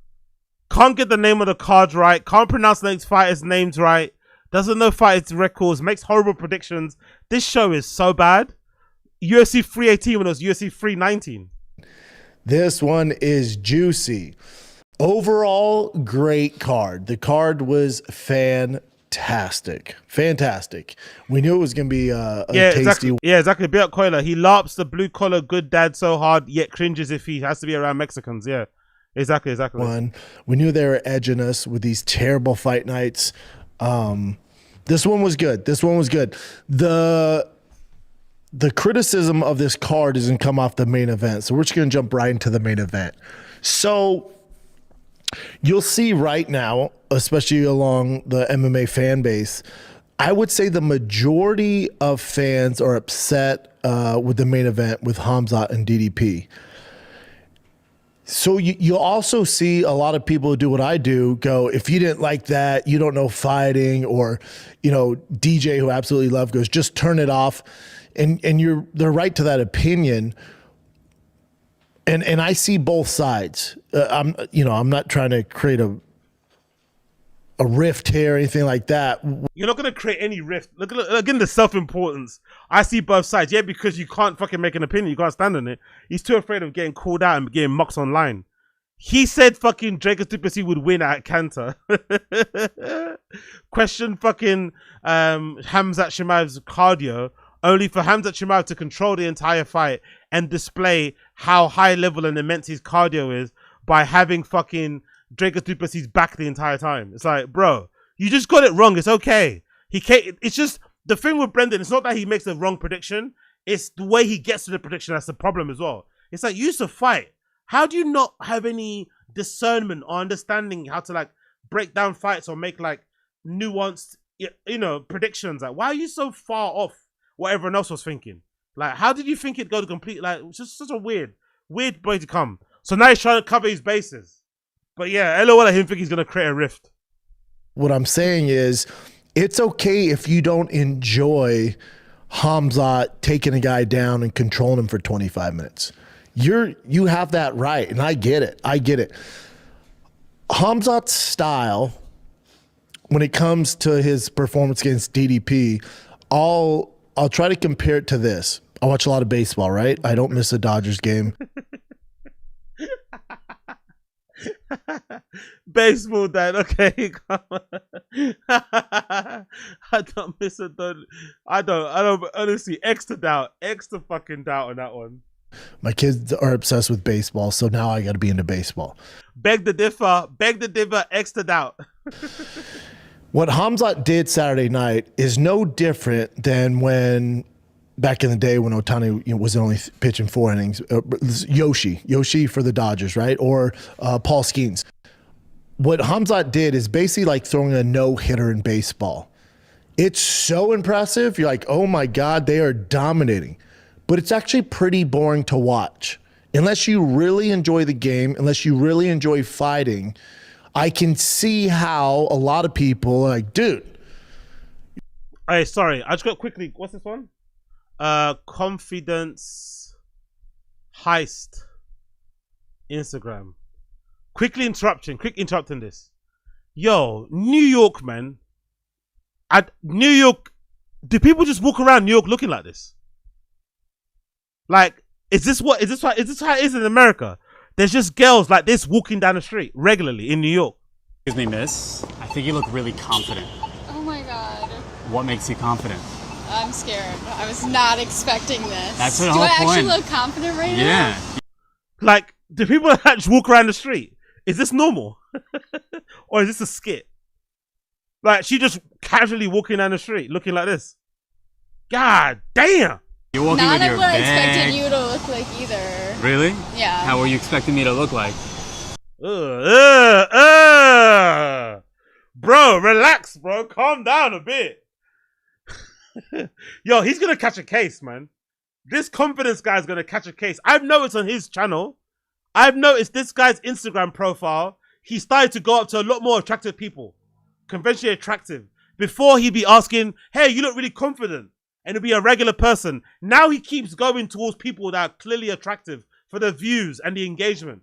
Can't get the name of the cards right. Can't pronounce the next fighters' names right. Doesn't know fighters' records. Makes horrible predictions. This show is so bad. UFC 318 when it was UFC 319. This one is juicy. Overall, great card. The card was fantastic. Fantastic. We knew it was going to be a tasty exactly. Yeah, exactly. Beat Coiler. He larps the blue collar good dad so hard, yet cringes if he has to be around Mexicans. Yeah, exactly. One. We knew they were edging us with these terrible fight nights. This one was good. The criticism of this card doesn't come off the main event, so we're just going to jump right into the main event. So you'll see right now, especially along the MMA fan base, I would say the majority of fans are upset with the main event with HAMZAT and DDP. So you also see a lot of people who do what I do go, if you didn't like that, you don't know fighting, or, you know, DJ who I absolutely love goes, just turn it off. And they're right to that opinion. And I see both sides. I'm not trying to create a rift here or anything like that. You're not going to create any rift. Look again, the self-importance. I see both sides. Yeah, because you can't fucking make an opinion. You can't stand on it. He's too afraid of getting called out and getting mocked online. He said fucking Dricus Duplessis would win at Kanta. Question fucking HAMZAT Chimaev's cardio, only for HAMZAT Chimaev to control the entire fight and display how high level and immense his cardio is by having fucking Dricus Duplessis back the entire time. It's like, bro, you just got it wrong. It's okay. He can't. It's just the thing with Brendan. It's not that he makes the wrong prediction. It's the way he gets to the prediction that's the problem as well. It's like, you used to fight. How do you not have any discernment or understanding how to like break down fights or make like nuanced, you know, predictions? Like, why are you so far off what everyone else was thinking? Like, how did you think it'd go to complete? Like, it's just such a weird way to come. So now he's trying to cover his bases. But yeah, LOL at him think he's going to create a rift. What I'm saying is, it's okay if you don't enjoy HAMZAT taking a guy down and controlling him for 25 minutes. You have that right, and I get it. HAMZAT's style, when it comes to his performance against DDP, I'll try to compare it to this. I watch a lot of baseball, right? I don't miss a Dodgers game. Baseball, Dad. Okay, come on. I don't miss a Dodgers. I don't. Honestly, extra doubt fucking doubt on that one. My kids are obsessed with baseball, so now I got to be into baseball. Beg the differ, extra doubt. What HAMZAT did Saturday night is no different than when back in the day when Ohtani was only pitching 4 innings. Yoshi for the Dodgers, right? Or Paul Skeens. What HAMZAT did is basically like throwing a no-hitter in baseball. It's so impressive. You're like, oh my God, they are dominating. But it's actually pretty boring to watch. Unless you really enjoy the game, unless you really enjoy fighting, I can see how a lot of people are like, dude. Hey, sorry, I just got quickly, what's this one? Confidence Heist Instagram. Quick interrupting this. Yo, New York, man. At New York, do people just walk around New York looking like this? Like, is this how it is in America? There's just girls like this walking down the street regularly in New York. Excuse me, miss. I think you look really confident. Oh my God. What makes you confident? I'm scared. I was not expecting this. That's the Do whole I point. actually look confident right now? Yeah. Like, do people actually walk around the street? Is this normal? Or is this a skit? Like, she just casually walking down the street looking like this. God damn. You're walking Not with your what I bag. expected you to look like either. Really? Yeah. How were you expecting me to look like? Bro, relax, bro. Calm down a bit. Yo, he's gonna catch a case, man. This confidence guy's gonna catch a case. I've noticed on his channel, I've noticed this guy's Instagram profile, he started to go up to a lot more attractive people. Conventionally attractive. Before he'd be asking, hey, you look really confident. And it'd be a regular person. Now he keeps going towards people that are clearly attractive for the views and the engagement.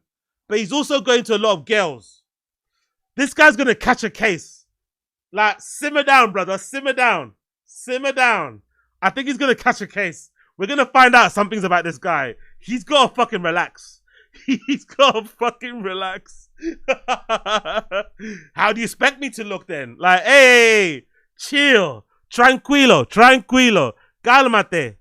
But he's also going to a lot of girls. This guy's gonna catch a case. Like, simmer down, brother. Simmer down. Simmer down. I think he's gonna catch a case. We're gonna find out some things about this guy. He's gotta fucking relax. He's gotta fucking relax. How do you expect me to look then? Like, hey, chill. Tranquilo. Cálmate.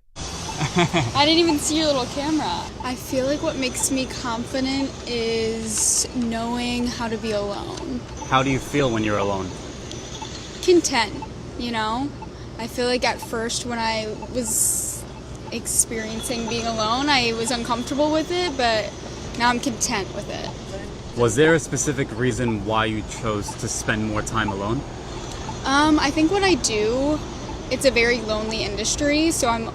I didn't even see your little camera. I feel like what makes me confident is knowing how to be alone. How do you feel when you're alone? Content, you know? I feel like at first when I was experiencing being alone, I was uncomfortable with it, but now I'm content with it. Was there a specific reason why you chose to spend more time alone? I think what I do, it's a very lonely industry, so I'm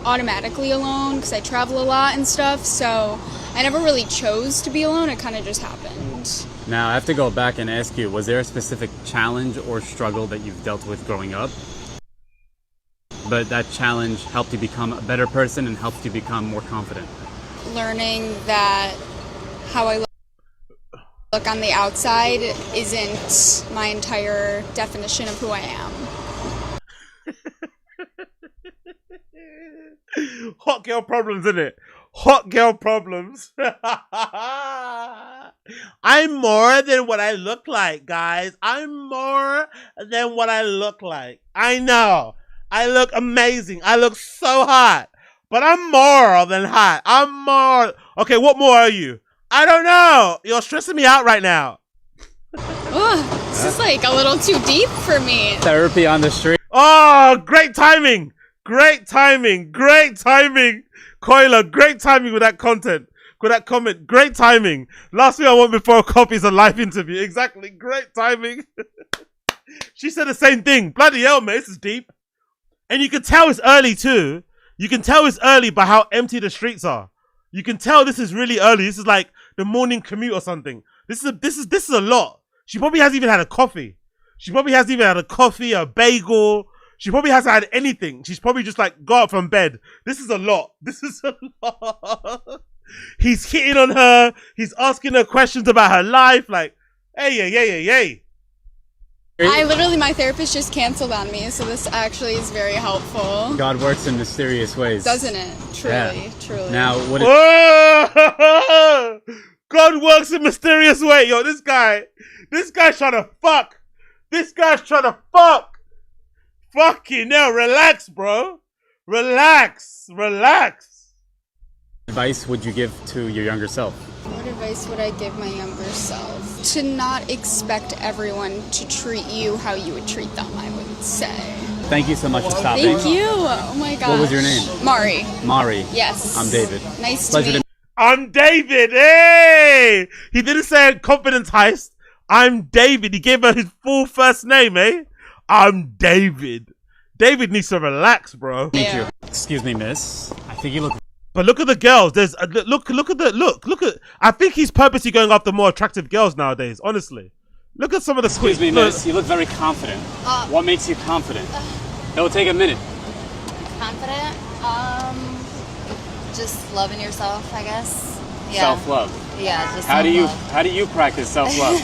automatically alone because I travel a lot and stuff, so I never really chose to be alone. It kind of just happened. Now, I have to go back and ask you, was there a specific challenge or struggle that you've dealt with growing up? But that challenge helped you become a better person and helped you become more confident? Learning that how I look on the outside isn't my entire definition of who I am. Hot girl problems, isn't it? Hot girl problems. I'm more than what I look like, guys. I'm more than what I look like. I know. I look amazing. I look so hot. But I'm more than hot. I'm more. Okay, what more are you? I don't know. You're stressing me out right now. Ugh, this is like a little too deep for me. Therapy on the street. Oh, great timing. Great timing. Great timing. Koila, great timing with that content. With that comment. Great timing. Last thing I want before a coffee is a live interview. Exactly. Great timing. She said the same thing. Bloody hell, mate. This is deep. And you can tell it's early too. You can tell it's early by how empty the streets are. You can tell this is really early. This is like the morning commute or something. This is a lot. She probably hasn't even had a coffee. She probably hasn't even had a coffee, a bagel. She probably hasn't had anything. She's probably just like got up from bed. This is a lot. This is a lot. He's hitting on her. He's asking her questions about her life. Like, hey. My therapist just canceled on me, so this actually is very helpful. God works in mysterious ways. Doesn't it? Truly, truly. Now, what is... God works in mysterious way. Yo, this guy's trying to fuck. This guy's trying to fuck. Fucking hell, relax, bro. Relax. advice would you give to your younger self? What advice would I give my younger self? To not expect everyone to treat you how you would treat them, I would say. Thank you so much for stopping. Thank you. Oh my gosh. What was your name? Mari. Mari. Yes. I'm David. Nice to meet you. I'm David. Hey! He didn't say confidence heist. I'm David. He gave her his full first name, eh? I'm David. David needs to relax, bro. Thank you. Excuse me, miss. I think you look... But look at the girls. There's look at. I think he's purposely going after more attractive girls nowadays. Honestly, look at some of the. Excuse me, miss. You look very confident. What makes you confident? It'll take a minute. Confident? Just loving yourself, I guess. Yeah. Self-love. Yeah, just how self-love. do you practice self-love?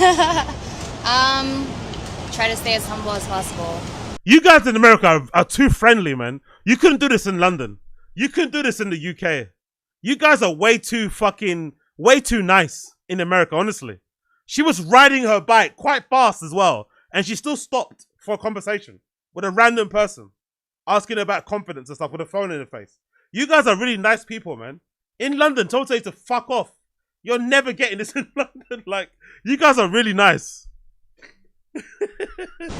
Try to stay as humble as possible. You guys in America are too friendly, man. You couldn't do this in London. You couldn't do this in the UK. You guys are way too nice in America, honestly. She was riding her bike quite fast as well, and she still stopped for a conversation with a random person, asking her about confidence and stuff with a phone in her face. You guys are really nice people, man. In London, someone says to fuck off. You're never getting this in London. Like, you guys are really nice.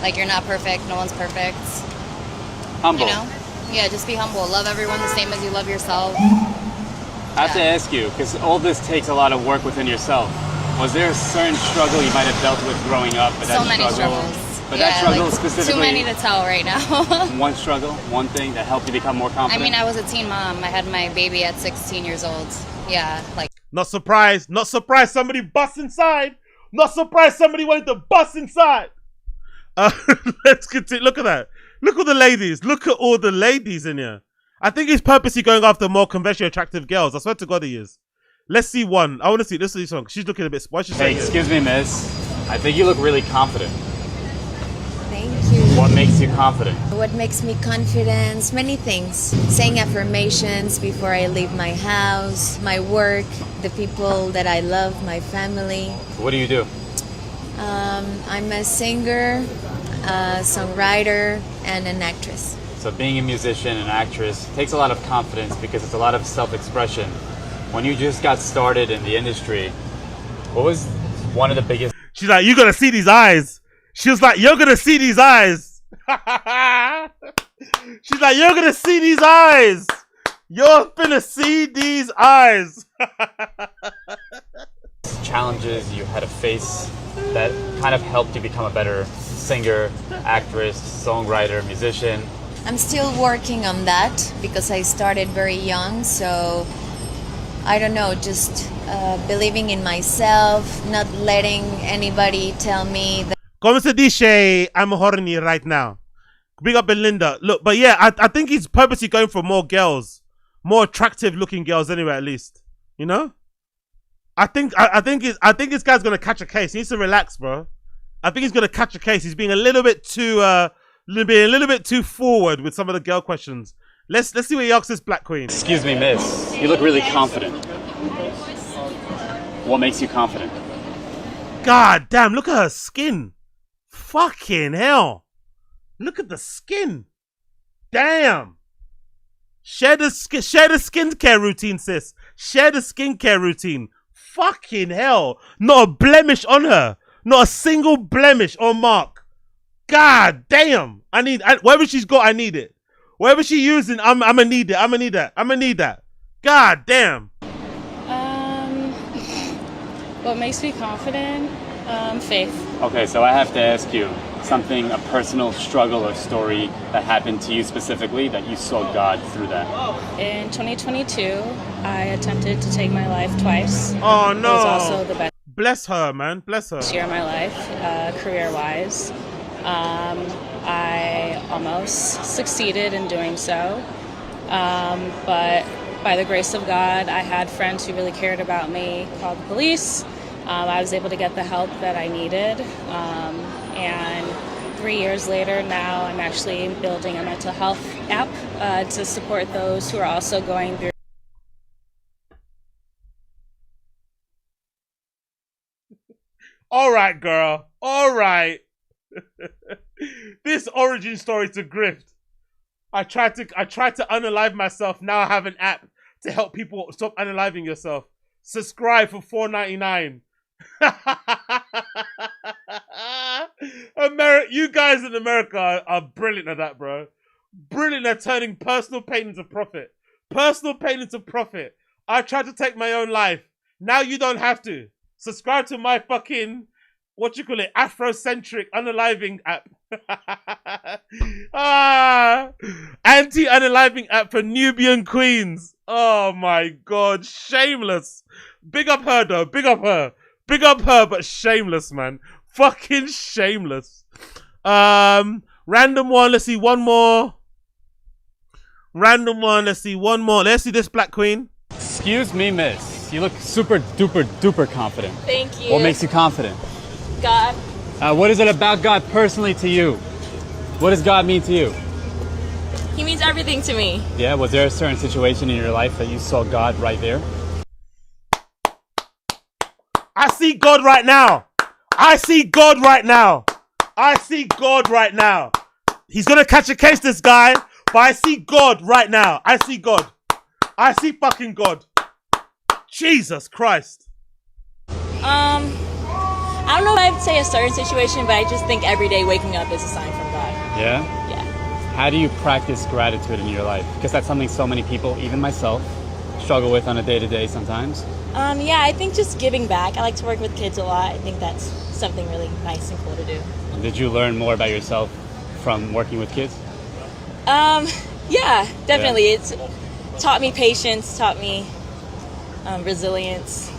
Like, you're not perfect. No one's perfect. Humble. You know? Yeah, just be humble. Love everyone the same as you love yourself. I have to ask you, because all this takes a lot of work within yourself. Was there a certain struggle you might have dealt with growing up? But So many struggles. But that struggle like, specifically... Too many to tell right now. One struggle, one thing that helped you become more I confident? mean, I was a teen mom. I had my baby at 16 years old. Yeah, like... Not surprised. Not surprised somebody busts inside. Not surprised somebody wanted to bust inside. Let's continue. Look at that. Look at the ladies. Look at all the ladies in here. I think he's purposely going after more conventionally attractive girls. I swear to God he is. Let's see one. I want to see this song. She's looking a bit... Why she saying excuse me, miss. I think you look really confident. Thank you. What makes you confident? What makes me confident? Many things. Saying affirmations before I leave my house, my work, the people that I love, my family. What do you do? I'm a singer, a songwriter, and an actress. So being a musician and actress takes a lot of confidence because it's a lot of self-expression. When you just got started in the industry, what was one of the biggest... She's like, you're going to see these eyes. She was like, you're going to see these eyes. She's like, you're going to see these eyes. You're going to see these eyes. Challenges you had to face that kind of helped you become a better singer, actress, songwriter, musician? I'm still working on that because I started very young, so I don't know, just believing in myself, not letting anybody tell me that. Como se dice, I'm horny right now. Bring up Belinda. Look, but yeah, I think he's purposely going for more girls. More attractive looking girls anyway, at least. You know? I think this guy's gonna catch a case. He needs to relax, bro. I think he's gonna catch a case. He's being a little bit too forward with some of the girl questions. Let's see what he asks this black queen. Excuse me, miss. You look really confident. What makes you confident? God damn, look at her skin. Fucking hell. Look at the skin. Damn. Share the skincare routine, sis. Share the skincare routine. Fucking hell. Not a blemish on her. Not a single blemish or mark. God damn. Wherever she's got, I need it. Wherever she's using, I'm gonna need it. I'm gonna need that. God damn. What makes me confident? Faith. Okay, so I have to ask you something, a personal struggle or story that happened to you specifically that you saw God through that. In 2022, I attempted to take my life twice. Oh no. It was also the best. Bless her, man. Bless her. Year of my life, career-wise. I almost succeeded in doing so. But by the grace of God, I had friends who really cared about me, called the police. I was able to get the help that I needed. And 3 years later, now I'm actually building a mental health app to support those who are also going through. All right, girl. All right. This origin story is a grift. I tried to unalive myself. Now I have an app to help people stop unaliving yourself. Subscribe for $4.99. You guys in America are brilliant at that, bro. Brilliant at turning personal pain into profit. Personal pain into profit. I tried to take my own life. Now you don't have to. Subscribe to my fucking, Afrocentric unaliving app. Anti-unaliving app for Nubian queens. Oh my God, shameless. Big up her though, big up her. Big up her, but shameless, man. Fucking shameless. Random one, let's see one more. Random one, let's see one more. Let's see this black queen. Excuse me, miss. You look super duper duper confident. Thank you. What makes you confident? God. What is it about God personally to you? What does God mean to you? He means everything to me. Yeah, was there a certain situation in your life that you saw God right there? I see God right now. I see God right now. I see God right now. He's gonna catch a case, this guy. But I see God right now. I see God. I see fucking God. Jesus Christ. I don't know if I'd say a certain situation, but I just think every day waking up is a sign from God. Yeah? Yeah. How do you practice gratitude in your life? Because that's something so many people, even myself, struggle with on a day-to-day sometimes. Yeah, I think just giving back. I like to work with kids a lot. I think that's something really nice and cool to do. Did you learn more about yourself from working with kids? Yeah, definitely. Yeah. It's taught me patience, taught me resilience.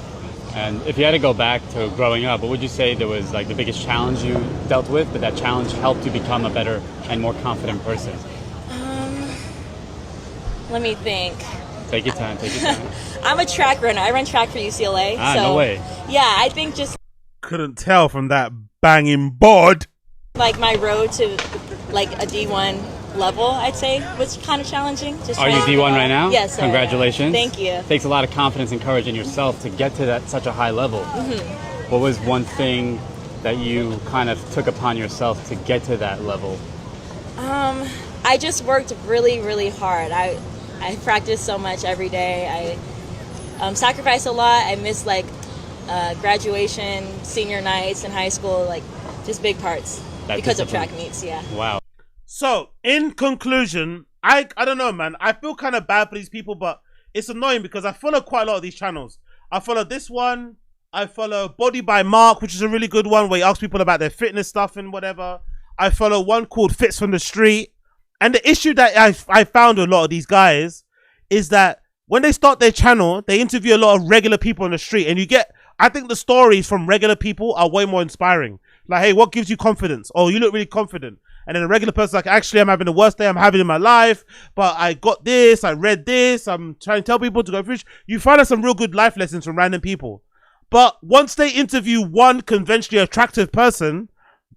And if you had to go back to growing up, what would you say there was like the biggest challenge you dealt with, but that challenge helped you become a better and more confident person? Let me think. Take your time, take your time. I'm a track runner. I run track for UCLA. No way. Yeah, I think just couldn't tell from that banging board. Like my road to like a D1 level, I'd say, was kind of challenging. Are you D1 right now? Yes. Congratulations. Thank you. It takes a lot of confidence and courage in yourself to get to such a high level. Mm-hmm. What was one thing that you kind of took upon yourself to get to that level? I just worked really, really hard. I practiced so much every day. I sacrificed a lot. I missed like graduation, senior nights in high school, like just big parts because of track meets. Yeah. Wow. So, in conclusion, I don't know, man. I feel kind of bad for these people, but it's annoying because I follow quite a lot of these channels. I follow this one. I follow Body by Mark, which is a really good one where he asks people about their fitness stuff and whatever. I follow one called Fits from the Street. And the issue that I found with a lot of these guys is that when they start their channel, they interview a lot of regular people on the street, and you get, I think the stories from regular people are way more inspiring. Like, hey, what gives you confidence? Oh, you look really confident. And then a regular person's like, actually, I'm having the worst day I'm having in my life, but I got this, I read this, I'm trying to tell people to go fish. You find out some real good life lessons from random people. But once they interview one conventionally attractive person,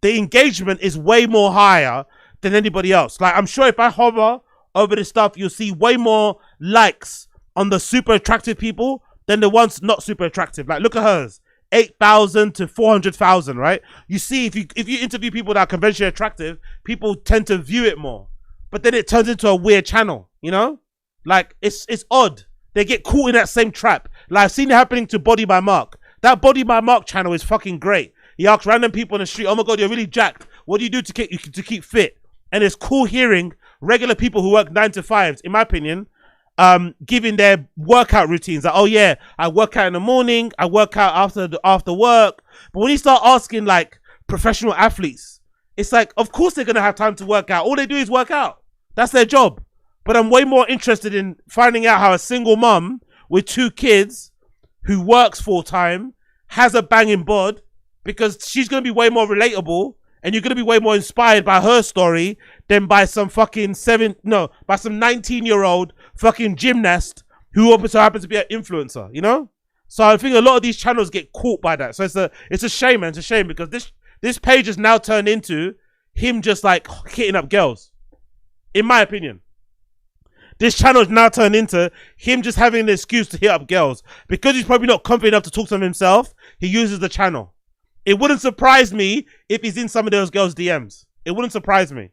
the engagement is way more higher than anybody else. Like, I'm sure if I hover over this stuff, you'll see way more likes on the super attractive people than the ones not super attractive. Like, look at hers. 8,000 to 400,000, right? You see, if you interview people that are conventionally attractive, people tend to view it more. But then it turns into a weird channel, you know? Like, it's odd. They get caught in that same trap. Like, I've seen it happening to Body by Mark. That Body by Mark channel is fucking great. He asks random people on the street, oh my God, you're really jacked. What do you do to keep fit? And it's cool hearing regular people who work 9 to 5s, in my opinion, giving their workout routines. Like, oh yeah, I work out in the morning, I work out after work. But when you start asking like professional athletes, it's like, of course they're gonna have time to work out. All they do is work out. That's their job. But I'm way more interested in finding out how a single mum with 2 kids who works full time has a banging bod, because she's gonna be way more relatable, and you're gonna be way more inspired by her story than by some fucking 19-year-old fucking gymnast who also happens to be an influencer, you know? So I think a lot of these channels get caught by that. So it's a shame, man. It's a shame, because this page has now turned into him just like hitting up girls. In my opinion. This channel has now turned into him just having an excuse to hit up girls. Because he's probably not confident enough to talk to them himself, he uses the channel. It wouldn't surprise me if he's in some of those girls' DMs. It wouldn't surprise me.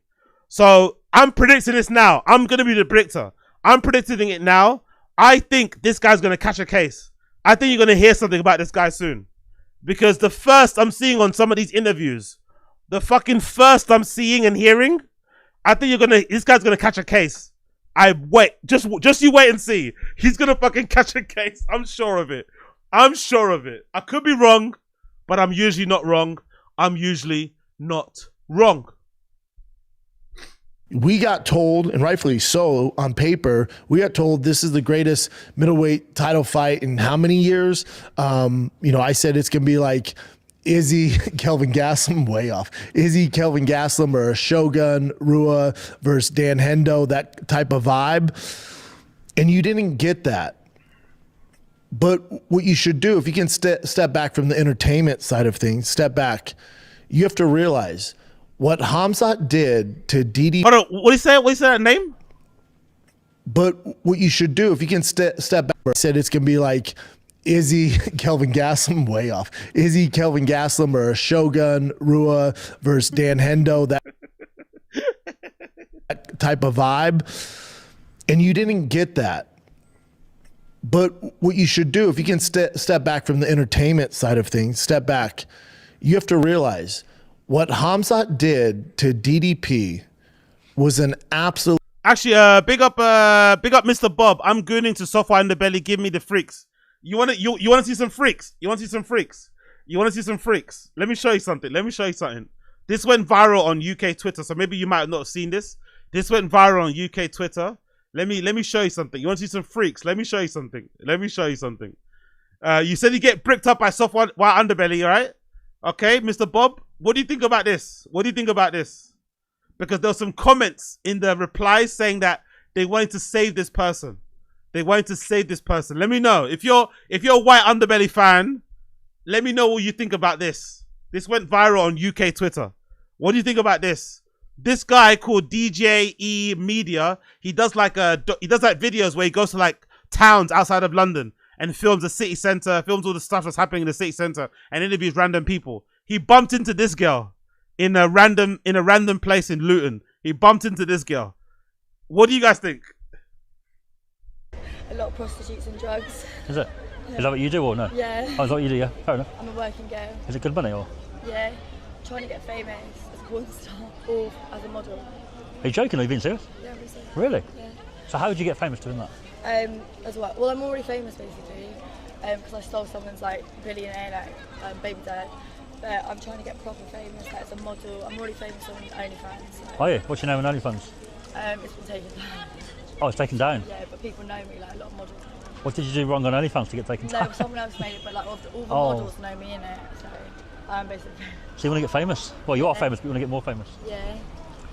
So I'm predicting this now. I'm going to be the predictor. I'm predicting it now. I think this guy's going to catch a case. I think you're going to hear something about this guy soon. Because the first I'm seeing on some of these interviews, the fucking first I'm seeing and hearing, I think this guy's going to catch a case. Just you wait and see. He's going to fucking catch a case. I'm sure of it. I'm sure of it. I could be wrong, but I'm usually not wrong. I'm usually not wrong. We got told, and rightfully so, on paper, we got told this is the greatest middleweight title fight in how many years? I said it's going to be like Izzy, Kelvin Gastelum, way off. Izzy, Kelvin Gastelum, or a Shogun, Rua versus Dan Hendo, that type of vibe. And you didn't get that. But what you should do, if you can step back from the entertainment side of things, step back, you have to realize what KHAMZAT did to DD. Hold on, what did he say? What did he say that name? But what you should do, if you can step back, I said it's going to be like Izzy, Kelvin Gastelum, way off. Izzy, Kelvin Gastelum, or a Shogun, Rua versus Dan Hendo, that type of vibe. And you didn't get that. But what you should do, if you can step back from the entertainment side of things, step back, you have to realize what KHAMZAT did to DDP was an absolute. Actually, big up Mr. Bob. I'm gooning to software in the belly. Give me the freaks. You want to see some freaks? You want to see some freaks? You want to see some freaks? Let me show you something. This went viral on UK Twitter, so maybe you might have not seen this. This went viral on UK Twitter. Let me show you something. You want to see some freaks? Let me show you something. You said you get bricked up by software underbelly, right? Okay, Mr. Bob, what do you think about this? Because there were some comments in the replies saying that they wanted to save this person. Let me know. If you're a white underbelly fan, let me know what you think about this. This went viral on UK Twitter. What do you think about this? This guy called DJ Media, he does like videos where he goes to like towns outside of London and films the city centre, films all the stuff that's happening in the city centre, and interviews random people. He bumped into this girl in a random place in Luton. He bumped into this girl. What do you guys think? A lot of prostitutes and drugs. Is it? Yeah. Is that what you do or no? Yeah. Oh, is that what you do, yeah? Fair enough. I'm a working girl. Is it good money or? Yeah. Trying to get famous as a porn star or as a model. Are you joking or are you being serious? Yeah, I'm being serious. Really? Yeah. So how did you get famous doing that? As well. Well, I'm already famous basically, because I stole someone's like billionaire baby dad. But I'm trying to get proper famous, like as a model. I'm already famous on OnlyFans. So. Are you? What's your name on OnlyFans? It's been taken down. Oh, it's taken down. Yeah, but people know me, like a lot of models. What did you do wrong on OnlyFans to get taken down? No, someone else made it, but like all the models know me in it, so I'm basically. So you want to get famous? Well, you are famous, but you want to get more famous. Yeah. Do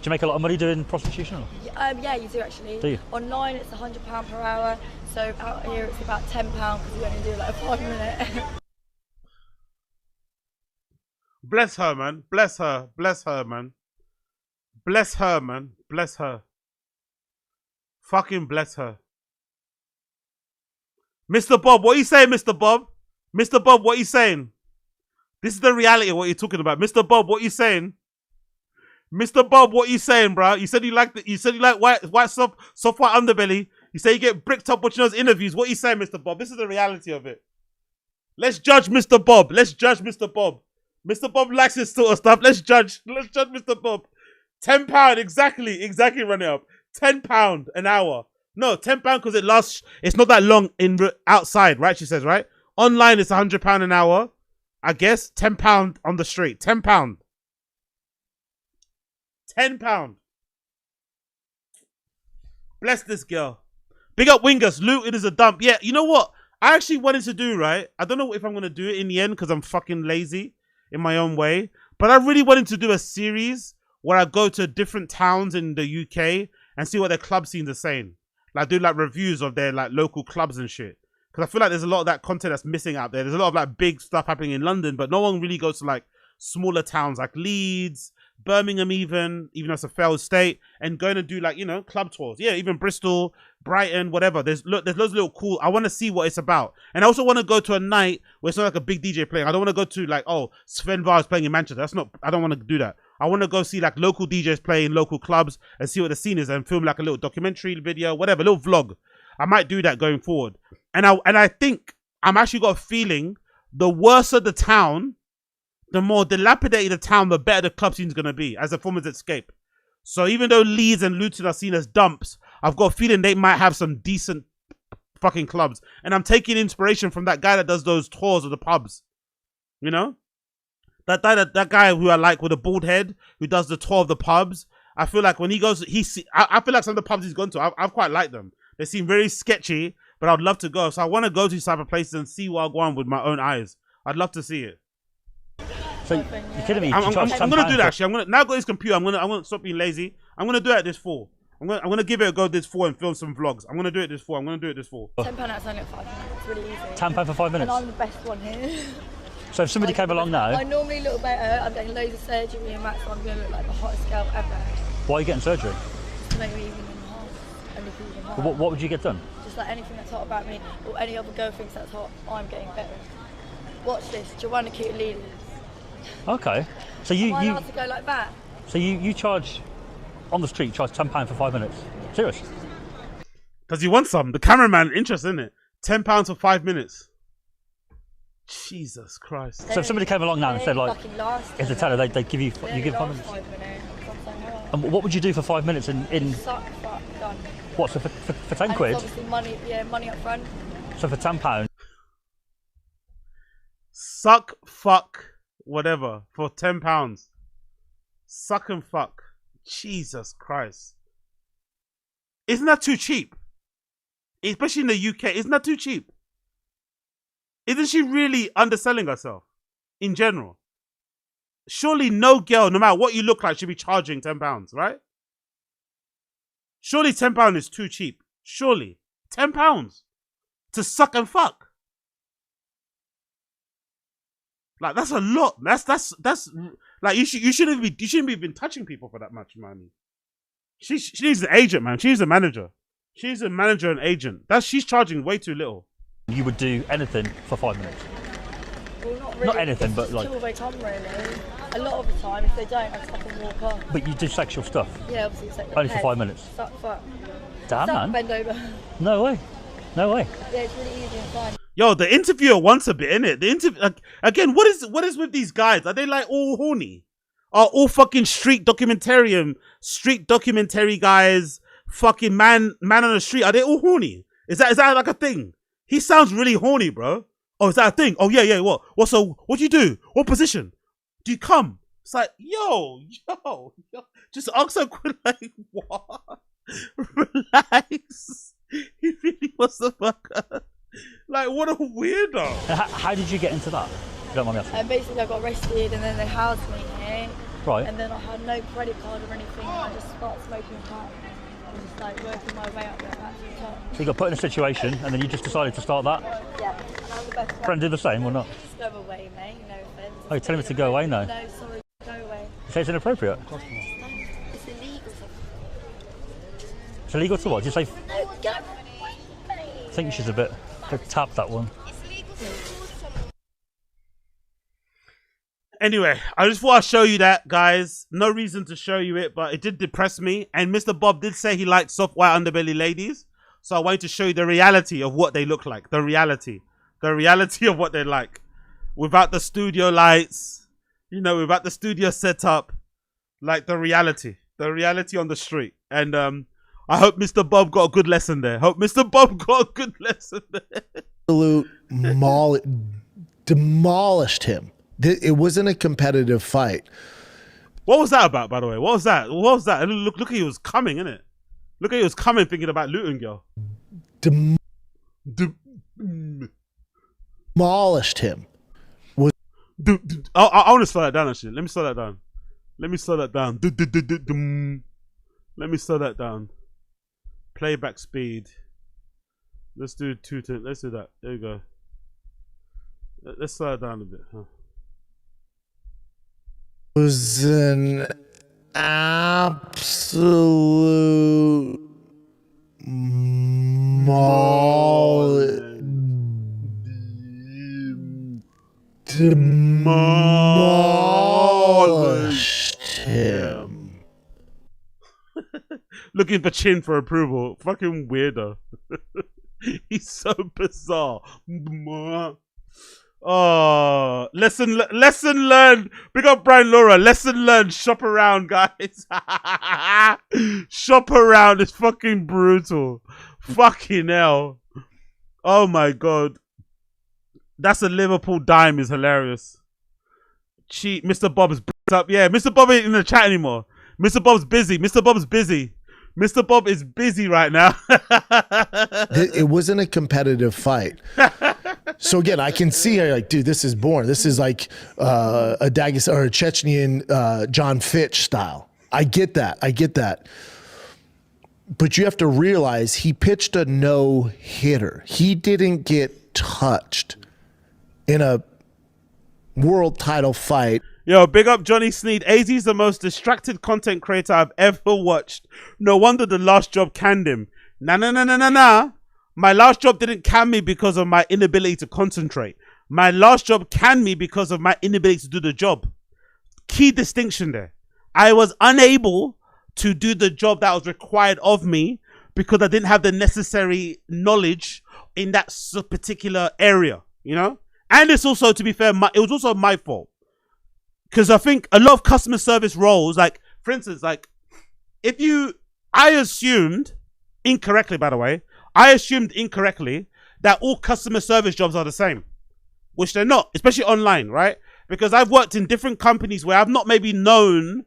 you make a lot of money doing prostitution? Or? Yeah, you do actually. Do you? Online it's £100 per hour, so out here it's about £10 because we only do like a 5-minute. Bless her, man. Bless her. Bless her, man. Bless her, man. Bless her. Fucking bless her. Mr. Bob, what are you saying, Mr. Bob? Mr. Bob, what are you saying? This is the reality of what you're talking about. Mr. Bob, what are you saying? Mr. Bob, what are you saying, bro? You said you like white soft white underbelly. You say you get bricked up watching those interviews. What are you saying, Mr. Bob? This is the reality of it. Let's judge Mr. Bob. Let's judge Mr. Bob. Mr. Bob likes this sort of stuff. Let's judge Mr. Bob. £10, exactly, run it up. £10 an hour. No, £10 because it lasts. It's not that long outside, right? She says, right? Online, it's £100 an hour. I guess £10 on the street. £10. £10. Bless this girl. Big up Wingers. Loot, it is a dump. Yeah, you know what? I actually wanted to do, right? I don't know if I'm going to do it in the end because I'm fucking lazy in my own way. But I really wanted to do a series where I go to different towns in the UK and see what their club scenes are saying. Like do like reviews of their like local clubs and shit. Because I feel like there's a lot of that content that's missing out there. There's a lot of like big stuff happening in London, but no one really goes to like smaller towns like Leeds, Birmingham even though it's a failed state, and going to do like, you know, club tours. Yeah, even Bristol, Brighton, whatever. There's loads of little cool. I want to see what it's about. And I also want to go to a night where it's not like a big DJ playing. I don't want to go to like, oh, Sven Var is playing in Manchester. That's not, I don't want to do that. I want to go see like local DJs play in local clubs and see what the scene is and film like a little documentary video, whatever, a little vlog. I might do that going forward. And I think I'm actually got a feeling the worse of the town, the more dilapidated the town, the better the club scene's going to be as a form of escape. So even though Leeds and Luton are seen as dumps, I've got a feeling they might have some decent fucking clubs. And I'm taking inspiration from that guy that does those tours of the pubs. You know? That guy who I like with a bald head, who does the tour of the pubs. I feel like when he goes, I feel like some of the pubs he's gone to, I've quite liked them. They seem very sketchy, but I'd love to go. So I want to go to these type of places and see what I go on with my own eyes. I'd love to see it. So you're kidding me? I'm gonna do that actually. I'm gonna now go to his computer. I'm gonna stop being lazy. I'm gonna do it this fall. I'm gonna give it a go this fall and film some vlogs. I'm gonna do it this fall. £10 that's only at 5 minutes. It's really easy. £10 for 5 minutes. And I'm the best one here. So if somebody came along now, I normally look better. I'm getting loads of surgery and that's why I'm gonna look like the hottest girl ever. why are you getting surgery? To make me even enhance. And look even hotter. What would you get done? Just like anything that's hot about me or any other girl thinks that's hot, I'm getting better. Watch this. Joanna Cute Leaders. Okay, so you allowed to go like that? So you charge on the street, charge £10 for 5 minutes. Serious? Because you want some. The cameraman interested in it. £10 for 5 minutes. Jesus Christ. So if somebody came along now and said like, it's a tenner, they give you 5 minutes. And what would you do for 5 minutes in? Suck, fuck, done. What? So for 10 quid? Obviously money up front. So for £10. Suck, fuck, whatever for £10. Suck and fuck. Jesus Christ. Isn't that too cheap? Especially in the UK, isn't that too cheap? Isn't she really underselling herself in general? Surely no girl, no matter what you look like, should be charging £10, right? Surely £10 is too cheap. Surely. £10 to suck and fuck. Like that's a lot. That's like you shouldn't be even touching people for that much money. She needs an agent, man. She's a manager. She's a manager and agent. She's charging way too little. You would do anything for 5 minutes. Well, not really. Not anything, but like. Till they come, really. A lot of the time, if they don't, I just fucking walk off. But you do sexual stuff. Yeah, obviously. It's like only for 5 minutes. Suck, fuck. Damn, Suck, man. bend over. No way. No way. Yeah, it's really easy and fun. Yo, the interviewer wants a bit, innit? The interview again. What is with these guys? Are they like all horny? Are all fucking street documentary guys? Fucking man on the street. Are they all horny? Is that like a thing? He sounds really horny, bro. Oh, is that a thing? Oh yeah. What? So what do you do? What position? Do you come? It's like yo. Just ask her quick, like what? Relax. He really wants to fuck her. Like, what a weirdo. How did you get into that? If you don't mind me asking. Basically, I got arrested and then they housed me here. Right. And then I had no credit card or anything. And I just started smoking pot. I was just like working my way up there back to the top. So you got put in a situation and then you just decided to start that? Yeah. And I'm the best Friend do the same or not? Just go away, mate. No offense. Oh, you're telling me to go away now? No, sorry. Go away. You say it's inappropriate? It's illegal. It's illegal to what? Did you say? No, go away, mate. I think you should a bit tap that one. Anyway, I just thought I'd show you that, guys. No reason to show you it, but it did depress me. And Mr. Bob did say he liked soft white underbelly ladies. So I wanted to show you the reality of what they look like. The reality. The reality of what they're like. Without the studio lights. You know, without the studio setup. Like the reality. The reality on the street. And I hope Mr. Bob got a good lesson there. Hope Mr. Bob got a good lesson there. Absolute demolished him. It wasn't a competitive fight. What was that about, by the way? What was that? What was that? Look at he was coming, innit? Look at he was coming thinking about Luton Girl. Demolished him. I want to slow that down, actually. Let me slow that down. Let me slow that down. Let me slow that down. Playback speed. Let's do let's do that. There you go. Let's slow it down a bit. Huh? Was an absolute demolished him. Looking for chin for approval. Fucking weirdo. He's so bizarre. Oh, lesson learned. Big up Brian Laura. Lesson learned. Shop around, guys. Shop around. It's fucking brutal. Fucking hell. Oh my god. That's a Liverpool dime is hilarious. Cheat. Mr. Bob's up. Yeah, Mr. Bob ain't in the chat anymore. Mr. Bob's busy. Mr. Bob's busy. Mr. Bob is busy right now. It wasn't a competitive fight. So again, I can see her like, dude, this is boring. This is like a Dagestan or a Chechenian John Fitch style. I get that. I get that. But you have to realize he pitched a no-hitter. He didn't get touched in a world title fight. Yo, big up Johnny Sneed. AZ's the most distracted content creator I've ever watched. No wonder the last job canned him. Nah. My last job didn't can me because of my inability to concentrate. My last job canned me because of my inability to do the job. Key distinction there. I was unable to do the job that was required of me because I didn't have the necessary knowledge in that particular area, you know? And it's also, to be fair, it was also my fault. Because I think a lot of customer service roles, like, for instance, like, I assumed, incorrectly, by the way, that all customer service jobs are the same, which they're not, especially online, right? Because I've worked in different companies where I've not really been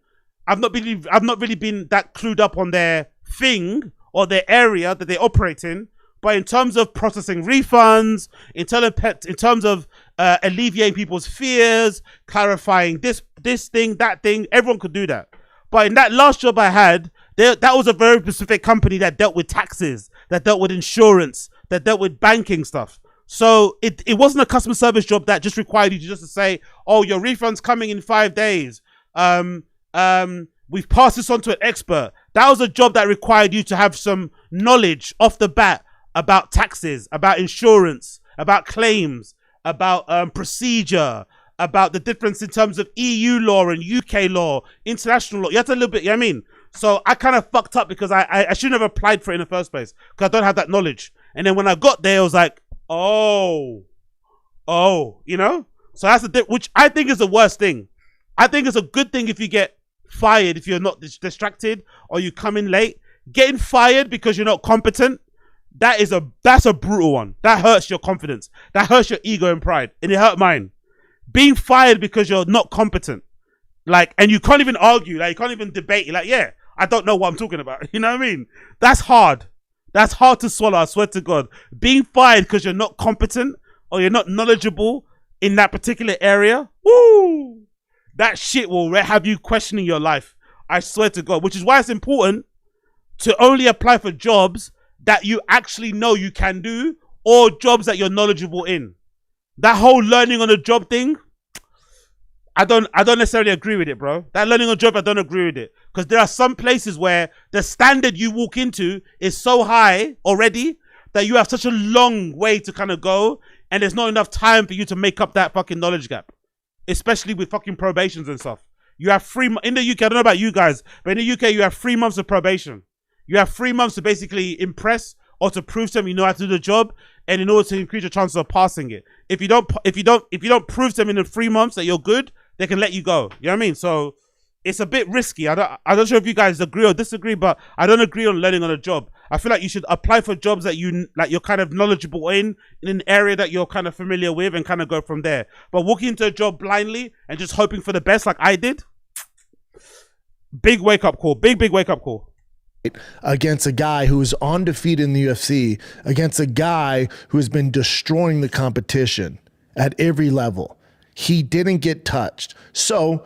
that clued up on their thing or their area that they operate in. But in terms of processing refunds, in terms of alleviating people's fears, clarifying this thing, that thing, everyone could do that. But in that last job I had, that was a very specific company that dealt with taxes, that dealt with insurance, that dealt with banking stuff. So it wasn't a customer service job that just required you to just to say, oh, your refund's coming in 5 days. We've passed this on to an expert. That was a job that required you to have some knowledge off the bat about taxes, about insurance, about claims, about procedure, about the difference in terms of EU law and UK law, international law. You have to a little bit, you know what I mean? So I kind of fucked up because I shouldn't have applied for it in the first place because I don't have that knowledge. And then when I got there, I was like, oh, you know? So that's which I think is the worst thing. I think it's a good thing if you get fired, if you're not distracted or you come in late. Getting fired because you're not competent, that's a brutal one. That hurts your confidence. That hurts your ego and pride. And it hurt mine. Being fired because you're not competent. Like, and you can't even argue. Like, you can't even debate. You're like, yeah, I don't know what I'm talking about. You know what I mean? That's hard. That's hard to swallow, I swear to God. Being fired because you're not competent or you're not knowledgeable in that particular area, woo! That shit will have you questioning your life. I swear to God. Which is why it's important to only apply for jobs that you actually know you can do or jobs that you're knowledgeable in. That whole learning on the job thing, I don't necessarily agree with it, bro. That learning on job, I don't agree with it. Because there are some places where the standard you walk into is so high already that you have such a long way to kind of go, and there's not enough time for you to make up that fucking knowledge gap. Especially with fucking probations and stuff. You have in the UK, I don't know about you guys, but in the UK you have 3 months of probation. You have 3 months to basically impress or to prove to them you know how to do the job, and in order to increase your chances of passing it. If you don't prove to them in the 3 months that you're good, they can let you go. You know what I mean? So it's a bit risky. I'm not sure if you guys agree or disagree, but I don't agree on learning on a job. I feel like you should apply for jobs that you're kind of knowledgeable in an area that you're kind of familiar with, and kind of go from there. But walking into a job blindly and just hoping for the best like I did, big wake up call. Big wake up call. Against a guy who is undefeated in the UFC, against a guy who has been destroying the competition at every level. He didn't get touched. So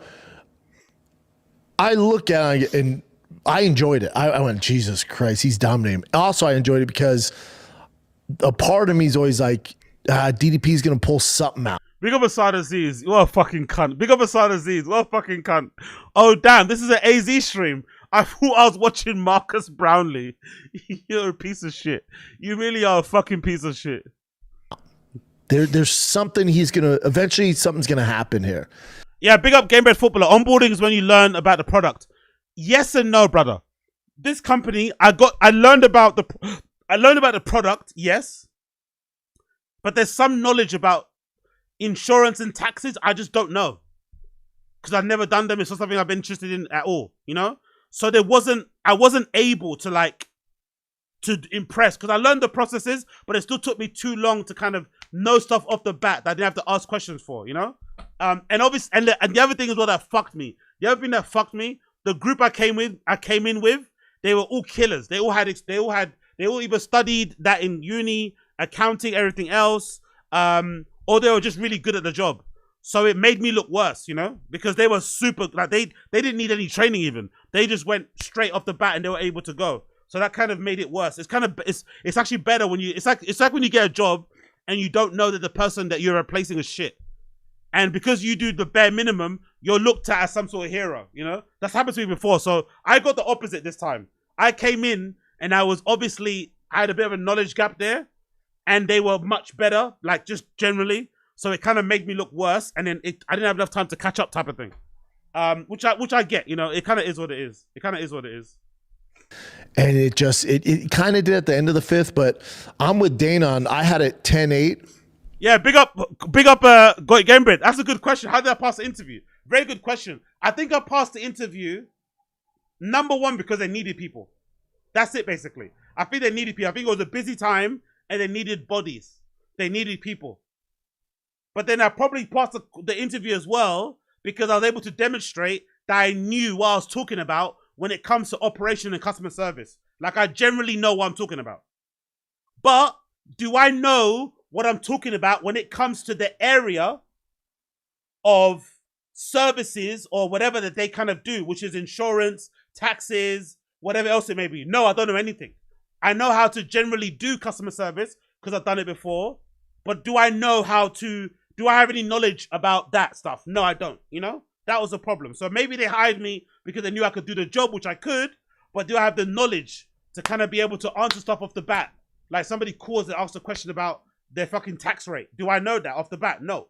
I look at it and I enjoyed it. I went, Jesus Christ, he's dominating. Also, I enjoyed it because a part of me is always like, DDP is going to pull something out. Big up Asad Aziz. What a fucking cunt. Big up Asad Aziz. What a fucking cunt. Oh, damn. This is an AZ stream. I thought I was watching Marcus Brownlee. You're a piece of shit. You really are a fucking piece of shit. There's something eventually something's going to happen here. Yeah, big up Gamebred Footballer. Onboarding is when you learn about the product. Yes and no, brother. This company, I learned about the product, yes. But there's some knowledge about insurance and taxes I just don't know. Because I've never done them. It's not something I've been interested in at all, you know? So I wasn't able to impress, because I learned the processes, but it still took me too long to kind of know stuff off the bat that I didn't have to ask questions for, you know? And obviously, and the other thing is what that fucked me. The other thing that fucked me, the group I came in with, they were all killers. They all either studied that in uni, accounting, everything else, or they were just really good at the job. So it made me look worse, you know, because they were super, they didn't need any training even. They just went straight off the bat and they were able to go. So that kind of made it worse. It's actually better when it's like when you get a job and you don't know that the person that you're replacing is shit. And because you do the bare minimum, you're looked at as some sort of hero, you know? That's happened to me before. So I got the opposite this time. I came in and I had a bit of a knowledge gap there, and they were much better, like just generally. So it kind of made me look worse, and then I didn't have enough time to catch up, type of thing. Which I get, you know. It kind of is what it is. It kind of is what it is. And it kind of did at the end of the 5th, but I'm with Dana on. I had it 10-8. Yeah, big up, Gamebred. That's a good question. How did I pass the interview? Very good question. I think I passed the interview, number one, because they needed people. That's it, basically. I think they needed people. I think it was a busy time, and they needed bodies. They needed people. But then I probably passed the interview as well because I was able to demonstrate that I knew what I was talking about when it comes to operation and customer service. Like, I generally know what I'm talking about. But do I know what I'm talking about when it comes to the area of services or whatever that they kind of do, which is insurance, taxes, whatever else it may be? No, I don't know anything. I know how to generally do customer service because I've done it before. But do I have any knowledge about that stuff? No, I don't, you know? That was a problem. So maybe they hired me because they knew I could do the job, which I could, but do I have the knowledge to kind of be able to answer stuff off the bat? Like somebody calls and asks a question about their fucking tax rate. Do I know that off the bat? No.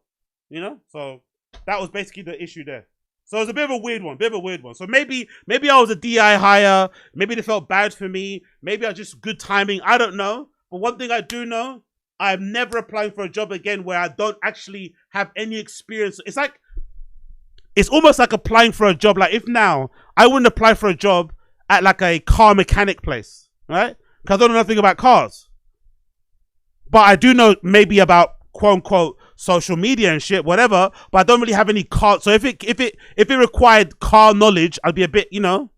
You know? So that was basically the issue there. So it was a bit of a weird one, So maybe I was a DI hire. Maybe they felt bad for me. Maybe I just good timing. I don't know. But one thing I do know, I'm never applying for a job again where I don't actually have any experience. It's almost like applying for a job. Like, if now I wouldn't apply for a job at like a car mechanic place, right? Because I don't know nothing about cars. But I do know maybe about quote unquote social media and shit, whatever. But I don't really have any car. So if it required car knowledge, I'd be a bit, you know,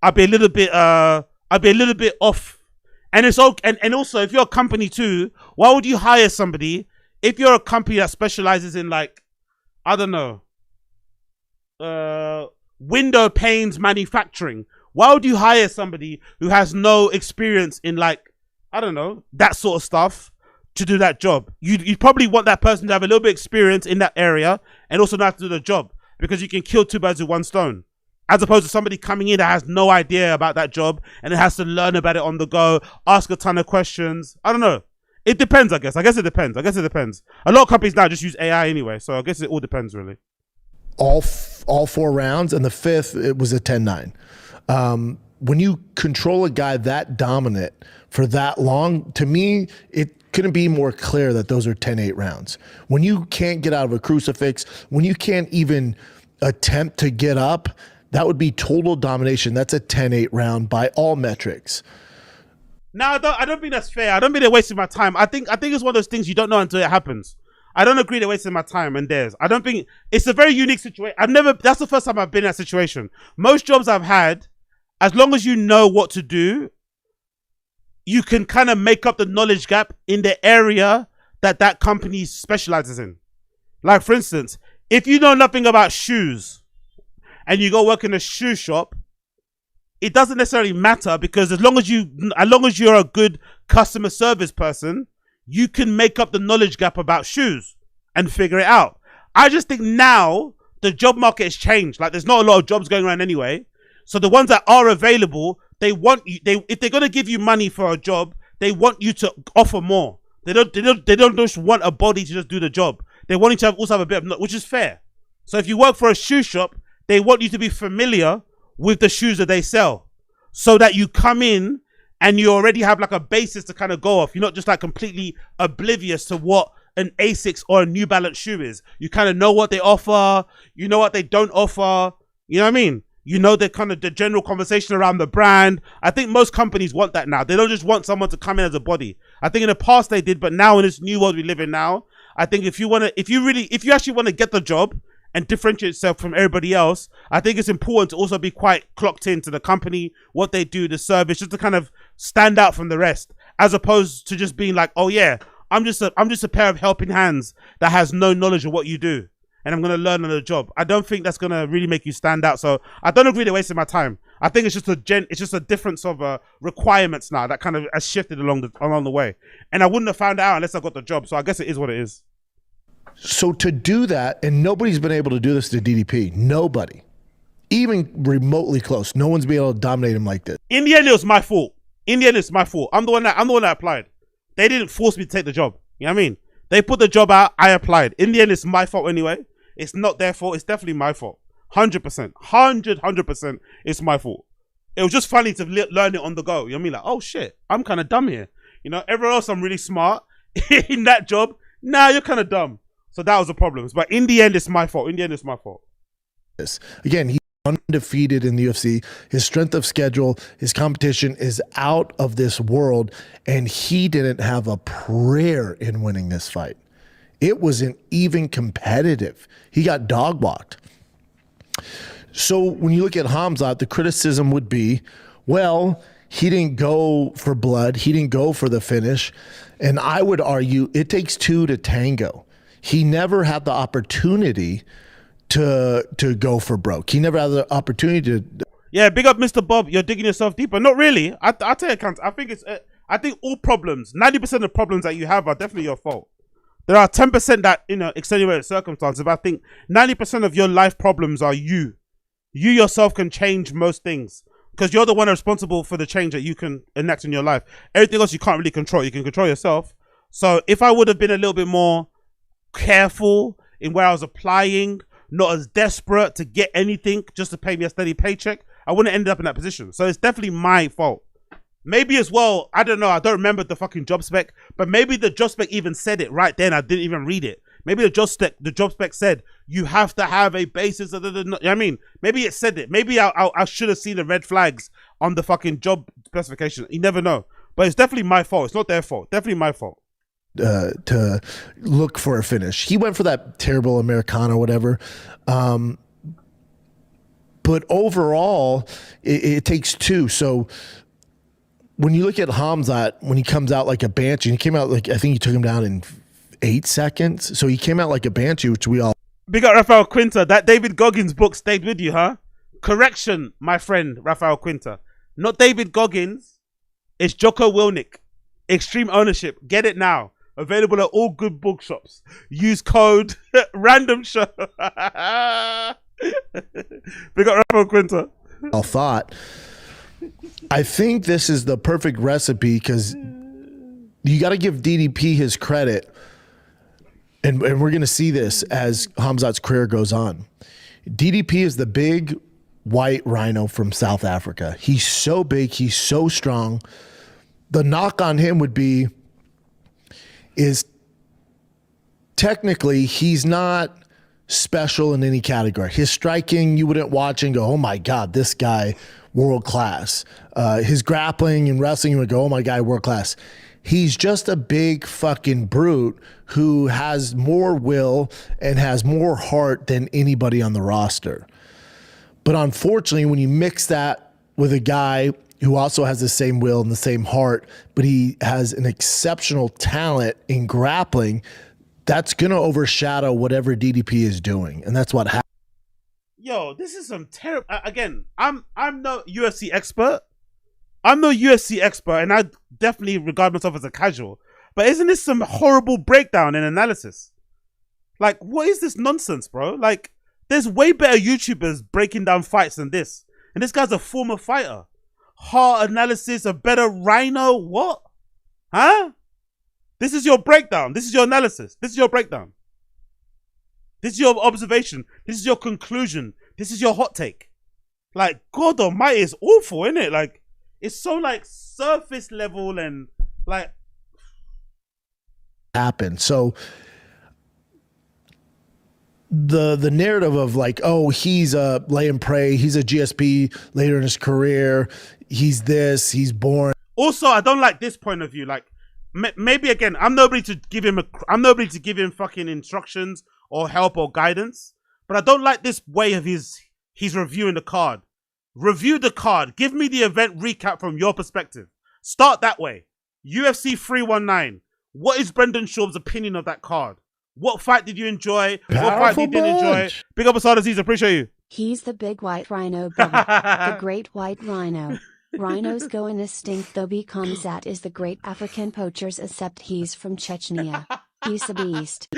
I'd be a little bit off. And it's okay. And also, if you're a company too, why would you hire somebody if you're a company that specializes in, like, I don't know, window panes manufacturing? Why would you hire somebody who has no experience in, like, I don't know, that sort of stuff to do that job? You'd probably want that person to have a little bit of experience in that area and also not have to do the job, because you can kill two birds with one stone. As opposed to somebody coming in that has no idea about that job and it has to learn about it on the go, ask a ton of questions. I don't know. It depends, I guess. I guess it depends. A lot of companies now just use AI anyway, so I guess it all depends, really. All 4 rounds, and the 5th, it was a 10-9. When you control a guy that dominant for that long, to me, it couldn't be more clear that those are 10-8 rounds. When you can't get out of a crucifix, when you can't even attempt to get up, that would be total domination. That's a 10-8 round by all metrics. No, I don't think that's fair. I don't think they're wasting my time. I think it's one of those things you don't know until it happens. I don't agree they're wasting my time and theirs. I don't think it's a very unique situation. That's the first time I've been in that situation. Most jobs I've had, as long as you know what to do, you can kind of make up the knowledge gap in the area that company specializes in. Like, for instance, if you know nothing about shoes and you go work in a shoe shop, it doesn't necessarily matter, because as long as you're a good customer service person, you can make up the knowledge gap about shoes and figure it out. I just think now the job market has changed. Like, there's not a lot of jobs going around anyway. So the ones that are available, they want you. If they're gonna give you money for a job, they want you to offer more. They don't just want a body to just do the job. They want you to also have a bit of, which is fair. So if you work for a shoe shop, they want you to be familiar with the shoes that they sell, so that you come in and you already have like a basis to kind of go off. You're not just like completely oblivious to what an Asics or a New Balance shoe is. You kind of know what they offer, you know what they don't offer, you know what I mean? You know the kind of the general conversation around the brand. I think most companies want that now. They don't just want someone to come in as a body. I think in the past they did, but now in this new world we live in now, I think if you actually want to get the job and differentiate yourself from everybody else, I think it's important to also be quite clocked into the company, what they do, the service, just to kind of stand out from the rest, as opposed to just being like, oh yeah, I'm just a pair of helping hands that has no knowledge of what you do, and I'm gonna learn on the job. I don't think that's gonna really make you stand out. So I don't agree they're wasting my time. I think it's just a difference of requirements now that kind of has shifted along the way, and I wouldn't have found out unless I got the job. So I guess it is what it is. So to do that, and nobody's been able to do this to DDP, nobody, even remotely close. No one's been able to dominate him like this. In the end, it was my fault. In the end, it's my fault. I'm the one that applied. They didn't force me to take the job. You know what I mean? They put the job out, I applied. In the end, it's my fault anyway. It's not their fault. It's definitely my fault. 100%. 100% it's my fault. It was just funny to learn it on the go. You know what I mean? Like, oh shit, I'm kind of dumb here. You know, everywhere else I'm really smart. In that job, nah, you're kind of dumb. So that was the problem. But in the end, it's my fault. In the end, it's my fault. Again, he's undefeated in the UFC. His strength of schedule, his competition is out of this world, and he didn't have a prayer in winning this fight. It wasn't even competitive. He got dog walked. So when you look at HAMZAT, the criticism would be, well, he didn't go for blood. He didn't go for the finish. And I would argue it takes two to tango. He never had the opportunity to go for broke. He never had the opportunity to. Yeah, big up Mr. Bob. You're digging yourself deeper. Not really. I tell you, I think I think all problems, 90% of problems that you have are definitely your fault. There are 10% that, you know, extenuating circumstances. But I think 90% of your life problems are you. You yourself can change most things, because you're the one responsible for the change that you can enact in your life. Everything else you can't really control. You can control yourself. So if I would have been a little bit more careful in where I was applying, not as desperate to get anything just to pay me a steady paycheck, I wouldn't have ended up in that position. So it's definitely my fault. Maybe as well, I don't know, I don't remember the fucking job spec, but maybe the job spec even said it right then. I didn't even read it. Maybe the job spec said you have to have a basis. You know what I mean? Maybe it said it. Maybe I should have seen the red flags on the fucking job specification. You never know. But it's definitely my fault. It's not their fault. Definitely my fault. To look for a finish. He went for that terrible Americana or whatever. But But overall, it takes two. So when you look at HAMZAT, when he comes out like a banshee, he came out like, I think he took him down in 8 seconds. So he came out like a banshee, which we all. Big up Rafael Quinta. That David Goggins book stayed with you, huh? Correction, my friend Rafael Quinta. Not David Goggins. It's Jocko Willnick. Extreme Ownership. Get it now. Available at all good bookshops. Use code random show. Big up Rafael Quinta. Thought. I think this is the perfect recipe because you got to give DDP his credit. And we're going to see this as HAMZAT's career goes on. DDP is the big white rhino from South Africa. He's so big. He's so strong. The knock on him would be is technically he's not special in any category. His striking, you wouldn't watch and go, oh my God, this guy, world class. His grappling and wrestling, you would go, oh my God, world class. He's just a big fucking brute who has more will and has more heart than anybody on the roster. But unfortunately, when you mix that with a guy who also has the same will and the same heart, but he has an exceptional talent in grappling, that's going to overshadow whatever DDP is doing. And that's what happened. Yo, this is some terrible. Again, I'm no UFC expert. I'm no UFC expert, and I definitely regard myself as a casual. But isn't this some horrible breakdown and analysis? Like, what is this nonsense, bro? Like, there's way better YouTubers breaking down fights than this. And this guy's a former fighter. Heart analysis, a better rhino, what? Huh? This is your breakdown. This is your analysis. This is your breakdown. This is your observation. This is your conclusion. This is your hot take. Like, God almighty, it's awful, isn't it? Like, it's so like surface level and like happened. So the narrative of like, oh, he's a lay and pray, he's a GSP later in his career, he's this, he's born. Also, I don't like this point of view. Like, maybe again, I'm nobody to give him fucking instructions or help or guidance. But I don't like this way of he's reviewing the card. Review the card. Give me the event recap from your perspective. Start that way. UFC 319. What is Brendan Schaub's opinion of that card? What fight did you enjoy? What fight did you enjoy? Big up BARBOSA'S, Aziz. Appreciate you. He's the big white rhino, Bubba. The great white rhino. Rhinos go in a stink, though KHAMZAT is the great African poachers, except he's from Chechnya. He's a beast.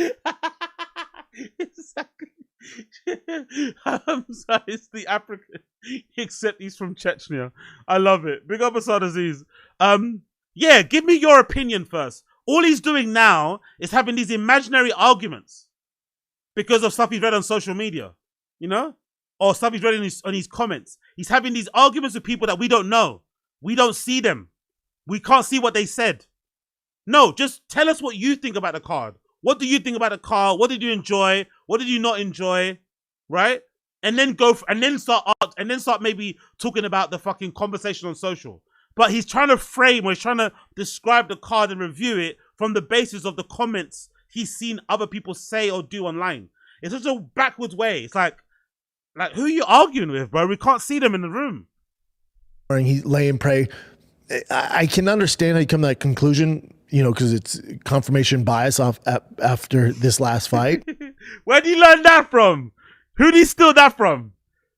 Exactly. HAMZAT is the African, except he's from Chechnya. I love it. Big up BARBOSA'S, Aziz. Yeah, give me your opinion first. All he's doing now is having these imaginary arguments because of stuff he's read on social media, you know, or stuff he's read on his comments. He's having these arguments with people that we don't know. We don't see them. We can't see what they said. No, just tell us what you think about the card. What do you think about the card? What did you enjoy? What did you not enjoy? Right? And then start maybe talking about the fucking conversation on social. But he's trying to frame, or he's trying to describe the card and review it from the basis of the comments he's seen other people say or do online. It's such a backwards way. It's like who are you arguing with, bro? We can't see them in the room. He lay and pray. I can understand how you come to that conclusion, you know, because it's confirmation bias after this last fight. Where did he learn that from? Who did he steal that from?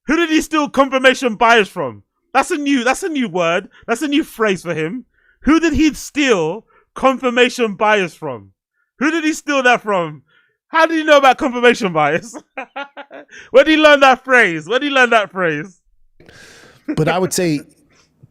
Who did he steal confirmation bias from? That's a new word. That's a new phrase for him. Who did he steal confirmation bias from? Who did he steal that from? How did he know about confirmation bias? Where did he learn that phrase? Where did he learn that phrase? But I would say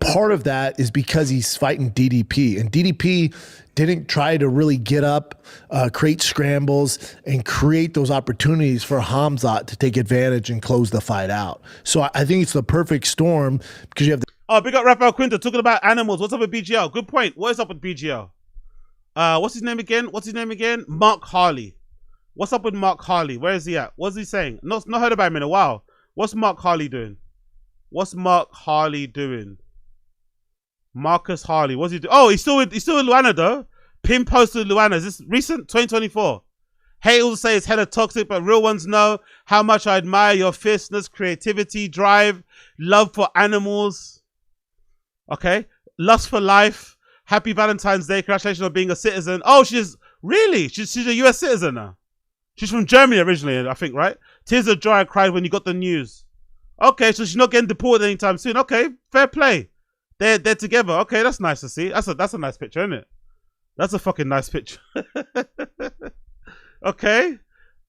part of that is because he's fighting DDP, and DDP didn't try to really get up, create scrambles, and create those opportunities for HAMZAT to take advantage and close the fight out. So I think it's the perfect storm because you have the... Oh, big up Rafael Quinta talking about animals. What's up with BGL? Good point. What is up with BGL? What's his name again? Mark Harley. What's up with Mark Harley? Where is he at? What's he saying? Not heard about him in a while. What's Mark Harley doing? What's Mark Harley doing? Marcus Harley. What's he doing? Oh, he's still with Luana though. Pin posted Luana. Is this recent? 2024. Hate will say it's hella toxic, but real ones know how much I admire your fierceness, creativity, drive, love for animals. Okay. Lust for life. Happy Valentine's Day. Congratulations on being a citizen. Oh, she's really? She's a US citizen now. She's from Germany originally, I think, right? Tears of joy I cried when you got the news. Okay, so she's not getting deported anytime soon. Okay, fair play. They're together. Okay, that's nice to see. That's a nice picture, isn't it? That's a fucking nice picture. Okay.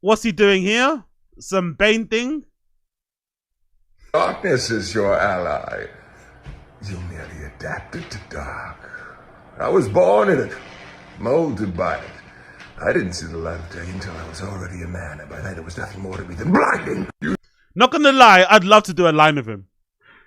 What's he doing here? Some Bane thing? Darkness is your ally. You merely adapted to dark. I was born in it, molded by it. I didn't see the light of day until I was already a man, and by then there was nothing more to me than blinding. Not gonna lie, I'd love to do a line with him.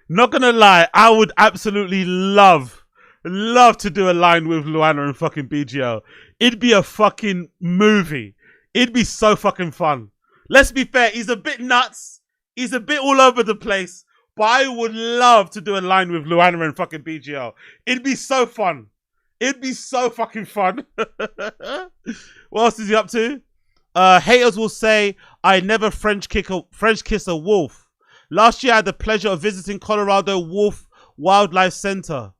Not gonna lie, I would absolutely love to do a line with Luana and fucking BGL. It'd be a fucking movie. It'd be so fucking fun. Let's be fair, he's a bit nuts. He's a bit all over the place. But I would love to do a line with Luana and fucking BGL. It'd be so fun. It'd be so fucking fun. What else is he up to? Haters will say, I never French kiss a wolf. Last year I had the pleasure of visiting Colorado Wolf Wildlife Center.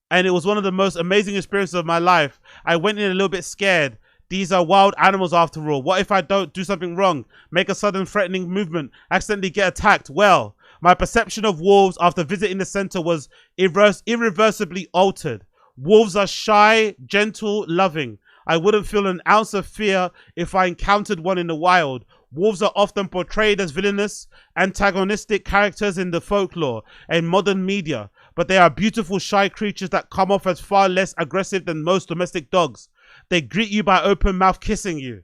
And it was one of the most amazing experiences of my life. I went in a little bit scared. These are wild animals after all. What if I don't do something wrong? Make a sudden threatening movement, accidentally get attacked? Well, my perception of wolves after visiting the center was irreversibly altered. Wolves are shy, gentle, loving. I wouldn't feel an ounce of fear if I encountered one in the wild. Wolves are often portrayed as villainous, antagonistic characters in the folklore and modern media, but they are beautiful, shy creatures that come off as far less aggressive than most domestic dogs. They greet you by open mouth kissing you.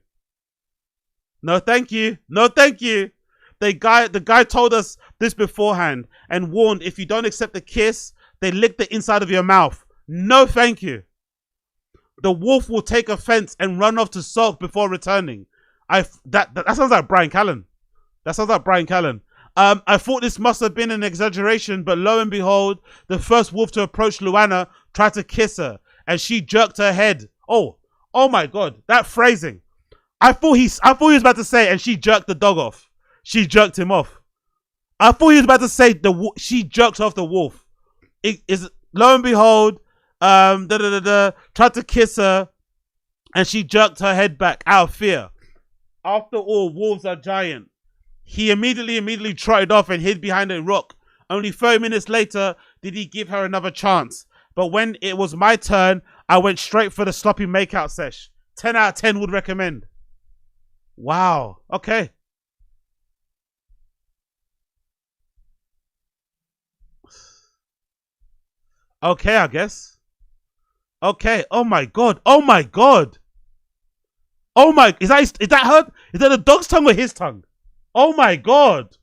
No, thank you. No, thank you. The guy told us this beforehand and warned if you don't accept the kiss, they lick the inside of your mouth. No, thank you. The wolf will take offense and run off to sulk before returning. That sounds like Brian Callen. That sounds like Brian Callen. I thought this must have been an exaggeration, but lo and behold, the first wolf to approach Luana tried to kiss her, and she jerked her head. Oh my God, that phrasing. I thought he was about to say, and she jerked the dog off. She jerked him off. I thought he was about to say she jerked off the wolf. Lo and behold, tried to kiss her, and she jerked her head back out of fear. After all, wolves are giant. He immediately trotted off and hid behind a rock. Only 30 minutes later did he give her another chance. But when it was my turn, I went straight for the sloppy makeout sesh. 10 out of 10 would recommend. Wow. Okay. Okay, I guess. Okay. Oh my God. Oh my God. Oh my, is that her? Is that the dog's tongue or his tongue? Oh my God.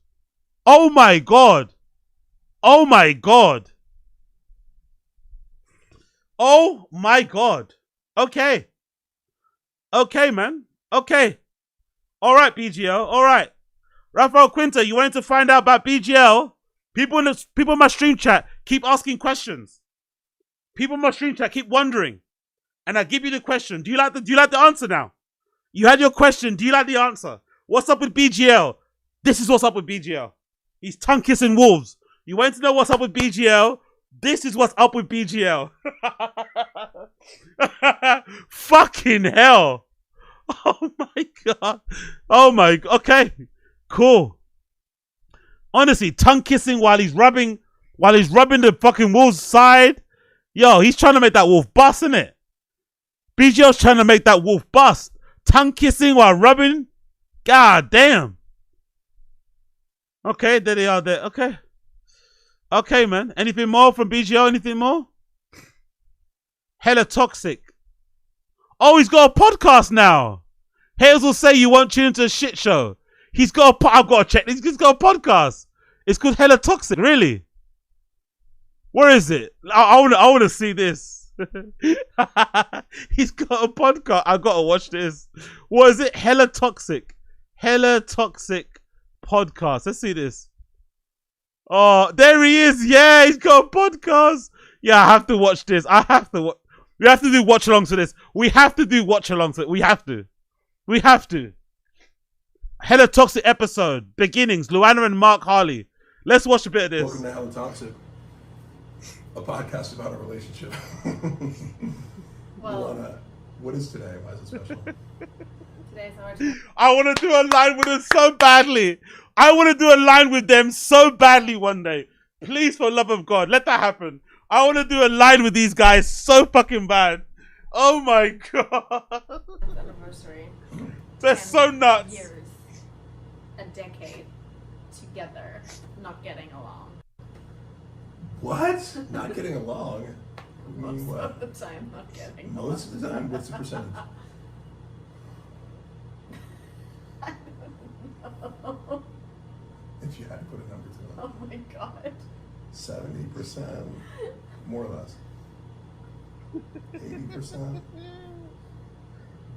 Oh my God. Oh my God. Oh my God. Okay. Okay, man. Okay. All right, BGL. All right. Rafael Quinta, you wanted to find out about BGL? People in my stream chat keep asking questions. People in my stream chat keep wondering. And I give you the question. Do you like the answer now? You had your question. Do you like the answer? What's up with BGL? This is what's up with BGL. He's tongue kissing wolves. You want to know what's up with BGL? This is what's up with BGL. Fucking hell. Oh my God. Oh my God. Okay. Cool. Honestly, tongue kissing while he's rubbing the fucking wolf's side. Yo, he's trying to make that wolf bust, isn't it? BGL's trying to make that wolf bust. Tongue kissing while rubbing. God damn. Okay, there they are there. Okay. Okay, man. Anything more from BGL? Anything more? Hella toxic. Oh, he's got a podcast now. Hales will say you won't tune into a shit show. I've got to check. He's got a podcast. It's called Hella Toxic. Really? Where is it? I want to see this. He's got a podcast. I've got to watch this. What is it? Hella Toxic. Hella Toxic podcast. Let's see this. Oh, there he is. Yeah, he's got a podcast. Yeah, I have to watch this. We have to do watch alongs for this. We have to do watch alongs. We have to. Hella toxic episode. Beginnings. Luana and Mark Harley. Let's watch a bit of this. Welcome to Hella Toxic, a podcast about a relationship. Well, Luana, what is today? Why is it special? Today's our time. I want to do a line with them so badly. I want to do a line with them so badly one day. Please, for the love of God, let that happen. I want to do a line with these guys so fucking bad. Oh my God. Anniversary. They're so nuts. Years. A decade together, not getting along. What? Not getting along? I mean, Most what? of the time, not getting along. Most of the time? What's the percentage? I don't know. If you had to put a number to it. Oh my God. 70%, more or less. 80%.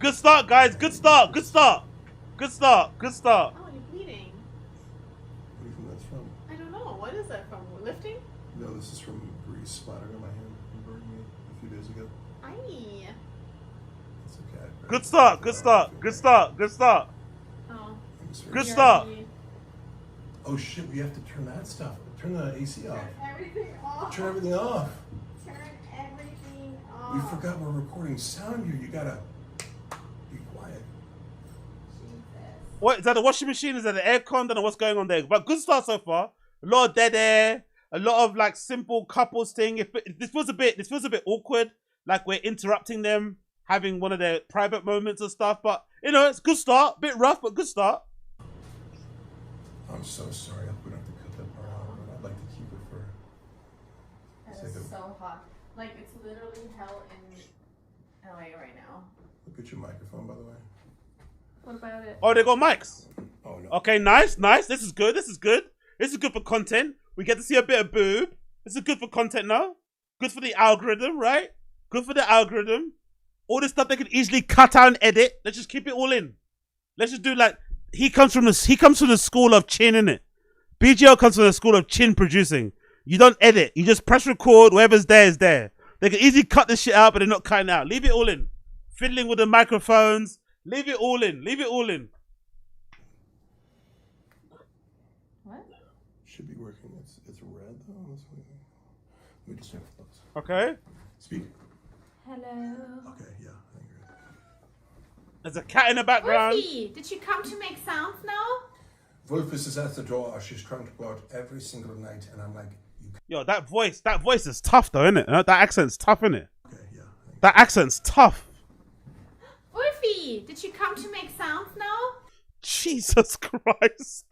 Good start, guys. Good start. Good start. Good start. Good start. Oh, you're bleeding. What do you think that's from? I don't know. What is that from? Lifting? No, this is from grease splattered on my hand and burned me a few days ago. Aye. It's okay. Good start. Good start. Good start. Good start. Oh. Good start. Oh shit, we have to turn that stuff. Turn the AC off. Everything off. Turn everything off. Turn everything off. We forgot we're recording sound here. You gotta be quiet. What is that? The washing machine? Is that the aircon? Don't know what's going on there. But good start so far. A lot of dead air. A lot of like simple couples thing. If this feels a bit awkward. Like we're interrupting them, having one of their private moments and stuff. But you know, it's a good start. Bit rough, but good start. I'm so sorry. We don't have to cut that part out, but I'd like to keep it for. That is so hot. Like, it's literally hell in LA right now. Look at your microphone, by the way. What about it? Oh, they got mics. Oh no. Okay, nice, nice. This is good. This is good. This is good for content. We get to see a bit of boob. This is good for content now. Good for the algorithm, right? Good for the algorithm. All this stuff they can easily cut out and edit. Let's just keep it all in. Let's just do like he comes from the school of chin, innit? BGL comes from the school of chin producing. You don't edit. You just press record. Whatever's there is there. They can easily cut this shit out, but they're not cutting it out. Leave it all in. Fiddling with the microphones. Leave it all in. Leave it all in. What? Should be working. It's red though. Let me just turn it close. Okay. Speak. Hello. Okay, yeah. I think you're right. There's a cat in the background. Wolfie, did you come to make sounds now? Wolfus is at the door. She's trying to go out every single night, and I'm like, Yo, that voice is tough though, innit? That accent's tough, innit? Okay, yeah. That accent's tough. Wolfie, did you come to make sounds now? Jesus Christ.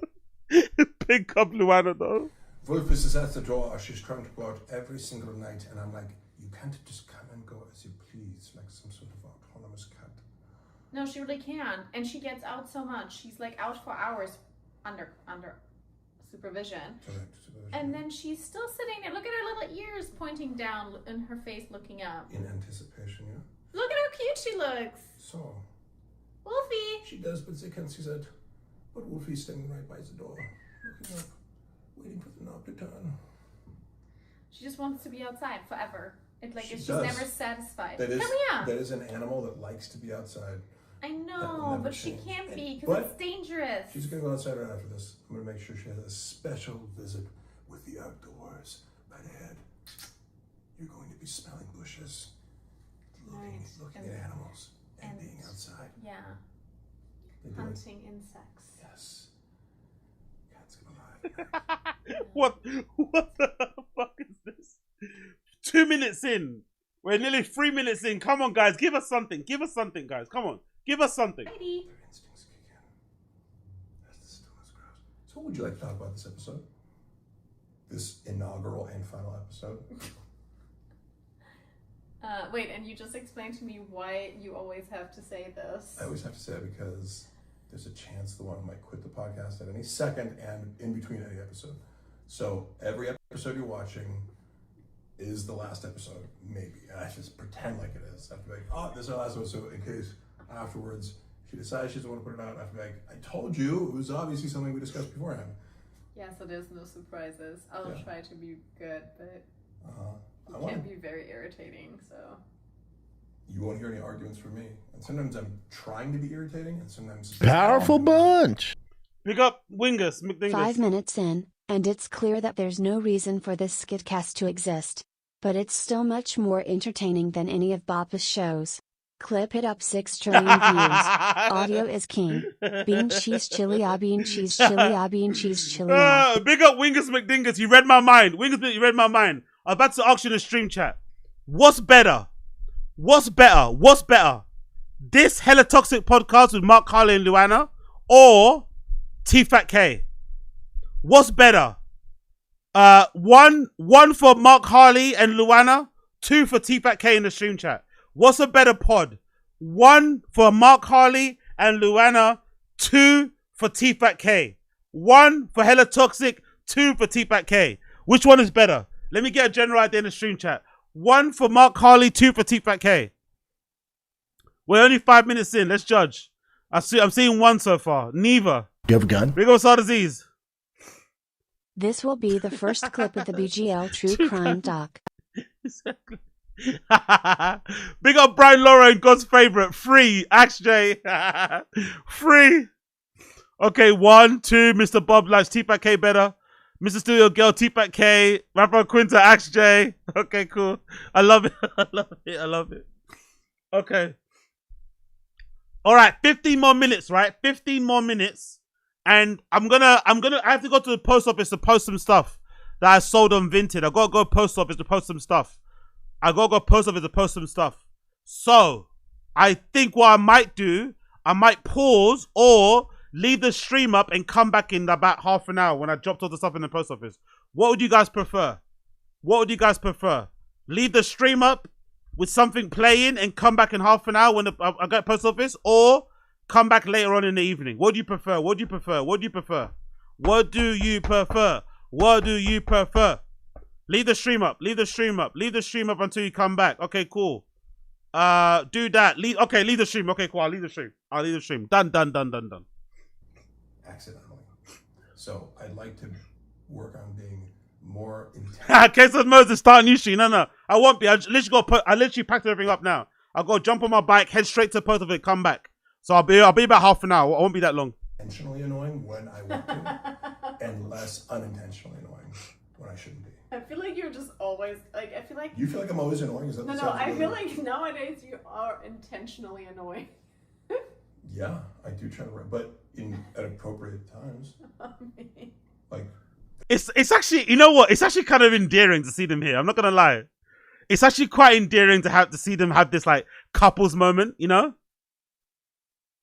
Big up Luana though. Wolfus is at the door. She's trying to go out every single night, and I'm like, you can't just come and go as you please, like some sort of autonomous cat. No, she really can. And she gets out so much. She's like out for hours under supervision. And then she's still sitting there. Look at her little ears pointing down and her face looking up. In anticipation, yeah. Look at how cute she looks. So. Wolfie. She does, but they can't see that. But Wolfie's standing right by the door, looking up, waiting for the knob to turn. She just wants to be outside forever. It's like she's does. never satisfied. That is, Come here. that is an animal that likes to be outside. I know, but she can't be because But it's dangerous. She's going to go outside right after this. I'm going to make sure she has a special visit with the outdoors right ahead. You're going to be smelling bushes, looking at animals, and being outside. Yeah. They do it. Hunting insects. Yes. Cat's going to lie. What the fuck is this? 2 minutes in. We're nearly 3 minutes in. Come on, guys. Give us something. Give us something, guys. Come on. Give us something. Their instincts kick in. As the stillness grows. So what would you like to talk about this episode? This inaugural and final episode? Wait, and you just explained to me why you always have to say this. I always have to say it because there's a chance the one might quit the podcast at any second and in between any episode. So every episode you're watching is the last episode, maybe. And I just pretend like it is. I have to be like, oh, this is our last episode, in case afterwards she decides she doesn't want to put it out. I have to be like, I told you, it was obviously something we discussed beforehand. Yeah, so there's no surprises. I'll try to be good, but I can be very irritating, so. You won't hear any arguments from me. And sometimes I'm trying to be irritating, and sometimes... Powerful bunch. Big up Wingus McDingus. 5 minutes in, and it's clear that there's no reason for this skitcast to exist. But it's still much more entertaining than any of Bappa's shows. Clip hit up 6 trillion views. Audio is king. Bean cheese chili bean cheese chili bean cheese chili. Big up Wingus McDingus. You read my mind. Wingus, you read my mind. I'm about to ask you in the stream chat. What's better? What's better? What's better? This Hella Toxic podcast with Mark, Carly, and Luana, or T-Fat K? What's better? One for Mark, Harley, and Luana. 2 for T-Fat K in the stream chat. What's a better pod? 1 for Mark, Harley, and Luana. 2 for T-Fat K. 1 for Hella Toxic. 2 for T-Fat K. Which one is better? Let me get a general idea in the stream chat. 1 for Mark, Harley. 2 for T-Fat K. We're only 5 minutes in. Let's judge. I'm seeing 1 so far. Neither. You have a gun? Big up Disease. This will be the first clip of the BGL True Crime Doc. Big up Brian Lauren, God's favorite. 3. Axe J. 3. Okay, 1, 2. Mr. Bob likes T-Fat K better. Mr. Studio Girl, T-Fat K. Rapper Quinta, Axe J. Okay, cool. I love it. I love it. I love it. Okay. All right, 15 more minutes, right? 15 more minutes. And I have to go to the post office to post some stuff that I sold on Vinted. I gotta go post office to post some stuff. So, I think what I might do, I might pause or leave the stream up and come back in about half an hour when I dropped all the stuff in the post office. What would you guys prefer? Leave the stream up with something playing and come back in half an hour when I get post office, or come back later on in the evening? What do you prefer? Leave the stream up until you come back. Okay, cool. Do that. Leave the stream. Okay, cool. I'll leave the stream. Done. Accidentally. So I'd like to work on being more intense. Case of Moses, start a new stream. No, I won't be. I literally packed everything up now. I'll go jump on my bike, head straight to post of it, come back. So I'll be about half an hour. I won't be that long. Intentionally annoying when I want to, and less unintentionally annoying when I shouldn't be. I feel like you're just always like. I feel like you feel like I'm always annoying. Is that no? I feel like nowadays you are intentionally annoying. Yeah, I do try to, but at appropriate times. Like it's actually, you know what? It's actually kind of endearing to see them here. I'm not gonna lie. It's actually quite endearing to see them have this like couples moment, you know?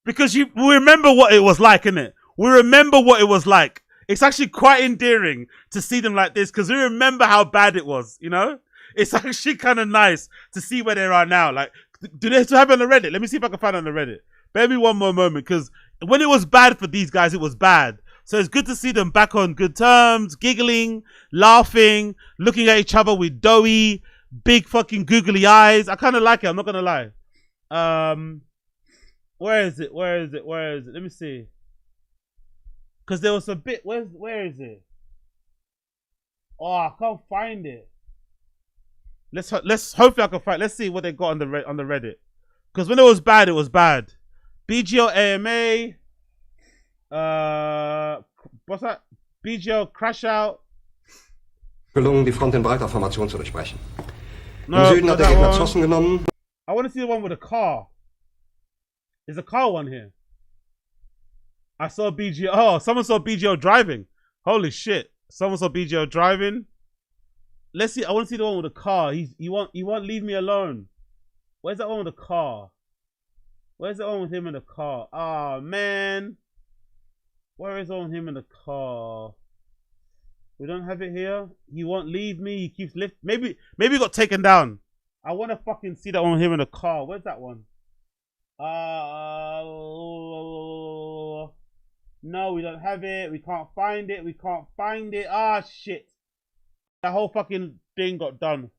Because we remember what it was like, innit? We remember what it was like. It's actually quite endearing to see them like this because we remember how bad it was, you know? It's actually kind of nice to see where they are now. Like, do they still have it on the Reddit? Let me see if I can find it on the Reddit. Bear me one more moment, because when it was bad for these guys, it was bad. So it's good to see them back on good terms, giggling, laughing, looking at each other with doughy, big fucking googly eyes. I kind of like it, I'm not going to lie. Where is it? Let me see. Because there was a bit, where is it? Oh, I can't find it. Let's hopefully I can find. Let's see what they got on the Reddit. Because when it was bad, it was bad. BGL AMA. What's that? BGL Crash Out. Gelungen, die Front in breiter Formation zu durchbrechen. No, Im Süden hat der Gegner Zossen genommen. I want to see the one with a car. There's a car one here. I saw BGL. Oh, someone saw BGL driving. Holy shit. Someone saw BGL driving. Let's see. I want to see the one with a car. He won't leave me alone. Where's that one with a car? Where's that one with him in the car? Ah, man. Where is the one with him in the car? We don't have it here. He won't leave me. He keeps lifting. Maybe he got taken down. I want to fucking see that one with him in the car. Where's that one? No, we don't have it. We can't find it. Ah, shit. That whole fucking thing got done.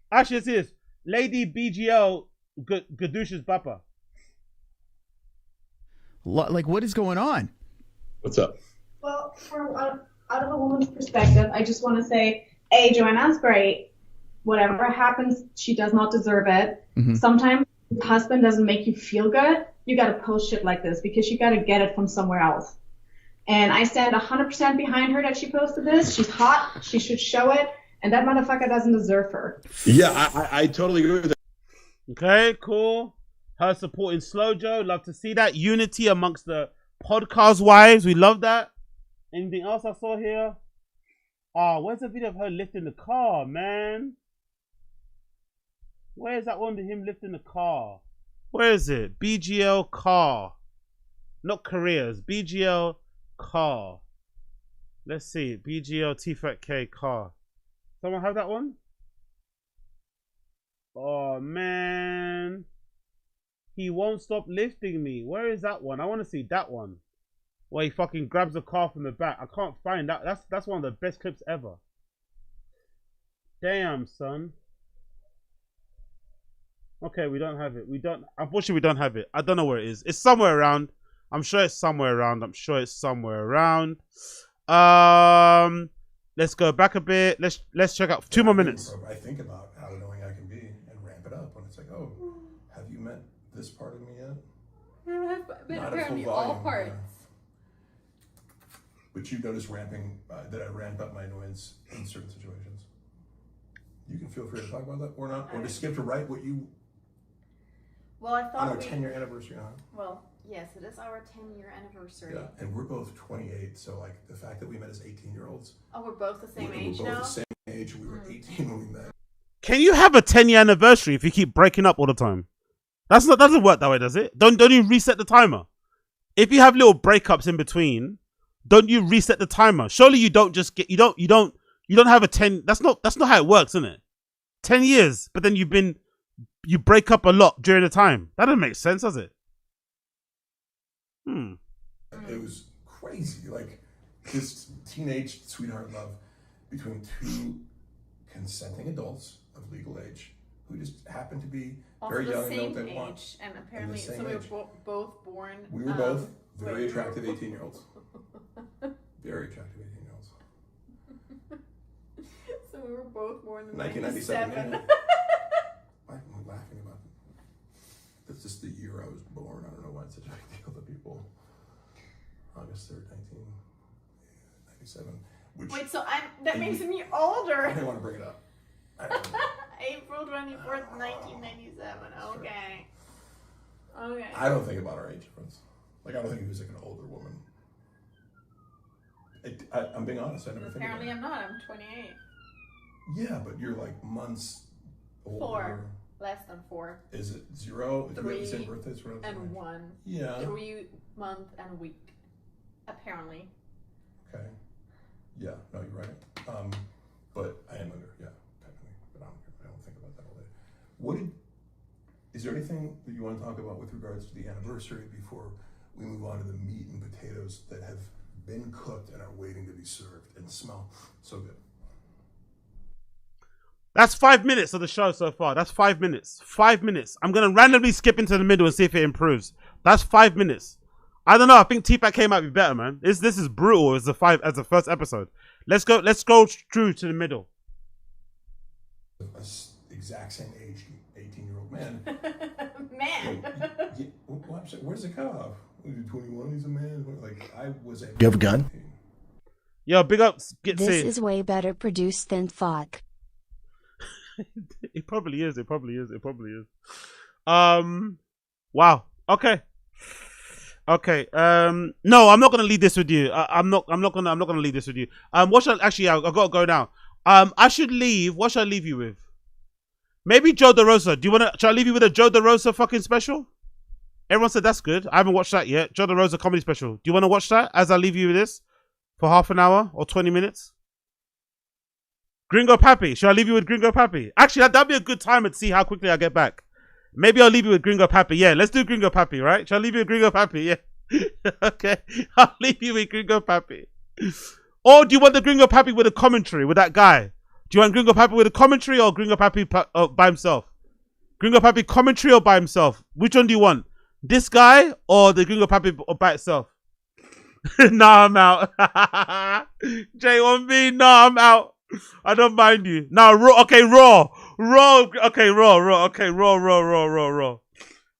Actually, it's this. Lady BGL Gadusha's Papa. Like, what is going on? What's up? Well, out of a woman's perspective, I just want to say, A, Joanna's great. Whatever happens, she does not deserve it. Mm-hmm. Sometimes your husband doesn't make you feel good. You got to post shit like this because you got to get it from somewhere else. And I stand 100% behind her that she posted this. She's hot. She should show it. And that motherfucker doesn't deserve her. Yeah, I totally agree with that. Okay, cool. Her supporting Slojo. Love to see that. Unity amongst the podcast wives. We love that. Anything else I saw here? Oh, where's the video of her lifting the car, man? Where is that one of him lifting the car? Where is it? BGL car. Not careers. BGL car. Let's see. BGL T-Fat-K car. Someone have that one? Oh, man. He won't stop lifting me. Where is that one? I want to see that one. Where he fucking grabs the car from the back. I can't find that. That's one of the best clips ever. Damn, son. Okay, we don't have it. Unfortunately, we don't have it. I don't know where it is. It's somewhere around. I'm sure it's somewhere around. Let's go back a bit. Let's check out 2 more minutes. I think about how annoying I can be and ramp it up when it's like, oh, have you met this part of me yet? I've been Not apparently at full volume, all parts. But you notice ramping that I ramp up my annoyance in certain situations. You can feel free to talk about that or not, or to skip to write what you. Well, I thought on our 10-year anniversary, huh? Well, yes, it is our 10-year anniversary. Yeah, and we're both 28, so like the fact that we met as 18-year-olds. Oh, we're both the same age We're both now? the same age. We were 18 when we met. Can you have a 10-year anniversary if you keep breaking up all the time? Doesn't work that way, does it? Don't you reset the timer? If you have little breakups in between, don't you reset the timer? Surely you don't just get you don't have a 10. That's not how it works, isn't it? 10 years, but then you break up a lot during the time. That doesn't make sense, does it? It was crazy, like this teenage sweetheart love between two consenting adults of legal age who just happened to be Also very the young and know same what they age, want. and apparently, the same so we age. were both born. We were both very wait. attractive 18-year-olds. Very attractive 18-year-olds. So we were both born in 1997. 97. Why am I laughing about it? That's just the year I was born. I don't know why it's such a big deal to people. August 3rd, 1997. Wait, so that makes me older. I didn't want to bring it up. April 24th, 1997. Okay. Okay. I don't think about our age difference. Like, I don't think he was like an older woman. I'm being honest. I never think about Apparently, it. I'm not. I'm 28. Yeah, but you're like months older. 4. Less than 4. Is it 0? Do we have the 3 same birthdays? and 1. Yeah. 3 month and week. Apparently. Okay. Yeah, no, you're right. But I am younger, yeah, technically. But I don't think about that all day. Is there anything that you want to talk about with regards to the anniversary before we move on to the meat and potatoes that have been cooked and are waiting to be served and smell so good? That's 5 minutes of the show so far. That's 5 minutes. 5 minutes. I'm going to randomly skip into the middle and see if it improves. That's 5 minutes. I don't know. I think T-Pack might be better, man. This is brutal as the first episode. Let's go through to the middle. Exact same age, 18-year-old man. Man. Where's the cutoff? 21, he's a man. Like, I was a... You have a gun? Yo, big ups. This is way better produced than fuck. It probably is. Wow. Okay. No, I'm not gonna leave this with you. I'm not gonna leave this with you. What shall I've got to go now. I should leave. What shall I leave you with? Maybe Joe DeRosa. Shall I leave you with a Joe DeRosa fucking special? Everyone said that's good. I haven't watched that yet. Joe DeRosa comedy special. Do you want to watch that as I leave you with this for half an hour or 20 minutes? Gringo Pappy. Should I leave you with Gringo Pappy? Actually, that'd be a good timer to see how quickly I get back. Maybe I'll leave you with Gringo Pappy. Yeah, let's do Gringo Pappy, right? Shall I leave you with Gringo Pappy? Yeah. Okay. I'll leave you with Gringo Pappy. Or do you want the Gringo Pappy with a commentary with that guy? Do you want Gringo Pappy with a commentary or Gringo Pappy by himself? Gringo Pappy commentary or by himself? Which one do you want? This guy or the Gringo Pappy by itself? Nah, I'm out. J1B, nah, I'm out. I don't mind you. Now, Raw. Okay, Raw. Okay, Raw. Okay, Raw.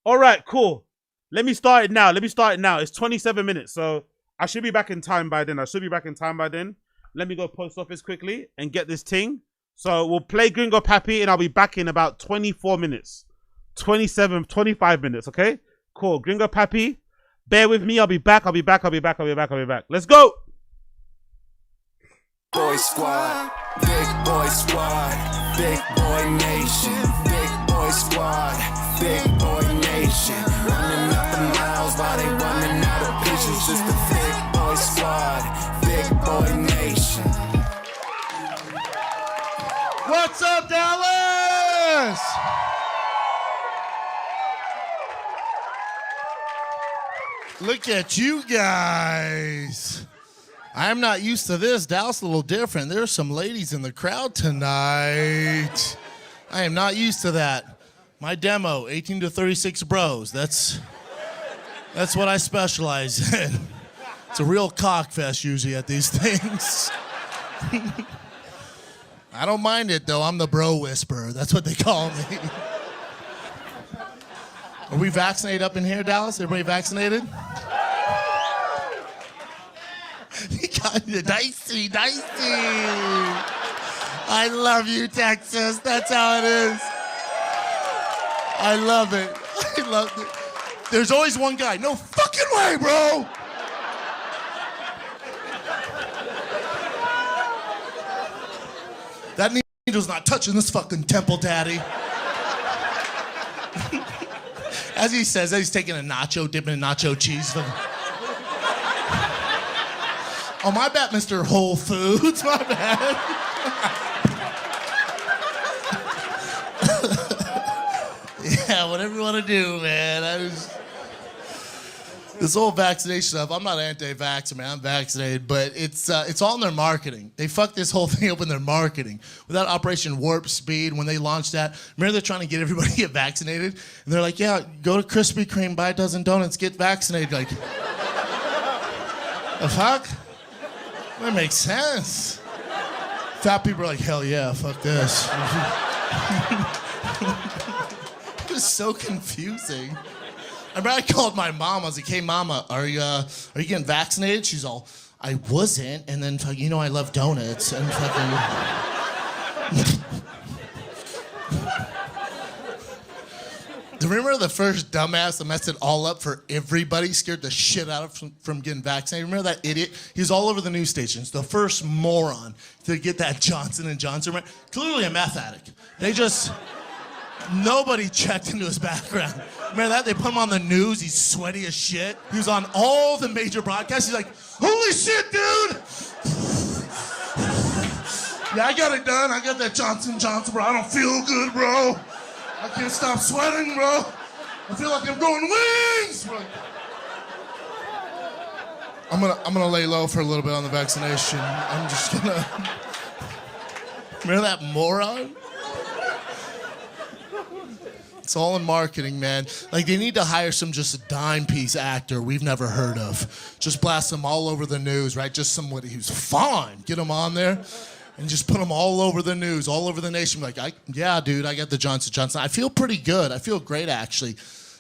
All right, cool. Let me start it now. It's 27 minutes, so I should be back in time by then. Let me go post office quickly and get this ting. So we'll play Gringo Pappy and I'll be back in about 24 minutes. 25 minutes, okay? Cool. Gringo Pappy, bear with me. I'll be back. Let's go. Boy squad, big boy squad, big boy nation, big boy squad, big boy nation. Running up the miles while they running out of patience. Just a big boy squad, big boy nation. What's up, Dallas? Look at you guys. I'm not used to this. Dallas a little different. There's some ladies in the crowd tonight. I am not used to that. My demo, 18 to 36 bros. That's what I specialize in. It's a real cockfest usually at these things. I don't mind it though. I'm the bro whisperer. That's what they call me. Are we vaccinated up in here, Dallas? Everybody vaccinated? Dicey. I love you, Texas. That's how it is. I love it. There's always one guy. No fucking way, bro. That needle's not touching this fucking temple, daddy. As he says that, he's taking a nacho, dipping in nacho cheese. Oh, my bad, Mr. Whole Foods. My bad. Yeah, whatever you want to do, man. This whole vaccination stuff, I'm not anti-vaxxer, man. I'm vaccinated, but it's all in their marketing. They fucked this whole thing up in their marketing. Without Operation Warp Speed, when they launched that, remember they're trying to get everybody to get vaccinated? And they're like, yeah, go to Krispy Kreme, buy a dozen donuts, get vaccinated. Like, the fuck? That makes sense. Fat people are like, hell yeah, fuck this. It was so confusing. I remember I called my mom. I was like, hey, mama, are you getting vaccinated? She's all, I wasn't. And then, you know, I love donuts. And fucking... Remember the first dumbass that messed it all up for everybody, scared the shit out of from getting vaccinated? Remember that idiot? He was all over the news stations. The first moron to get that Johnson & Johnson. Clearly a meth addict. Nobody checked into his background. Remember that? They put him on the news. He's sweaty as shit. He was on all the major broadcasts. He's like, holy shit, dude! Yeah, I got it done. I got that Johnson & Johnson, bro. I don't feel good, bro. I can't stop sweating, bro. I feel like I'm growing wings, bro. I'm gonna lay low for a little bit on the vaccination. I'm just gonna... Remember that moron? It's all in marketing, man. Like, they need to hire some just a dime piece actor we've never heard of. Just blast them all over the news, right? Just somebody who's fine. Get them on there and just put them all over the news, all over the nation. Like, yeah, dude, I got the Johnson & Johnson. I feel pretty good. I feel great, actually.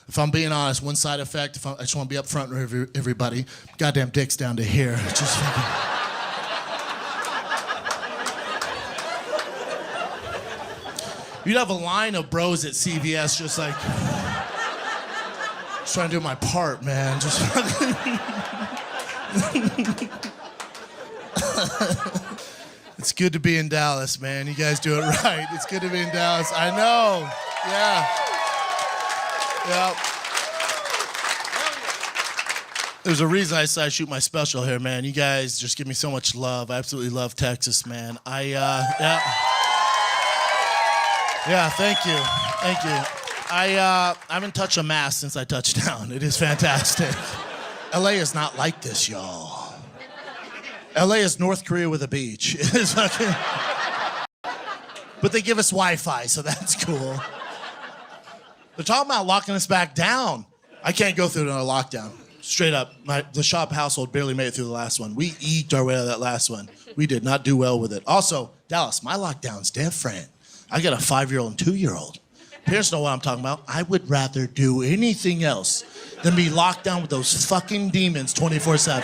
If I'm being honest, one side effect, I just want to be up front with everybody. Goddamn dick's down to here. Just fucking... You'd have a line of bros at CVS just like, just trying to do my part, man. Just It's good to be in Dallas, man. You guys do it right. It's good to be in Dallas. I know. Yeah. Yep. There's a reason I decided to shoot my special here, man. You guys just give me so much love. I absolutely love Texas, man. Yeah, thank you. Thank you. I haven't touched a mask since I touched down. It is fantastic. LA is not like this, y'all. LA is North Korea with a beach. It is fucking... But they give us Wi-Fi, so that's cool. They're talking about locking us back down. I can't go through another lockdown. Straight up, the Schaub household barely made it through the last one. We eked our way out of that last one. We did not do well with it. Also, Dallas, my lockdown's different. I got a 5-year-old and 2-year-old. Parents know what I'm talking about. I would rather do anything else than be locked down with those fucking demons 24/7.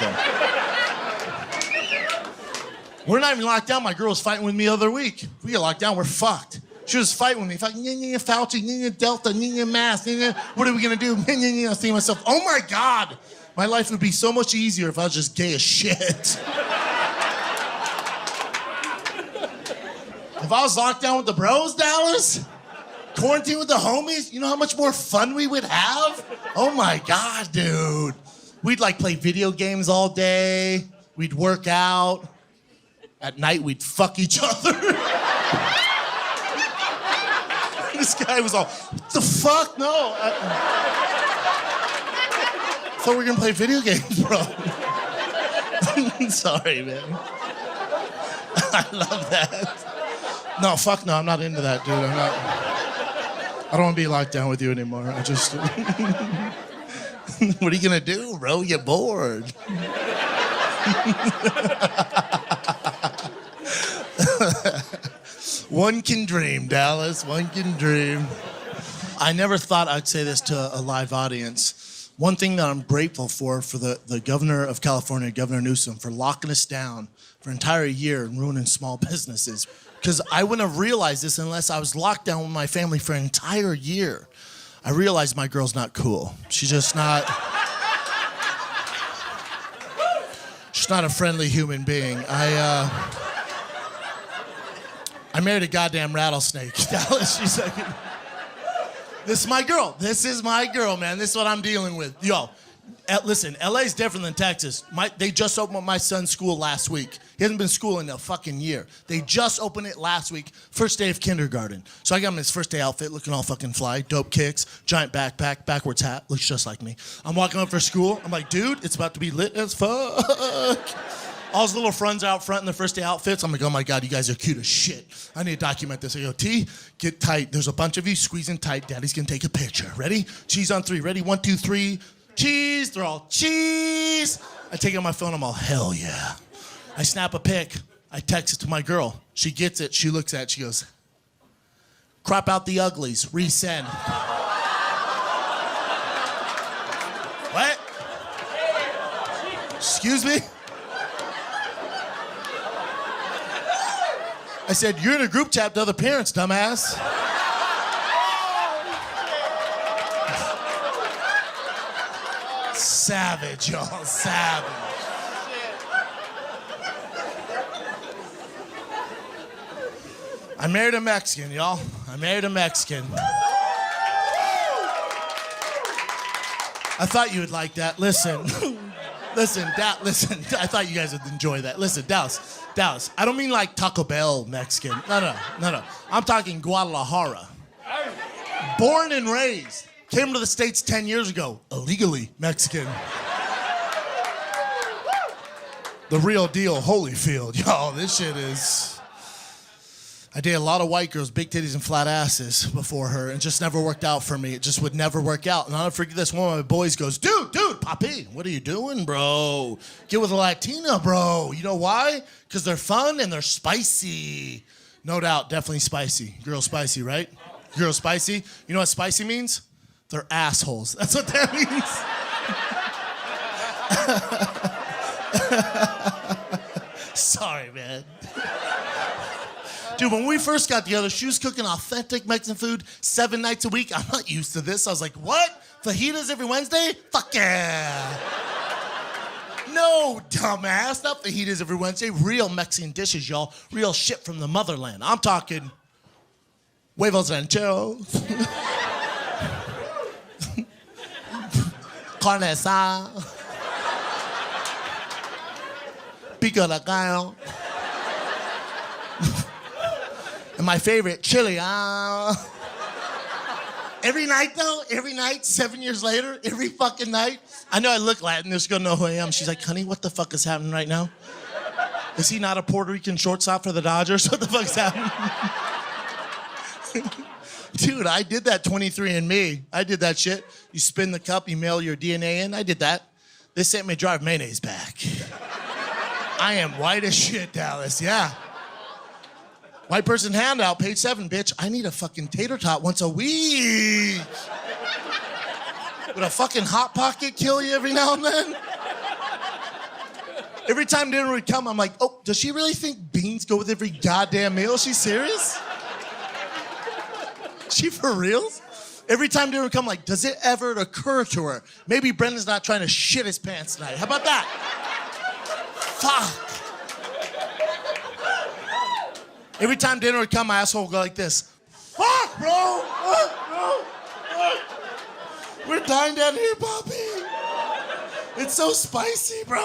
We're not even locked down. My girl was fighting with me the other week. If we get locked down, we're fucked. She was fighting with me. Fucking, Fauci, Delta, mask, what are we gonna do? I was thinking to myself, oh my God, my life would be so much easier if I was just gay as shit. If I was locked down with the bros, Dallas, quarantine with the homies, you know how much more fun we would have? Oh my God, dude. We'd like play video games all day. We'd work out. At night, we'd fuck each other. This guy was all, what the fuck? No. I thought we were gonna play video games, bro. Sorry, man. I love that. No, fuck no, I'm not into that, dude. I don't want to be locked down with you anymore. I just... What are you gonna do, bro? Get bored. One can dream, Dallas. One can dream. I never thought I'd say this to a live audience. One thing that I'm grateful for the governor of California, Governor Newsom, for locking us down for an entire year and ruining small businesses. Because I wouldn't have realized this unless I was locked down with my family for an entire year. I realized my girl's not cool. She's just not... She's not a friendly human being. I married a goddamn rattlesnake. Dallas, she's like... This is my girl. This is my girl, man. This is what I'm dealing with. Yo, listen, LA's different than Texas. They just opened my son's school last week. He hasn't been in school in a fucking year. They just opened it last week, first day of kindergarten. So I got him his first day outfit, looking all fucking fly, dope kicks, giant backpack, backwards hat, looks just like me. I'm walking up for school. I'm like, dude, it's about to be lit as fuck. All his little friends out front in their first day outfits. I'm like, oh my God, you guys are cute as shit. I need to document this. I go, T, get tight. There's a bunch of you squeezing tight. Daddy's gonna take a picture. Ready? Cheese on 3. Ready? 1, 2, 3. Cheese. They're all cheese. I take it on my phone. I'm all, hell yeah. I snap a pic. I text it to my girl. She gets it. She looks at it. She goes, crop out the uglies. Resend. What? Excuse me? I said, you're in a group chat with other parents, dumbass. Savage, y'all, savage. I married a Mexican, y'all. I married a Mexican. I thought you would like that. Listen. Listen, I thought you guys would enjoy that. Listen, Dallas, I don't mean like Taco Bell Mexican. No. I'm talking Guadalajara. Born and raised. Came to the States 10 years ago. Illegally Mexican. The real deal, Holyfield. Y'all, this shit is... I dated a lot of white girls, big titties and flat asses before her, and it just never worked out for me. It just would never work out. And I'll never forget this. One of my boys goes, dude, Papi, what are you doing, bro? Get with a Latina, bro. You know why? Because they're fun and they're spicy. No doubt, definitely spicy. Girl spicy, right? Girl spicy. You know what spicy means? They're assholes. That's what that means. Sorry, man. Dude, when we first got together, she was cooking authentic Mexican food 7 nights a week. I'm not used to this. I was like, what? Fajitas every Wednesday? Fuck yeah. No, dumbass. Not fajitas every Wednesday. Real Mexican dishes, y'all. Real shit from the motherland. I'm talking huevos rancheros. Carne asada. Pico de gallo. And my favorite, chili. Every night, though, 7 years later, every fucking night. I know I look Latin, they're just gonna know who I am. She's like, honey, what the fuck is happening right now? Is he not a Puerto Rican shortstop for the Dodgers? What the fuck's happening? Dude, I did that 23andMe. I did that shit. You spin the cup, you mail your DNA in. I did that. They sent me drive mayonnaise back. I am white as shit, Dallas, yeah. White person handout, page 7, bitch. I need a fucking tater tot once a week. Would a fucking Hot Pocket kill you every now and then? Every time dinner would come, I'm like, oh, does she really think beans go with every goddamn meal? Is she serious? She for reals? Every time dinner would come, like, does it ever occur to her? Maybe Brendan's not trying to shit his pants tonight. How about that? Fuck. Every time dinner would come, my asshole would go like this. Fuck, bro. Fuck, bro. Fuck. We're dying down here, Bobby. It's so spicy, bro.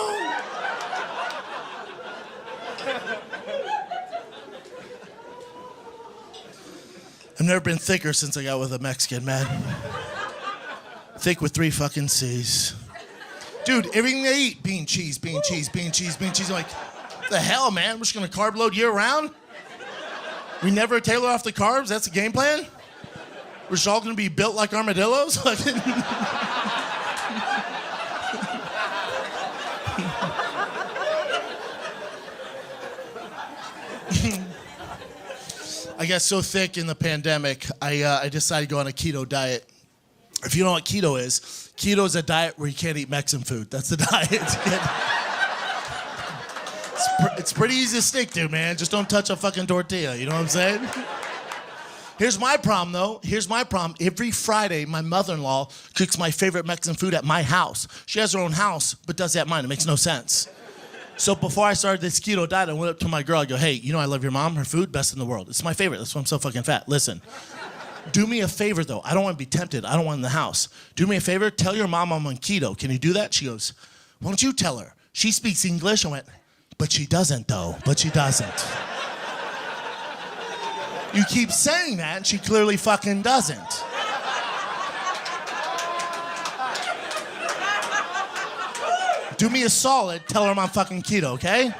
I've never been thicker since I got with a Mexican, man. Thick with 3 fucking C's. Dude, everything they eat, bean, cheese, bean, cheese, bean, cheese, bean, cheese. I'm like, what the hell, man? We're just gonna carb load year round? We never tailor off the carbs? That's the game plan? We're just all gonna be built like armadillos? I got so thick in the pandemic, I decided to go on a keto diet. If you know what keto is a diet where you can't eat Mexican food. That's the diet. It's pretty easy to stick to, man. Just don't touch a fucking tortilla, you know what I'm saying? Here's my problem, though. Here's my problem. Every Friday, my mother-in-law cooks my favorite Mexican food at my house. She has her own house, but does that at mine. It makes no sense. So before I started this keto diet, I went up to my girl. I go, hey, you know I love your mom. Her food, best in the world. It's my favorite. That's why I'm so fucking fat. Listen, do me a favor, though. I don't want to be tempted. I don't want in the house. Do me a favor. Tell your mom I'm on keto. Can you do that? She goes, why don't you tell her? She speaks English. I went, but she doesn't, though. But she doesn't. You keep saying that, and she clearly fucking doesn't. Do me a solid, tell her I'm on fucking keto, okay?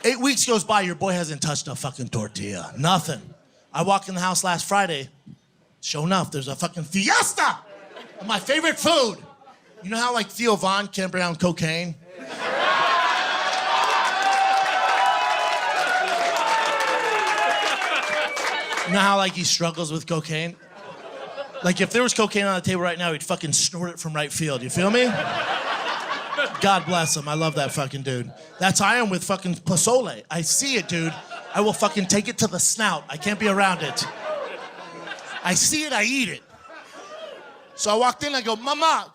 8 weeks goes by, your boy hasn't touched a fucking tortilla. Nothing. I walked in the house last Friday. Sure enough, there's a fucking fiesta of my favorite food. You know how, like, Theo Von can't bring down cocaine? You know how, like, he struggles with cocaine? Like, if there was cocaine on the table right now, he'd fucking snort it from right field. You feel me? God bless him. I love that fucking dude. That's how I am with fucking pozole. I see it, dude. I will fucking take it to the snout. I can't be around it. I see it, I eat it. So I walked in, I go, Mama,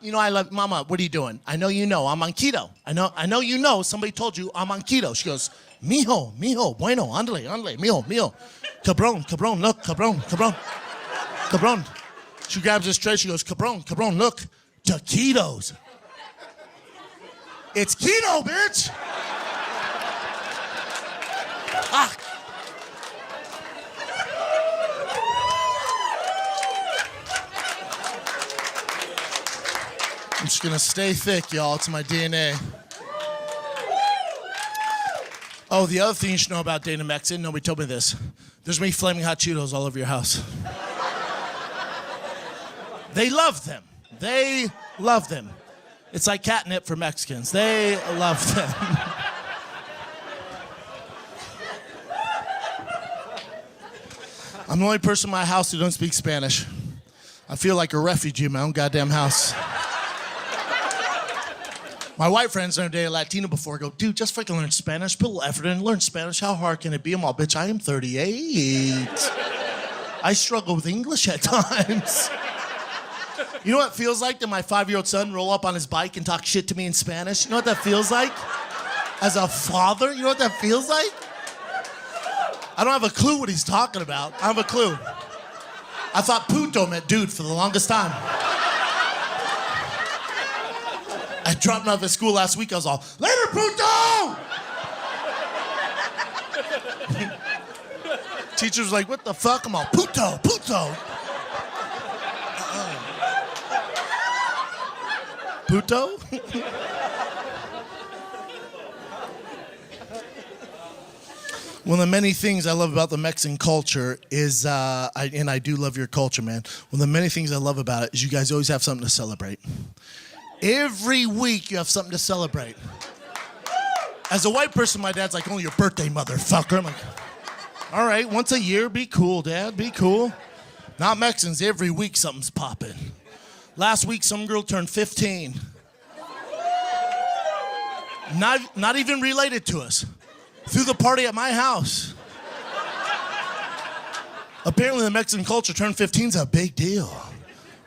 you know I love, Mama, what are you doing? I know you know, I'm on keto. I know you know, somebody told you I'm on keto. She goes, mijo, bueno, ándale, mijo. Cabron, look, cabron. She grabs this tray, she goes, cabron, look, taquitos. It's keto, bitch! Fuck. I'm just gonna stay thick, y'all. It's my DNA. Oh, the other thing you should know about dating a Mexican, nobody told me this. There's gonna be flaming hot Cheetos all over your house. They love them. They love them. It's like catnip for Mexicans. They love them. I'm the only person in my house who don't speak Spanish. I feel like a refugee in my own goddamn house. My white friends never dated a Latino before. I go, dude, just fucking learn Spanish. Put a little effort in. Learn Spanish. How hard can it be? I'm all, bitch, I am 38. I struggle with English at times. You know what it feels like to my 5-year-old son roll up on his bike and talk shit to me in Spanish? You know what that feels like? As a father, you know what that feels like? I don't have a clue what he's talking about. I have a clue. I thought puto meant dude for the longest time. I dropped him off at school last week. I was all, later, puto! Teacher was like, what the fuck? I'm all, puto. Puto? One of the many things I love about the Mexican culture is, and I do love your culture, man. One of the many things I love about it is you guys always have something to celebrate. Every week you have something to celebrate. As a white person, my dad's like, only your birthday, motherfucker. I'm like, all right, once a year, be cool, Dad, be cool. Not Mexicans, every week something's popping. Last week, some girl turned 15. Not even related to us. Threw the party at my house. Apparently the Mexican culture, turn 15 is a big deal.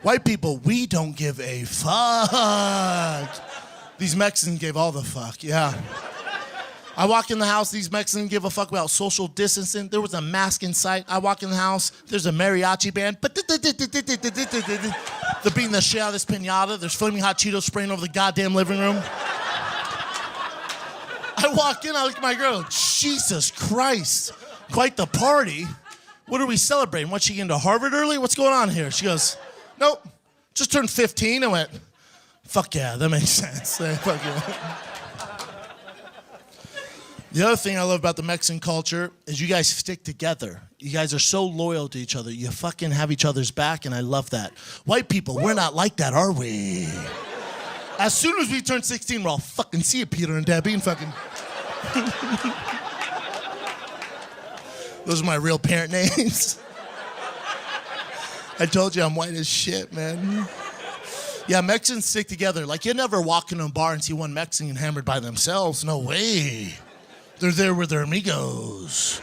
White people, we don't give a fuck. These Mexicans gave all the fuck, yeah. I walk in the house, these Mexicans give a fuck about social distancing. There was a mask in sight. I walk in the house, there's a mariachi band. They're beating the shit out of this piñata. There's flaming hot Cheetos spraying over the goddamn living room. I walk in, I look at my girl, Jesus Christ, quite the party. What are we celebrating? What, she into Harvard early? What's going on here? She goes, nope, just turned 15. I went, fuck yeah, that makes sense. Fuck yeah. The other thing I love about the Mexican culture is you guys stick together. You guys are so loyal to each other. You fucking have each other's back, and I love that. White people, we're not like that, are we? As soon as we turn 16, we're all fucking see it, Peter and Debbie, and fucking... Those are my real parent names. I told you I'm white as shit, man. Yeah, Mexicans stick together. Like, you never walk into a bar and see one Mexican hammered by themselves. No way. They're there with their amigos.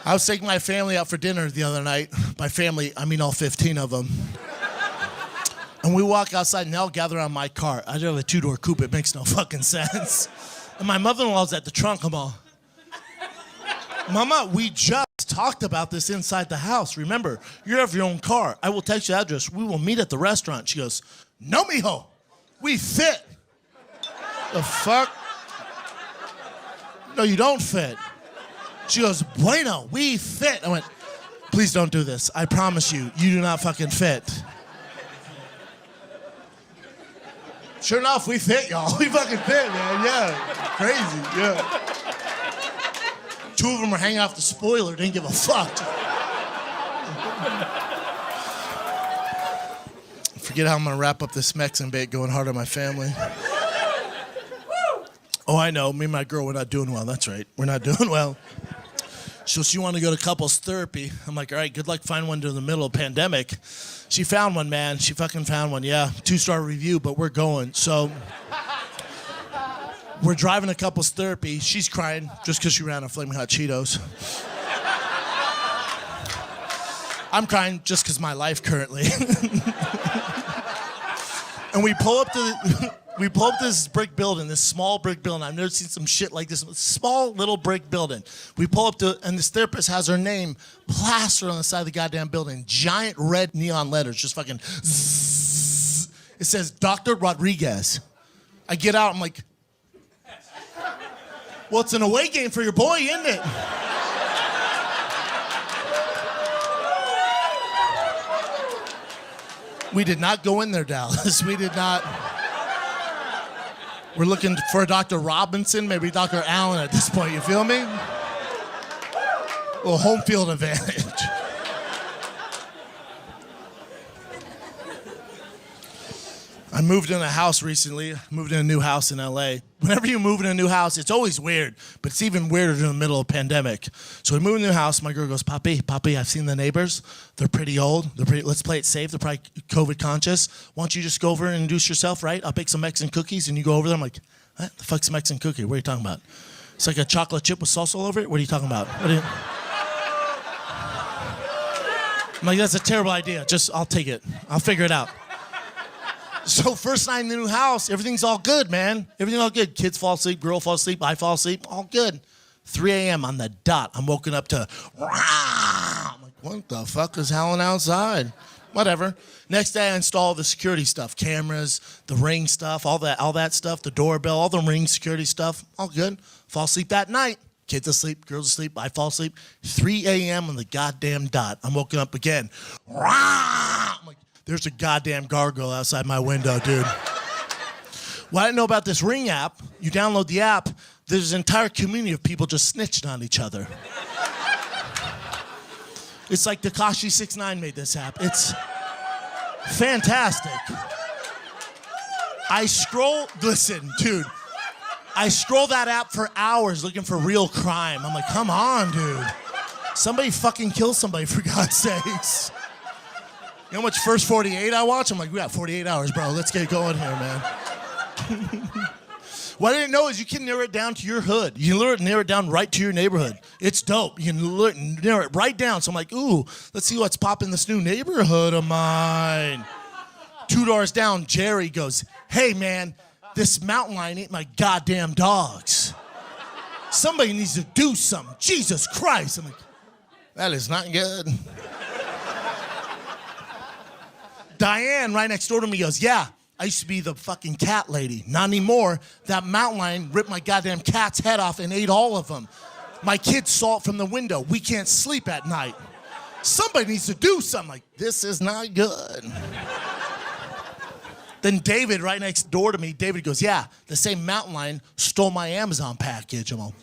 I was taking my family out for dinner the other night. By family, I mean all 15 of them. And we walk outside and they all gather around my car. I drive a 2-door coupe. It makes no fucking sense. And my mother-in-law's at the trunk. I'm all, Mama, we just talked about this inside the house. Remember, you have your own car. I will text you the address. We will meet at the restaurant. She goes, no, mijo. We fit. The fuck? No, you don't fit. She goes, bueno, we fit. I went, please don't do this. I promise you, you do not fucking fit. Sure enough, we fit, y'all. We fucking fit, man. Yeah. Crazy, yeah. 2 of them were hanging off the spoiler, didn't give a fuck. Forget how I'm gonna wrap up this Mexican bait going hard on my family. Oh, I know, me and my girl, we're not doing well. That's right, we're not doing well. So she wanted to go to couples therapy. I'm like, all right, good luck finding one during the middle of the pandemic. She found one, man. She fucking found one, yeah. 2-star review, but we're going. So we're driving to couples therapy. She's crying just because she ran out of flaming hot Cheetos. I'm crying just because my life currently. And we pull up to this brick building, this small brick building. I've never seen some shit like this. Small little brick building. We pull up to, and this therapist has her name plastered on the side of the goddamn building. Giant red neon letters, just fucking zzz. It says, Dr. Rodriguez. I get out, I'm like, well, it's an away game for your boy, isn't it? We did not go in there, Dallas. We did not. We're looking for a Dr. Robinson, maybe Dr. Allen at this point, you feel me? A little home field advantage. I moved in a house recently. Moved in a new house in LA. Whenever you move in a new house, it's always weird, but it's even weirder in the middle of a pandemic. So we moved in a new house. My girl goes, Papi, I've seen the neighbors. They're pretty old. Let's play it safe. They're probably COVID conscious. Why don't you just go over and introduce yourself, right? I'll bake some Mexican cookies, and you go over there. I'm like, what the fuck's a Mexican cookie? What are you talking about? It's like a chocolate chip with salsa all over it? What are you talking about? I'm like, that's a terrible idea. I'll take it. I'll figure it out. So first night in the new house, everything's all good, man. Everything's all good. Kids fall asleep, girl falls asleep, I fall asleep, all good. 3 a.m. on the dot, I'm woken up to, I'm like, what the fuck is howling outside? Whatever. Next day I install the security stuff, cameras, the Ring stuff, all that stuff, the doorbell, all the Ring security stuff, all good. Fall asleep that night. Kids asleep, girls asleep, I fall asleep. 3 a.m. on the goddamn dot, I'm woken up again. I'm like, there's a goddamn gargoyle outside my window, dude. What I didn't know about this Ring app, you download the app, there's an entire community of people just snitching on each other. It's like Tekashi 6ix9ine made this app. It's fantastic. Listen, dude. I scroll that app for hours looking for real crime. I'm like, come on, dude. Somebody fucking kill somebody, for God's sakes. You know how much First 48 I watch? I'm like, we got 48 hours, bro. Let's get going here, man. What I didn't know is you can narrow it down to your hood. You can narrow it down right to your neighborhood. It's dope. You can narrow it right down. So I'm like, ooh, let's see what's popping this new neighborhood of mine. 2 doors down, Jerry goes, hey, man, this mountain lion ate my goddamn dogs. Somebody needs to do something. Jesus Christ. I'm like, that is not good. Diane, right next door to me, goes, yeah, I used to be the fucking cat lady. Not anymore. That mountain lion ripped my goddamn cat's head off and ate all of them. My kids saw it from the window. We can't sleep at night. Somebody needs to do something. Like, this is not good. Then David, right next door to me, David goes, yeah, the same mountain lion stole my Amazon package. I'm all,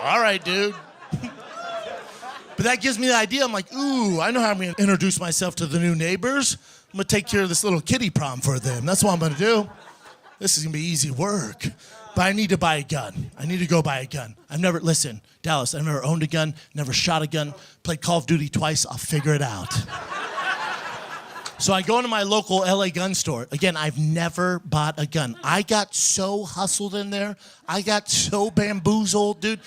all right, dude. But that gives me the idea. I'm like, ooh, I know how I'm going to introduce myself to the new neighbors. I'm going to take care of this little kitty problem for them. That's what I'm going to do. This is going to be easy work. But I need to buy a gun. I need to go buy a gun. Listen, Dallas, I've never owned a gun, never shot a gun, played Call of Duty twice. I'll figure it out. So I go into my local LA gun store. Again, I've never bought a gun. I got so hustled in there. I got so bamboozled, dude.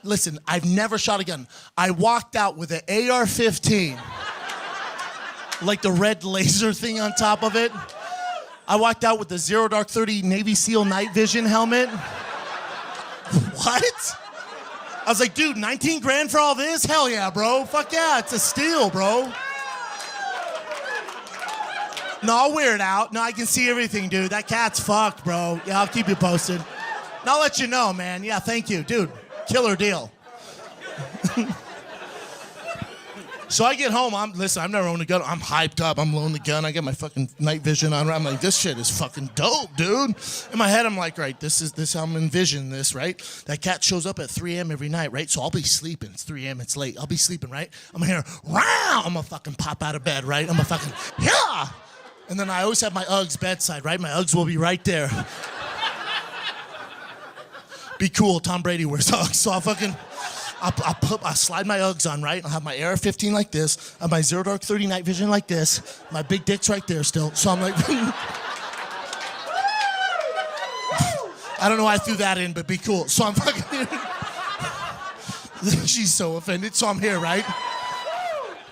Listen, I've never shot a gun. I walked out with an AR-15, like the red laser thing on top of it. I walked out with the Zero Dark 30 Navy SEAL night vision helmet. What? I was like, dude, 19 grand for all this? Hell yeah, bro. Fuck yeah, it's a steal, bro. No, I'll wear it out. No, I can see everything, dude. That cat's fucked, bro. Yeah, I'll keep you posted. And I'll let you know, man. Yeah, thank you. Dude, killer deal. So I get home. Listen, I've never owned a gun. I'm hyped up. I'm loading the gun. I got my fucking night vision on. I'm like, this shit is fucking dope, dude. In my head, I'm like, right, this is how I'm envisioning this, right? That cat shows up at 3 a.m. every night, right? So I'll be sleeping. It's 3 a.m. It's late. I'll be sleeping, right? I'm gonna hear, wow! I'm gonna fucking pop out of bed, right? I'm gonna fucking, yeah! And then I always have my Uggs bedside, right? My Uggs will be right there. Be cool. Tom Brady wears Uggs. So I'll slide my Uggs on, right? I'll have my AR-15 like this. I have my Zero Dark 30 night vision like this. My big dick's right there still. So I'm like, I don't know why I threw that in, but be cool. So I'm fucking, she's so offended. So I'm here, right?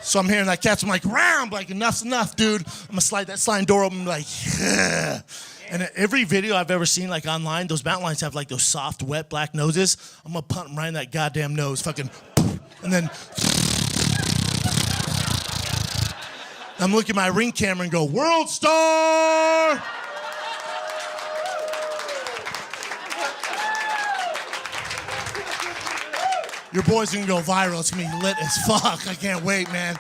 So I'm hearing that catch. I'm like, round, like, enough's enough, dude. I'm gonna slide that sliding door open, like, yeah. And every video I've ever seen, like, online, those mountain lions have, like, those soft, wet, black noses. I'm gonna punt them right in that goddamn nose, fucking, and then I'm looking at my Ring camera and go, World Star! Your boy's gonna go viral. It's gonna be lit as fuck. I can't wait, man.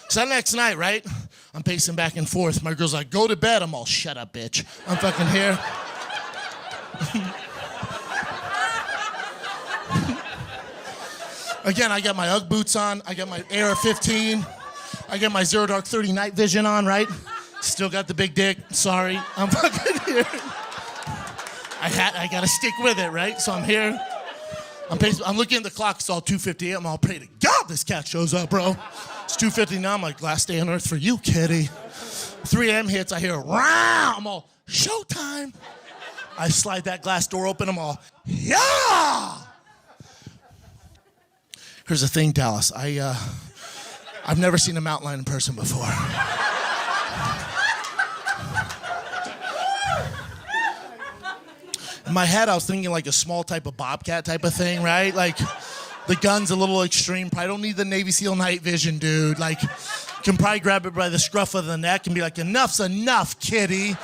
So that next night, right? I'm pacing back and forth. My girl's like, go to bed. I'm all, shut up, bitch. I'm fucking here. Again, I got my Ugg boots on. I got my AR-15. I got my Zero Dark 30 night vision on, right? Still got the big dick. Sorry. I'm fucking here. I gotta stick with it, right? So I'm here. I'm looking at the clock. It's all 2:58. I'm all, pray to God this cat shows up, bro. It's 2:50 now. I'm like, last day on earth for you, kitty. 3 a.m. hits. I hear, wow. I'm all, showtime. I slide that glass door open. I'm all, yeah. Here's the thing, Dallas. I've never seen a mountain lion in person before. In my head, I was thinking like a small type of bobcat type of thing, right? Like, the gun's a little extreme. Probably don't need the Navy SEAL night vision, dude. Like, can probably grab it by the scruff of the neck and be like, enough's enough, kitty.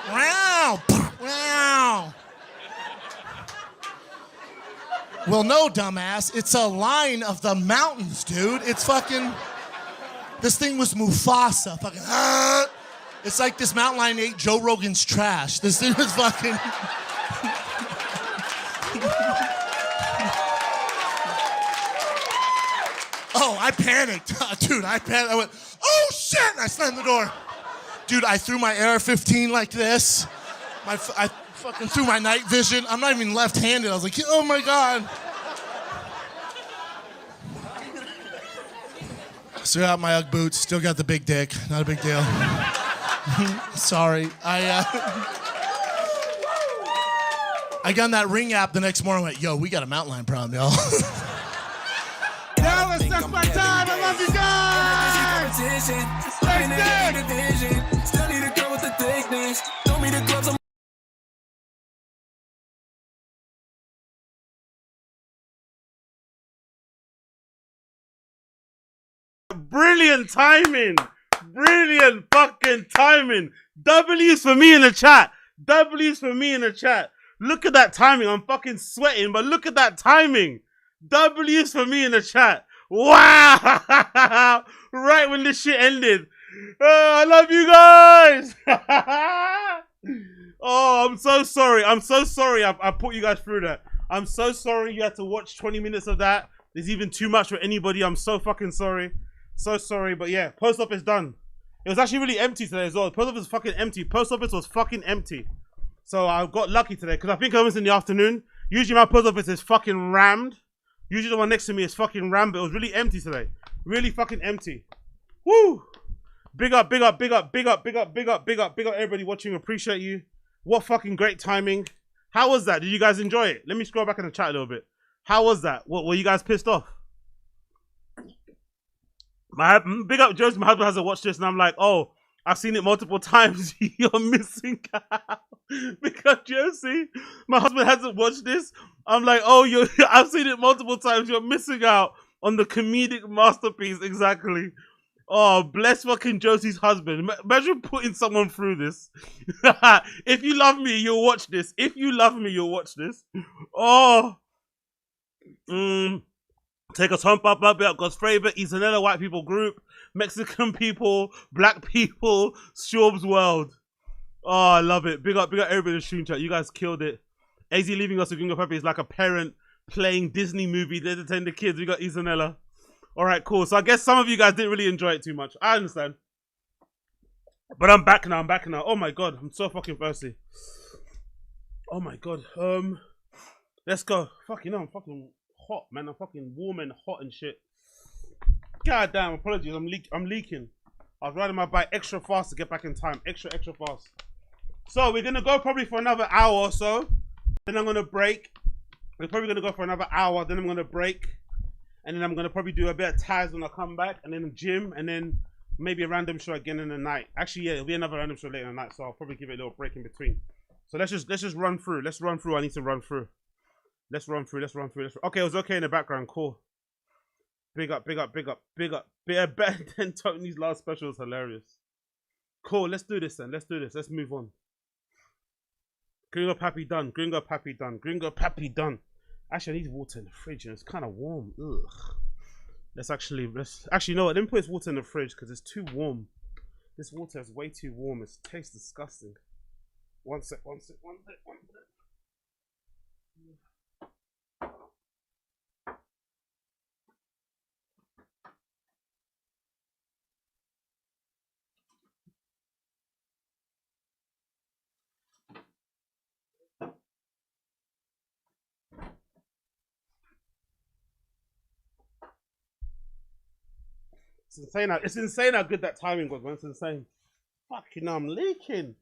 Wow, wow. Well, no, dumbass. It's a lion of the mountains, dude. It's fucking, this thing was Mufasa. Fucking, it's like this mountain lion ate Joe Rogan's trash. This thing was fucking. Oh, I panicked. Dude, I panicked. I went, oh shit! And I slammed the door. Dude, I threw my AR-15 like this. I fucking threw my night vision. I'm not even left-handed. I was like, oh my God. Still got my Ugg boots. Still got the big dick. Not a big deal. Sorry. I got on that Ring app the next morning. I went, yo, we got a mountain lion problem, y'all. Dallas, that's my time. I love you guys. Still need to go with the thickness. Throw me the gloves. Brilliant timing. Brilliant fucking timing. W's for me in the chat. W's for me in the chat. Look at that timing. I'm fucking sweating, but look at that timing. W's for me in the chat. Wow. Right when this shit ended. Oh, I love you guys. Oh, I'm so sorry. I'm so sorry I put you guys through that. I'm so sorry you had to watch 20 minutes of that. There's even too much for anybody. I'm so fucking sorry. So sorry, but yeah, post office done. It was actually really empty today as well. Post office was fucking empty. Post office was fucking empty. So I got lucky today because I think I was in the afternoon. Usually my post office is fucking rammed. Usually the one next to me is fucking rammed, but it was really empty today. Really fucking empty. Woo! Big up, big up, big up, big up, big up, big up, big up, big up everybody watching. Appreciate you. What fucking great timing. How was that? Did you guys enjoy it? Let me scroll back in the chat a little bit. How was that? What, were you guys pissed off? Big up Josie, my husband hasn't watched this and I'm like, oh, I've seen it multiple times. You're missing out. Because Josie, my husband hasn't watched this. I'm like, oh, I've seen it multiple times. You're missing out on the comedic masterpiece. Exactly. Oh, bless fucking Josie's husband. Imagine putting someone through this. If you love me, you'll watch this. If you love me, you'll watch this. Oh. Take us home, Papa. Be up God's favorite. Isanella white people group. Mexican people. Black people. Schaub's world. Oh, I love it. Big up everybody in the stream chat. You guys killed it. AZ leaving us with Gringo Pepe is like a parent playing Disney movie. They entertain the kids. We got Isanella. All right, cool. So I guess some of you guys didn't really enjoy it too much. I understand. But I'm back now. Oh my God. I'm so fucking thirsty. Oh my God. Let's go. Fucking I'm fucking hot, man. I'm fucking warm and hot and shit. God damn, apologies. I'm leaking. I was riding my bike extra fast to get back in time. Extra fast. So we're gonna go probably for another hour or so. Then I'm gonna break. We're probably gonna go for another hour. Then I'm gonna break. And then I'm gonna probably do a bit of Taz when I come back, and then the gym, and then maybe a random show again in the night. Actually, yeah, it'll be another random show later in the night, so I'll probably give it a little break in between. So let's just run through. Let's run through. I need to run through. Let's run through. Okay, it was okay in the background. Cool. Big up. Better than Tony's last special is hilarious. Cool. Let's do this then. Let's Let's move on. Gringo Pappy done. Gringo Pappy done. Actually, I need water in the fridge and it's kind of warm. Ugh. Let's actually you know what? Let me put this water in the fridge because it's too warm. This water is way too warm. It tastes disgusting. One sec. It's insane how good that timing was, man. It's insane. Fucking, I'm leaking.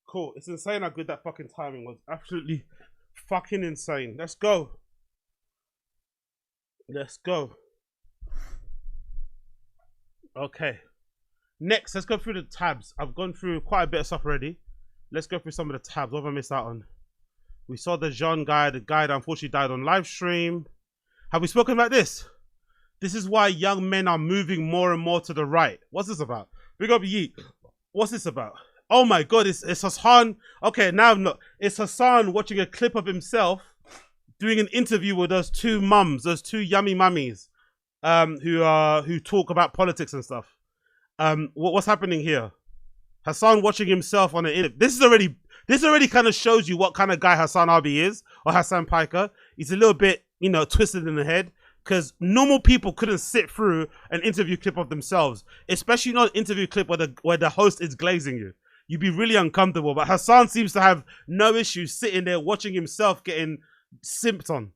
Cool. It's insane how good that fucking timing was. Absolutely fucking insane. Let's go. Okay. Next, let's go through the tabs. I've gone through quite a bit of stuff already. Let's go through some of the tabs. What have I missed out on? We saw the Jean guy, the guy that unfortunately died on live stream. Have we spoken about this? This is why young men are moving more and more to the right. What's this about? Big up Yeet. What's this about? Oh my God, it's Hassan. Okay, now I'm not. It's Hassan watching a clip of himself doing an interview with those two mums, those two yummy mummies, who talk about politics and stuff. What's happening here? Hassan watching himself on an interview. This already kind of shows you what kind of guy Hassan Abi is, or Hassan Piker. He's a little bit, you know, twisted in the head, because normal people couldn't sit through an interview clip of themselves, especially not an interview clip where the host is glazing you. You'd be really uncomfortable. But Hassan seems to have no issue sitting there watching himself getting simped on.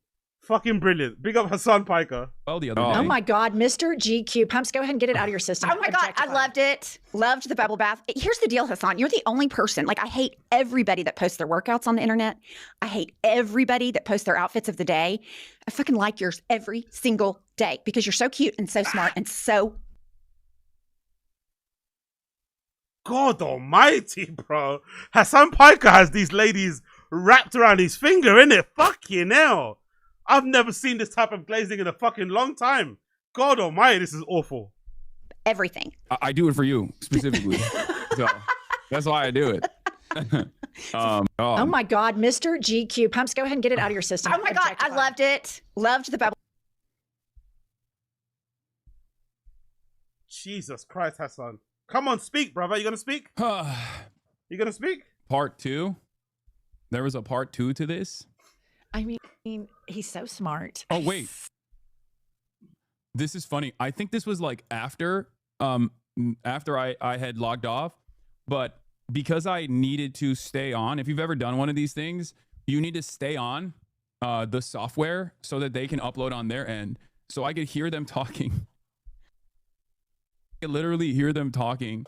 Fucking brilliant. Big up Hassan Piker. Well, the other Oh my God, Mr. GQ. Pumps, go ahead and get it out of your system. Oh my God, I loved it. Loved the bubble bath. Here's the deal, Hassan. You're the only person. Like, I hate everybody that posts their workouts on the internet. I hate everybody that posts their outfits of the day. I fucking like yours every single day because you're so cute and so smart and so. God almighty, bro. Hassan Piker has these ladies wrapped around his finger, innit? Fucking hell. I've never seen this type of glazing in a fucking long time. God almighty, this is awful. Everything. I do it for you specifically. So that's why I do it. Oh my God, Mr. GQ. Pumps, go ahead and get it out of your system. Oh my God, I loved it. Loved the bubble. Jesus Christ, Hassan. Come on, speak, brother. You gonna speak? You gonna speak? Part 2? There was a part 2 to this? I mean, he's so smart. Oh, wait. This is funny. I think this was like after I had logged off, but because I needed to stay on, if you've ever done one of these things, you need to stay on the software so that they can upload on their end. So I could hear them talking. I could literally hear them talking.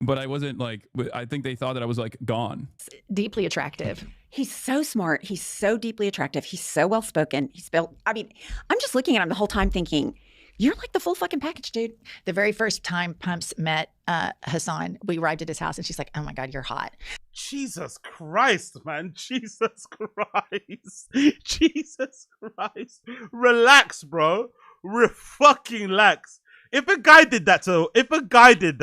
But I wasn't like, I think they thought that I was like gone. Deeply attractive. He's so smart. He's so deeply attractive. He's so well spoken. He's built. I mean, I'm just looking at him the whole time thinking, you're like the full fucking package, dude. The very first time Pumps met Hassan, we arrived at his house and she's like, oh my God, you're hot. Jesus Christ, man. Jesus Christ. Jesus Christ. Relax, bro. Fucking relax. If a guy did that, bro. If a guy did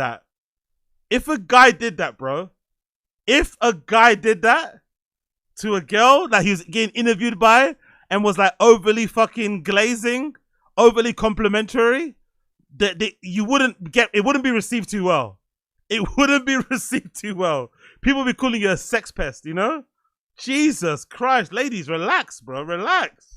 that to a girl that he was getting interviewed by and was like overly fucking glazing, overly complimentary, you wouldn't get, it wouldn't be received too well. It wouldn't be received too well. People would be calling you a sex pest, you know? Jesus Christ, ladies, relax, bro, relax.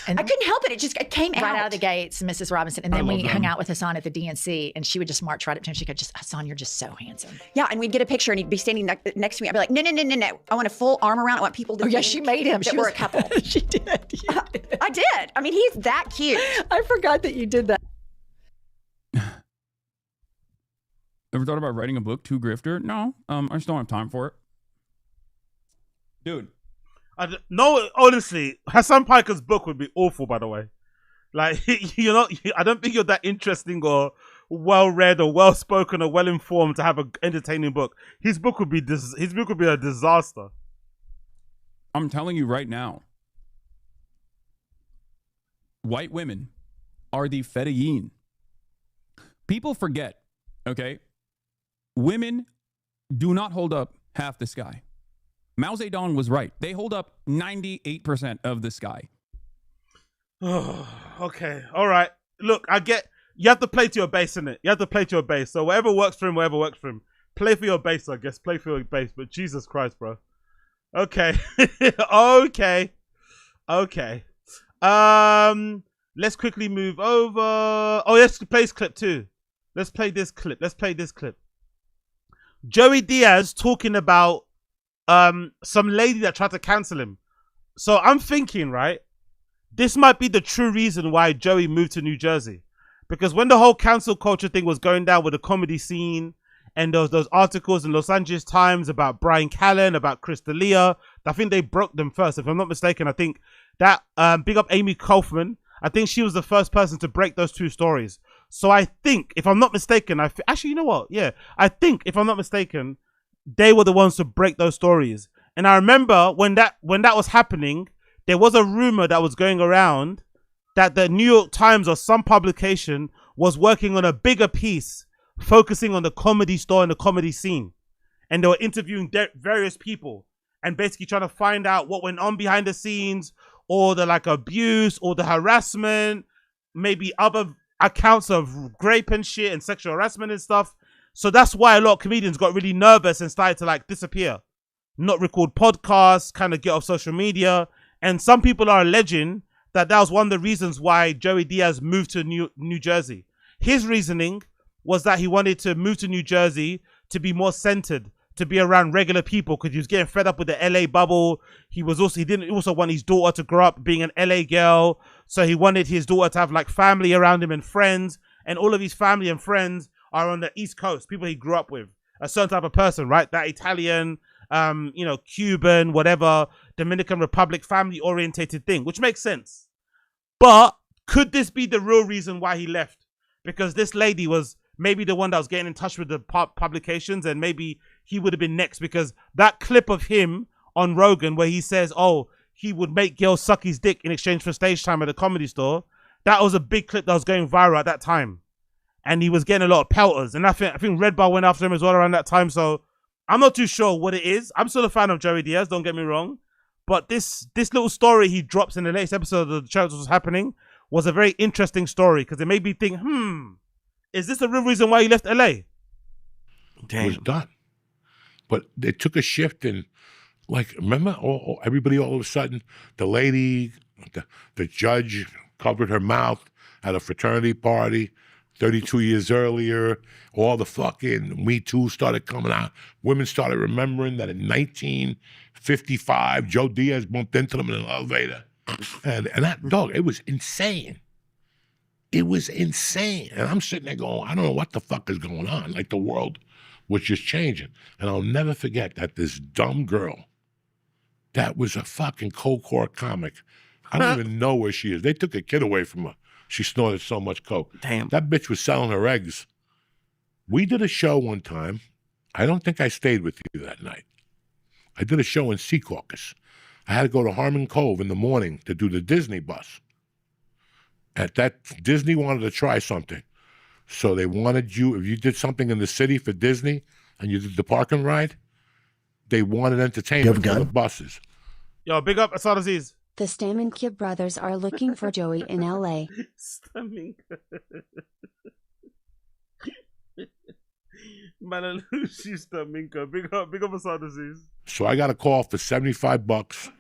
And I couldn't help it. It came right out of the gates, Mrs. Robinson. And then we hung out with Hassan at the DNC and she would just march right up to him. She'd go, Hassan, you're just so handsome. Yeah, and we'd get a picture and he'd be standing next to me. I'd be like, no. I want a full arm around. I want people to yeah, she made him. That we're a couple. She did. I did. I mean, he's that cute. I forgot that you did that. Ever thought about writing a book, Too Grifter? No, I just don't have time for it. Dude. No, honestly, Hassan Piker's book would be awful, by the way. Like, you know, I don't think you're that interesting or well-read or well-spoken or well-informed to have an entertaining book. His book would be a disaster. I'm telling you right now, white women are the fedayeen. People forget, okay? Women do not hold up half the sky. Mao Zedong was right. They hold up 98% of the sky. Okay. All right. Look, I get you have to play to your base, innit? You have to play to your base. So whatever works for him, whatever works for him. Play for your base, I guess. Play for your base. But Jesus Christ, bro. Okay. Okay. Let's quickly move over. Oh, let's play this clip too. Let's play this clip. Joey Diaz talking about some lady that tried to cancel him. So I'm thinking, right, this might be the true reason why Joey moved to New Jersey. Because when the whole cancel culture thing was going down with the comedy scene and those articles in Los Angeles Times about Brian Callen, about Chris D'Elia, I think they broke them first. If I'm not mistaken, I think that, big up Amy Kaufman, I think she was the first person to break those two stories. So I think, if I'm not mistaken, actually, you know what? Yeah, I think, if I'm not mistaken, they were the ones to break those stories. And I remember when that was happening, there was a rumor that was going around that the New York Times or some publication was working on a bigger piece focusing on the comedy store and the comedy scene. And they were interviewing various people and basically trying to find out what went on behind the scenes, or the like abuse or the harassment, maybe other accounts of rape and shit and sexual harassment and stuff. So that's why a lot of comedians got really nervous and started to like disappear, not record podcasts, kind of get off social media. And some people are alleging that was one of the reasons why Joey Diaz moved to New Jersey. His reasoning was that he wanted to move to New Jersey to be more centered, to be around regular people because he was getting fed up with the LA bubble. He didn't also want his daughter to grow up being an LA girl. So he wanted his daughter to have like family around him and friends. And all of his family and friends are on the East Coast, people he grew up with. A certain type of person, right? That Italian, you know, Cuban, whatever, Dominican Republic, family-orientated thing, which makes sense. But could this be the real reason why he left? Because this lady was maybe the one that was getting in touch with the publications, and maybe he would have been next, because that clip of him on Rogan where he says, oh, he would make girls suck his dick in exchange for stage time at the Comedy Store, that was a big clip that was going viral at that time. And he was getting a lot of pelters. And I think Red Bar went after him as well around that time. So I'm not too sure what it is. I'm still a fan of Joey Diaz, don't get me wrong. But this little story he drops in the latest episode of The Challenge Was Happening was a very interesting story, because it made me think, is this the real reason why he left LA? It was done. But they took a shift in, like, remember, everybody all of a sudden, the lady, the judge covered her mouth at a fraternity party 32 years earlier. All the fucking Me Too started coming out. Women started remembering that in 1955, Joe Diaz bumped into them in an elevator. And that, dog, it was insane. It was insane. And I'm sitting there going, I don't know what the fuck is going on. Like, the world was just changing. And I'll never forget that this dumb girl that was a fucking cold-core comic, I don't even know where she is. They took a kid away from her. She snorted so much coke. Damn. That bitch was selling her eggs. We did a show one time. I don't think I stayed with you that night. I did a show in Secaucus. I had to go to Harmon Cove in the morning to do the Disney bus. At that, Disney wanted to try something. So they wanted you, if you did something in the city for Disney and you did the parking ride, they wanted entertainment for the buses. Yo, big up Asad Aziz. The Staminka brothers are looking for Joey in LA. Staminka. Malalushi Staminka. Big up Asad Aziz. So I got a call for $75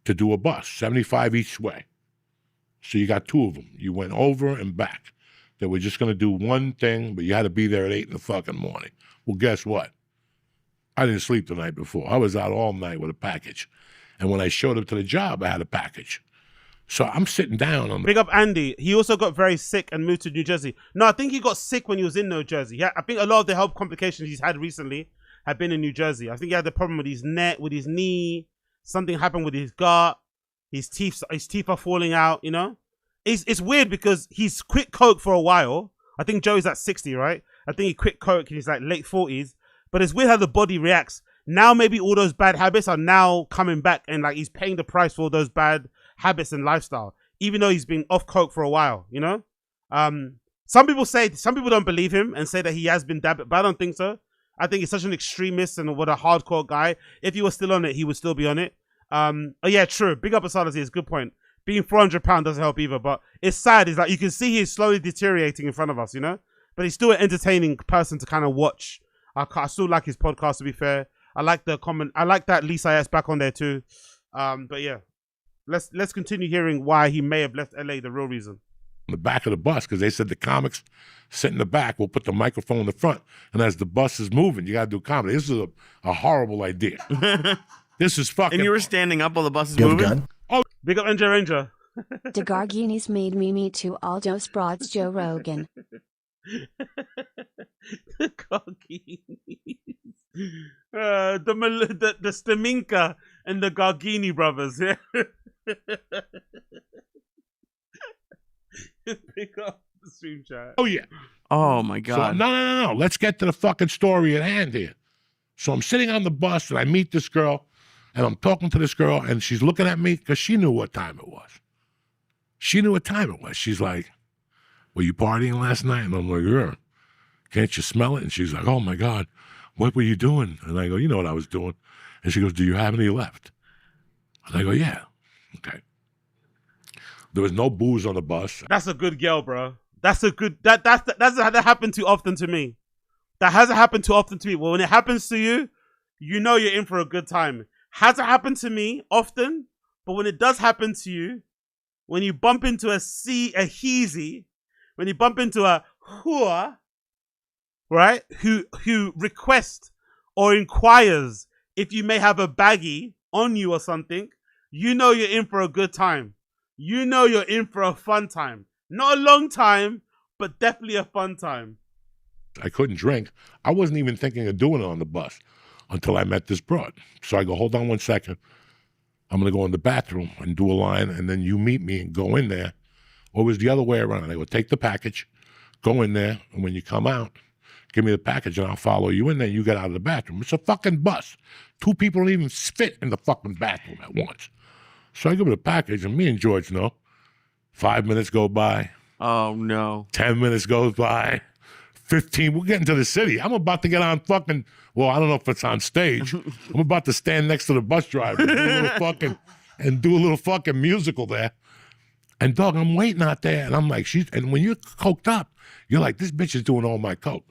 to do a bus, 75 each way. So you got two of them. You went over and back. They were just going to do one thing, but you had to be there at 8 in the fucking morning. Well, guess what? I didn't sleep the night before. I was out all night with a package. And when I showed up to the job, I had a package. So I'm sitting down on the... Big up Andy. He also got very sick and moved to New Jersey. No, I think he got sick when he was in New Jersey. I think a lot of the health complications he's had recently have been in New Jersey. I think he had the problem with his neck, with his knee. Something happened with his gut. His teeth are falling out, you know? It's weird because he's quit coke for a while. I think Joey's at 60, right? I think he quit coke in his like late 40s. But it's weird how the body reacts. Now maybe all those bad habits are now coming back, and like he's paying the price for all those bad habits and lifestyle, even though he's been off coke for a while, you know? Some people don't believe him and say that he has been dabbed, but I don't think so. I think he's such an extremist and what a hardcore guy. If he was still on it, he would still be on it. Oh yeah, true. Big up Asad Aziz, good point. Being 400 pounds doesn't help either, but it's sad. It's like you can see he's slowly deteriorating in front of us, you know? But he's still an entertaining person to kind of watch. I still like his podcast, to be fair. I like the comment. I like that Lisa S back on there too. But yeah, let's continue hearing why he may have left LA. The real reason. On the back of the bus, because they said the comics sit in the back. We'll put the microphone in the front, and as the bus is moving, you got to do comedy. This is a horrible idea. This is fucking. And you were standing up while the bus is moving. Oh, big up NJ Ranger. The Garginis made me to all Joe Sprots Joe Rogan. The Garginis. The Staminka and the Gargini brothers. Yeah. Pick up the stream chat. Oh yeah. Oh my God. So, no. Let's get to the fucking story at hand here. So I'm sitting on the bus and I meet this girl and I'm talking to this girl and she's looking at me because she knew what time it was. She knew what time it was. She's like, "Were you partying last night?" And I'm like, "Yeah. Can't you smell it?" And she's like, "Oh my God, what were you doing?" And I go, "You know what I was doing." And she goes, "Do you have any left?" And I go, "Yeah." Okay. There was no booze on the bus. That's a good girl, bro. That's a good. That happened too often to me. That hasn't happened too often to me. Well, when it happens to you, you know you're in for a good time. Hasn't happened to me often, but when it does happen to you, when you bump into a heezy, when you bump into a whore, right, who request or inquires if you may have a baggie on you or something, you know you're in for a good time. You know you're in for a fun time. Not a long time, but definitely a fun time. I couldn't drink. I wasn't even thinking of doing it on the bus until I met this broad. So I go, hold on 1 second. I'm going to go in the bathroom and do a line, and then you meet me and go in there. Or it was the other way around. I go, take the package, go in there, and when you come out, give me the package, and I'll follow you in there. You get out of the bathroom. It's a fucking bus. 2 people don't even fit in the fucking bathroom at once. So I give her the package, and me and George know. 5 minutes go by. Oh, no. 10 minutes goes by. 15, we're getting to the city. I'm about to get on fucking, well, I don't know if it's on stage. I'm about to stand next to the bus driver and do a little fucking musical there. And dog, I'm waiting out there, and I'm like, and when you're coked up, you're like, this bitch is doing all my coke.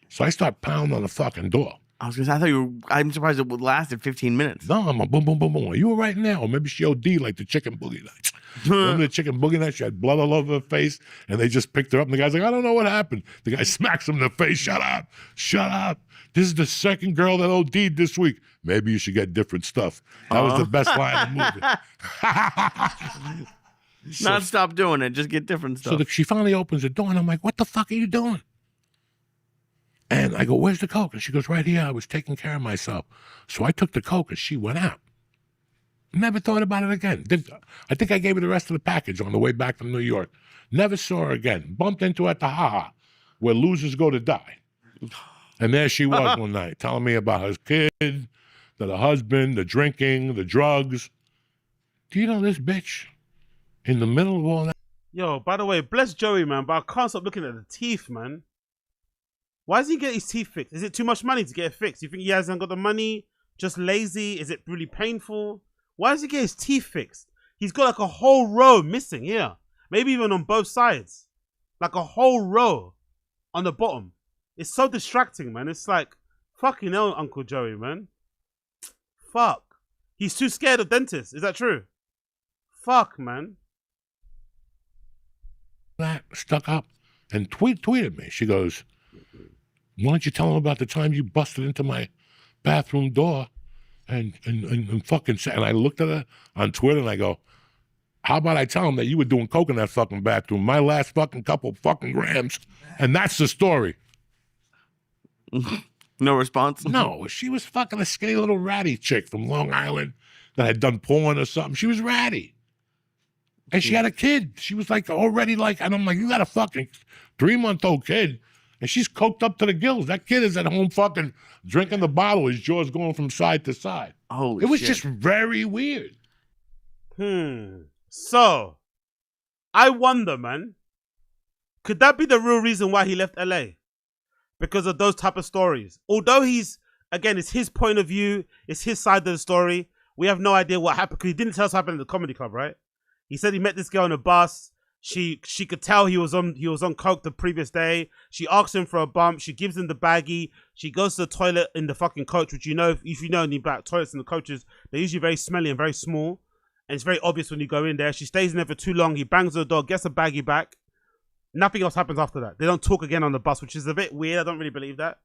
So I start pounding on the fucking door. I was gonna say, I'm surprised it would lasted 15 minutes. No, I'm a boom, boom, boom, boom. Are you all right now? Or maybe she OD like the chicken boogie night. Remember the chicken boogie night? She had blood all over her face, and they just picked her up, and the guy's like, I don't know what happened. The guy smacks him in the face. Shut up. Shut up. This is the second girl that OD'd this week. Maybe you should get different stuff. That was the best line of the movie. Not stop doing it. Just get different stuff. So she finally opens the door, and I'm like, what the fuck are you doing? And I go, where's the coke? And she goes, right here. I was taking care of myself. So I took the coke, and she went out. Never thought about it again. I think I gave her the rest of the package on the way back from New York. Never saw her again. Bumped into her at the Ha-Ha, where losers go to die. And there she was one night, telling me about her kid, the husband, the drinking, the drugs. Do you know this bitch in the middle of all that? Yo, by the way, bless Joey, man, but I can't stop looking at the teeth, man. Why does he get his teeth fixed? Is it too much money to get it fixed? You think he hasn't got the money? Just lazy? Is it really painful? Why does he get his teeth fixed? He's got like a whole row missing here. Maybe even on both sides. Like a whole row on the bottom. It's so distracting, man. It's like, fucking hell, Uncle Joey, man. Fuck. He's too scared of dentists. Is that true? Fuck, man. That stuck up and tweeted me. She goes, why don't you tell him about the time you busted into my bathroom door and fucking say, and I looked at her on Twitter and I go, how about I tell him that you were doing coke in that fucking bathroom, my last fucking couple fucking grams, and that's the story. No response? No, she was fucking a skinny little ratty chick from Long Island that had done porn or something. She was ratty. And she had a kid. She was like already like, and I'm like, you got a fucking 3-month-old kid. And she's coked up to the gills. That kid is at home fucking drinking the bottle. His jaw's going from side to side. Holy It was shit. just very weird. So, I wonder, man, could that be the real reason why he left LA? Because of those type of stories. Although again, it's his point of view, it's his side of the story. We have no idea what happened because he didn't tell us what happened at the comedy club, right? He said he met this girl on a bus. She could tell he was on coke the previous day. She asks him for a bump. She gives him the baggie. She goes to the toilet in the fucking coach, which if you know any about toilets in the coaches, they're usually very smelly and very small. And it's very obvious when you go in there. She stays in there for too long. He bangs the door, gets a baggie back. Nothing else happens after that. They don't talk again on the bus, which is a bit weird. I don't really believe that.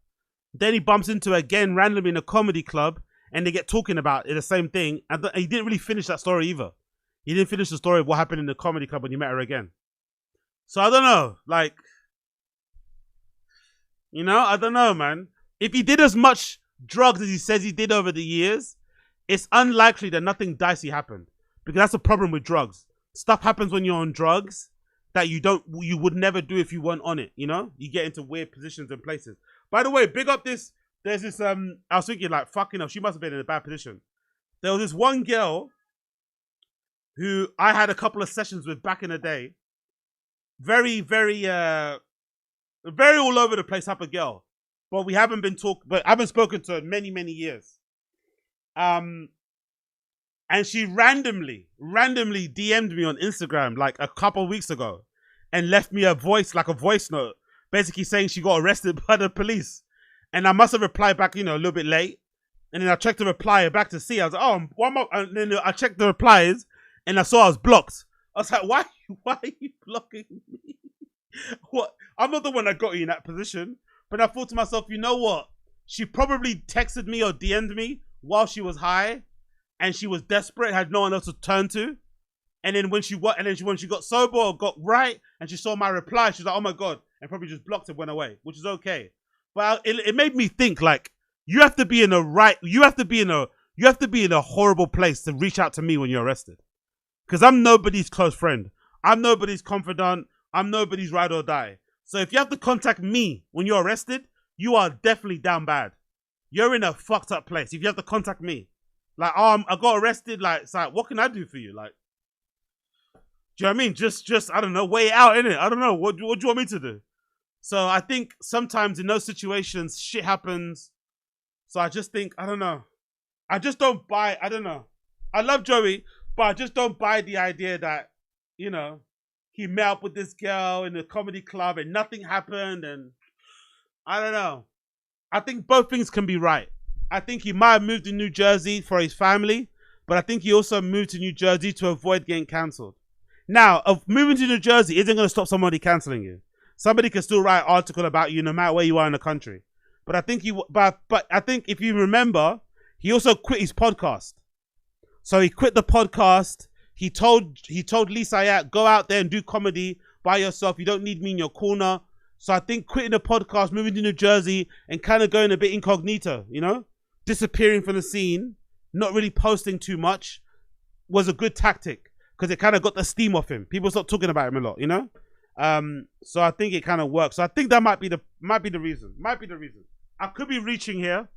Then he bumps into her again randomly in a comedy club, and they get talking about it, the same thing. And he didn't really finish that story either. He didn't finish the story of what happened in the comedy club when he met her again. So I don't know. Like, you know, I don't know, man. If he did as much drugs as he says he did over the years, it's unlikely that nothing dicey happened. Because that's the problem with drugs. Stuff happens when you're on drugs that you would never do if you weren't on it, you know? You get into weird positions and places. By the way, big up there's this, I was thinking like, fucking hell, she must have been in a bad position. There was this one girl who I had a couple of sessions with back in the day. Very, very, very all over the place type of girl. But I haven't spoken to her in many, many years. And she randomly DM'd me on Instagram like a couple of weeks ago and left me a voice note, basically saying she got arrested by the police. And I must have replied back, you know, a little bit late. And then I checked the reply back to see. I was like, oh, one more. And then I checked the replies and I saw I was blocked. I was like, why are you blocking me? What? I'm not the one that got you in that position. But I thought to myself, you know what? she probably texted me or DM'd me while she was high, and she was desperate, had no one else to turn to. And then when she got sober or got right, and she saw my reply, she's like, "Oh my god," and probably just blocked it, went away, which is okay. But it made me think, like, you have to be in a horrible place to reach out to me when you're arrested, because I'm nobody's close friend, I'm nobody's confidant, I'm nobody's ride or die. So if you have to contact me when you're arrested, you are definitely down bad. You're in a fucked up place if you have to contact me. Like, I got arrested. Like, it's like, what can I do for you? Like, do you know what I mean? Just I don't know, weigh it out, innit? I don't know. What do you want me to do? So I think sometimes in those situations, shit happens. So I just think, I don't know. I just don't buy, I don't know. I love Joey, but I just don't buy the idea that, you know, he met up with this girl in a comedy club and nothing happened, and I don't know. I think both things can be right. I think he might have moved to New Jersey for his family, but I think he also moved to New Jersey to avoid getting cancelled. Now, moving to New Jersey isn't going to stop somebody cancelling you. Somebody can still write an article about you no matter where you are in the country. But I think but I think if you remember, he also quit his podcast. So he quit the podcast. He told Lisa, go out there and do comedy by yourself. You don't need me in your corner. So I think quitting the podcast, moving to New Jersey, and kind of going a bit incognito, you know, disappearing from the scene, not really posting too much, was a good tactic, because it kind of got the steam off him. People stopped talking about him a lot, you know. So I think it kind of works. So I think that might be the reason. I could be reaching here.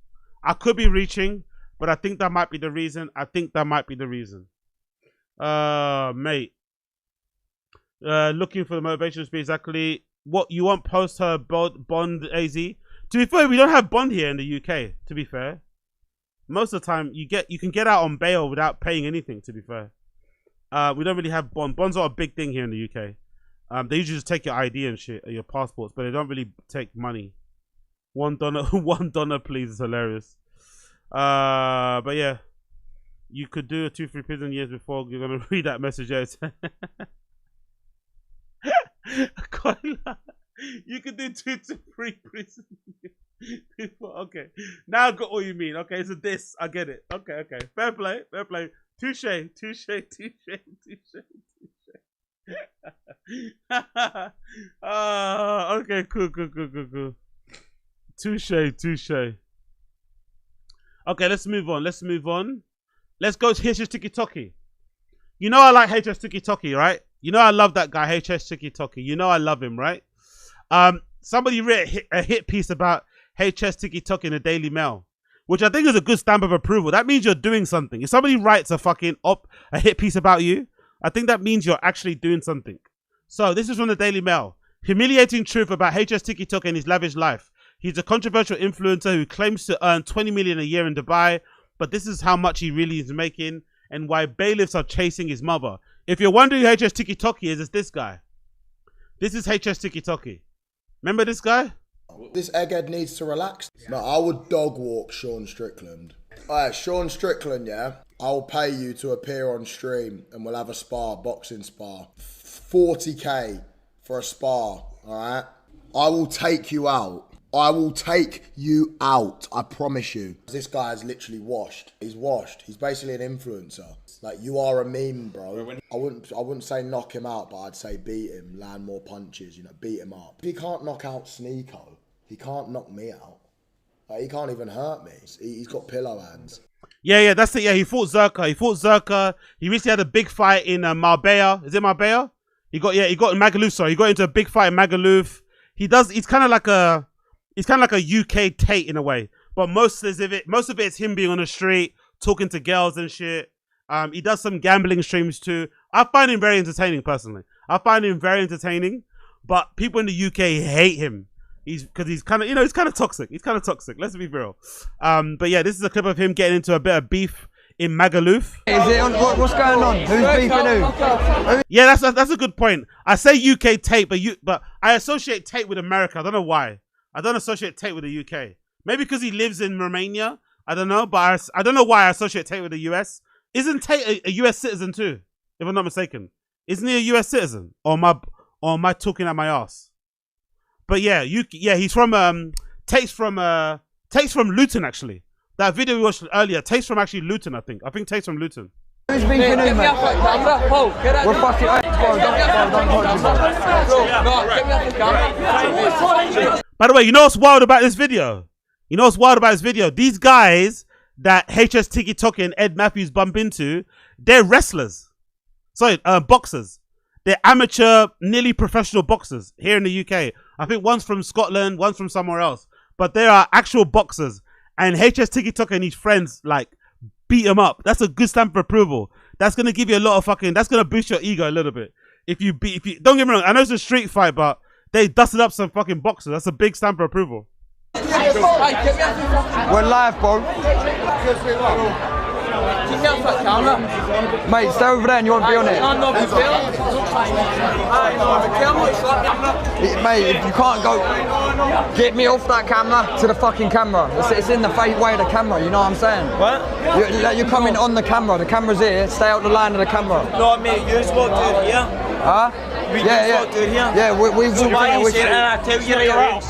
But I think that might be the reason. Mate. Looking for the motivation to be exactly what you want. Post her bond, AZ. To be fair, we don't have bond here in the UK, to be fair. Most of the time you can get out on bail without paying anything, to be fair. We don't really have bond. Bonds are a big thing here in the UK. They usually just take your ID and shit, or your passports, but they don't really take money. $1 please, is hilarious. But yeah, you could do a 2-3 prison years before you're gonna read that message. Yeah, you could do 2 to 3 prison years before. Okay, now I got what you mean. Okay, so this, I get it. Okay, fair play. Touche. Okay, cool. Touche. Okay, let's move on. Let's go to Hstikkytokky. You know I like Hstikkytokky, right? You know I love that guy, Hstikkytokky. You know I love him, right? Somebody read a hit piece about Hstikkytokky in the Daily Mail, which I think is a good stamp of approval. That means you're doing something. If somebody writes a hit piece about you, I think that means you're actually doing something. So this is from the Daily Mail. Humiliating truth about Hstikkytokky and his lavish life. He's a controversial influencer who claims to earn 20 million a year in Dubai, but this is how much he really is making and why bailiffs are chasing his mother. If you're wondering who Hstikkytokky is, it's this guy. This is Hstikkytokky. Remember this guy? This egghead needs to relax. No, I would dog walk Sean Strickland. Alright, Sean Strickland, yeah? I'll pay you to appear on stream and we'll have a spar, boxing spar. 40k for a spar, alright? I will take you out. I promise you. This guy is literally washed. He's washed. He's basically an influencer. Like, you are a meme, bro. I wouldn't say knock him out, but I'd say beat him, land more punches, you know, beat him up. If he can't knock out Sneeko, he can't knock me out. Like, he can't even hurt me. He's got pillow hands. Yeah, that's it. Yeah, he fought Zerka. He recently had a big fight in Marbella. Is it Marbella? He got in Magaluf. Sorry, he got into a big fight in Magaluf. He's kind of like a UK Tate in a way, but most of it is him being on the street talking to girls and shit. He does some gambling streams too. I find him very entertaining personally. But people in the UK hate him. He's kind of toxic. Let's be real. But yeah, this is a clip of him getting into a bit of beef in Magaluf. Is it on? What's going on? Who's beefing who? Yeah, that's a good point. I say UK Tate, but I associate Tate with America. I don't know why. I don't associate Tate with the UK. Maybe because he lives in Romania. I don't know, but I don't know why I associate Tate with the US. Isn't Tate a US citizen too? If I'm not mistaken, isn't he a US citizen? Or am I talking at my ass? But yeah, he's from Tate's from Takes from Luton, actually. That video we watched earlier, takes from actually Luton, I think. I think takes from Luton. Who's beefing who, mate? We're fucking... By the way, you know what's wild about this video? You know what's wild about this video? These guys that Hstikkytokky and Ed Matthews bump into, they're wrestlers. Sorry, boxers. They're amateur, nearly professional boxers here in the UK. I think one's from Scotland, one's from somewhere else. But they are actual boxers. And Hstikkytokky and his friends, like, beat him up. That's a good stamp of approval. That's going to give you a lot of fucking... That's going to boost your ego a little bit. If you... Don't get me wrong, I know it's a street fight, but they dusted up some fucking boxers. That's a big stamp of approval. We're live, bro. Mate, stay over there and you want to be on it. Mate, if you can't go, get me off that camera to the fucking camera. It's in the way of the camera, you know what I'm saying? What? You're coming on the camera's here, stay out the line of the camera. No, mate, you just walked in here. Huh? Yeah, we've so why are you saying that? I tell you right,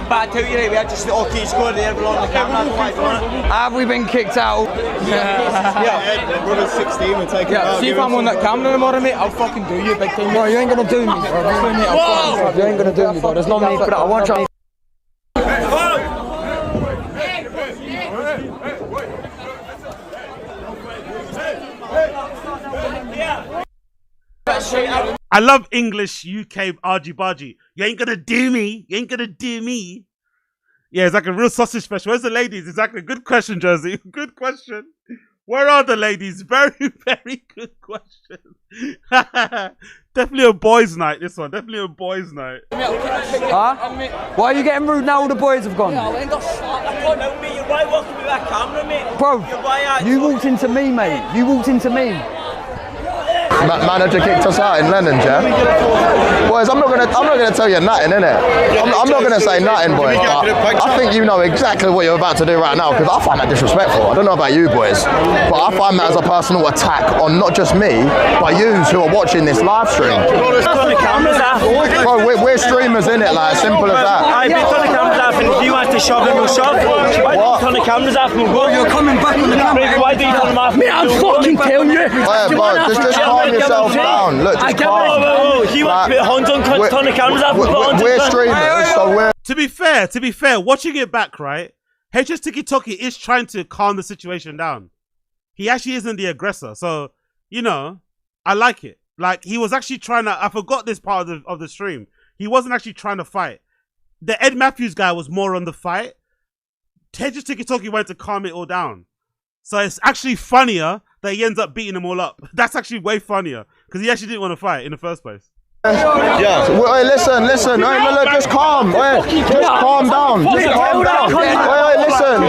but I tell you right, we had just okay score there, we're on the camera. Have we been kicked out? Yeah, we're 16, we're taking out. See if I'm on that camera tomorrow, mate, I'll fucking do you, big time. No, you ain't gonna do me, bro. You ain't gonna do me, bro. There's no need for that. I want you. I love English UK argy-bargy. You ain't gonna do me. You ain't gonna do me. Yeah, it's like a real sausage special. Where's the ladies? Exactly. Good question, Jersey. Good question. Where are the ladies? Very, very good question. Definitely a boys' night, this one. Definitely a boys' night. Huh? Why are you getting rude now all the boys have gone? Bro, you walked into me, mate. You walked into me. Manager kicked us out in Lennon, yeah? Boys, I'm not gonna tell you nothing, innit? I'm not gonna say nothing, boys, but I think you know exactly what you're about to do right now, because I find that disrespectful. I don't know about you boys, but I find that as a personal attack on not just me, but yous who are watching this live stream. Bro, we're streamers, innit? Like, simple as that. I've been on the cameras off, and if you want to shove him, we'll shove. Why do you turn the cameras off and we'll go? You're coming back on the camera. Why do you turn them off? Mate, I'm fucking telling you. Bro, just calm yourself down. Look, just calm. He wants to put hands on, turn the cameras off. We're streamers, so we're... To be fair, watching it back, right? Hstikkytokky is trying to calm the situation down. He actually isn't the aggressor. So, you know, I like it. Like, he was actually trying to... I forgot this part of the stream. He wasn't actually trying to fight. The Ed Matthews guy was more on the fight. Hstikkytokky went to calm it all down. So it's actually funnier that he ends up beating them all up. That's actually way funnier. Because he actually didn't want to fight in the first place. Yeah. Wait, listen. Hey, look, just calm. Wait, just calm down. Just calm down. Wait, listen.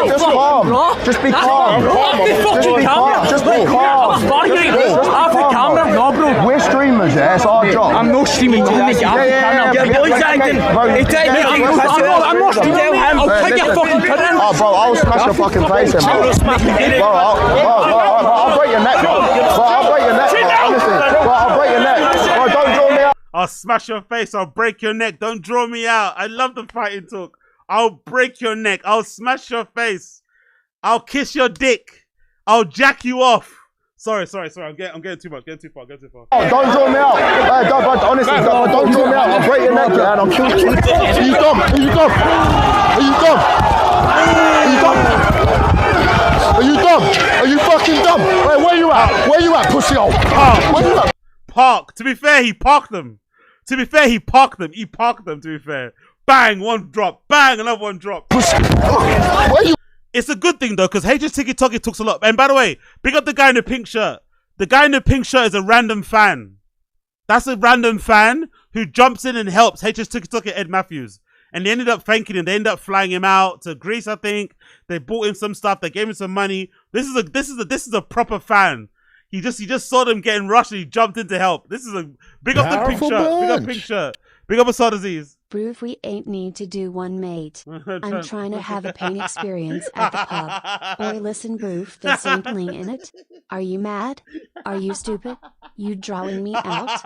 Just calm. Just be calm. Just be calm. We're streamers, yeah. It's our job. I'm not streaming. Yeah, boys acting. I'm not streaming. I'll take your fucking cut in. Oh, bro, I'll smash your fucking face in, bro. I'll break your neck, bro. I'll break your neck, bro. Honestly, I'll break your neck. Bro, don't draw me out. I'll smash your face. I'll break your neck. Don't draw me out. I love the fighting talk. I'll break your neck. I'll smash your face. I'll kiss your dick. I'll jack you off. Sorry. I'm getting too much. Getting too far. Oh, don't draw me out. Hey, honestly, don't draw me out. I'll break your neck, yeah, and I'll kill you. Are you dumb? Are you dumb? Are you fucking dumb? Hey, where you at, pussy hole? Where you at? Park. To be fair, he parked them. To be fair. Bang, one drop. Bang, another one drop. It's a good thing though, because Hstikkytokky talks a lot. And by the way, big up the guy in the pink shirt. The guy in the pink shirt is a random fan. That's a random fan who jumps in and helps Hstikkytokky Ed Matthews. And they ended up thanking him. They ended up flying him out to Greece, I think. They bought him some stuff. They gave him some money. This is a proper fan. He just saw them getting rushed and he jumped in to help. This is a big up the pink shirt. Big up pink shirt. Big up Asad Aziz. Proof we ain't need to do one, mate. I'm trying to have a pain experience at the pub. Boy, listen, Proof, there's something in it. Are you mad? Are you stupid? You drawing me out?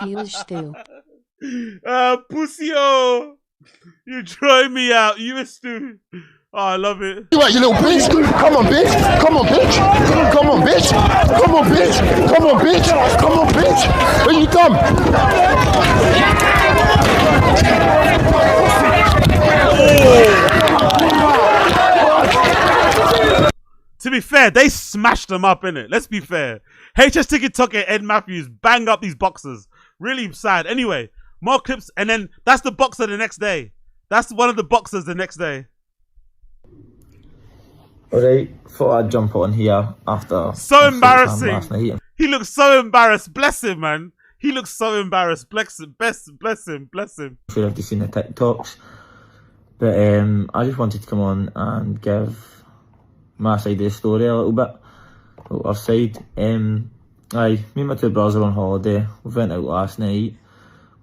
Fuse through. Pussyo. You're drawing me out. You a stupid. Oh, I love it. You right, you little bitch. Come on, bitch. Come on, bitch. Come on, bitch. Come on, bitch. Come on, bitch. Come on, bitch. Where you dumb? To be fair, they smashed them up, innit? Let's be fair. Hstikkytokky and Ed Matthews bang up these boxers. Really sad. Anyway, more clips, and then that's the boxer the next day. That's one of the boxers the next day. Alright, thought I'd jump on here after. So embarrassing. He looks so embarrassed. Bless him, man. He looks so embarrassed. Bless him. Bless him. Bless him. I'm sure I've seen the TikToks, but I just wanted to come on and give my side of the story a little bit. Our side. Me and my two brothers were on holiday. We went out last night.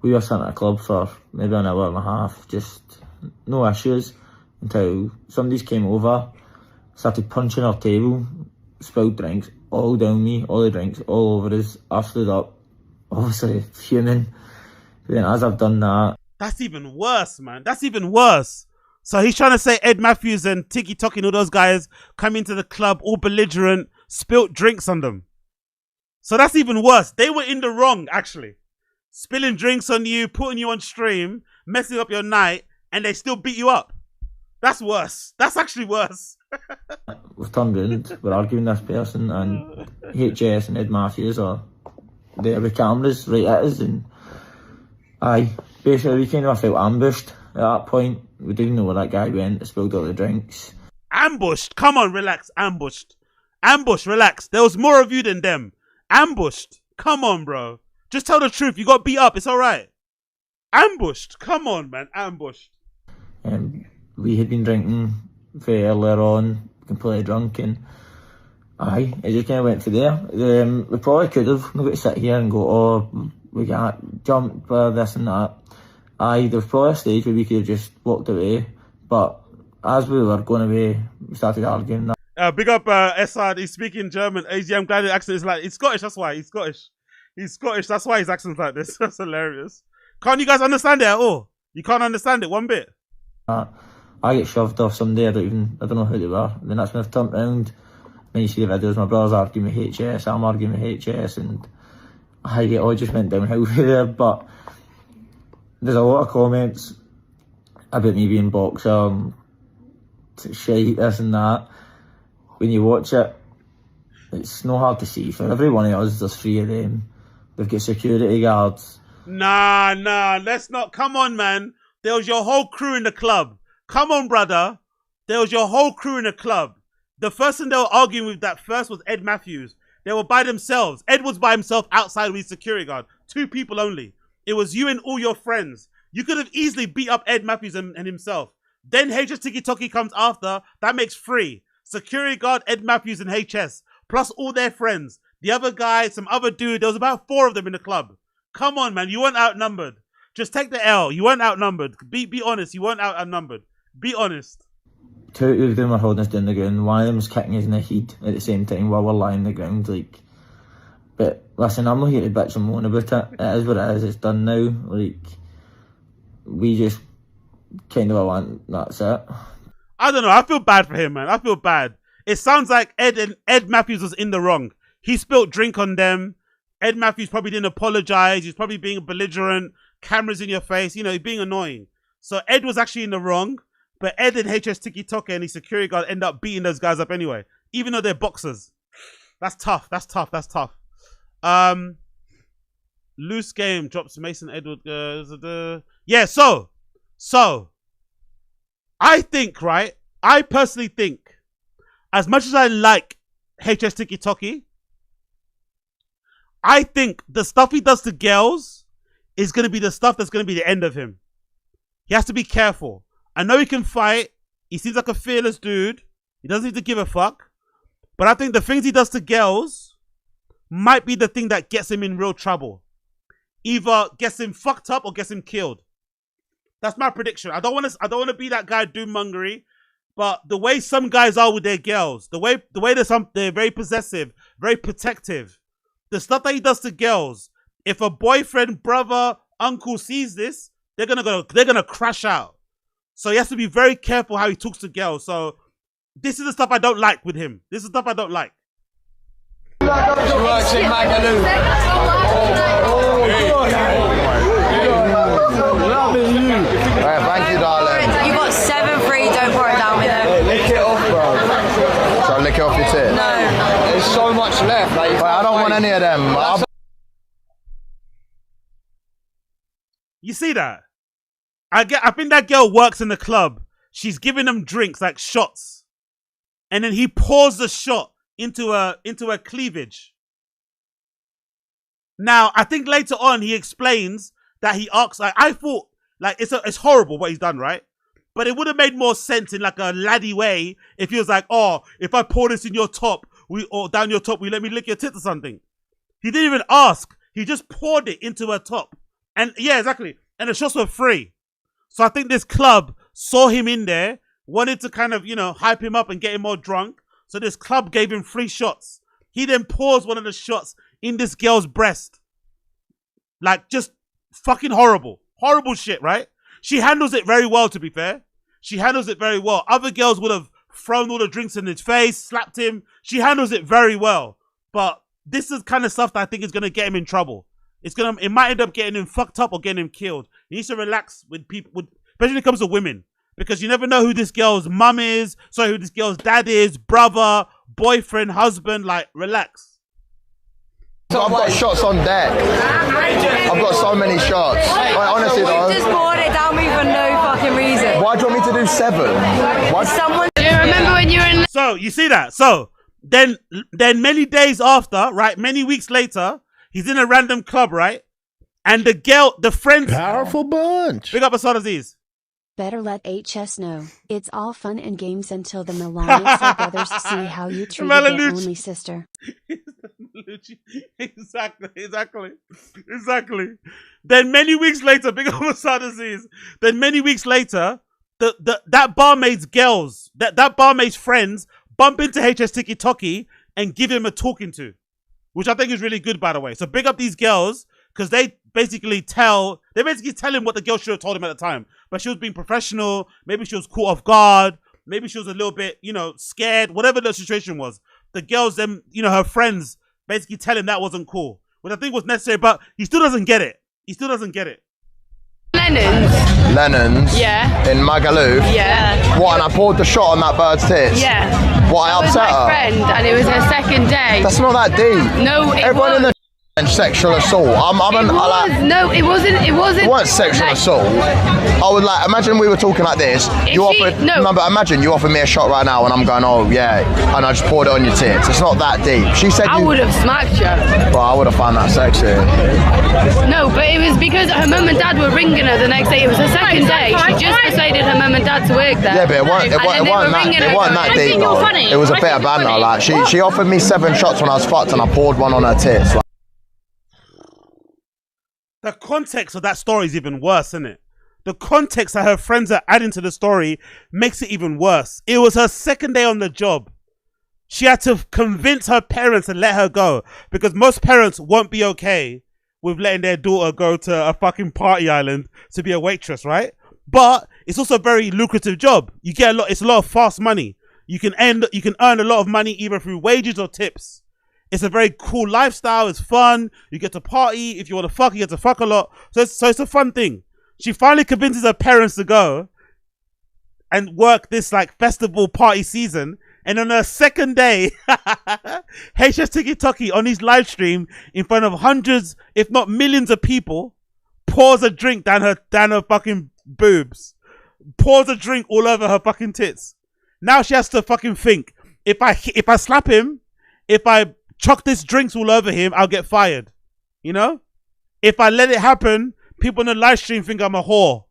We were sitting at a club for maybe an hour and a half, just no issues, until somebody's came over, started punching our table, spilled drinks all down me, all the drinks all over us. I stood up, obviously fuming. But then as I've done that, that's even worse, man. That's even worse. So he's trying to say Ed Matthews and Hstikkytokky and all those guys come into the club all belligerent, spilt drinks on them. So that's even worse. They were in the wrong, actually. Spilling drinks on you, putting you on stream, messing up your night, and they still beat you up. That's worse. That's actually worse. we've turned round, we're arguing this person, and HS and Ed Matthews are there with cameras right at us, and basically we kind of felt ambushed at that point. We didn't know where that guy went, spilled all the drinks. Ambushed? Come on, relax. Ambushed. Ambush, relax. There was more of you than them. Ambushed. Come on, bro. Just tell the truth. You got beat up. It's alright. Ambushed. Come on, man. Ambushed. We had been drinking very earlier on, completely drunk, and it just kind of went for there. We probably could have not got to sit here and go, oh, we got jumped by this and that. There was probably a stage where we could have just walked away, but as we were going away, we started arguing. Big up Essad. He's speaking German. I'm glad his accent is like, he's Scottish, that's why. He's Scottish. He's Scottish, that's why his accent's like this. That's hilarious. Can't you guys understand it at all? You can't understand it one bit? I get shoved off someday, I don't know who they were. Then that's when I've turned round. When you see the videos, my brother's arguing with HS, I'm arguing with HS, and it all just went downhill there. But there's a lot of comments about me being boxer, shite, this and that. When you watch it, it's not hard to see. For every one of us, there's 3 of them. They've got security guards. Nah, let's not. Come on, man. There was your whole crew in the club. Come on, brother. There was your whole crew in the club. The person they were arguing with that first was Ed Matthews. They were by themselves. Ed was by himself outside with his security guard. 2 people only. It was you and all your friends. You could have easily beat up Ed Matthews and himself. Then Hstikkytokky comes after. That makes 3. Security guard, Ed Matthews and HS. Plus all their friends. The other guy, some other dude. There was about 4 of them in the club. Come on, man. You weren't outnumbered. Just take the L. You weren't outnumbered. Be honest. You weren't outnumbered. Be honest. 2 of them were holding us down the ground. One of them was kicking us in the head at the same time while we're lying on the ground. But listen, I'm not here to bitch and moan about it. It is what it is. It's done now. We just kind of want. That's it. I don't know. I feel bad for him, man. I feel bad. It sounds like Ed Matthews was in the wrong. He spilled drink on them. Ed Matthews probably didn't apologize. He's probably being belligerent. Cameras in your face. You know, he's being annoying. So Ed was actually in the wrong. But Ed and Hstikkytokky and his security guard end up beating those guys up anyway. Even though they're boxers. That's tough. That's tough. That's tough. Loose game. Drops Mason Edward. Yeah, so. I think, right? I personally think, as much as I like Hstikkytokky, I think the stuff he does to girls is going to be the stuff that's going to be the end of him. He has to be careful. I know he can fight. He seems like a fearless dude. He doesn't need to give a fuck. But I think the things he does to girls might be the thing that gets him in real trouble. Either gets him fucked up or gets him killed. That's my prediction. I don't want to be that guy doom-mongery, but the way some guys are with their girls, the way they're very possessive, very protective. The stuff that he does to girls, if a boyfriend, brother, uncle sees this, they're gonna crash out. So he has to be very careful how he talks to girls. So this is the stuff I don't like with him. This is the stuff I don't like. She works in Magaloo. Right, thank you, darling. You got 7 free, don't pour it down with it. Lick it off, bro. Shall I lick it off your tit? No. There's so much left. Like, Wait, I don't want any of them. You see that? I think that girl works in the club. She's giving them drinks, like shots. And then he pours the shot into her cleavage. Now, I think later on he explains that he asks, like, I thought, like, it's horrible what he's done, right? But it would have made more sense in like a laddie way if he was like, oh, if I pour this in your top, or down your top, will you let me lick your tits or something? He didn't even ask. He just poured it into her top. And yeah, exactly. And the shots were free. So I think this club saw him in there, wanted to kind of, you know, hype him up and get him more drunk. So this club gave him free shots. He then pours one of the shots in this girl's breast. Like, just fucking horrible. Horrible shit, right? She handles it very well, to be fair. She handles it very well. Other girls would have thrown all the drinks in his face, slapped him. She handles it very well. But this is kind of stuff that I think is going to get him in trouble. It might end up getting him fucked up or getting him killed. He needs to relax with people, especially when it comes to women. Because you never know who this girl's mum is, who this girl's dad is, brother, boyfriend, husband. Like, relax. I've got shots on deck. I've got so many shots. Like, honestly, though. You just poured it down me for no fucking reason. Why do you want me to do 7? Why? Someone. Do you remember when you were in? So you see that? So then many days after, right? Many weeks later, he's in a random club, right? And the friends, powerful bunch. Big up BARBOSA'S. Better let HS know. It's all fun and games until the MELYSSA brothers see how you treat their only sister. Exactly. Then many weeks later, big up BARBOSA'S. Then many weeks later, that barmaid's girls, that barmaid's friends bump into Hstikkytokky and give him a talking to, which I think is really good, by the way. So big up these girls, because they basically tell him what the girl should have told him at the time. But she was being professional. Maybe she was caught off guard. Maybe she was a little bit, you know, scared. Whatever the situation was. The girls, them, you know, her friends basically tell him that wasn't cool. Which I think was necessary, but he still doesn't get it. Lennon's? Yeah. In Magaloo? Yeah. What, and I poured the shot on that bird's tits? Yeah. What, I upset her? my friend, and it was her second day. That's not that deep. No, it Everyone was. in the sexual assault. No, it wasn't. It wasn't sexual assault. I would like imagine we were talking like this. Imagine you offered me a shot right now, and I'm going, oh yeah, and I just poured it on your tits. It's not that deep. She said I would have smacked you. Well, I would have found that sexy. No, but it was because her mum and dad were ringing her the next day. It was her second day. She just persuaded her mum and dad to work there. Yeah, but it wasn't that deep. Though. It was a bit of banter. Like she offered me 7 shots when I was fucked, and I poured one on her tits. Like, the context of that story is even worse, isn't it? The context that her friends are adding to the story makes it even worse. It was her second day on the job. She had to convince her parents to let her go, because most parents won't be okay with letting their daughter go to a fucking party island to be a waitress, right? But it's also a very lucrative job. You get it's a lot of fast money. You can earn a lot of money either through wages or tips. It's a very cool lifestyle. It's fun. You get to party. If you want to fuck, you get to fuck a lot. So it's a fun thing. She finally convinces her parents to go and work this like festival party season. And on her second day, Hstikkytokky on his live stream in front of hundreds, if not millions of people, pours a drink down her fucking boobs. Pours a drink all over her fucking tits. Now she has to fucking think, if I slap him, if I chuck these drinks all over him, I'll get fired. You know? If I let it happen, people in the live stream think I'm a whore.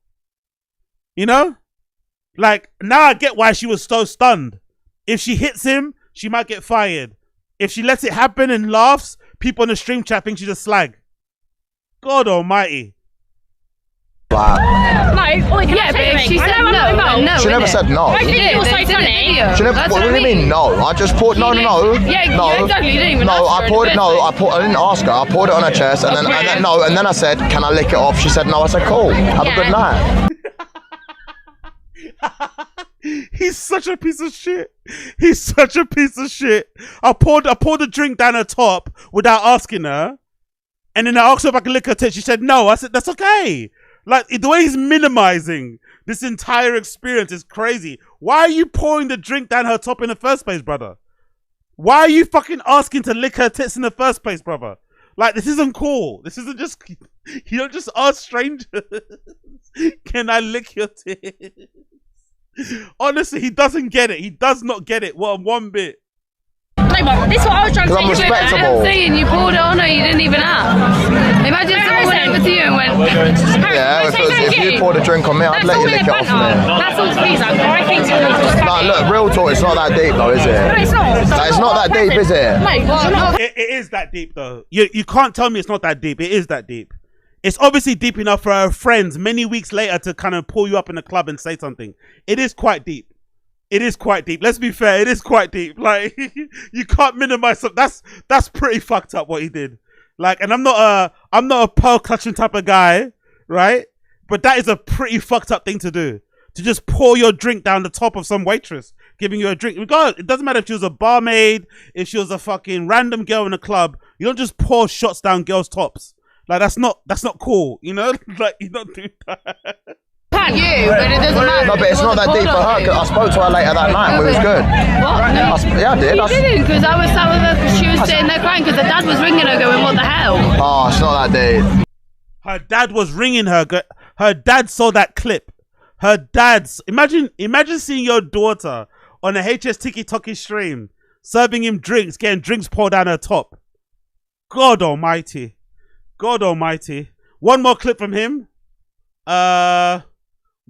You know? Like, now I get why she was so stunned. If she hits him, she might get fired. If she lets it happen and laughs, people in the stream chat think she's a slag. God almighty. like. Yeah, but she said no. She never said no. I think you're so funny. She never, what do you mean no? I just poured no. Yeah, exactly. You didn't even ask her in the first place. I didn't ask her. I poured it on her chest, and then I said, can I lick it off? She said no. I said cool. Have a good night. He's such a piece of shit. He's such a piece of shit. I poured the drink down her top without asking her, and then I asked her if I could lick her tits. She said no. I said that's okay. Like, the way he's minimizing this entire experience is crazy. Why are you pouring the drink down her top in the first place, brother? Why are you fucking asking to lick her tits in the first place, brother? Like, this isn't cool. This isn't just, you don't just ask strangers, can I lick your tits? Honestly, he doesn't get it. He does not get it. One bit. No, but this is what I was trying to say. I'm respectable. I'm saying you poured it on her, you didn't even ask. Imagine someone went over to you and went, yeah, if you poured a drink on me, I'd let you lick it off me. That's all please, I think so. Nah, look, real talk, it's not that deep though, is it? No, it's not. Like, it's not that deep, is it? No, it is that deep though. You can't tell me it's not that deep. It is that deep. It's obviously deep enough for her friends many weeks later to kind of pull you up in the club and say something. It is quite deep. It is quite deep. Let's be fair. It is quite deep. Like, you can't minimize something. That's pretty fucked up what he did. Like, and I'm not a pearl clutching type of guy, right? But that is a pretty fucked up thing to do. To just pour your drink down the top of some waitress giving you a drink. It doesn't matter if she was a barmaid, if she was a fucking random girl in a club. You don't just pour shots down girls' tops. Like, that's not cool, you know? Like, you don't do that. Can't you? But it doesn't matter. No, but it's not that deep for her, 'cause I spoke to her later that night and we was good. What? No. Yeah, I did. You didn't, because I was sat with her because she was sitting there crying because her dad was ringing her going, what the hell? Oh, it's not that deep. Her dad was ringing her. Her dad saw that clip. Her dad's... Imagine seeing your daughter on a Hstikkytokky stream, serving him drinks, getting drinks poured down her top. God almighty. God almighty. One more clip from him.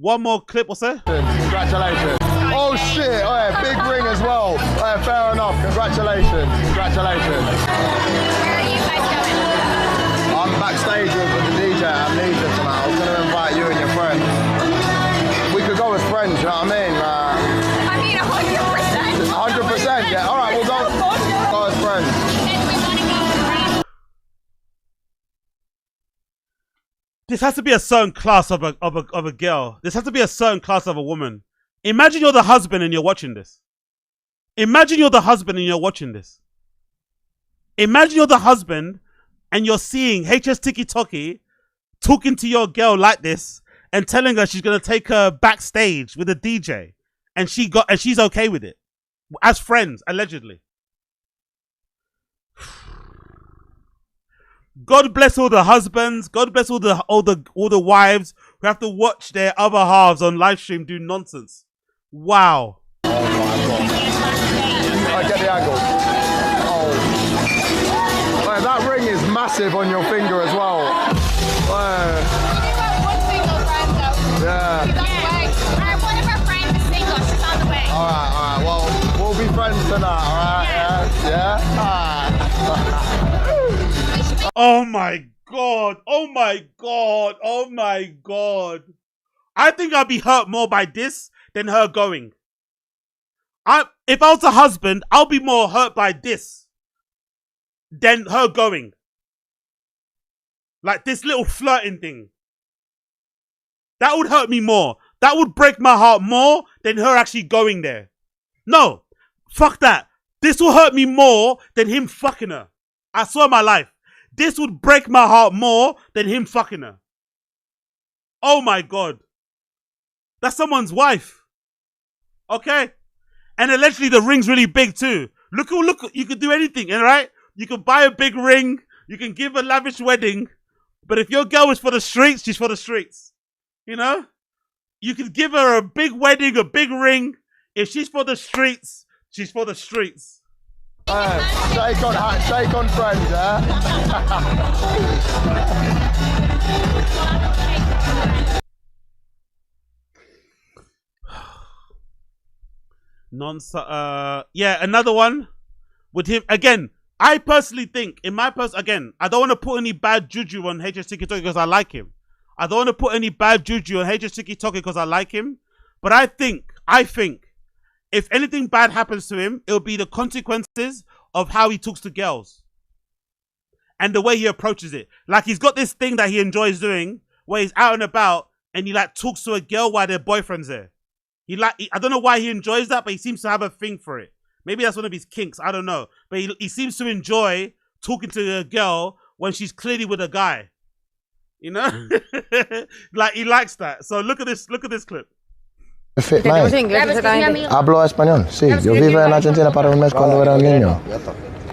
One more clip, what's that? Congratulations. Oh shit, oh yeah, big ring as well. Oh yeah, fair enough, congratulations. Congratulations. Where are you guys going? I'm backstage with the DJ at Amnesia tonight. I was going to invite you and your friends. We could go as friends, you know what I mean? I mean, 100%. 100%, yeah. Alright, we'll go as friends. This has to be a certain class of a girl. This has to be a certain class of a woman. Imagine you're the husband and you're watching this. Imagine you're the husband and you're watching this. Imagine you're the husband and you're seeing Hstikkytokky talking to your girl like this and telling her she's gonna take her backstage with a DJ, and she's okay with it as friends, allegedly. God bless all the husbands. God bless all the wives who have to watch their other halves on live stream do nonsense. Wow. Oh my god. I get the angle. Oh. Right, that ring is massive on your finger as well. Yeah. One of our friends is single. She's on the way. Alright. Well, we'll be friends tonight, alright? Yeah? Alright. Oh my god. Oh my god. Oh my god. I think I'll be hurt more by this than her going. If I was a husband, I'll be more hurt by this than her going. Like this little flirting thing. That would hurt me more. That would break my heart more than her actually going there. No. Fuck that. This will hurt me more than him fucking her. I swear my life. This would break my heart more than him fucking her. Oh my god. That's someone's wife. Okay? And allegedly the ring's really big too. Look, you could do anything, alright? You can buy a big ring. You can give a lavish wedding. But if your girl is for the streets, she's for the streets. You know? You could give her a big wedding, a big ring. If she's for the streets, she's for the streets. Shake on friends, yeah? Yeah, another one with him. Again, I personally think, again, I don't want to put any bad juju on Hstikkytokky because I like him. I don't want to put any bad juju on Hstikkytokky because I like him. But I think, if anything bad happens to him, it'll be the consequences of how he talks to girls. And the way he approaches it. Like, he's got this thing that he enjoys doing, where he's out and about, and he, like, talks to a girl while their boyfriend's there. I don't know why he enjoys that, but he seems to have a thing for it. Maybe that's one of his kinks, I don't know. But he seems to enjoy talking to a girl when she's clearly with a guy. You know? Like, he likes that. So look at this clip. Fit, Hablo español. Sí, yo vivo en Argentina para un mes cuando era un niño.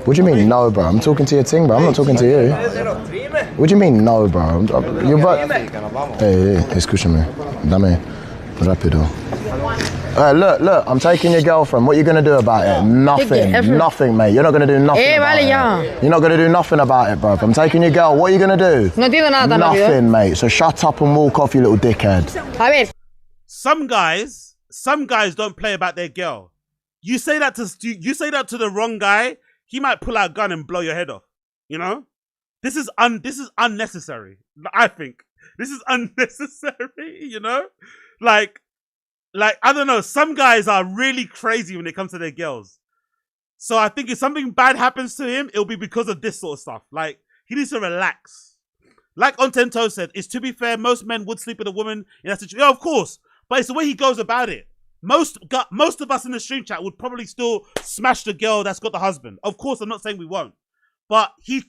What do you mean, no, bro? I'm talking to your thing, bro. I'm not talking to you. What do you mean, no, bro? Hey, escúchame. Dame rápido. Look, I'm taking your girlfriend. What are you going to do about it? Nothing. Nothing, mate. You're not going to do nothing about it. You're not going to do nothing about it, bro. I'm taking your girl. What are you going to do? Nothing, mate. So shut up and walk off, you little dickhead. Some guys don't play about their girl. You say that to the wrong guy, he might pull out a gun and blow your head off. You know? This is unnecessary. I think. This is unnecessary, you know? Like, I don't know, some guys are really crazy when it comes to their girls. So I think if something bad happens to him, it'll be because of this sort of stuff. Like, he needs to relax. Like Ontento said, it's to be fair, most men would sleep with a woman in that situation. Yeah, of course. But it's the way he goes about it. Most of us in the stream chat would probably still smash the girl that's got the husband. Of course, I'm not saying we won't. But he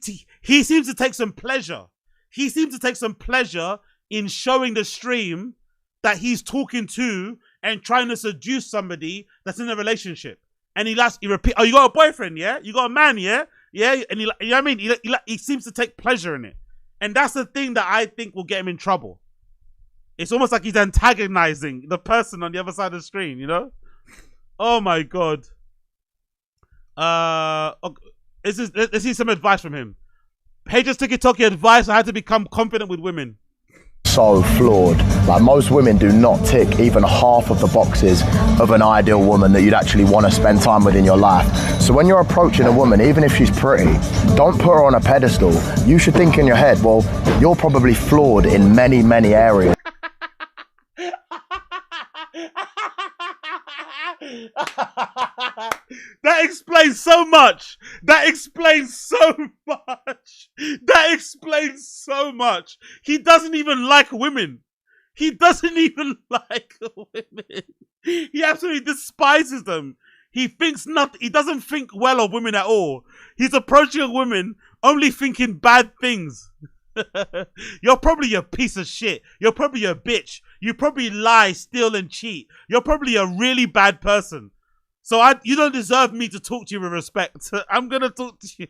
seems to take some pleasure. He seems to take some pleasure in showing the stream that he's talking to and trying to seduce somebody that's in a relationship. And he repeat, oh, you got a boyfriend, yeah? You got a man, yeah? Yeah, and you know what I mean? He seems to take pleasure in it. And that's the thing that I think will get him in trouble. It's almost like he's antagonizing the person on the other side of the screen, you know? Oh my God. Let's see some advice from him. Hstikkytokky advice on how to become confident with women. So flawed. Like, most women do not tick even half of the boxes of an ideal woman that you'd actually want to spend time with in your life. So when you're approaching a woman, even if she's pretty, don't put her on a pedestal. You should think in your head, well, you're probably flawed in many, many areas. That explains so much. That explains so much. That explains so much. He doesn't even like women. He doesn't even like women. He absolutely despises them. He thinks nothing. He doesn't think well of women at all. He's approaching a woman only thinking bad things. You're probably a piece of shit. You're probably a bitch. You probably lie, steal, and cheat. You're probably a really bad person. So you don't deserve me to talk to you with respect. I'm gonna talk to you.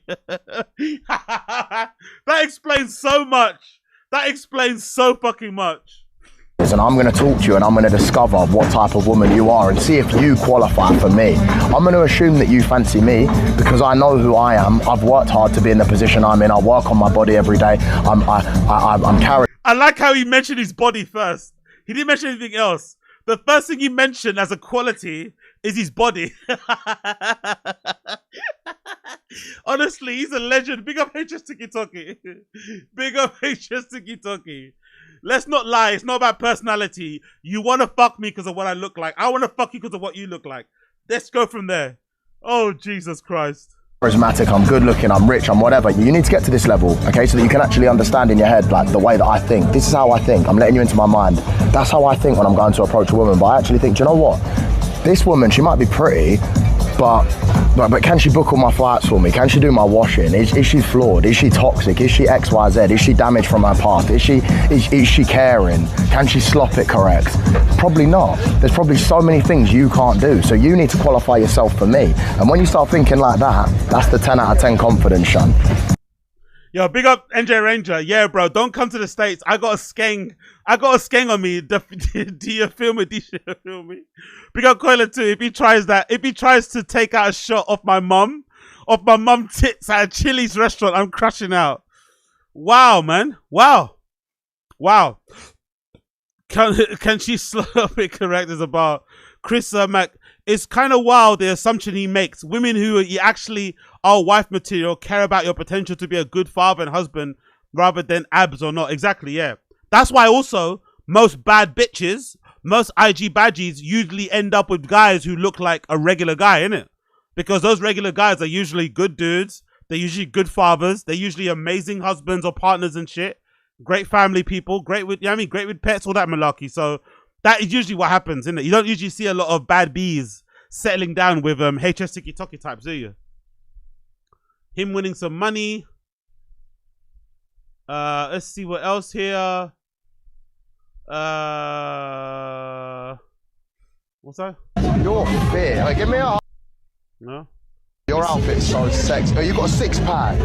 That explains so much. That explains so fucking much. And I'm going to talk to you and I'm going to discover what type of woman you are and see if you qualify for me. I'm going to assume that you fancy me because I know who I am. I've worked hard to be in the position I'm in. I work on my body every day. I'm carrying. I like how he mentioned his body first. He didn't mention anything else. The first thing he mentioned as a quality is his body. Honestly, he's a legend. Big up Hstikkytokky. Big up Hstikkytokky. Let's not lie. It's not about personality. You want to fuck me because of what I look like. I want to fuck you because of what you look like. Let's go from there. Oh, Jesus Christ. Charismatic, I'm good looking, I'm rich, I'm whatever. You need to get to this level, okay, so that you can actually understand in your head, like, the way that I think. This is how I think. I'm letting you into my mind. That's how I think when I'm going to approach a woman. But I actually think, do you know what? This woman, she might be pretty, but can she book all my flights for me? Can she do my washing? Is she flawed? Is she toxic? Is she XYZ? Is she damaged from her past? Is she caring? Can she slop it correct? Probably not. There's probably so many things you can't do. So you need to qualify yourself for me. And when you start thinking like that, that's the 10 out of 10 confidence, Sean. Yo, big up NJ Ranger. Yeah, bro, don't come to the States. I got a skeng on me. Do you feel me? Do you feel me? Big up Coiler too. If he tries to take out a shot of my mum tits at a Chili's restaurant, I'm crashing out. Wow, man. Wow. Can she slap it correct as about Chris Mac? It's kind of wild, the assumption he makes. Women who actually are wife material care about your potential to be a good father and husband rather than abs or not. Exactly, yeah. That's why also most bad bitches, most IG badgies usually end up with guys who look like a regular guy, innit? Because those regular guys are usually good dudes. They're usually good fathers. They're usually amazing husbands or partners and shit. Great family people. Great with, you know what I mean? Great with pets, all that malarkey. So that is usually what happens, innit? You don't usually see a lot of bad bees settling down with Hstikkytokky types, do you? Him winning some money. Let's see what else here. What's that? You're fit. Like, give me a... No. Your outfit's so sexy. Oh, you got a six-pack.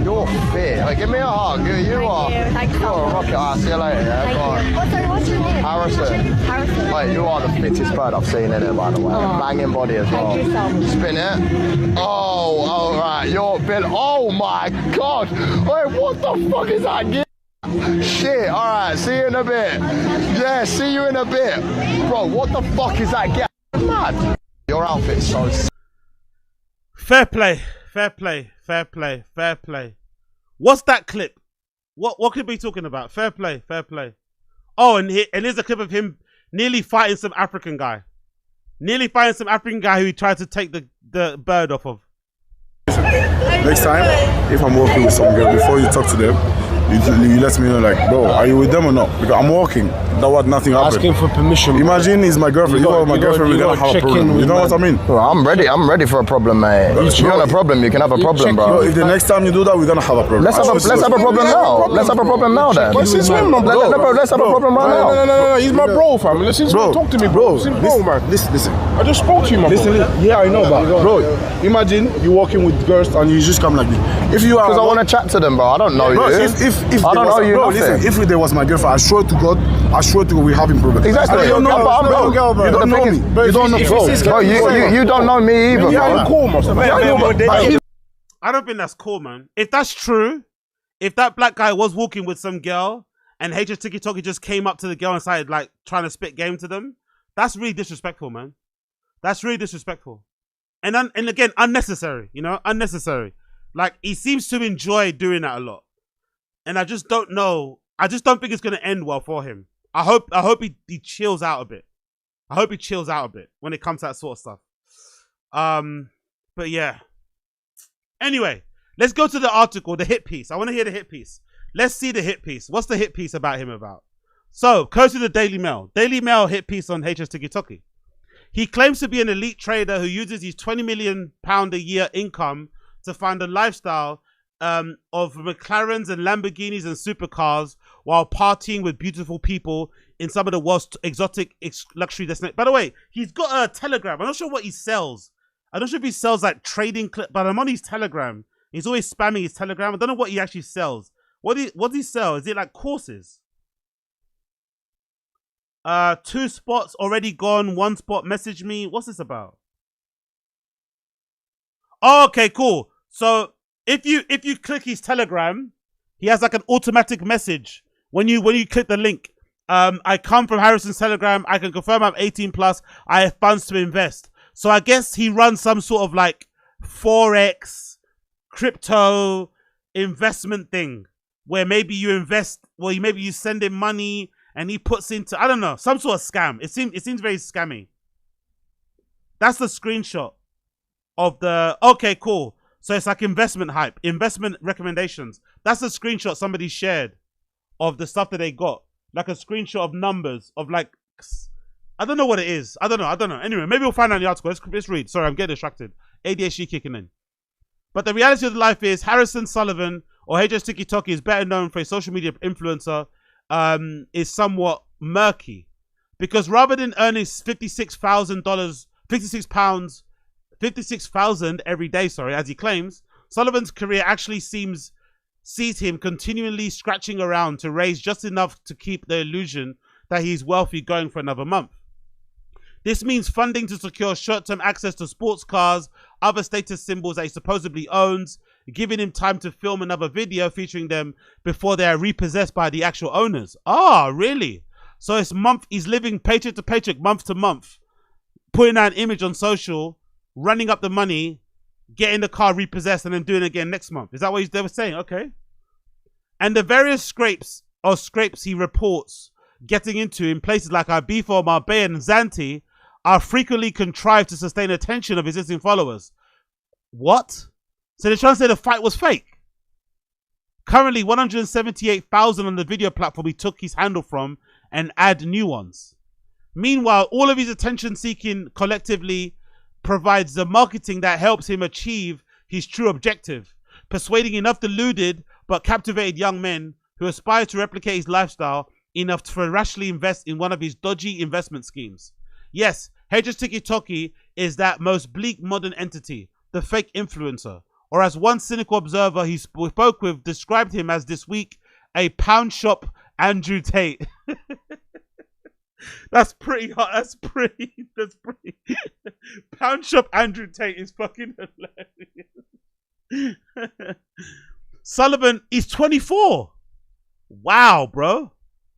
You're fit. Like, give me a hug. You are. Thank you. You're a rocket. I'll see you later. Yeah? Go on. What's your name? Harrison. Harrison. Wait, you are the fittest bird I've seen in it, by the way. Banging body as well. Thank you so much. Spin it. Oh, right. You're Bill. Oh my God. Wait, what the fuck is that? Shit. All right. See you in a bit. Yeah. See you in a bit, bro. What the fuck is that? Get mad. Your outfit's so. Fair play, fair play, fair play, fair play. What's that clip? What could we be talking about? Fair play, fair play. Oh, and here's a clip of him nearly fighting some African guy. Nearly fighting some African guy who he tried to take the bird off of. Next time, if I'm working with some girl, before you talk to them, you let me know, like, bro, are you with them or not? Because I'm working. That was nothing happened. Asking for permission. Imagine he's my girlfriend. You are my girlfriend, we're gonna have a problem. You know what I mean? Bro, I'm ready for a problem, mate. If you want a problem, you can have a problem, bro. If the next time you do that, we're gonna have a problem. Let's have a problem now. Let's have a problem now, then. Let's have a problem right now. No, he's my bro, fam. Listen, talk to me, bro. Listen. I just spoke to you, man. Listen, yeah, I know, but bro, imagine you walking with girls and you just come like this. If you are, because I want to chat to them, bro. I don't know you. If I don't know you. Bro, listen, if there was my girlfriend, I swear to God, we're having problems. Exactly. You don't know me. You don't know me. Bro, you don't know me either, yeah, I'm cool, man. I don't think that's cool, man. If that's true, if that black guy was walking with some girl and Hstikkytokky just came up to the girl and started like trying to spit game to them, that's really disrespectful, man. That's really disrespectful. And again, unnecessary, you know, unnecessary. Like, he seems to enjoy doing that a lot. And I just don't know. I just don't think it's going to end well for him. I hope he chills out a bit. I hope he chills out a bit when it comes to that sort of stuff. But yeah. Anyway, let's go to the article, the hit piece. I want to hear the hit piece. Let's see the hit piece. What's the hit piece about him about? So, go to the Daily Mail. Daily Mail hit piece on Hstikkytokky. He claims to be an elite trader who uses his £20 million a year income to fund a lifestyle of McLarens and Lamborghinis and supercars while partying with beautiful people in some of the world's exotic luxury destinations. By the way, he's got a Telegram. I'm not sure what he sells. I'm not sure if he sells like trading clip, but I'm on his Telegram. He's always spamming his Telegram. I don't know what he actually sells. What does he sell? Is it like courses? 2 spots already gone. 1 spot message me. What's this about? Oh, okay, cool. So if you click his Telegram, he has like an automatic message when you click the link. I come from Harrison's Telegram. I can confirm I'm 18 plus. I have funds to invest. So I guess he runs some sort of like Forex, crypto investment thing where maybe you invest, well, maybe you send him money and he puts into, I don't know, some sort of scam. It seems very scammy. That's the screenshot of the, okay, cool. So it's like investment hype, investment recommendations. That's a screenshot somebody shared of the stuff that they got. Like a screenshot of numbers of like, I don't know what it is. I don't know. Anyway, maybe we'll find out in the article. Let's read. Sorry, I'm getting distracted. ADHD kicking in. But the reality of the life is Harrison Sullivan, or Hstikkytokky, is better known for a social media influencer, is somewhat murky. Because rather than earning $56,000 every day, as he claims, Sullivan's career actually sees him continually scratching around to raise just enough to keep the illusion that he's wealthy going for another month. This means funding to secure short-term access to sports cars, other status symbols that he supposedly owns, giving him time to film another video featuring them before they are repossessed by the actual owners. Ah, really? So he's living paycheck to paycheck, month to month, putting out an image on social, running up the money, getting the car repossessed, and then doing it again next month. Is that what they were saying? Okay. And the various scrapes scrapes he reports getting into in places like Ibiza, Marbella, and Zante are frequently contrived to sustain attention of existing followers. What? So they're trying to say the fight was fake. Currently, 178,000 on the video platform he took his handle from and add new ones. Meanwhile, all of his attention-seeking collectively provides the marketing that helps him achieve his true objective, persuading enough deluded but captivated young men who aspire to replicate his lifestyle enough to rashly invest in one of his dodgy investment schemes. Yes, Hstikkytokky is that most bleak modern entity, the fake influencer, or as one cynical observer he spoke with described him as this week, a pound shop Andrew Tate. That's pretty hot. That's pretty. Pound shop Andrew Tate is fucking hilarious. Sullivan is 24. Wow, bro.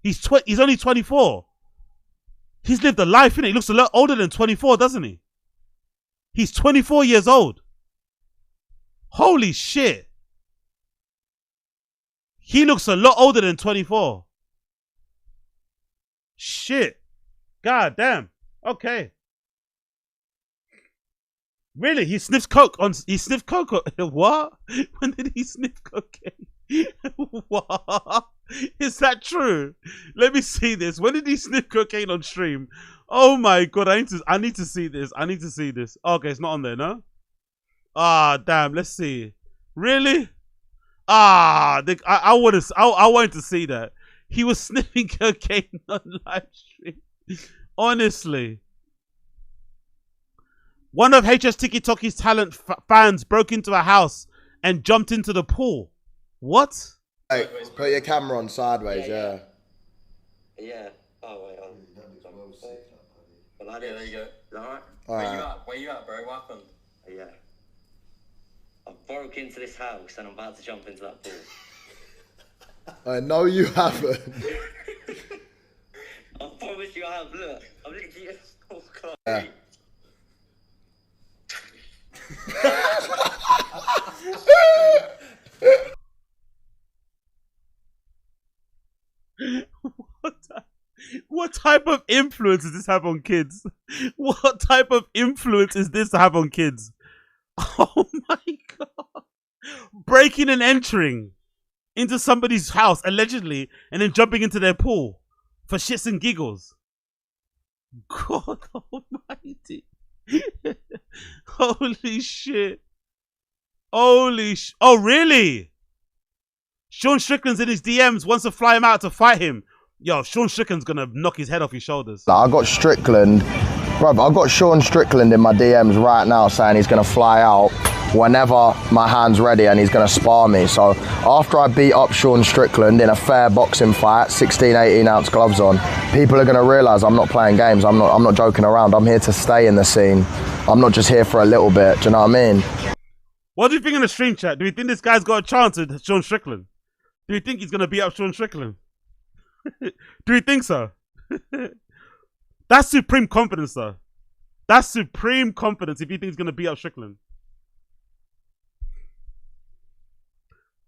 He's only 24. He's lived a life, innit? He looks a lot older than 24, doesn't he? He's 24 years old. Holy shit. He looks a lot older than 24. Shit. God damn. Okay. Really? He sniffs coke on... He sniffed coke on... What? When did he sniff cocaine? What? Is that true? Let me see this. When did he sniff cocaine on stream? Oh my god, I need to see this. I need to see this. Okay, it's not on there, no? Ah, damn. Let's see. Really? Ah, I wanted to see that. He was sniffing cocaine on live stream. Honestly. One of Hstikkytokky's talent fans broke into a house and jumped into the pool. What? Hey, put your camera on sideways, yeah. Yeah. Oh, wait. Well, there you go. Alright? Where you at, bro? What happened? Yeah. I broke into this house and I'm about to jump into that pool. I know you haven't. I promise you I have. Look, I'm literally... Oh, God. Yeah. What type of influence does this have on kids? What type of influence is this to have on kids? Oh my god. Breaking and entering into somebody's house, allegedly, and then jumping into their pool for shits and giggles. God almighty. Holy shit. Oh, really? Sean Strickland's in his DMs, wants to fly him out to fight him. Yo, Sean Strickland's gonna knock his head off his shoulders. I got Strickland, bro, I've got Sean Strickland in my DMs right now saying he's gonna fly out whenever my hand's ready and he's gonna spar me. So after I beat up Sean Strickland in a fair boxing fight, 16, 18 ounce gloves on, people are gonna realize I'm not playing games. I'm not joking around. I'm here to stay in the scene. I'm not just here for a little bit. Do you know what I mean? What do you think in the stream chat? Do you think this guy's got a chance with Sean Strickland? Do you think he's gonna beat up Sean Strickland? Do you think so? That's supreme confidence, though. That's supreme confidence if you think he's gonna beat up Strickland.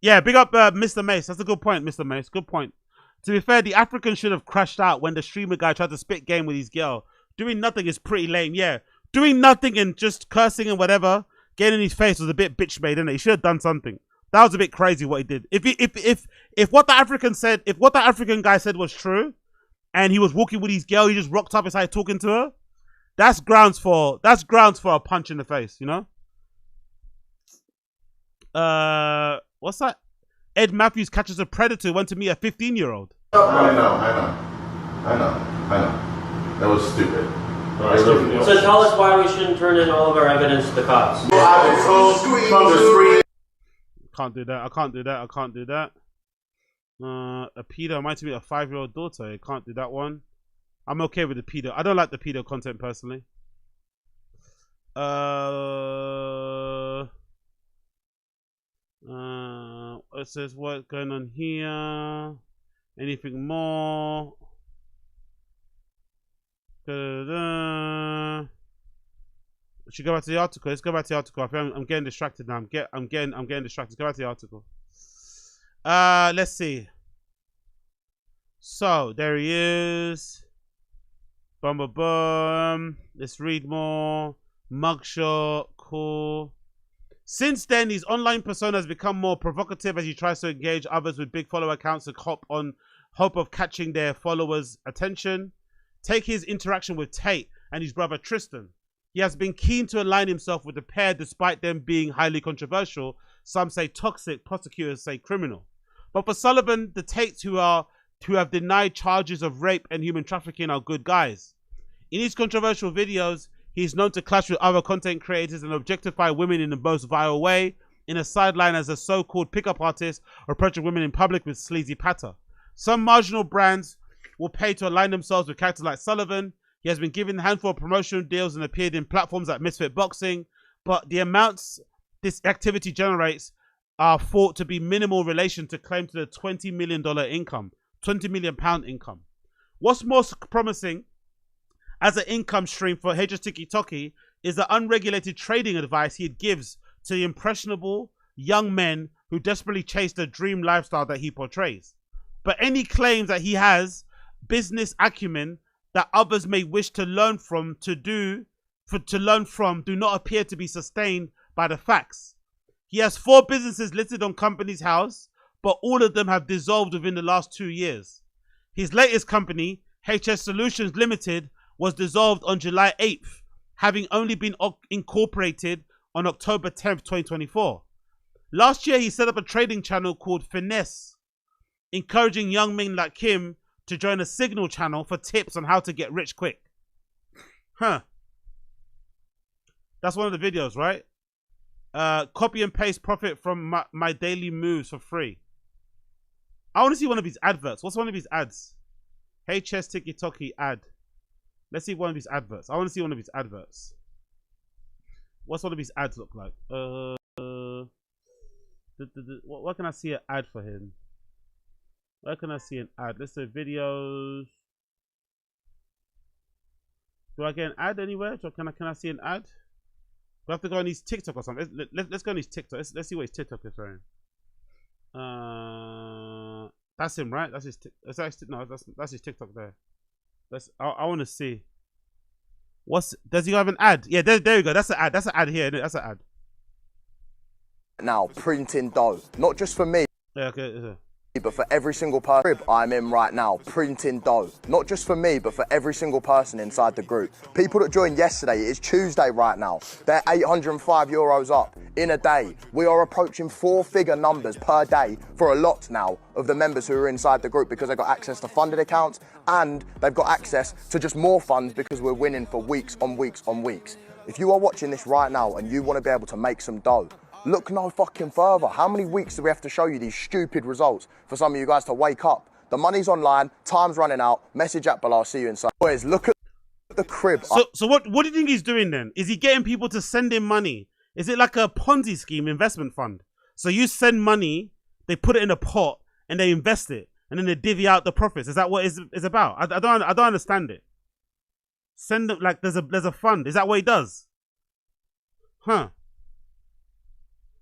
Yeah, big up Mr. Mace. That's a good point, Mr. Mace. Good point. To be fair, the African should have crashed out when the streamer guy tried to spit game with his girl. Doing nothing is pretty lame, yeah. Doing nothing and just cursing and whatever, getting in his face was a bit bitch made, innit? He should have done something. That was a bit crazy what he did. If what the African said, if what the African guy said was true, and he was walking with his girl, he just rocked up and started talking to her, that's grounds for a punch in the face, you know? What's that? Ed Matthews catches a predator, went to meet a 15-year-old. I know. That was stupid. So tell us why we shouldn't turn in all of our evidence to the cops. Can't do that. I can't do that. A pedo might be a 5-year-old daughter. I can't do that one. I'm okay with the pedo. I don't like the pedo content personally. It says what's going on here. Anything more? Should go back to the article. Let's go back to the article. I think I'm getting distracted now. I'm getting distracted. Let's go back to the article. Let's see. So there he is. Boom, boom, boom. Let's read more. Mugshot. Cool. Since then, his online persona has become more provocative as he tries to engage others with big follower accounts to hope of catching their followers' attention. Take his interaction with Tate and his brother Tristan. He has been keen to align himself with the pair despite them being highly controversial. Some say toxic, prosecutors say criminal. But for Sullivan, the Tates who have denied charges of rape and human trafficking are good guys. In his controversial videos, he is known to clash with other content creators and objectify women in the most vile way, in a sideline as a so-called pickup artist approaching women in public with sleazy patter. Some marginal brands will pay to align themselves with characters like Sullivan. He has been given a handful of promotional deals and appeared in platforms like Misfit Boxing, but the amounts this activity generates are thought to be minimal in relation to claim to the $20 million income, £20 million income. What's most promising as an income stream for Hstikkytokky is the unregulated trading advice he gives to the impressionable young men who desperately chase the dream lifestyle that he portrays. But any claims that he has business acumen that others may wish to learn from do not appear to be sustained by the facts. He has 4 businesses listed on Companies House, but all of them have dissolved within the last 2 years. His latest company, HS Solutions Limited, was dissolved on July 8th, having only been incorporated on October 10th, 2024. Last year, he set up a trading channel called Finesse, encouraging young men like him to join a Signal channel for tips on how to get rich quick. Huh. That's one of the videos, right? Copy and paste profit from my daily moves for free. I want to see one of his adverts. What's one of his ads? Hstikkytokky ad. Let's see one of his adverts. I want to see one of his adverts. What's one of his ads look like? What can I see an ad for him? Where can I see an ad? Let's say videos. Do I get an ad anywhere? Can I see an ad? Do I have to go on his TikTok or something? Let's go on his TikTok. Let's see what his TikTok is saying. That's him, right? That's his. That's his TikTok there. I want to see. Does he have an ad? Yeah, there you go. That's an ad. That's an ad here. That's an ad. Now printing dough, not just for me. Yeah, okay. But for every single person I'm in right now, printing dough. Not just for me, but for every single person inside the group. People that joined yesterday, it's Tuesday right now. They're €805 up in a day. We are approaching 4-figure numbers per day for a lot now of the members who are inside the group because they've got access to funded accounts and they've got access to just more funds because we're winning for weeks on weeks on weeks. If you are watching this right now and you want to be able to make some dough, look no fucking further. How many weeks do we have to show you these stupid results for some of you guys to wake up? The money's online, time's running out, message at below, I'll see you inside. Boys, look at the crib. So what do you think he's doing then? Is he getting people to send him money? Is it like a Ponzi scheme investment fund? So you send money, they put it in a pot and they invest it and then they divvy out the profits. Is that what it's about? I don't understand it. Send them like there's a fund. Is that what he does? Huh.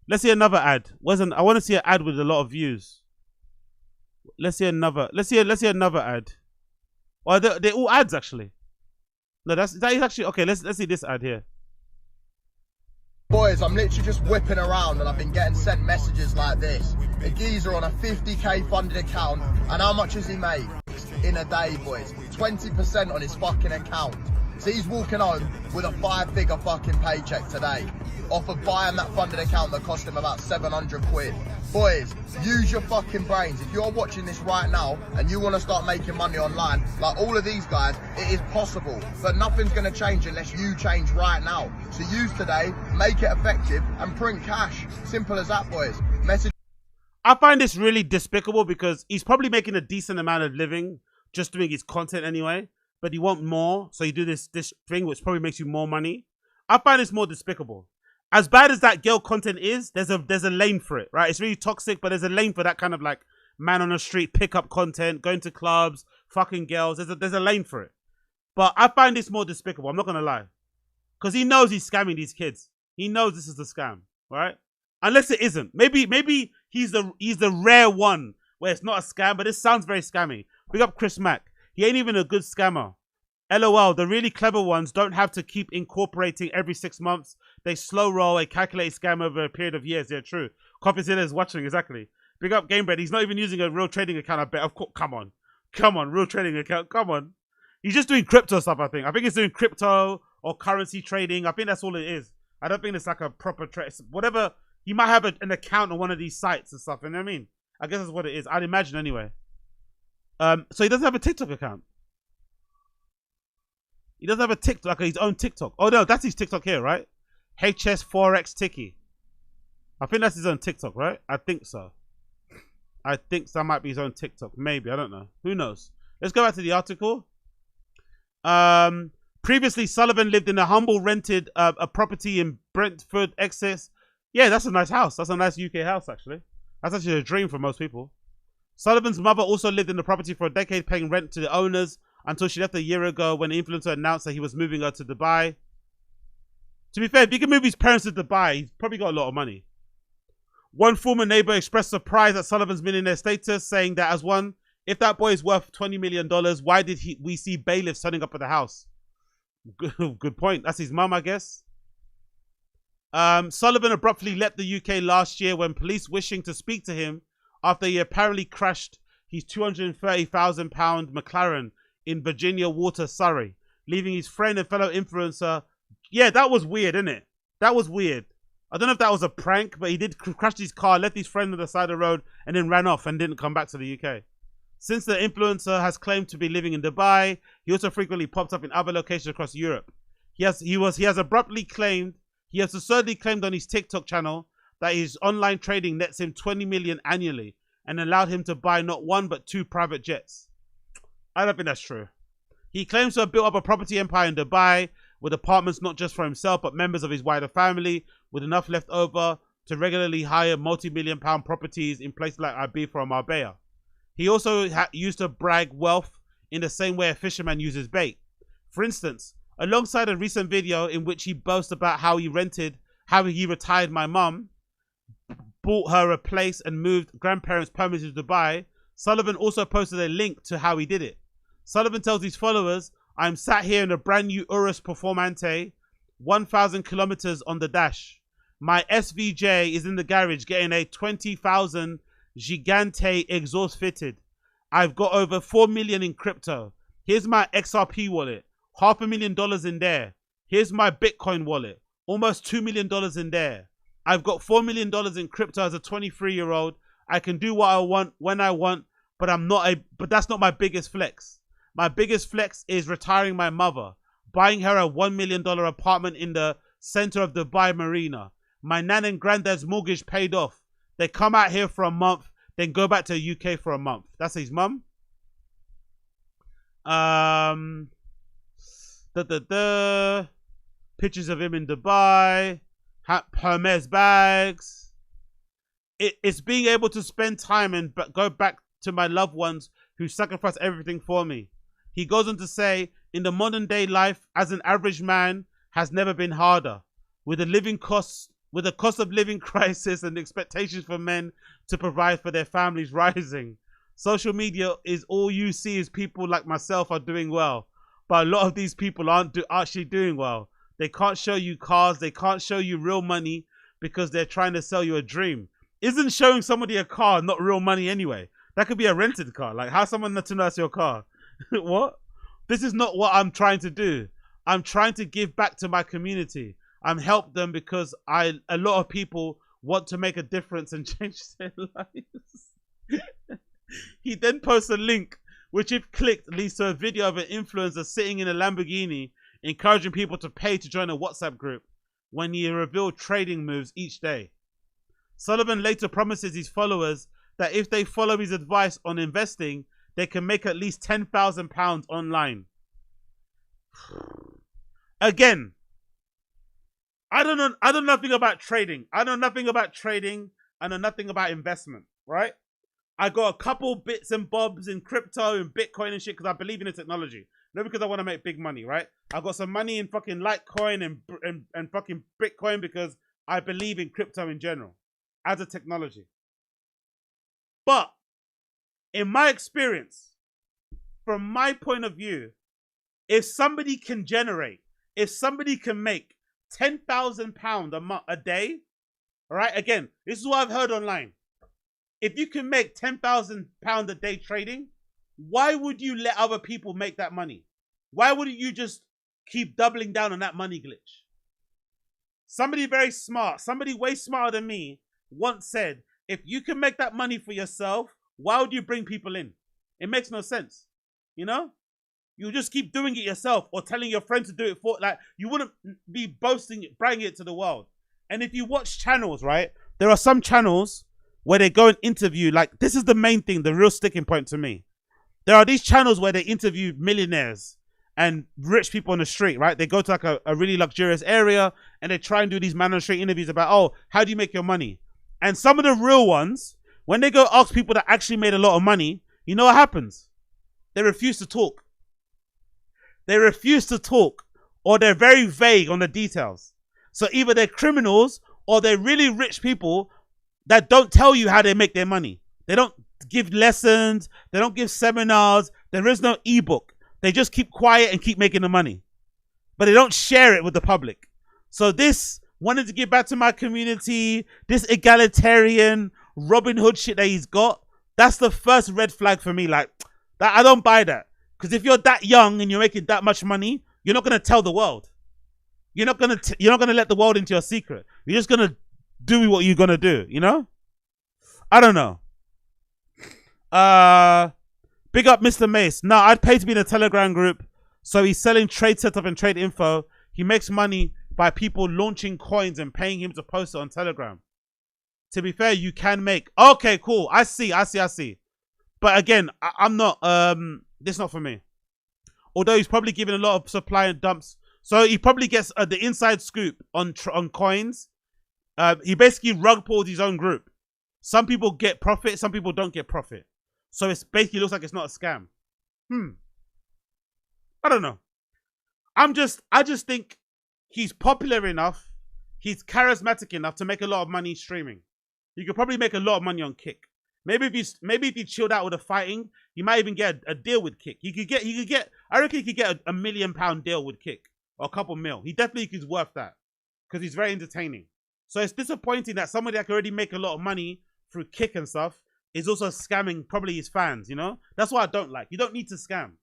Let's see another ad. I want to see an ad with a lot of views. Let's see another. Let's see another ad. Well, they're all ads actually. No, that is actually okay. Let's see this ad here. Boys, I'm literally just whipping around and I've been getting sent messages like this. A geezer on a 50k funded account, and how much has he made in a day, boys? 20% on his fucking account. So he's walking home with a 5-figure fucking paycheck today off of buying that funded account that cost him about 700 quid. Boys, use your fucking brains. If you're watching this right now and you want to start making money online, like all of these guys, it is possible. But nothing's going to change unless you change right now. So use today, make it effective, and print cash. Simple as that, boys. I find this really despicable because he's probably making a decent amount of living just doing his content anyway. But you want more, so you do this thing which probably makes you more money. I find this more despicable. As bad as that girl content is, there's a lane for it, right? It's really toxic, but there's a lane for that kind of like man on the street pickup content, going to clubs, fucking girls. There's a lane for it. But I find this more despicable. I'm not gonna lie, because he knows he's scamming these kids. He knows this is a scam, right? Unless it isn't. Maybe he's the rare one where it's not a scam, but it sounds very scammy. Big up Chris Mack. He ain't even a good scammer. LOL, the really clever ones don't have to keep incorporating every 6 months. They slow roll a calculated scam over a period of years. Yeah, true. Coffeezilla is watching, exactly. Big up Gamebread. He's not even using a real trading account, I bet. Of course, come on. Come on, real trading account. Come on. He's just doing crypto stuff, I think. I think he's doing crypto or currency trading. I think that's all it is. I don't think it's like a proper trade. Whatever. He might have an account on one of these sites and stuff. You know what I mean? I guess that's what it is. I'd imagine anyway. So he doesn't have a TikTok account. He doesn't have a TikTok, like his own TikTok. Oh no, that's his TikTok here, right? HS Forex Ticky. I think that's his own TikTok, right? I think so. I think that might be his own TikTok. Maybe, I don't know. Who knows? Let's go back to the article. Previously, Sullivan lived in a humble rented a property in Brentford, Essex. Yeah, that's a nice house. That's a nice UK house, actually. That's actually a dream for most people. Sullivan's mother also lived in the property for a decade, paying rent to the owners until she left a year ago when the influencer announced that he was moving her to Dubai. To be fair, if he can move his parents to Dubai, he's probably got a lot of money. One former neighbor expressed surprise at Sullivan's millionaire status, saying that as one, if that boy is worth $20 million, why did we see bailiffs turning up at the house? Good point. That's his mum, I guess. Sullivan abruptly left the UK last year when police wishing to speak to him after he apparently crashed his £230,000 McLaren in Virginia Water, Surrey, leaving his friend and fellow influencer. Yeah, that was weird, isn't it? That was weird. I don't know if that was a prank, but he did crash his car, left his friend on the side of the road, and then ran off and didn't come back to the UK. Since the influencer has claimed to be living in Dubai, he also frequently pops up in other locations across Europe. He has absurdly claimed on his TikTok channel that his online trading nets him 20 million annually and allowed him to buy not one but 2 private jets. I don't think that's true. He claims to have built up a property empire in Dubai with apartments not just for himself but members of his wider family, with enough left over to regularly hire multi-million pound properties in places like Ibiza or Marbella. He also used to brag wealth in the same way a fisherman uses bait. For instance, alongside a recent video in which he boasts about how he retired my mum, bought her a place and moved grandparents permanently to Dubai, Sullivan also posted a link to how he did it. Sullivan tells his followers, I'm sat here in a brand new Urus Performante, 1,000 kilometers on the dash. My SVJ is in the garage getting a 20,000 Gigante exhaust fitted. I've got over 4 million in crypto. Here's my XRP wallet, $500,000 in there. Here's my Bitcoin wallet, almost $2 million in there. I've got $4 million in crypto as a 23-year-old. I can do what I want when I want, but that's not my biggest flex. My biggest flex is retiring my mother, buying her a $1 million apartment in the center of Dubai Marina. My nan and granddad's mortgage paid off. They come out here for a month, then go back to the UK for a month. That's his mum. Pictures of him in Dubai. Hermes bags. It's being able to spend time and go back to my loved ones who sacrificed everything for me. He goes on to say, in the modern day life, as an average man, has never been harder. With the cost of living crisis and expectations for men to provide for their families rising. Social media is all you see is people like myself are doing well. But a lot of these people aren't actually doing well. They can't show you cars. They can't show you real money because they're trying to sell you a dream. Isn't showing somebody a car not real money anyway? That could be a rented car. Like, how's someone not to know that's your car? What? This is not what I'm trying to do. I'm trying to give back to my community. I'm help them because a lot of people want to make a difference and change their lives. He then posts a link, which if clicked leads to a video of an influencer sitting in a Lamborghini, encouraging people to pay to join a WhatsApp group when he revealed trading moves each day. Sullivan later promises his followers that if they follow his advice on investing, they can make at least £10,000 online. Again, I don't know nothing about trading. I know nothing about trading. I know nothing about investment, right? I got a couple bits and bobs in crypto and Bitcoin and shit because I believe in the technology. Not because I want to make big money, right? I got some money in fucking Litecoin and fucking Bitcoin because I believe in crypto in general as a technology. But in my experience, from my point of view, if somebody can make £10,000 a day, all right? Again, this is what I've heard online. If you can make £10,000 a day trading, why would you let other people make that money? Why wouldn't you just keep doubling down on that money glitch? Somebody very smart, somebody way smarter than me once said, if you can make that money for yourself, why would you bring people in? It makes no sense. You know? You just keep doing it yourself or telling your friend to do it for, like, you wouldn't be boasting it, bragging it to the world. And if you watch channels, right, there are some channels where they go and interview, like, this is the main thing, the real sticking point to me. There are these channels where they interview millionaires and rich people on the street, right? They go to like a really luxurious area and they try and do these man on the street interviews about, oh, how do you make your money? And some of the real ones, when they go ask people that actually made a lot of money, you know what happens? They refuse to talk. They refuse to talk, or they're very vague on the details. So either they're criminals or they're really rich people that don't tell you how they make their money. They don't give lessons. They don't give seminars. There is no ebook. They just keep quiet and keep making the money. But they don't share it with the public. So this wanted to give back to my community, this egalitarian Robin Hood shit that he's got, that's the first red flag for me. Like, that, I don't buy that. Because if you're that young and you're making that much money, you're not going to tell the world. You're not going to let the world into your secret. You're just going to do what you're going to do, you know? I don't know. Big up Mr. Mace. No, I'd pay to be in a Telegram group. So he's selling trade setup and trade info. He makes money by people launching coins and paying him to post it on Telegram. To be fair, you can make... Okay, cool. I see. But again, I'm not... This is not for me. Although he's probably giving a lot of supply and dumps. So he probably gets the inside scoop on coins. He basically rug pulls his own group. Some people get profit, some people don't get profit. So it's basically looks like it's not a scam. I don't know. I just think he's popular enough, he's charismatic enough to make a lot of money streaming. He could probably make a lot of money on Kick. Maybe if he chilled out with the fighting, he might even get a deal with Kick. I reckon he could get a £1 million deal with Kick. Or a couple mil. He definitely is worth that. Because he's very entertaining. So it's disappointing that somebody that can already make a lot of money through Kick and stuff is also scamming probably his fans, you know? That's what I don't like. You don't need to scam.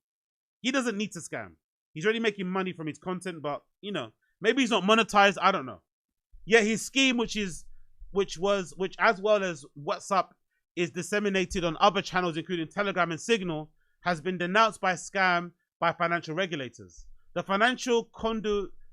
He doesn't need to scam. He's already making money from his content, but, you know, maybe he's not monetized. I don't know. Yeah, his scheme, which as well as WhatsUpp is disseminated on other channels, including Telegram and Signal, has been denounced by scam by financial regulators. The Financial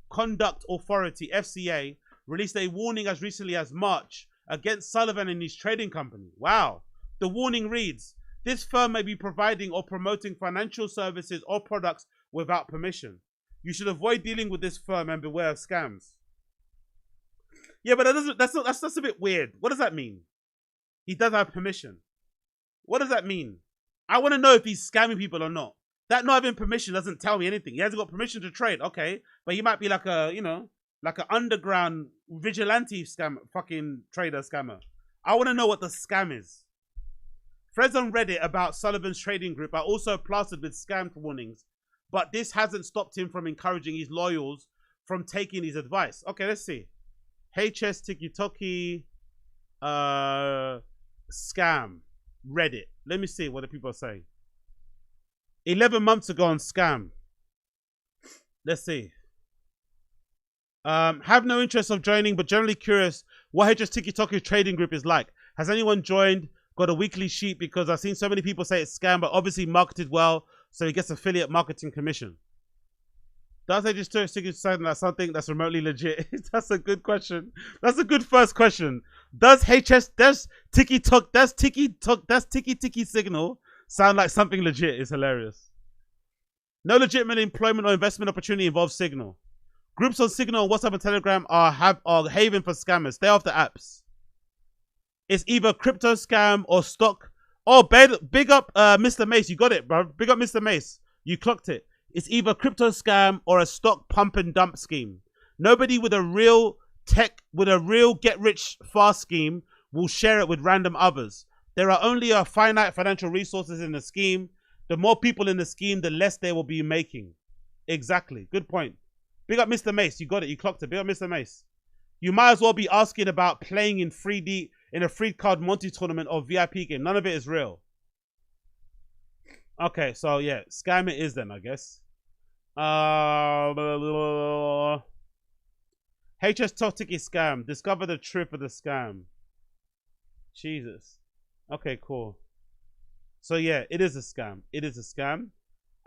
Conduct Authority, FCA, released a warning as recently as March against Sullivan and his trading company. Wow. The warning reads, this firm may be providing or promoting financial services or products without permission. You should avoid dealing with this firm and beware of scams. Yeah, but that's a bit weird. What does that mean? He does have permission. What does that mean? I want to know if he's scamming people or not. That not having permission doesn't tell me anything. He hasn't got permission to trade, okay. But he might be like a, you know, like an underground vigilante scam, fucking trader scammer. I want to know what the scam is. Threads on Reddit about Sullivan's trading group are also plastered with scam warnings, but this hasn't stopped him from encouraging his loyals from taking his advice. Okay, let's see. Hstikkytokky scam Reddit. Let me see what the people are saying. 11 months ago on scam. Let's see. Have no interest of joining, but generally curious what Hstikkytokky trading group is like. Has anyone joined? Got a weekly sheet because I've seen so many people say it's scam, but obviously marketed well, so he gets affiliate marketing commission. Does Hstikkytokky something that's remotely legit? That's a good question. That's a good first question. Does Tiki Signal sound like something legit? Is hilarious. No legitimate employment or investment opportunity involves Signal. Groups on Signal, WhatsApp, and Telegram are haven for scammers. Stay off the apps. It's either crypto scam or stock. Oh, big up Mr. Mace. You got it, bro. Big up Mr. Mace. You clocked it. It's either crypto scam or a stock pump and dump scheme. Nobody with a real get rich fast scheme will share it with random others. There are only a finite financial resources in the scheme. The more people in the scheme, the less they will be making. Exactly. Good point. Big up Mr. Mace. You got it. You clocked it. Big up Mr. Mace. You might as well be asking about playing in 3D in a free card Monty tournament or VIP game. None of it is real. Okay, so yeah, scam it is then, I guess. Hstikkytokky scam. Discover the truth of the scam. Jesus. Okay, cool. So yeah, it is a scam. It is a scam.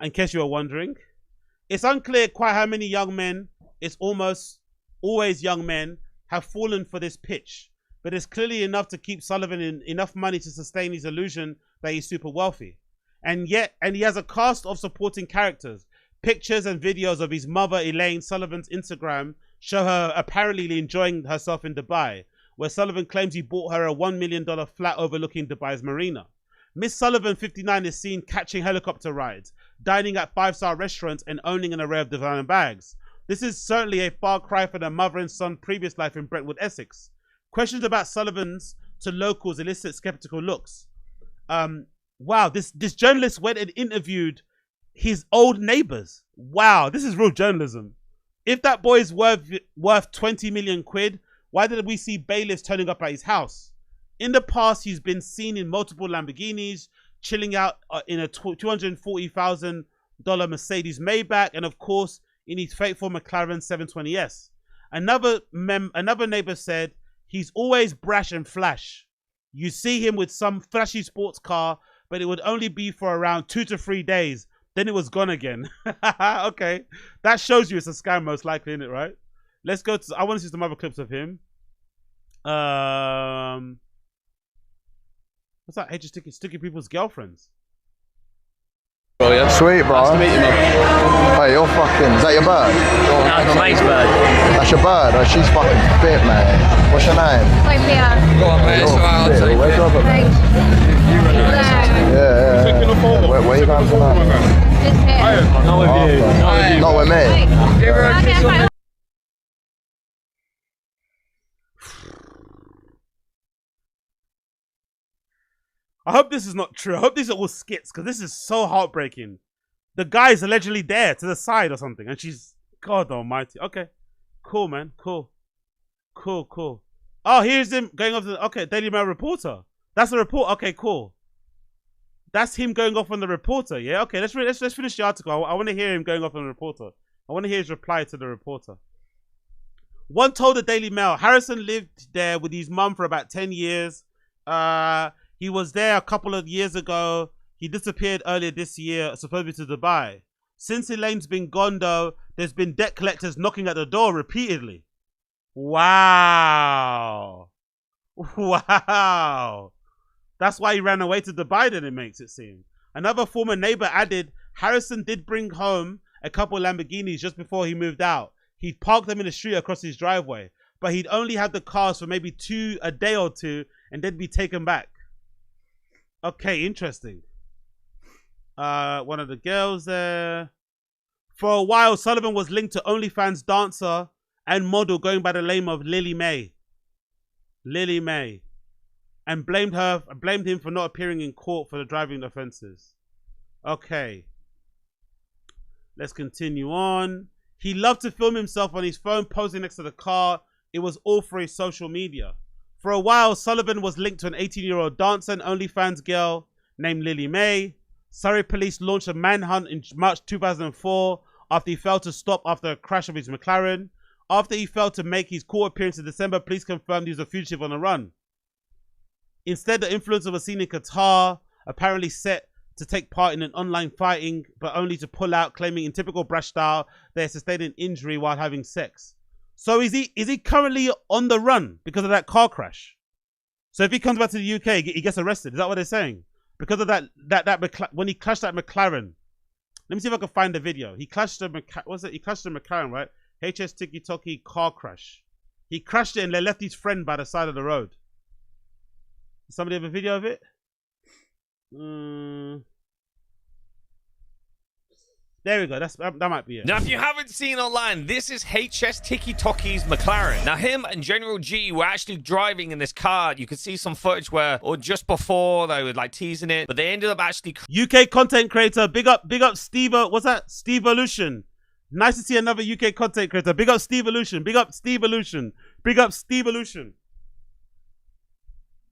In case you were wondering. It's unclear quite how many young men, it's almost always young men, have fallen for this pitch. But it's clearly enough to keep Sullivan in enough money to sustain his illusion that he's super wealthy. And he has a cast of supporting characters. Pictures and videos of his mother, Elaine Sullivan's Instagram, show her apparently enjoying herself in Dubai, where Sullivan claims he bought her a $1 million flat overlooking Dubai's marina. Miss Sullivan, 59, is seen catching helicopter rides, dining at 5-star restaurants, and owning an array of designer bags. This is certainly a far cry from their mother and son previous life in Brentwood, Essex. Questions about Sullivan's to locals elicit skeptical looks. Wow, this journalist went and interviewed his old neighbors. Wow, this is real journalism. If that boy is worth 20 million quid, why did we see bailiffs turning up at his house? In the past, he's been seen in multiple Lamborghinis, chilling out in a $240,000 Mercedes Maybach, and of course, in his faithful McLaren 720S. Another neighbor said, he's always brash and flash. You see him with some flashy sports car, but it would only be for around 2 to 3 days. Then it was gone again. Okay. That shows you it's a scam most likely, isn't it, right? Let's go to, I want to see some other clips of him. What's that? Hstikkytokky people's girlfriends. Oh yeah. Sweet, bro. Nice to meet you, man. Hey, you're fucking. Is that your bird? No, it's my mate's bird. That's your bird. Oh, she's fucking fit, man. What's your name? Sophia. Go on, mate. It's alright. I'll take it. Yeah. Where are you going tonight? Just here. Not with you. Not with me. Give her a kiss. I hope this is not true. I hope these are all skits because this is so heartbreaking. The guy is allegedly there to the side or something and she's, God almighty. Okay, cool, man. Cool. Oh, here's him going off the, okay, Daily Mail reporter. That's the report. Okay, cool. That's him going off on the reporter. Yeah, okay, let's finish the article. I want to hear him going off on the reporter. I want to hear his reply to the reporter. One told the Daily Mail, Harrison lived there with his mum for about 10 years. He was there a couple of years ago. He disappeared earlier this year, supposedly to Dubai. Since Elaine's been gone, though, there's been debt collectors knocking at the door repeatedly. Wow. Wow. That's why he ran away to Dubai, then it makes it seem. Another former neighbor added, Harrison did bring home a couple Lamborghinis just before he moved out. He'd parked them in the street across his driveway, but he'd only had the cars for maybe a day or two and then be taken back. Okay, interesting. One of the girls there. For a while, Sullivan was linked to OnlyFans dancer and model going by the name of Lily May. Lily May. And blamed him for not appearing in court for the driving offenses. Okay. Let's continue on. He loved to film himself on his phone posing next to the car. It was all for his social media. For a while, Sullivan was linked to an 18-year-old dancer and OnlyFans girl named Lily May. Surrey police launched a manhunt in March 2004 after he failed to stop after a crash of his McLaren. After he failed to make his court appearance in December, police confirmed he was a fugitive on the run. Instead, the influencer was seen in Qatar, apparently set to take part in an online fighting, but only to pull out, claiming in typical brash style they sustained an injury while having sex. So is he currently on the run because of that car crash? So if he comes back to the UK, he gets arrested. Is that what they're saying? Because of when he crashed that McLaren. Let me see if I can find the video. He crashed the He crashed the McLaren, right? Hstikkytokky car crash. He crashed it and they left his friend by the side of the road. Does somebody have a video of it? There we go. That might be it. Now, if you haven't seen online, this is Hstikkytokky's McLaren. Now, him and General G were actually driving in this car. You could see some footage where, or just before, they were like teasing it, but they ended up actually... UK content creator. Big up Steve. What's that? Steve Evolution. Nice to see another UK content creator. Big up Steve Evolution. Big up Steve Evolution. Big up Steve Evolution.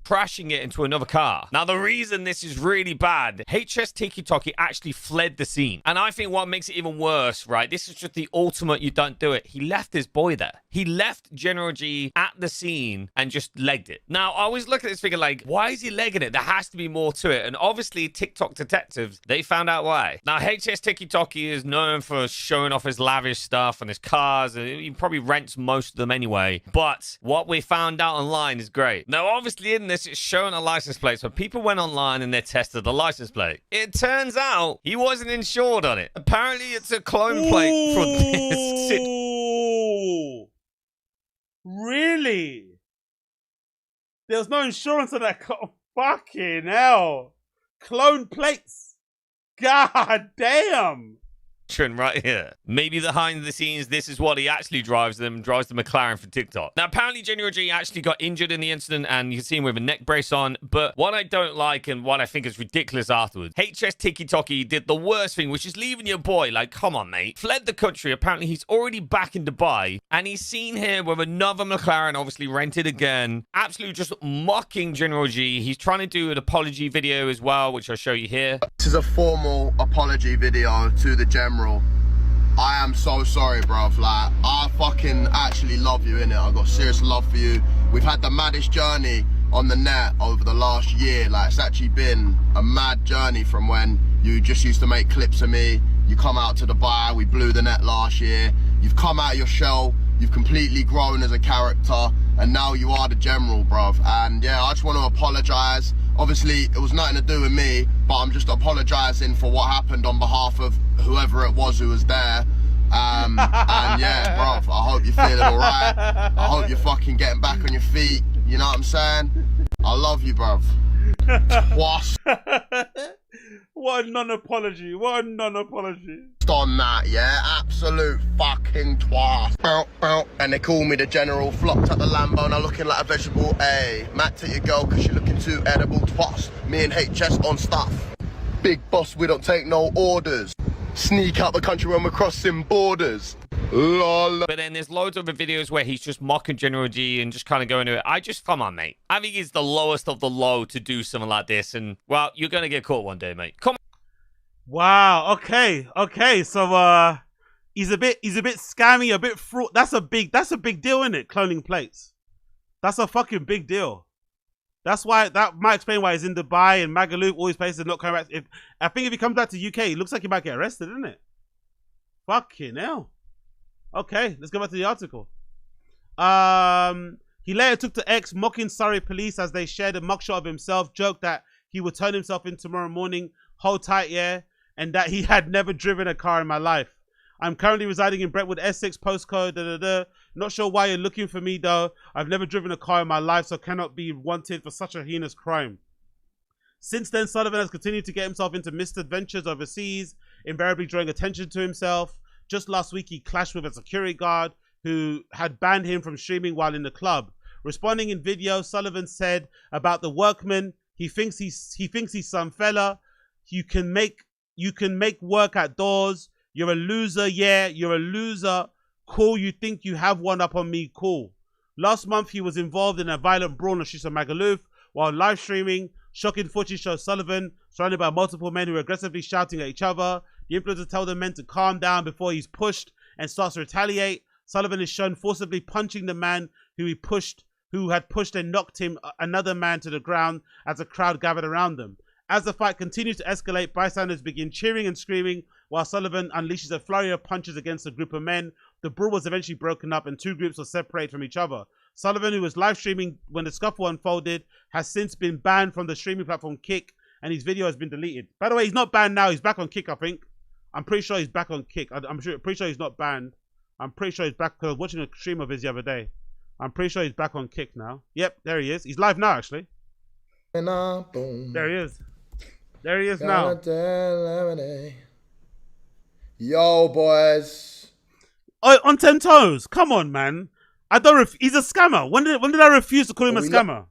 Crashing it into another car. Now, the reason this is really bad, Hstikkytokky actually fled the scene. And I think what makes it even worse, right, this is just the ultimate you don't do it. He left his boy there. He left General G at the scene and just legged it. Now, I always look at this figure like, why is he legging it? There has to be more to it. And obviously, TikTok detectives, they found out why. Now, Hstikkytokky is known for showing off his lavish stuff and his cars. And he probably rents most of them anyway. But what we found out online is great. Now, obviously, in this, it's showing a license plate. So people went online and they tested the license plate. It turns out he wasn't insured on it. Apparently, it's a clone plate for this. Really? There's no insurance on that car. Fucking hell. Clone plates. God damn. Right here. Maybe behind the scenes, this is what he actually drives the McLaren for TikTok. Now, apparently, General G actually got injured in the incident, and you can see him with a neck brace on. But what I don't like and what I think is ridiculous afterwards, Hstikkytokky did the worst thing, which is leaving your boy. Like, come on, mate. Fled the country. Apparently, he's already back in Dubai, and he's seen here with another McLaren, obviously rented again. Absolutely just mocking General G. He's trying to do an apology video as well, which I'll show you here. This is a formal apology video to the General. I am so sorry, bruv. Like, I fucking actually love you, innit? I got serious love for you. We've had the maddest journey on the net over the last year. Like, it's actually been a mad journey from when you just used to make clips of me. You come out to Dubai, we blew the net last year. You've come out of your shell. You've completely grown as a character. And now you are the General, bruv. And yeah, I just want to apologise. Obviously, it was nothing to do with me, but I'm just apologising for what happened on behalf of whoever it was who was there. And yeah, bruv, I hope you're feeling alright. I hope you're fucking getting back on your feet. You know what I'm saying? I love you, bruv. Twas. What a non-apology. What a non-apology. On that, yeah? Absolute fucking twas. And they call me the General. Flopped at the Lambo, now looking like a vegetable. Hey, Matt to your girl, cause she looking too edible. Twas. Me and HS on stuff. Big boss, we don't take no orders. Sneak out the country when we're crossing borders. Lol. But then there's loads of videos where he's just mocking General G and just kind of going to it. Come on, mate. I think it's the lowest of the low to do something like this. And, well, you're going to get caught one day, mate. Come on. Wow. Okay. So, he's a bit scammy, a bit fraud. That's a big deal, isn't it? Cloning plates. That's a fucking big deal. That's why, that might explain why he's in Dubai and Magaluf, all these places, not coming back. I think if he comes back to UK, it looks like he might get arrested, isn't it? Fucking hell. Okay, let's go back to the article. He later took to X, mocking Surrey police as they shared a mugshot of himself, joked that he would turn himself in tomorrow morning, hold tight, yeah, and that he had never driven a car in my life. I'm currently residing in Brentwood, Essex, postcode, Not sure why you're looking for me, though. I've never driven a car in my life, so cannot be wanted for such a heinous crime. Since then, Sullivan has continued to get himself into misadventures overseas, invariably drawing attention to himself. Just last week, he clashed with a security guard who had banned him from streaming while in the club. Responding in video, Sullivan said about the workman, he thinks he's some fella. You can make work outdoors. You're a loser, yeah, you're a loser. Cool, you think you have one up on me, cool. Last month, he was involved in a violent brawl on the streets of Magaluf while live streaming. Shocking footage shows Sullivan surrounded by multiple men who are aggressively shouting at each other. The influencer tells the men to calm down before he's pushed and starts to retaliate. Sullivan is shown forcibly punching the man who had pushed and knocked another man to the ground as a crowd gathered around them. As the fight continues to escalate, bystanders begin cheering and screaming while Sullivan unleashes a flurry of punches against a group of men. The brawl was eventually broken up and two groups were separated from each other. Sullivan, who was live streaming when the scuffle unfolded, has since been banned from the streaming platform Kick, and his video has been deleted. By the way, he's not banned now. He's back on Kick, I think. I'm pretty sure he's back on Kick. Pretty sure he's not banned. I'm pretty sure he's back, because I was watching a stream of his the other day. I'm pretty sure he's back on Kick now. Yep, there he is. He's live now, actually. There he is. There he is now. Yo, boys. Oh, on 10 toes. Come on, man. I don't. He's a scammer. When did I refuse to call him a scammer?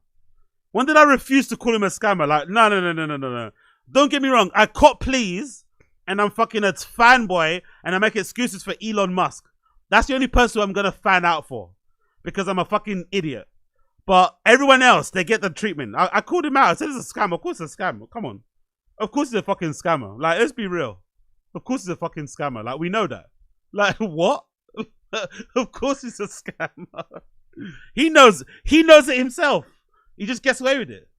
When did I refuse to call him a scammer? Like, no. Don't get me wrong. I caught please, and I'm fucking a fanboy, and I make excuses for Elon Musk. That's the only person I'm gonna fan out for, because I'm a fucking idiot. But everyone else, they get the treatment. I called him out. I said it's a scam. Of course it's a scam. Come on. Of course he's a fucking scammer. Like, let's be real. Of course he's a fucking scammer. Like, we know that. Like, what? Of course he's a scammer. He knows it himself. He just gets away with it.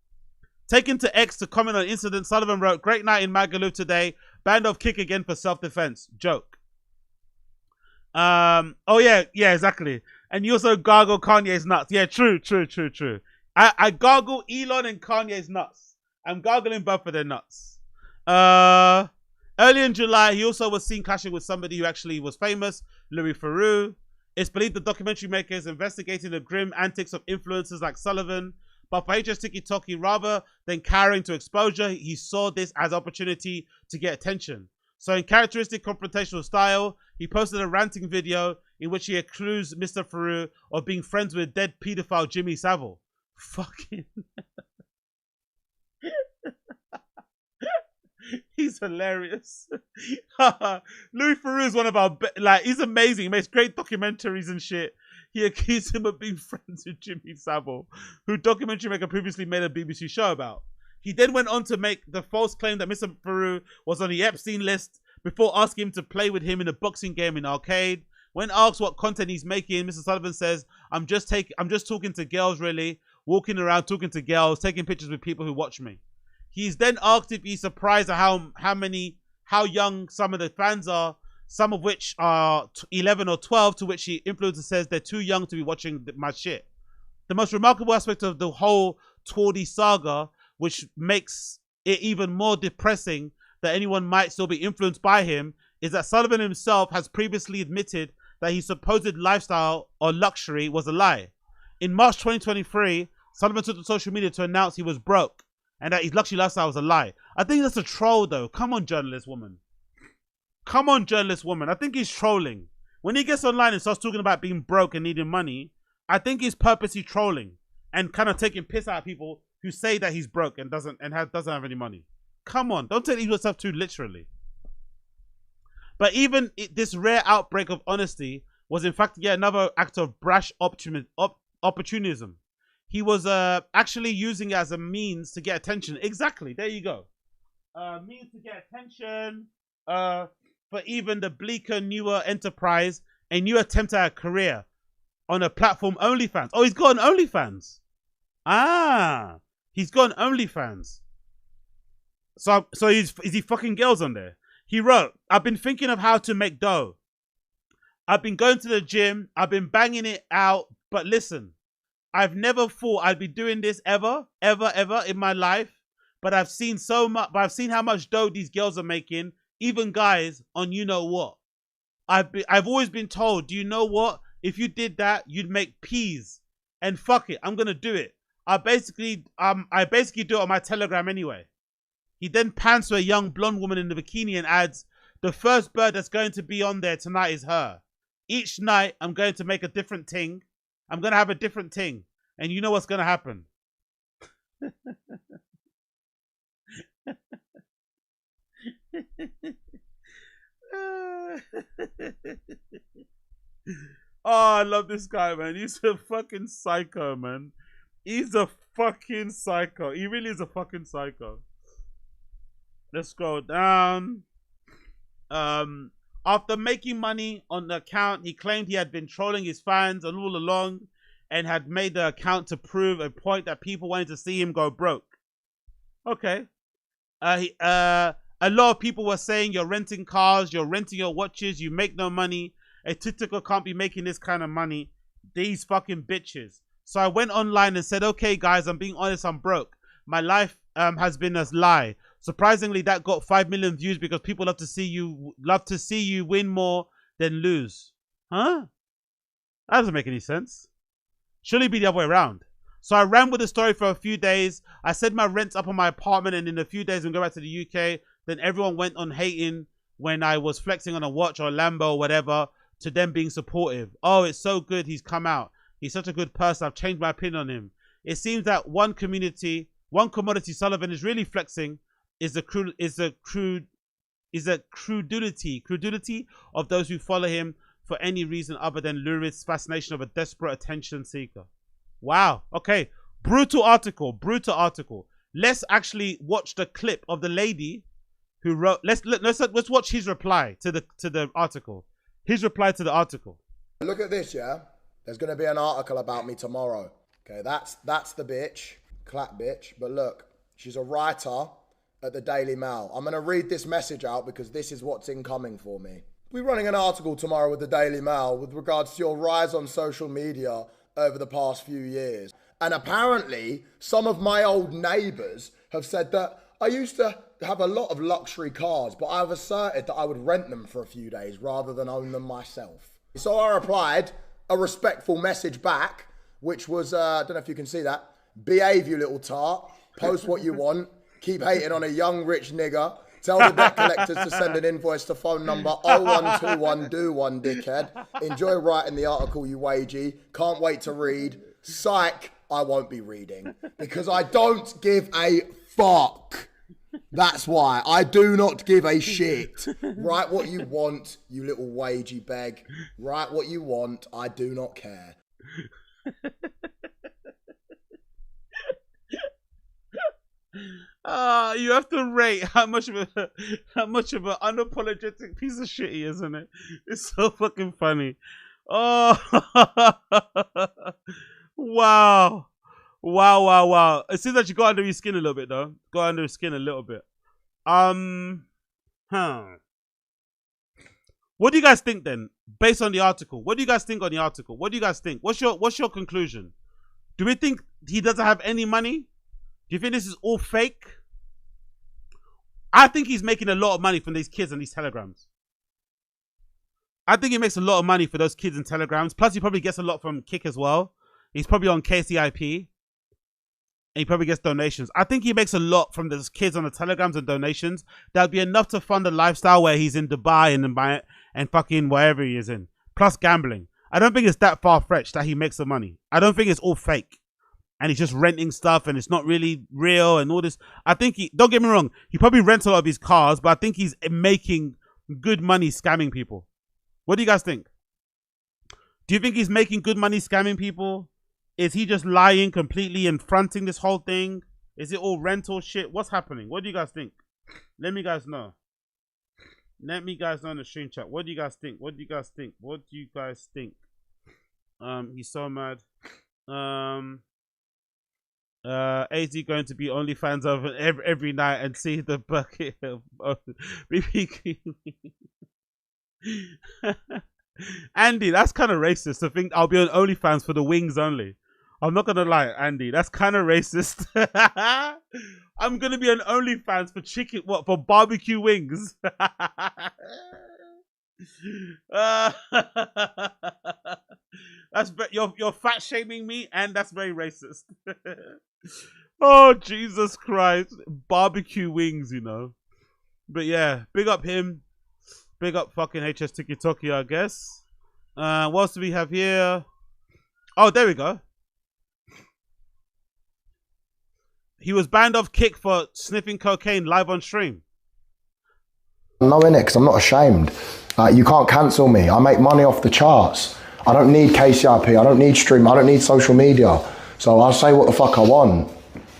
Taken to X to comment on incident, Sullivan wrote, "Great night in Magaluf today. Banned off kick again for self-defense. Joke." Oh yeah, exactly. And you also gargle Kanye's nuts. Yeah, true. I gargle Elon and Kanye's nuts. I'm gargling both of their nuts. Early in July, he also was seen clashing with somebody who actually was famous, Louis Theroux. It's believed the documentary maker is investigating the grim antics of influencers like Sullivan. But for Hstikkytokky, rather than cowering to exposure, he saw this as opportunity to get attention. So in characteristic confrontational style, he posted a ranting video in which he accused Mr. Theroux of being friends with dead pedophile Jimmy Savile. Fucking... He's hilarious. Louis Theroux is one of our... he's amazing. He makes great documentaries and shit. He accused him of being friends with Jimmy Savile, who documentary maker previously made a BBC show about. He then went on to make the false claim that Mr. Theroux was on the Epstein list before asking him to play with him in a boxing game in arcade. When asked what content he's making, Mr. Sullivan says, I'm just talking to girls, really, walking around talking to girls, taking pictures with people who watch me. He's then asked if he's surprised at how young some of the fans are, some of which are 11 or 12, to which the influencer says they're too young to be watching my shit. The most remarkable aspect of the whole Tory saga, which makes it even more depressing that anyone might still be influenced by him, is that Sullivan himself has previously admitted that his supposed lifestyle or luxury was a lie. In March 2023, Sullivan took to social media to announce he was broke and that his luxury lifestyle was a lie. I think that's a troll though. Come on, journalist woman. Come on, journalist woman. I think he's trolling. When he gets online and starts talking about being broke and needing money, I think he's purposely trolling and kind of taking piss out of people who say that he's broke and doesn't have any money. Come on, don't take yourself too literally. But even this rare outbreak of honesty was in fact yet another act of brash opportunism. He was actually using it as a means to get attention. Exactly, there you go. Means to get attention for even the bleaker, newer enterprise, a new attempt at a career on a platform OnlyFans. Oh, he's got an OnlyFans. Ah, he's got an OnlyFans. So is he fucking girls on there? He wrote, I've been thinking of how to make dough. I've been going to the gym. I've been banging it out. But listen, I've never thought I'd be doing this ever in my life. But I've seen so much. But I've seen how much dough these girls are making, even guys on you know what. I've always been told, do you know what? If you did that, you'd make peas. And fuck it, I'm gonna do it. I basically do it on my Telegram anyway. He then pans to a young blonde woman in the bikini and adds, the first bird that's going to be on there tonight is her. Each night, I'm going to make a different ting. I'm going to have a different ting. And you know what's going to happen. Oh, I love this guy, man. He's a fucking psycho, man. He's a fucking psycho. He really is a fucking psycho. Let's scroll down. After making money on the account, he claimed he had been trolling his fans all along and had made the account to prove a point that people wanted to see him go broke. Okay. A lot of people were saying you're renting cars, you're renting your watches, you make no money. A TikToker can't be making this kind of money. These fucking bitches. So I went online and said, okay, guys, I'm being honest, I'm broke. My life has been a lie. Surprisingly, that got 5 million views because people love to see you win more than lose. Huh? That doesn't make any sense. Surely be the other way around. So I ran with the story for a few days. I said my rent's up on my apartment and in a few days I'm going back to the UK. Then everyone went on hating when I was flexing on a watch or a Lambo or whatever, to them being supportive. Oh, it's so good he's come out. He's such a good person. I've changed my opinion on him. It seems that one commodity Sullivan is really flexing is the credulity of those who follow him for any reason other than lurid fascination of a desperate attention seeker. Wow. Okay. Brutal article. Let's actually watch the clip of the lady who wrote. Let's watch his reply to the article. His reply to the article. Look at this, yeah. There's going to be an article about me tomorrow. Okay, that's the bitch, clap bitch. But look, she's a writer at the Daily Mail. I'm going to read this message out because this is what's incoming for me. We're running an article tomorrow with the Daily Mail with regards to your rise on social media over the past few years. And apparently, some of my old neighbours have said that I used to have a lot of luxury cars, but I've asserted that I would rent them for a few days rather than own them myself. So I replied a respectful message back, which was, I don't know if you can see that, behave you little tart, post what you want, keep hating on a young rich nigger, tell the debt collectors to send an invoice to phone number 0121-do-1, dickhead. Enjoy writing the article, you wagey. Can't wait to read. Psych, I won't be reading because I don't give a fuck. That's why. I do not give a shit. Write what you want, you little wagey beg. Write what you want. I do not care. You have to rate how much of an unapologetic piece of shit he is, isn't it? It's so fucking funny. Oh, wow. It seems like you got under his skin a little bit, though. Got under his skin a little bit. What do you guys think then, based on the article? What do you guys think on the article? What do you guys think? What's your conclusion? Do we think he doesn't have any money? Do you think this is all fake? I think he's making a lot of money from these kids and these telegrams. I think he makes a lot of money for those kids and telegrams. Plus, he probably gets a lot from Kick as well. He's probably on KCIP. And he probably gets donations. I think he makes a lot from those kids on the telegrams and donations. That'd be enough to fund a lifestyle where he's in Dubai and fucking wherever he is in. Plus gambling. I don't think it's that far-fetched that he makes the money. I don't think it's all fake. And he's just renting stuff and it's not really real and all this. I think don't get me wrong, he probably rents a lot of his cars, but I think he's making good money scamming people. What do you guys think? Do you think he's making good money scamming people? Is he just lying completely and fronting this whole thing? Is it all rental shit? What's happening? What do you guys think? Let me guys know. Let me guys know in the stream chat. What do you guys think? What do you guys think? What do you guys think? He's so mad. AZ going to be OnlyFans over every night and see the bucket of BB. Andy, that's kind of racist to think I'll be on OnlyFans for the wings only. I'm not gonna lie, Andy, that's kind of racist. I'm gonna be on OnlyFans for chicken, what, for barbecue wings? That's you're fat shaming me, and that's very racist. Oh Jesus Christ, barbecue wings, you know. But yeah, big up him. Big up fucking Hstikkytokky, I guess. What else do we have here? Oh, there we go. He was banned off Kick for sniffing cocaine live on stream. No, innit, because I'm not ashamed. You can't cancel me. I make money off the charts. I don't need KCIP. I don't need stream. I don't need social media. So I'll say what the fuck I want.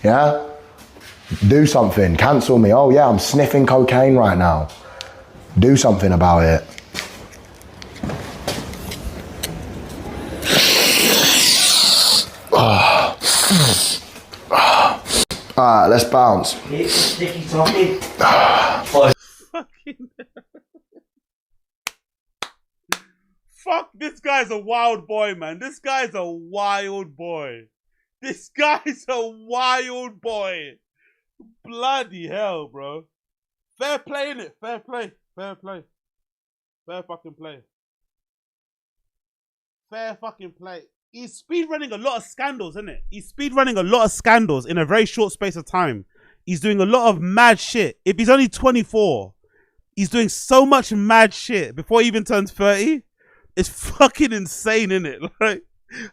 Yeah? Do something. Cancel me. Oh yeah, I'm sniffing cocaine right now. Do something about it. Alright, let's bounce. Hstikkytokky. Fuck, this guy's a wild boy, man. This guy's a wild boy. This guy's a wild boy. Bloody hell, bro. Fair play, innit? Fair play. Fair play. Fair fucking play. Fair fucking play. He's speedrunning a lot of scandals, isn't it? He's speedrunning a lot of scandals in a very short space of time. He's doing a lot of mad shit. If he's only 24, He's doing so much mad shit before he even turns 30. It's fucking insane, isn't it? Like,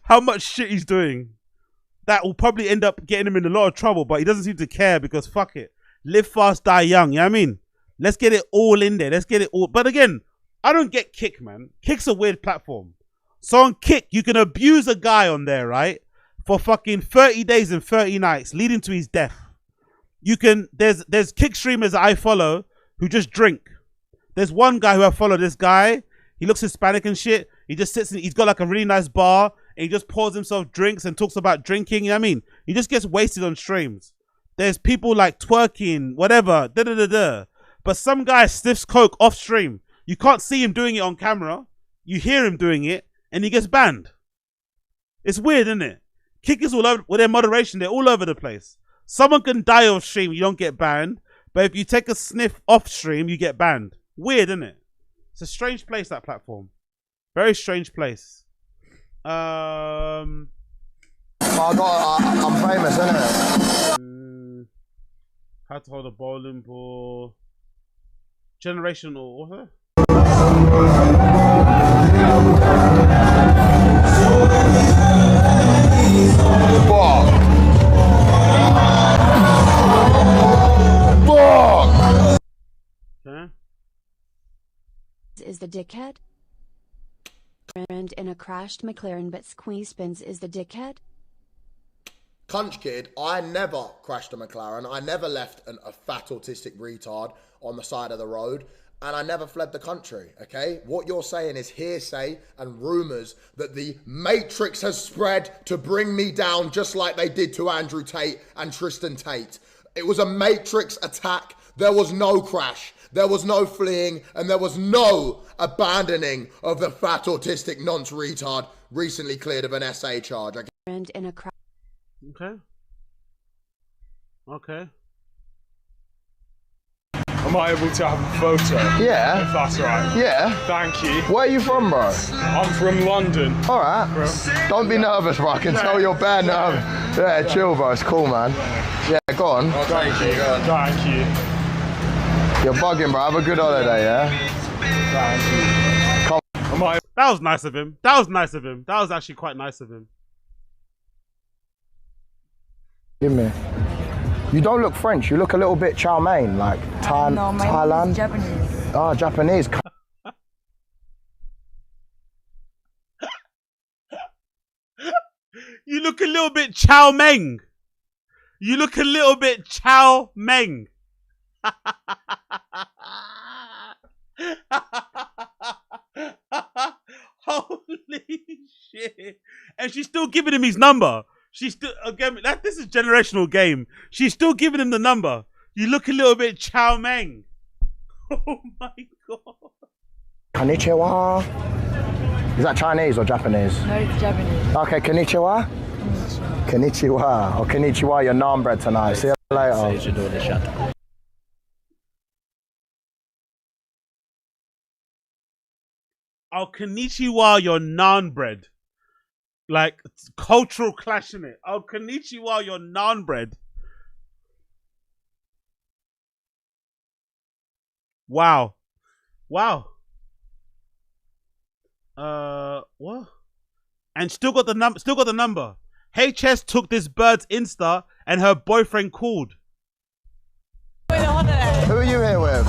how much shit he's doing. That will probably end up getting him in a lot of trouble, but he doesn't seem to care because fuck it. Live fast, die young. You know what I mean? Let's get it all in there. Let's get it all. But again, I don't get Kick, man. Kick's a weird platform. So on Kick, you can abuse a guy on there, right? For fucking 30 days and 30 nights, leading to his death. You can, there's Kick streamers that I follow who just drink. There's one guy who I follow, this guy. He looks Hispanic and shit. He just sits in, he's got like a really nice bar and he just pours himself drinks and talks about drinking. You know what I mean? He just gets wasted on streams. There's people like twerking, whatever, da-da-da-da. But some guy sniffs coke off stream. You can't see him doing it on camera. You hear him doing it and he gets banned. It's weird, isn't it? Kick is all over, with their moderation, they're all over the place. Someone can die off stream, you don't get banned. But if you take a sniff off stream, you get banned. Weird, isn't it? It's a strange place, that platform. Very strange place. I'm famous, innit? How to hold a bowling ball. Generational, what's that? Okay. Is the dickhead? And in a crashed McLaren but squeeze spins is the dickhead? Cunch kid, I never crashed a McLaren. I never left a fat autistic retard on the side of the road. And I never fled the country, okay? What you're saying is hearsay and rumours that the Matrix has spread to bring me down just like they did to Andrew Tate and Tristan Tate. It was a Matrix attack. There was no crash. There was no fleeing. And there was no abandoning of the fat autistic nonce retard recently cleared of an SA charge. Okay? And in a Okay. Okay. Am I able to have a photo? Yeah. If that's right. Yeah. Thank you. Where are you from, bro? I'm from London. Alright. Don't be nervous, bro. I can tell you're bad nervous. Yeah, chill, bro. It's cool, man. Yeah, go on. Oh, thank you. Thank you. You're bugging, bro. Have a good holiday, yeah? Thank you. Come. That was nice of him. That was nice of him. That was actually quite nice of him. Give me. You don't look French. You look a little bit chow mein, like No, my Thailand. name is Japanese. Oh, Japanese. You look a little bit chow mein. You look a little bit chow mein. Holy shit. And she's still giving him his number. She's still, again, this is generational game. She's still giving him the number. You look a little bit chow mein. Oh my god. Konnichiwa. Is that Chinese or Japanese? No, it's Japanese. Okay, konnichiwa. Konnichiwa. Or konnichiwa, your naan bread tonight. See you later. Oh, konnichiwa, your naan bread. Like, cultural clash in it. Oh, konnichiwa, your naan bread. Wow. Wow. What? And still got the number. HS took this bird's Insta and her boyfriend called. Who are you here with?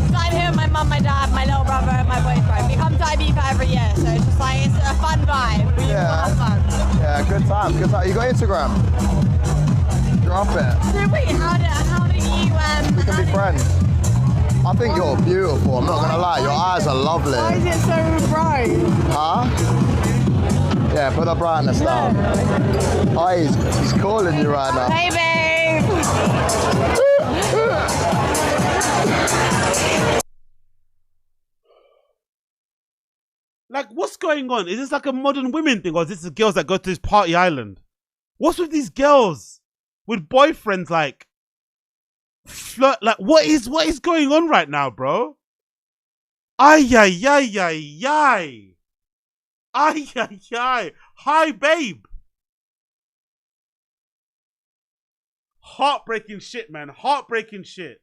So I'm here with my mum, my dad, my little brother, and my boyfriend. We come to Ibiza every year, so it's just like, it's a fun vibe. We have fun. Yeah, good time. Good time. You got Instagram? Drop it. So wait, how do you, We can be friends. I think you're beautiful. I'm not gonna lie. Your eyes are lovely. Why is it so bright? Huh? Yeah, put the brightness down. Oh, he's calling you right now. Hey, babe. Like, what's going on? Is this like a modern women thing, or is this the girls that go to this party island? What's with these girls with boyfriends? Like, flirt? Like, what is going on right now, bro? Ay ay ay ay ay. Ay ay ay. Hi, babe. Heartbreaking shit, man. Heartbreaking shit.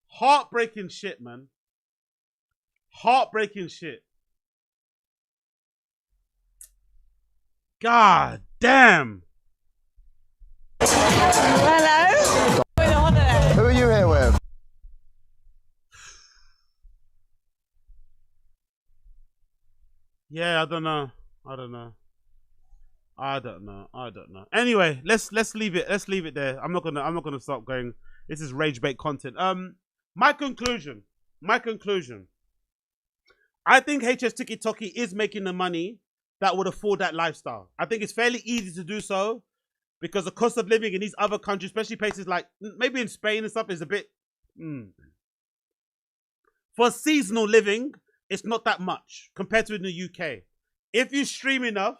Heartbreaking shit, man. Heartbreaking shit. God damn. Hello? Who are you here with? Yeah, I don't know. Anyway, let's leave it. Let's leave it there. I'm not gonna stop going. This is rage bait content. My conclusion. I think Hstikkytokky is making the money that would afford that lifestyle. I think it's fairly easy to do so because the cost of living in these other countries, especially places like maybe in Spain and stuff, is a bit. For seasonal living, it's not that much compared to in the UK. If you stream enough,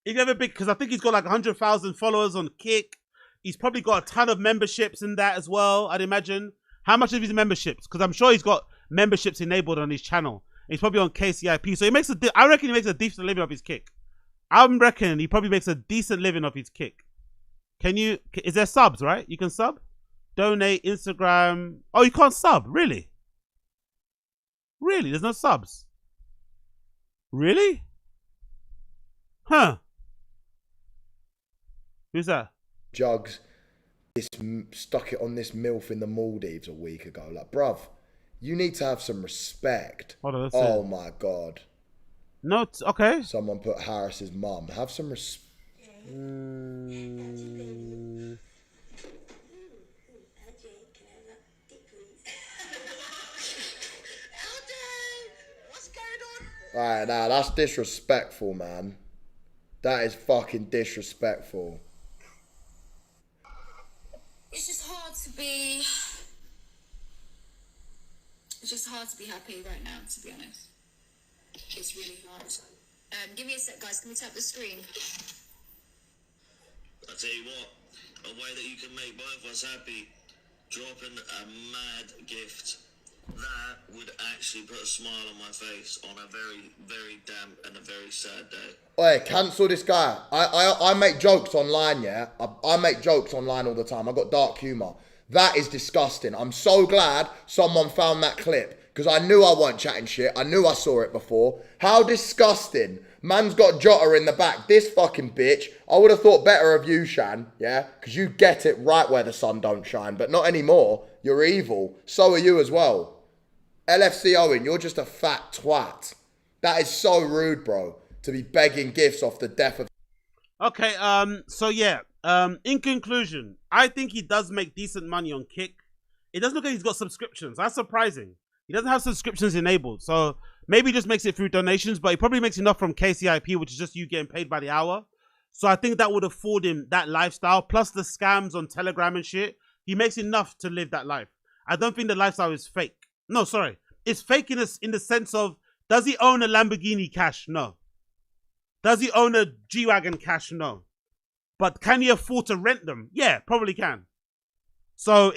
if you have a big, because I think he's got like 100,000 followers on Kick. He's probably got a ton of memberships in that as well, I'd imagine. How much of his memberships? Because I'm sure he's got memberships enabled on his channel. He's probably on KCIP. So he makes I reckon he makes a decent living off his Kick. I reckon he probably makes a decent living off his Kick. Is there subs, right? You can sub? Donate, Instagram. Oh, you can't sub? Really? Really? There's no subs? Really? Huh. Who's that? Jugs stuck it on this MILF in the Maldives a week ago. Like, bruv, you need to have some respect. Oh my God. No, okay. Someone put Harris's mum. Have some respect. Alright, now that's disrespectful, man. That is fucking disrespectful. It's just hard to be. It's just hard to be happy right now, to be honest. It's really hard. Give me a sec, guys. Can we tap the screen? I'll tell you what, a way that you can make both of us happy, dropping a mad gift. That would actually put a smile on my face on a very, very damp and a very sad day. Oi, cancel this guy. I make jokes online, yeah? I make jokes online all the time. I got dark humour. That is disgusting. I'm so glad someone found that clip because I knew I wasn't chatting shit. I knew I saw it before. How disgusting. Man's got Jota in the back. This fucking bitch. I would have thought better of you, Shan, yeah? Because you get it right where the sun don't shine, but not anymore. You're evil. So are you as well. LFC Owen, you're just a fat twat. That is so rude, bro, to be begging gifts off the death of... Okay, so yeah, in conclusion, I think he does make decent money on Kick. It doesn't look like he's got subscriptions. That's surprising. He doesn't have subscriptions enabled, so maybe he just makes it through donations, but he probably makes enough from KCIP, which is just you getting paid by the hour. So I think that would afford him that lifestyle, plus the scams on Telegram and shit. He makes enough to live that life. I don't think the lifestyle is fake. No, sorry. It's fake in the sense of, does he own a Lamborghini cash? No. Does he own a G-Wagon cash? No. But can he afford to rent them? Yeah, probably can. So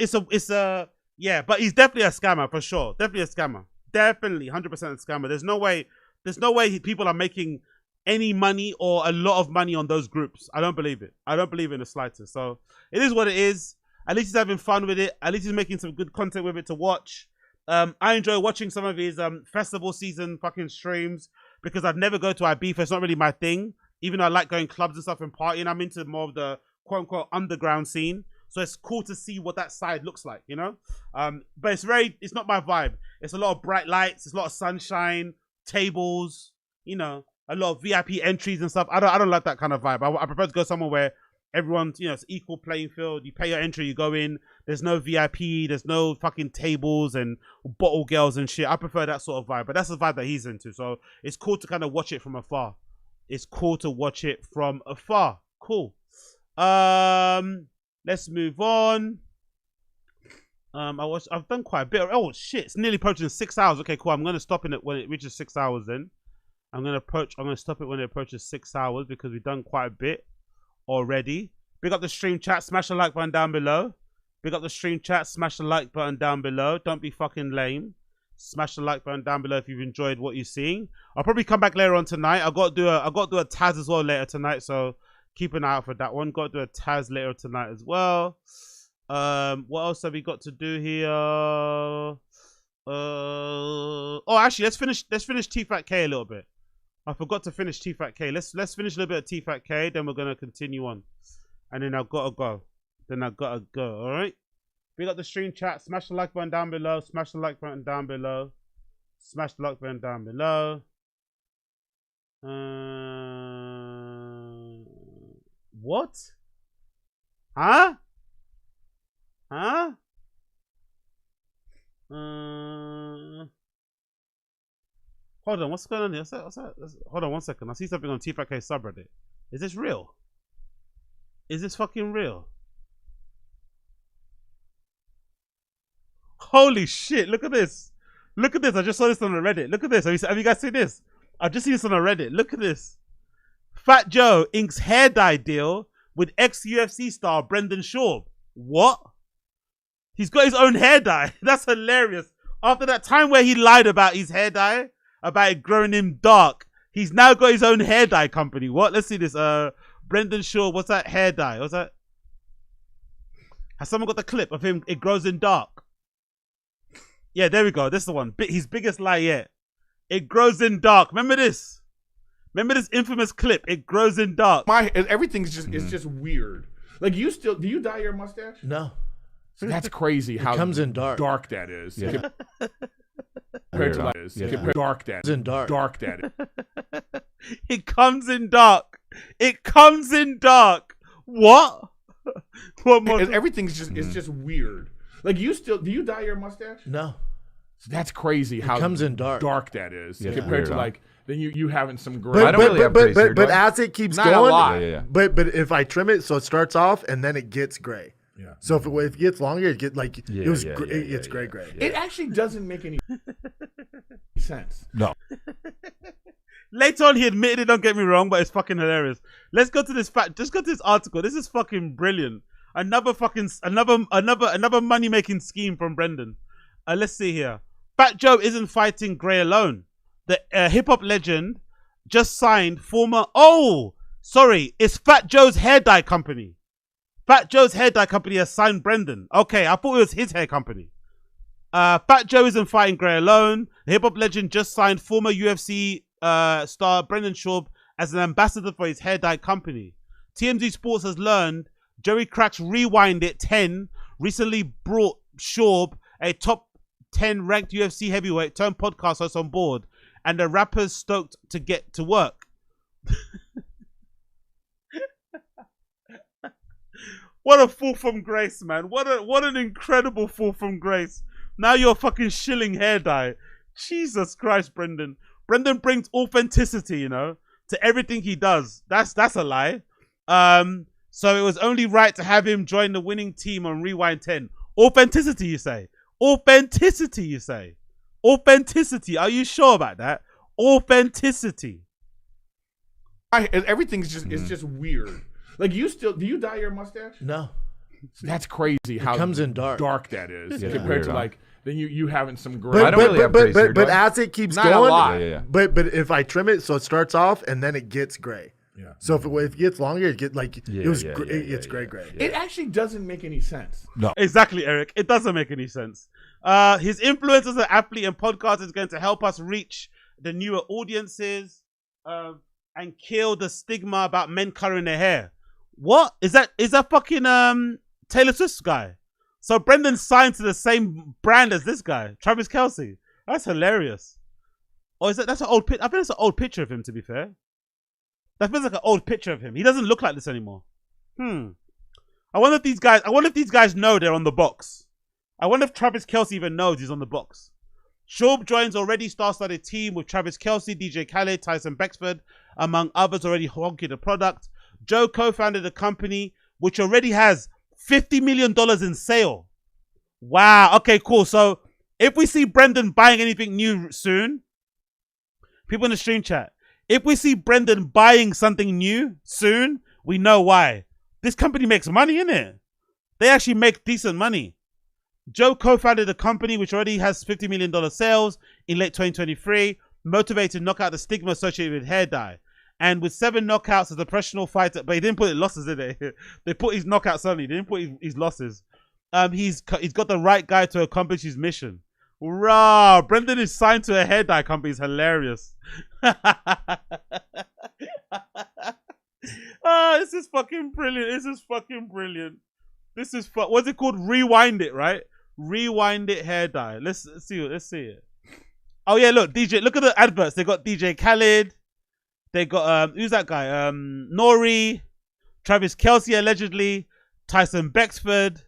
yeah, but he's definitely a scammer for sure. Definitely a scammer. Definitely 100% a scammer. There's no way people are making any money or a lot of money on those groups. I don't believe it. I don't believe it in the slightest. So it is what it is. At least he's having fun with it. At least he's making some good content with it to watch. I enjoy watching some of his festival season fucking streams because I'd never go to Ibiza. It's not really my thing. Even though I like going clubs and stuff and partying, I'm into more of the quote unquote underground scene. So it's cool to see what that side looks like, you know? But it's not my vibe. It's a lot of bright lights, it's a lot of sunshine, tables, you know, a lot of VIP entries and stuff. I don't like that kind of vibe. I prefer to go somewhere where everyone, you know, it's equal playing field. You pay your entry, you go in. There's no VIP. There's no fucking tables and bottle girls and shit. I prefer that sort of vibe. But that's the vibe that he's into. So it's cool to kind of watch it from afar. It's cool to watch it from afar. Cool. Let's move on. I've done quite a bit. Oh shit! It's nearly approaching 6 hours. Okay, cool. I'm gonna stop it when it reaches 6 hours. Then I'm gonna stop it when it approaches 6 hours because we've done quite a bit already. Big up the stream chat, smash the like button down below. Big up the stream chat, smash the like button down below. Don't be fucking lame. Smash the like button down below if you've enjoyed what you're seeing. I'll probably come back later on tonight. I got to do a Taz as well later tonight, so keep an eye out for that one. Got to do a Taz later tonight as well. What else have we got to do here? Oh, actually, let's finish T-Fat K a little bit. I forgot to finish T-Fat K. Let's finish a little bit of T-Fat K, then we're gonna continue on. And then I've gotta go. All right. Big up the stream chat. Smash the like button down below. Smash the like button down below. Smash the like button down below. What? Huh? Huh? Hold on, what's going on here? What's that? Hold on 1 second. I see something on T-Fat K subreddit. Is this real? Is this fucking real? Holy shit, look at this. Look at this. I just saw this on the Reddit. Look at this. Have you guys seen this? I've just seen this on the Reddit. Look at this. Fat Joe inks hair dye deal with ex-UFC star Brendan Schaub. What? He's got his own hair dye. That's hilarious. After that time where he lied about his hair dye, about it growing him dark, he's now got his own hair dye company. What? Let's see this. Brendan Schaub. What's that hair dye? What's that? Has someone got the clip of him? It grows in dark. Yeah, there we go. This is the one. His biggest lie yet. It grows in dark. Remember this? Remember this infamous clip? It grows in dark. Everything's just it's just weird. Like do you dye your mustache? No. That's crazy how it comes in dark. Dark that is. Yeah. Compared to dark that is. In dark. Dark that is. It comes in dark. It comes in dark. What? What more? Everything's just it's just weird. Like do you dye your mustache? No. That's crazy how it comes in dark. Dark that is compared to like then you having some gray. But, I don't really have gray hair, but as it keeps Not going, a lot. But if I trim it, so it starts off and then it gets gray. Yeah. So if it gets longer, it gets like it's gray. It actually doesn't make any sense. No. Later on, he admitted it. Don't get me wrong, but it's fucking hilarious. Let's go to this Just go to this article. This is fucking brilliant. Another money making scheme from Brendan. Let's see here. Fat Joe isn't fighting Gray alone. The hip hop legend just signed former. Oh, sorry, it's Fat Joe's hair dye company. Fat Joe's hair dye company has signed Brendan. Okay, I thought it was his hair company. Fat Joe isn't fighting Gray alone. The hip hop legend just signed former UFC star Brendan Schaub as an ambassador for his hair dye company. TMZ Sports has learned Jerry Crack's Rewind It 10 recently brought Schaub, a top 10 ranked UFC heavyweight turned podcast host, on board, and the rapper's stoked to get to work. What a fall from grace, man. What an incredible fall from grace. Now you're fucking shilling hair dye. Jesus Christ, Brendan. Brendan brings authenticity, you know, to everything he does. That's a lie. So it was only right to have him join the winning team on Rewind 10. Authenticity, you say? Authenticity, you say? Authenticity. Are you sure about that? Authenticity. Everything's just it's just weird. Like do you dye your mustache? No. That's crazy how it comes in dark. Dark that is compared to like then you having some gray. But, I don't really have gray hair, but as it keeps Not going, a lot. But if I trim it, so it starts off and then it gets gray. Yeah. So if it gets longer, it gets like it's gray. It actually doesn't make any sense. No. Exactly, Eric. It doesn't make any sense. His influence as an athlete and podcast is going to help us reach the newer audiences and kill the stigma about men coloring their hair. What? Is that fucking Taylor Swift's guy? So Brendan signed to the same brand as this guy, Travis Kelce. That's hilarious. Or is that's an old picture? I think it's an old picture of him, to be fair. That feels like an old picture of him. He doesn't look like this anymore. I wonder if these guys know they're on the box. I wonder if Travis Kelce even knows he's on the box. Schaub joins already star-studded team with Travis Kelce, DJ Khaled, Tyson Beckford, among others already honking the product. Joe co-founded a company which already has $50 million in sale. Wow. Okay, cool. So if we see Brendan buying anything new soon, people in the stream chat, if we see Brendan buying something new soon, we know why. This company makes money, innit? They actually make decent money. Joe co-founded a company which already has $50 million sales in late 2023, motivated to knock out the stigma associated with hair dye. And with 7 knockouts as a professional fighter, but he didn't put his losses, did they? They put his knockouts only. They didn't put his losses. He's got the right guy to accomplish his mission. Raw. Brendan is signed to a hair dye company. It's hilarious. Oh, this is fucking brilliant. This is fucking brilliant. This is what's it called? Rewind It, right? Rewind It hair dye. Let's see it. Let's see it. Oh yeah, look, DJ. Look at the adverts. They got DJ Khaled. They got who's that guy? Nori, Travis Kelce allegedly, Tyson Bexford.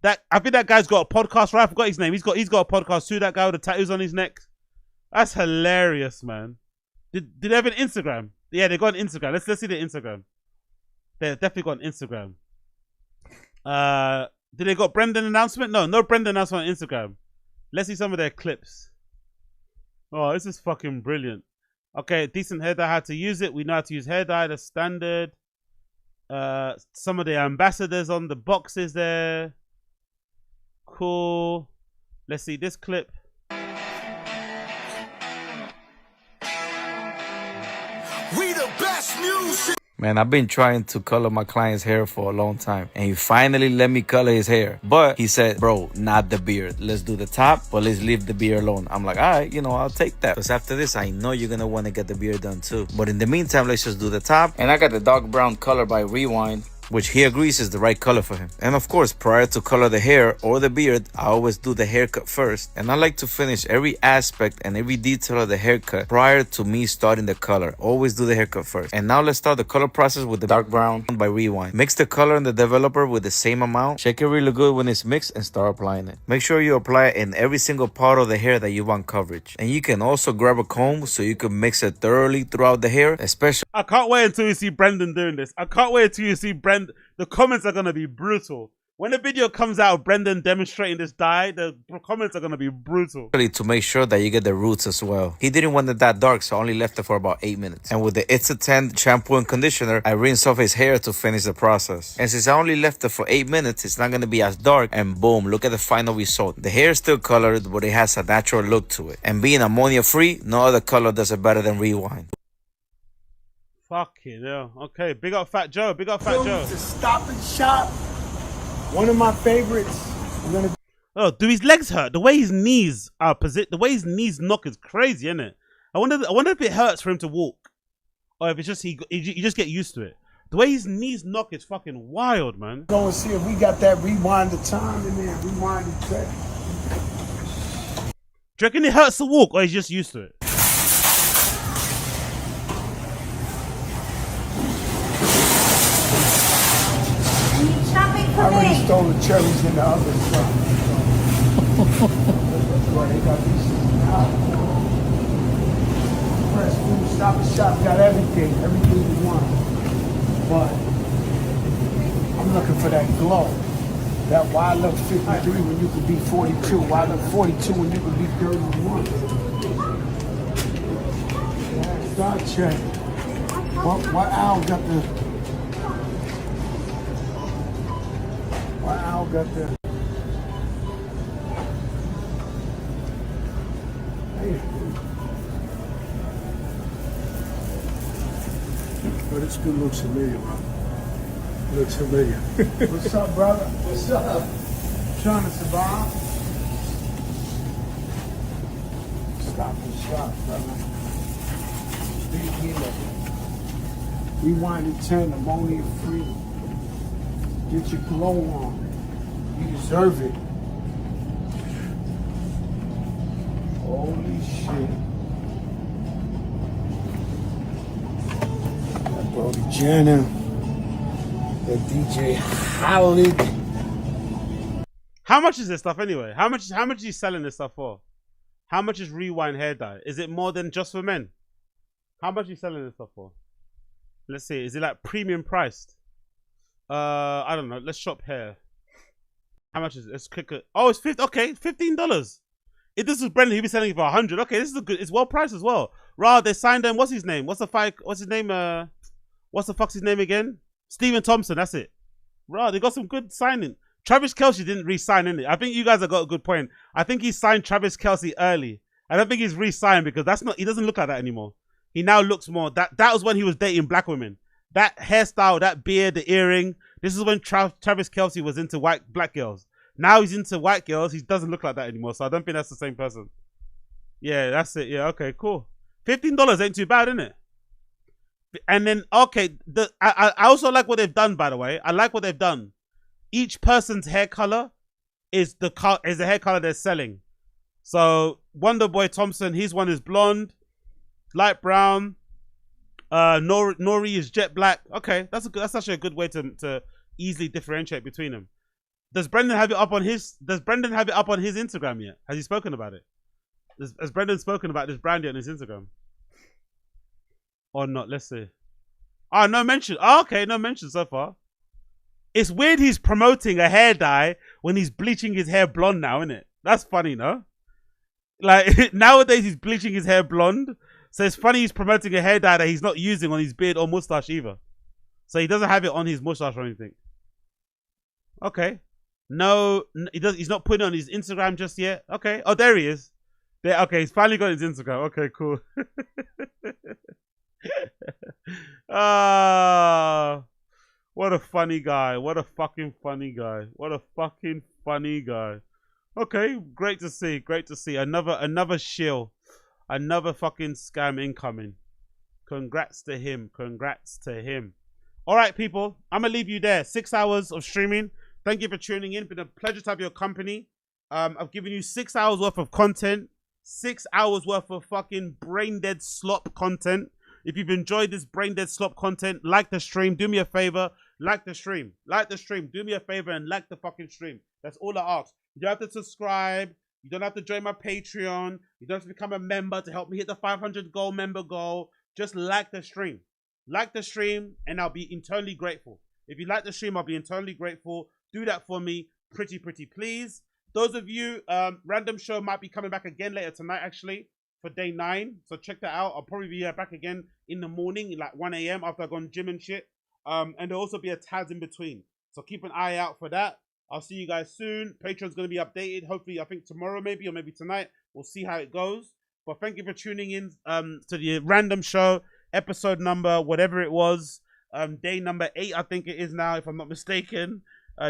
I think that guy's got a podcast, right? I forgot his name. He's got a podcast too. That guy with the tattoos on his neck. That's hilarious, man. Did they have an Instagram? Yeah, they got an Instagram. Let's see the Instagram. They definitely got an Instagram. Did they got Brendan announcement? No Brendan announcement on Instagram. Let's see some of their clips. Oh, this is fucking brilliant. Okay, decent hair dye, how to use it. We know how to use hair dye, that's standard. Some of the ambassadors on the boxes there. Cool. Let's see this clip. We the best music. Man, I've been trying to color my client's hair for a long time, and he finally let me color his hair. But he said, bro, not the beard. Let's do the top, but let's leave the beard alone. I'm like, all right, I'll take that. Because after this, I know you're going to want to get the beard done too. But in the meantime, let's just do the top. And I got the dark brown color by Rewind, which he agrees is the right color for him. And of course, prior to color the hair or the beard, I always do the haircut first. And I like to finish every aspect and every detail of the haircut prior to me starting the color. Always do the haircut first. And now let's start the color process with the dark brown by Rewind. Mix the color and the developer with the same amount. Shake it really good when it's mixed and start applying it. Make sure you apply it in every single part of the hair that you want coverage. And you can also grab a comb so you can mix it thoroughly throughout the hair, especially. I can't wait until you see Brendan doing this. I can't wait until you see Brendan. The comments are going to be brutal. When the video comes out of Brendan demonstrating this dye, the comments are going to be brutal. To make sure that you get the roots as well. He didn't want it that dark, so I only left it for about 8 minutes. And with the It's a 10 shampoo and conditioner, I rinsed off his hair to finish the process. And since I only left it for 8 minutes, it's not going to be as dark. And boom, look at the final result. The hair is still colored, but it has a natural look to it. And being ammonia free, no other color does it better than Rewind. Fucking hell. Okay, big up Fat Joe. Big up Fat Joe. To Stop and Shop. One of my favorites. Oh, do his legs hurt? The way his knees are the way his knees knock is crazy, isn't it? I wonder if it hurts for him to walk, or if it's just you just get used to it. The way his knees knock is fucking wild, man. Go and see if we got that rewind the time in there. Rewind the track. Do you reckon it hurts to walk, or he's just used to it? I already stole the cherries in the oven. That's why they got these out. Fresh food, Stop and Shop, got everything you want. But I'm looking for that glow. That why look 53 when you could be 42? Why look 42 when you could be 31? Start check. What Al got the? What Al got the? Hey. Oh, this dude looks familiar, bro. Looks familiar. What's up, brother? What's up? Trying to survive. Stop and Shop, brother. Big healer. Rewind and turn ammonia free. Get your glow on. You deserve it. Holy shit. That Brody Jenner. That DJ Khaled. How much is this stuff anyway? How much is he selling this stuff for? How much is Rewind hair dye? Is it more than just for men? How much is he selling this stuff for? Let's see. Is it like premium priced? I don't know. Let's shop here. How much is it? Let's click it. Oh, it's okay, $15. If this is Brendan, he'd be selling it for 100. Okay, this is a good. It's well priced as well. Rah, they signed him. What's his name? What's his name? What's the fuck's his name again? Stephen Thompson. That's it. Rah, they got some good signing. Travis Kelce didn't re-sign in it. I think you guys have got a good point. I think he signed Travis Kelce early. I don't think he's re-signed because he doesn't look like that anymore. He now looks more. That was when he was dating black women. That hairstyle, that beard, the earring. This is when Travis Kelce was into black girls. Now he's into white girls. He doesn't look like that anymore. So I don't think that's the same person. Yeah, that's it. Yeah, okay, cool. $15 ain't too bad, isn't it? And then, okay, I also like what they've done, by the way. I like what they've done. Each person's hair color is the hair color they're selling. So Wonderboy Thompson, his one is blonde, light brown. Nori is jet black. Okay, that's actually a good way to easily differentiate between them. Does Brendan have it up on his Instagram yet? Has he spoken about it? Has Brendan spoken about this brand yet on his Instagram? Or not? Let's see. Oh, no mention. Oh, okay, no mention so far. It's weird he's promoting a hair dye when he's bleaching his hair blonde now, isn't it? That's funny, no? Like, nowadays he's bleaching his hair blonde. So it's funny he's promoting a hair dye that he's not using on his beard or mustache either. So he doesn't have it on his mustache or anything. Okay. No, he's not putting it on his Instagram just yet. Okay. Oh, there he is. There. Okay, he's finally got his Instagram. Okay, cool. What a funny guy. What a fucking funny guy. What a fucking funny guy. Okay, great to see. Great to see. Another shill. Another fucking scam incoming. Congrats to him. Congrats to him. All right, people. I'm going to leave you there. 6 hours of streaming. Thank you for tuning in. Been a pleasure to have your company. I've given you 6 hours worth of content. 6 hours worth of fucking brain dead slop content. If you've enjoyed this brain dead slop content, like the stream. Do me a favor. Like the stream. Like the stream. Do me a favor and like the fucking stream. That's all I ask. You don't have to subscribe. You don't have to join my Patreon. You don't have to become a member to help me hit the 500 goal member goal. Just like the stream. Like the stream and I'll be eternally grateful. If you like the stream, I'll be eternally grateful. Do that for me. Pretty please. Those of you, Random Show might be coming back again later tonight, actually, for day 9. So check that out. I'll probably be back again in the morning, like 1 a.m. after I've gone gym and shit. And there'll also be a Taz in between. So keep an eye out for that. I'll see you guys soon. Patreon's going to be updated. Hopefully, I think tomorrow maybe, or maybe tonight. We'll see how it goes. But thank you for tuning in to the Random Show, episode number, whatever it was. Day number 8, I think it is now, if I'm not mistaken.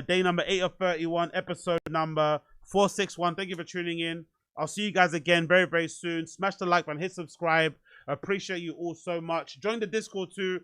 Day number 8 of 31, episode number 461. Thank you for tuning in. I'll see you guys again very soon. Smash the like button, hit subscribe. I appreciate you all so much. Join the Discord too.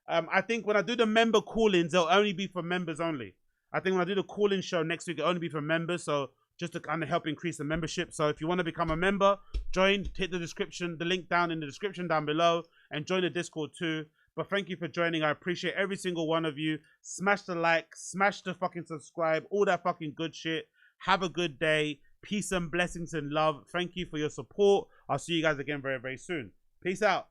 I think when I do the member call-ins, they'll only be for members only. I think when I do the call-in show next week, it'll only be for members. So just to kind of help increase the membership. So if you want to become a member, join, hit the description, the link down in the description down below, and join the Discord too. But thank you for joining. I appreciate every single one of you. Smash the like, smash the fucking subscribe, all that fucking good shit. Have a good day. Peace and blessings and love. Thank you for your support. I'll see you guys again very soon. Peace out.